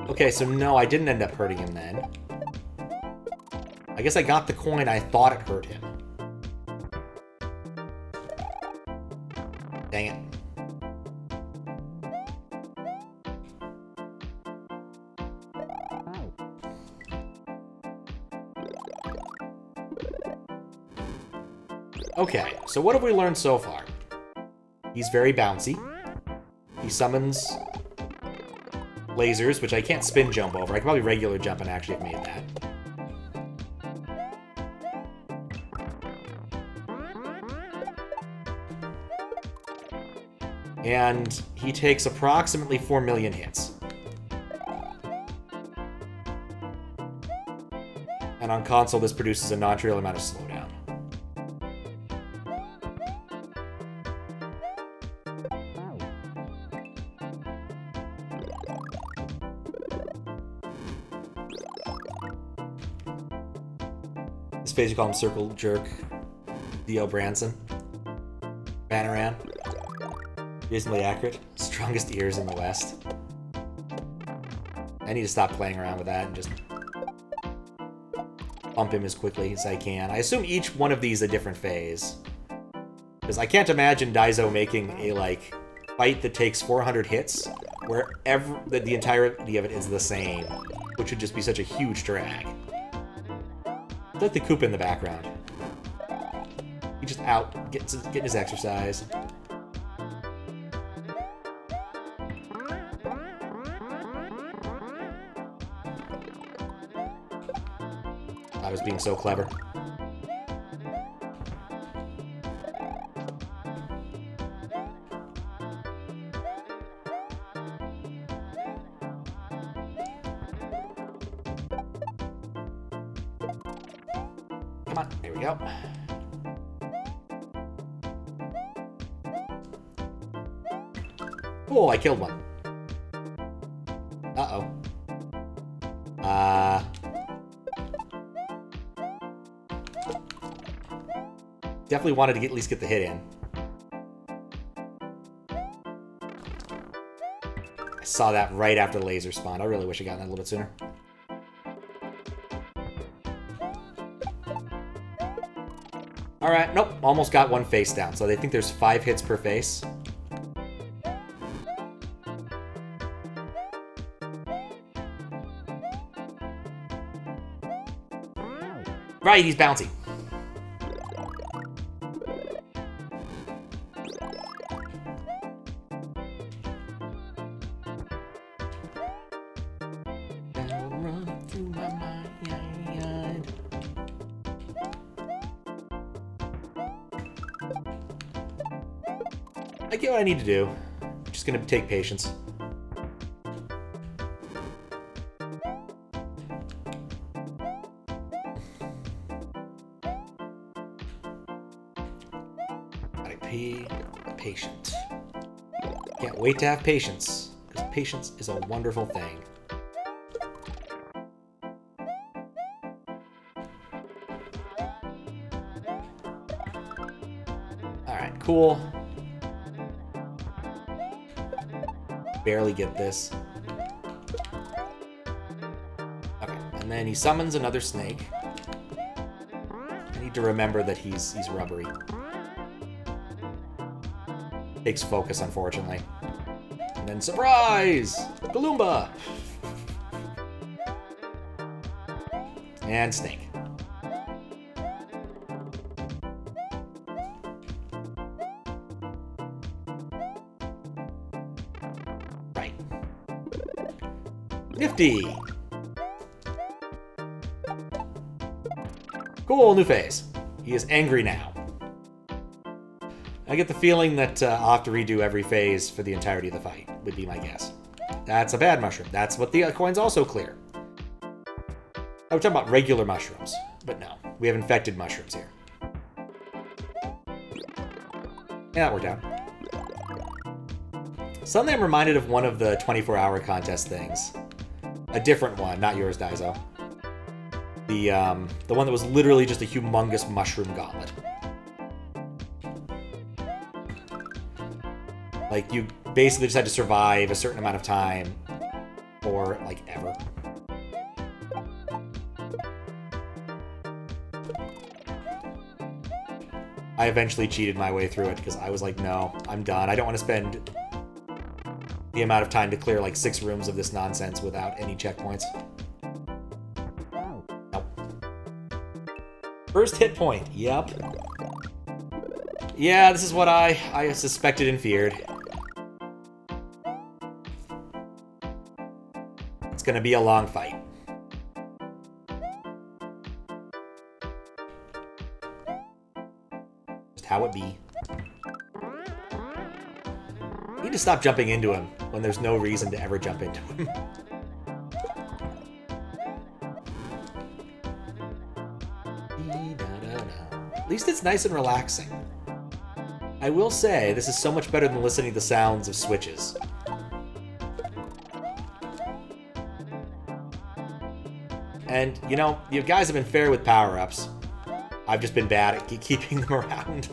A: Okay, so no, I didn't end up hurting him then. I guess I got the coin, I thought it hurt him. Dang it. Okay, so what have we learned so far? He's very bouncy. He summons lasers, which I can't spin jump over. I can probably regular jump and actually have made that. And he takes approximately 4 million hits. And on console, this produces a non-trivial amount of slowdown. This phase you call him Circle Jerk. Theo Branson. Banoran. Reasonably accurate. Strongest ears in the West. I need to stop playing around with that and just pump him as quickly as I can. I assume each one of these is a different phase. Because I can't imagine Daizo making a, like, fight that takes 400 hits where the entirety of it is the same, which would just be such a huge drag. I like the Koopa in the background. He's just out, getting his exercise. I was being so clever. Come on, there we go. Oh, I killed one. Uh-oh. Definitely wanted to at least get the hit in. I saw that right after the laser spawned. I really wish I got that a little bit sooner. Alright, nope. Almost got one face down. So they think there's 5 hits per face. Right, he's bouncy. I get what I need to do. I'm just gonna take patience. patient. Can't wait to have patience, because patience is a wonderful thing. Alright, cool. Barely get this. Okay, and then he summons another snake. I need to remember that he's rubbery. Takes focus, unfortunately. And then surprise! Kalumba! And snake. Right. Nifty! Cool, new phase. He is angry now. I get the feeling that I'll have to redo every phase for the entirety of the fight, would be my guess. That's a bad mushroom. That's what the coins also clear. I was talking about regular mushrooms, but no. We have infected mushrooms here. Yeah, that worked out. Suddenly I'm reminded of one of the 24-hour contest things. A different one, not yours, Daizo. The one that was literally just a humongous mushroom gauntlet. Like, you basically just had to survive a certain amount of time, or, like, ever. I eventually cheated my way through it, because I was like, no, I'm done. I don't want to spend the amount of time to clear, like, 6 rooms of this nonsense without any checkpoints. Nope. First hit point, yep. Yeah, this is what I suspected and feared. It's gonna be a long fight. Just how it be. I need to stop jumping into him when there's no reason to ever jump into him. At least it's nice and relaxing. I will say, this is so much better than listening to the sounds of switches. And, you know, you guys have been fair with power-ups. I've just been bad at keeping them around.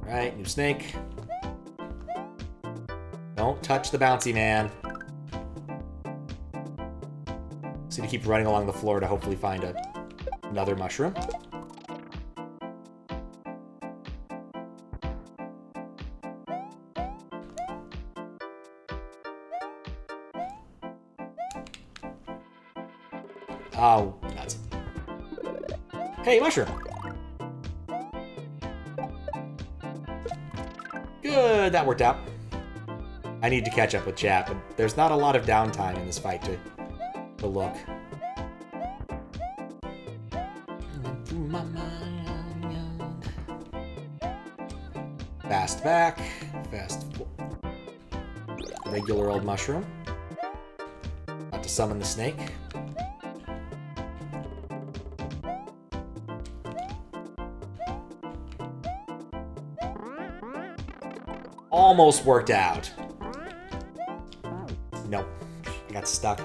A: Alright, new snake. Don't touch the bouncy man. Just need to keep running along the floor to hopefully find another mushroom. Oh, nuts. Hey, mushroom! Good, that worked out. I need to catch up with chat, but there's not a lot of downtime in this fight to look. Fast back, fast. Regular old mushroom. About to summon the snake. Almost worked out. Nope. I got stuck.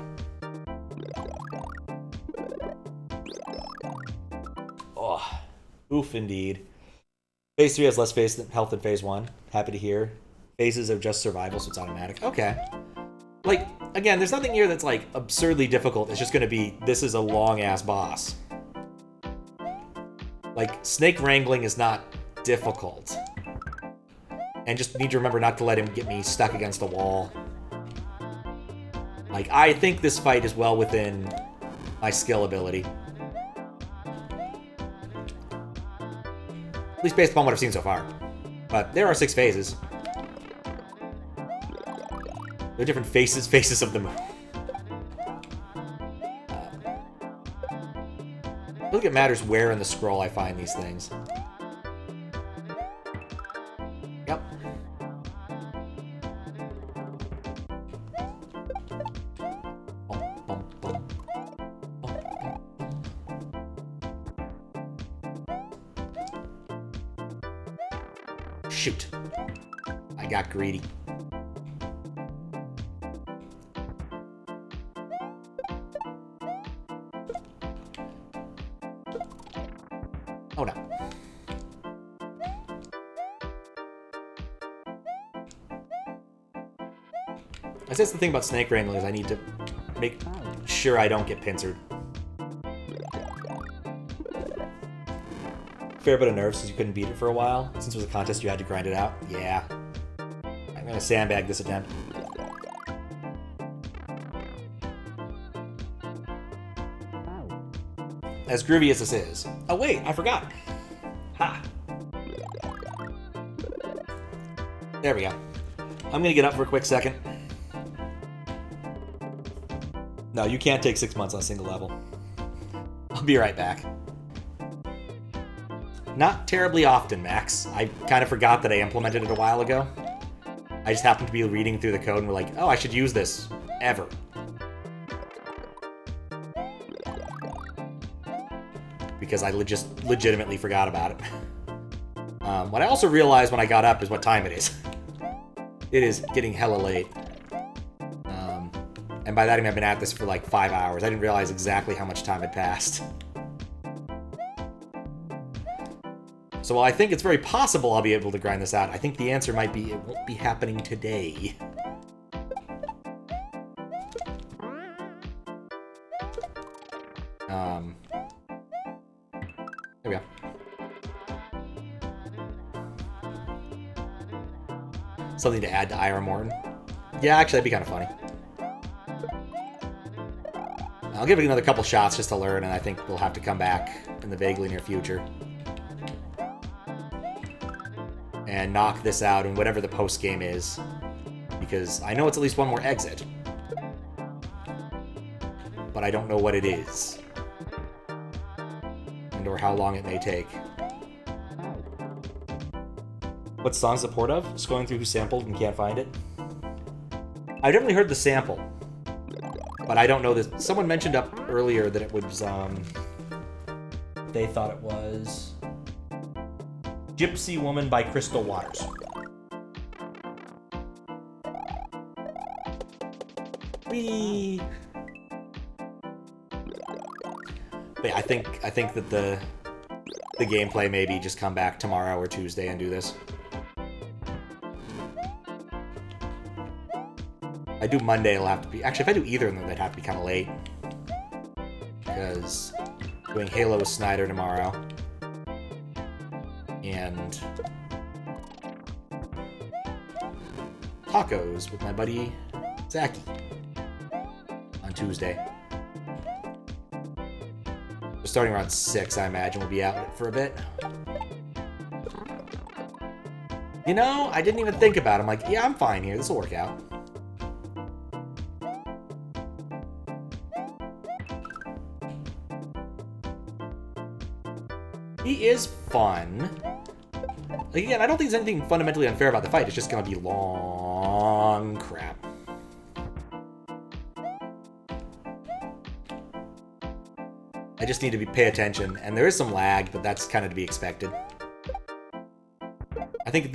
A: Oh, oof indeed. Phase 3 has less health than Phase 1. Happy to hear. Phases are just survival, so it's automatic. Okay. Like, again, there's nothing here that's, like, absurdly difficult. It's just gonna be, this is a long-ass boss. Like, snake wrangling is not difficult. And just need to remember not to let him get me stuck against a wall. Like, I think this fight is well within my skill ability. At least based upon what I've seen so far. But there are 6 phases. There are different faces of the moon. I think it matters where in the scroll I find these things. Yep. Shoot. I got greedy. Oh no. I guess the thing about snake wrangling is I need to make sure I don't get pincered. Fair bit of nerves since you couldn't beat it for a while. Since it was a contest, you had to grind it out. Yeah. I'm gonna sandbag this attempt. As groovy as this is. Oh wait, I forgot. Ha. There we go. I'm gonna get up for a quick second. No, you can't take 6 months on a single level. I'll be right back. Not terribly often, Max. I kind of forgot that I implemented it a while ago. I just happened to be reading through the code and were like, oh, I should use this. Ever. Because I just legitimately forgot about it. What I also realized when I got up is what time it is. It is getting hella late. And by that I mean I've been at this for like 5 hours. I didn't realize exactly how much time had passed. So while I think it's very possible I'll be able to grind this out, I think the answer might be it won't be happening today. There we go. Something to add to Ira Morton. Yeah, actually that'd be kind of funny. I'll give it another couple shots just to learn, and I think we'll have to come back in the vaguely near future. And knock this out in whatever the post-game is. Because I know it's at least one more exit. But I don't know what it is. And or how long it may take. What song's the port of? Just going through who sampled and can't find it? I've definitely heard the sample. But I don't know this. Someone mentioned up earlier that it was, they thought it was Gypsy Woman by Crystal Waters. Whee! But yeah, I think that the gameplay maybe just come back tomorrow or Tuesday and do this. If I do Monday, it'll have to be... Actually, if I do either of them, they'd have to be kind of late. Because doing Halo with Snyder tomorrow. And tacos with my buddy Zachy on Tuesday. So starting around 6, I imagine we'll be out for a bit. You know, I didn't even think about it. I'm like, yeah, I'm fine here. This will work out. He is fun. Like, again, I don't think there's anything fundamentally unfair about the fight. It's just gonna be long crap. I just need to pay attention, and there is some lag, but that's kind of to be expected. I think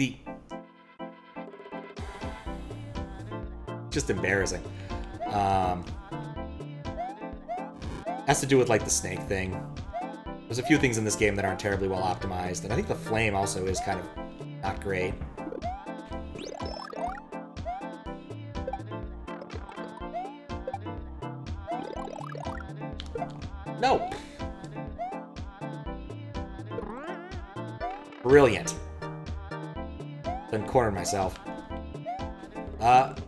A: just embarrassing. Has to do with like the snake thing. There's a few things in this game that aren't terribly well optimized, and I think the flame also is kind of not great. No! Brilliant. Then cornered myself.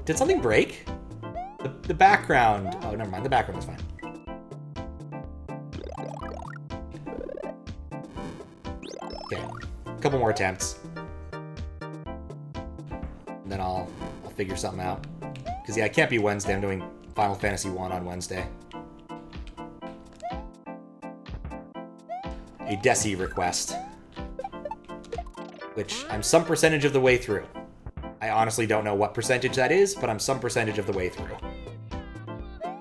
A: Did something break? The background... Oh, never mind. The background is fine. Okay. A couple more attempts. And then I'll figure something out. Because, yeah, it can't be Wednesday. I'm doing Final Fantasy 1 on Wednesday. A Desi request. Which I'm some percentage of the way through. I honestly don't know what percentage that is, but I'm some percentage of the way through.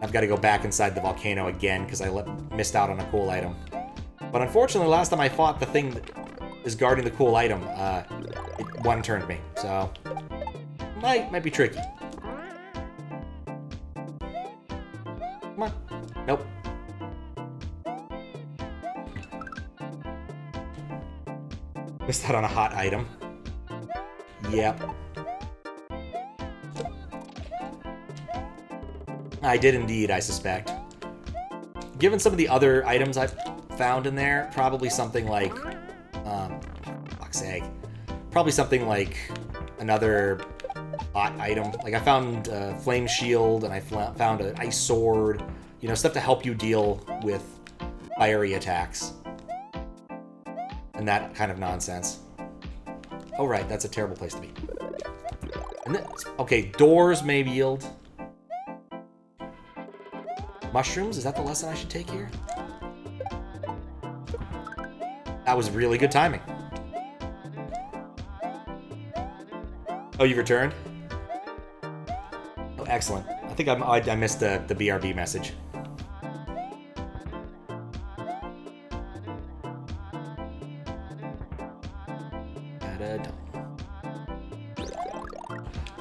A: I've got to go back inside the volcano again because I missed out on a cool item. But unfortunately, last time I fought the thing that is guarding the cool item, one-turned me, so might be tricky. Come on. Nope. Missed out on a hot item. Yep. I did indeed, I suspect. Given some of the other items I've found in there, probably something like, fuck's sake, probably something like another hot item. Like I found a flame shield and I found an ice sword, you know, stuff to help you deal with fiery attacks. And that kind of nonsense. Oh right, that's a terrible place to be. And then, okay, doors may yield. Mushrooms, is that the lesson I should take here? That was really good timing. Oh, you returned? Oh, excellent. I think I missed the BRB message.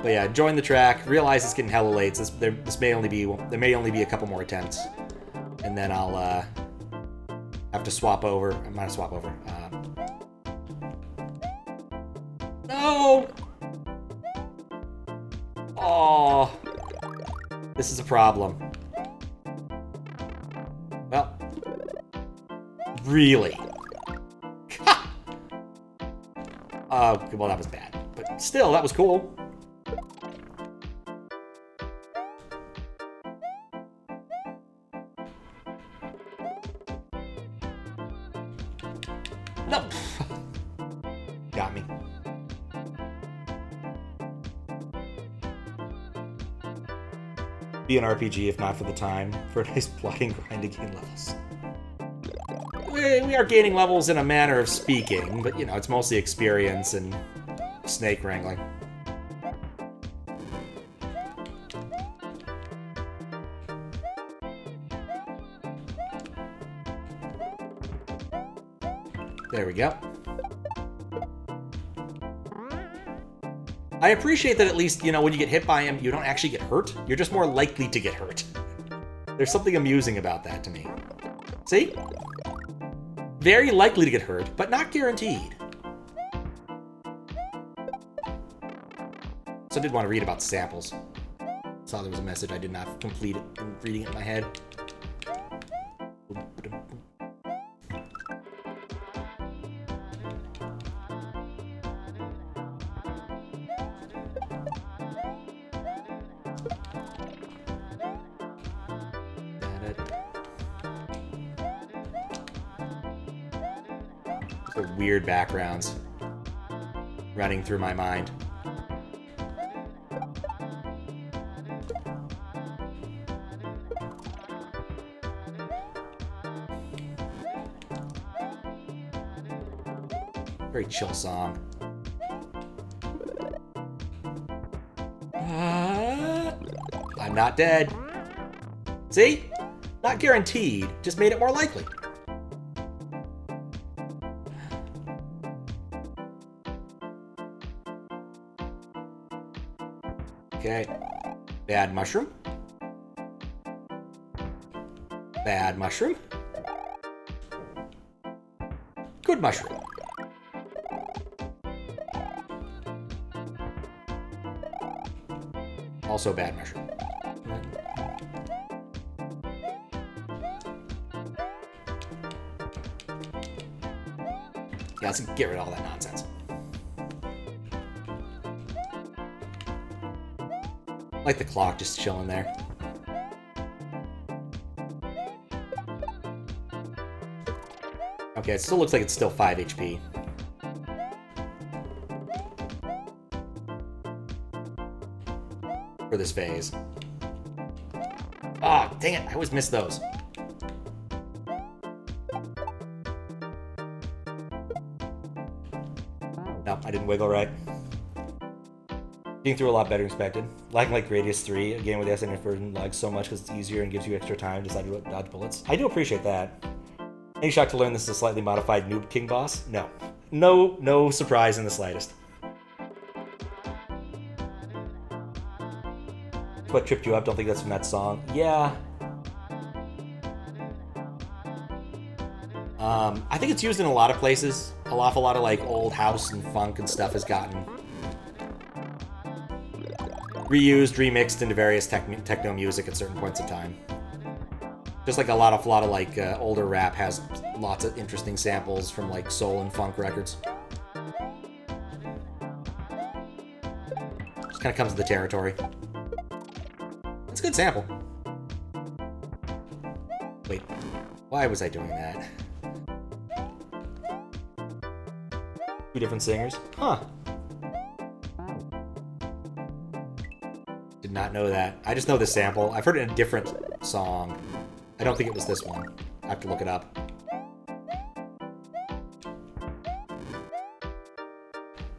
A: But yeah, join the track. Realize it's getting hella late. So there may only be a couple more attempts, and then I'll have to swap over. I might swap over. No. Oh, this is a problem. Well, really. Well, that was bad, but still, that was cool. No! Got me. Be an RPG if not for the time, for a nice plotting grind to gain levels. We are gaining levels in a manner of speaking, but you know, it's mostly experience and snake wrangling. There we go. I appreciate that at least, you know, when you get hit by him, you don't actually get hurt. You're just more likely to get hurt. There's something amusing about that to me. See? Very likely to get hurt, but not guaranteed. So I did want to read about the samples. Saw there was a message I did not complete it in reading it in my head. Weird backgrounds running through my mind. Very chill song. I'm not dead. See? Not guaranteed, just made it more likely. Okay. Bad mushroom. Bad mushroom. Good mushroom. Also bad mushroom. Yeah, let's get rid of all that nonsense. Like the clock just chilling there. Okay, it still looks like it's still 5 HP. For this phase. Ah, oh, dang it, I always miss those. Nope, I didn't wiggle right. Getting through a lot better than expected. Like Radius 3, again with the SNF version, lags so much because it's easier and gives you extra time to decide to dodge bullets. I do appreciate that. Any shock to learn this is a slightly modified Noob King boss? No. No surprise in the slightest. What tripped you up? Don't think that's from that song. Yeah. I think it's used in a lot of places. An awful lot of like old house and funk and stuff has gotten reused, remixed into various techno music at certain points in time. Just like a lot of like older rap has lots of interesting samples from like soul and funk records. Just kind of comes with the territory. It's a good sample. Wait, why was I doing that? Two different singers? Huh. Did not know that. I just know the sample. I've heard it in a different song. I don't think it was this one. I have to look it up.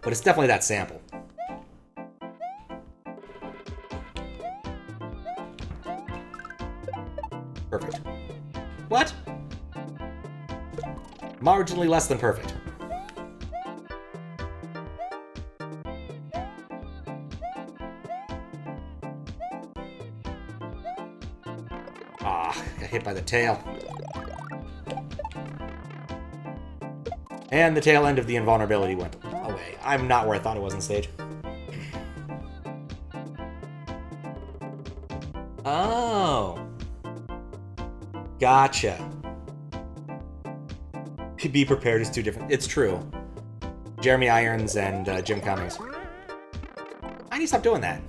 A: But it's definitely that sample. Perfect. What? Marginally less than perfect. Got hit by the tail. And the tail end of the invulnerability went away. I'm not where I thought it was on stage. Oh. Gotcha. Be prepared is two different... It's true. Jeremy Irons and Jim Cummings. I need to stop doing that.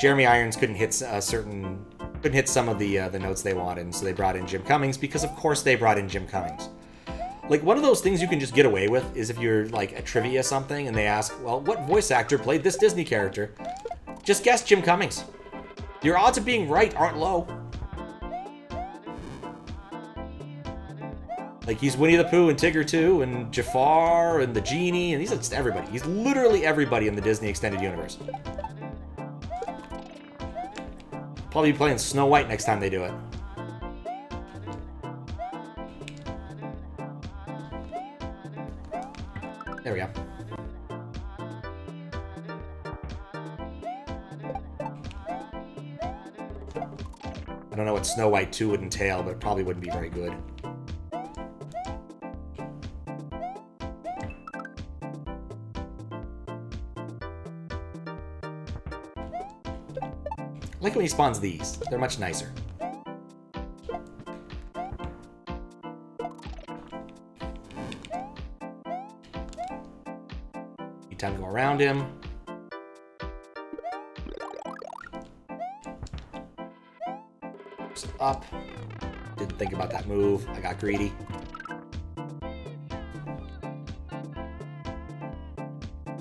A: Jeremy Irons couldn't hit some of the notes they wanted, so they brought in Jim Cummings because, of course, they brought in Jim Cummings. Like, one of those things you can just get away with is if you're, like, a trivia something, and they ask, well, what voice actor played this Disney character? Just guess Jim Cummings. Your odds of being right aren't low. Like, he's Winnie the Pooh and Tigger too, and Jafar and the Genie, and he's just everybody. He's literally everybody in the Disney Extended Universe. Probably be playing Snow White next time they do it. There we go. I don't know what Snow White 2 would entail, but it probably wouldn't be very good. I like when he spawns these. They're much nicer. Need time to go around him. Just up. Didn't think about that move. I got greedy.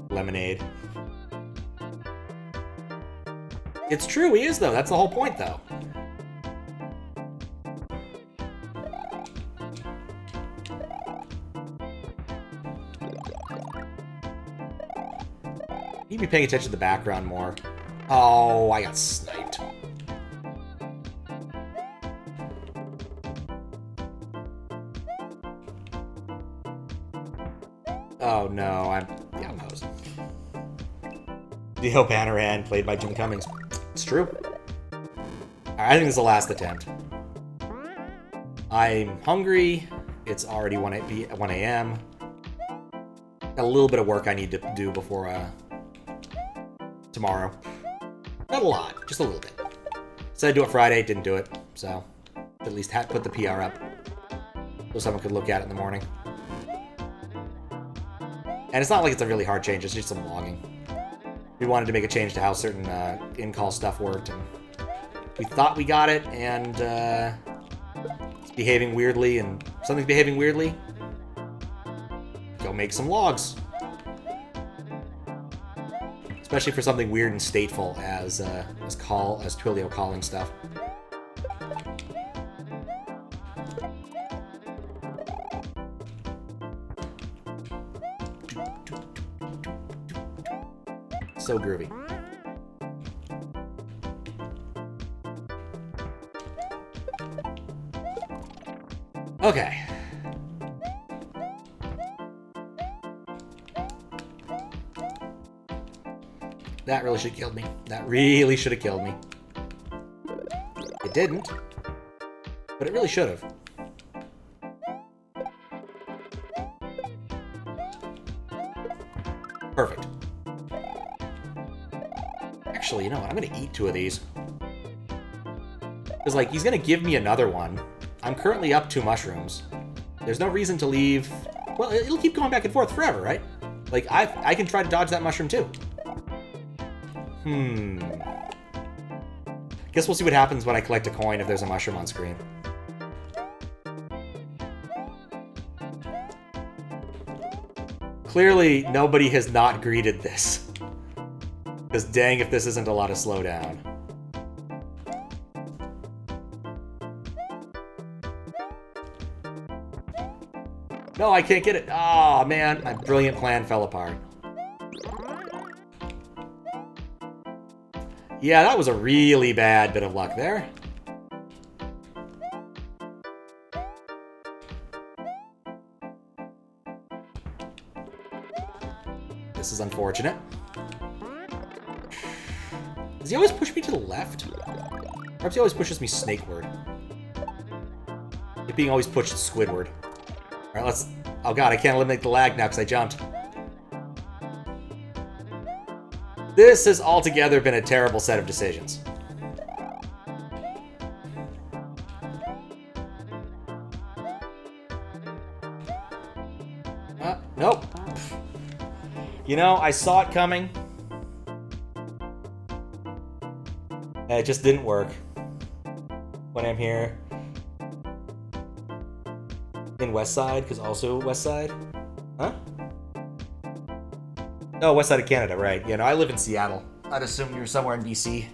A: Lemonade. It's true, he is, though. That's the whole point, though. Need to be paying attention to the background more. Oh, I got sniped. Oh, no. I'm hosed. Theo Banoran, played by Jim Cummings. It's true. I think this is the last attempt. I'm hungry. It's already 1 a.m. Got a little bit of work I need to do before tomorrow. Not a lot, just a little bit. Said I'd do it Friday, didn't do it. So at least put the PR up so someone could look at it in the morning. And it's not like it's a really hard change, it's just some logging. We wanted to make a change to how certain in-call stuff worked, and we thought we got it, and it's behaving weirdly, and if something's behaving weirdly, go make some logs. Especially for something weird and stateful as Twilio calling stuff. So groovy. Okay. That really should have killed me. That really should have killed me. It didn't, but it really should have. Perfect. Actually, you know what? I'm gonna eat 2 of these. Because, like, he's gonna give me another one. I'm currently up 2 mushrooms. There's no reason to leave... Well, it'll keep going back and forth forever, right? Like, I can try to dodge that mushroom, too. Guess we'll see what happens when I collect a coin if there's a mushroom on screen. Clearly, nobody has not greeted this. Because dang if this isn't a lot of slowdown. No, I can't get it. Oh, man. My brilliant plan fell apart. Yeah, that was a really bad bit of luck there. This is unfortunate. Does he always push me to the left? Perhaps he always pushes me snakeward. It being always pushed squidward. Alright, let's... Oh god, I can't eliminate the lag now because I jumped. This has altogether been a terrible set of decisions. Nope. You know, I saw it coming. It just didn't work. When I'm here. In West Side, because also West Side? Huh? Oh, West Side of Canada, right. Yeah, no, I live in Seattle. I'd assume you're somewhere in BC.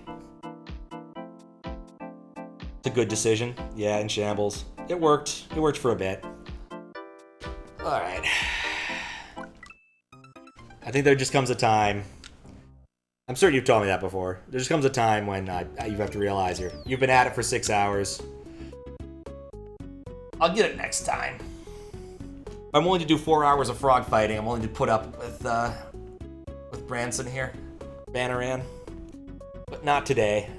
A: It's a good decision. Yeah, in shambles. It worked. It worked for a bit. Alright. I think there just comes a time... I'm certain you've told me that before. There just comes a time when you have to realize you've been at it for 6 hours. I'll get it next time. I'm willing to do 4 hours of frog fighting. I'm willing to put up with Branson here. Banoran. But not today.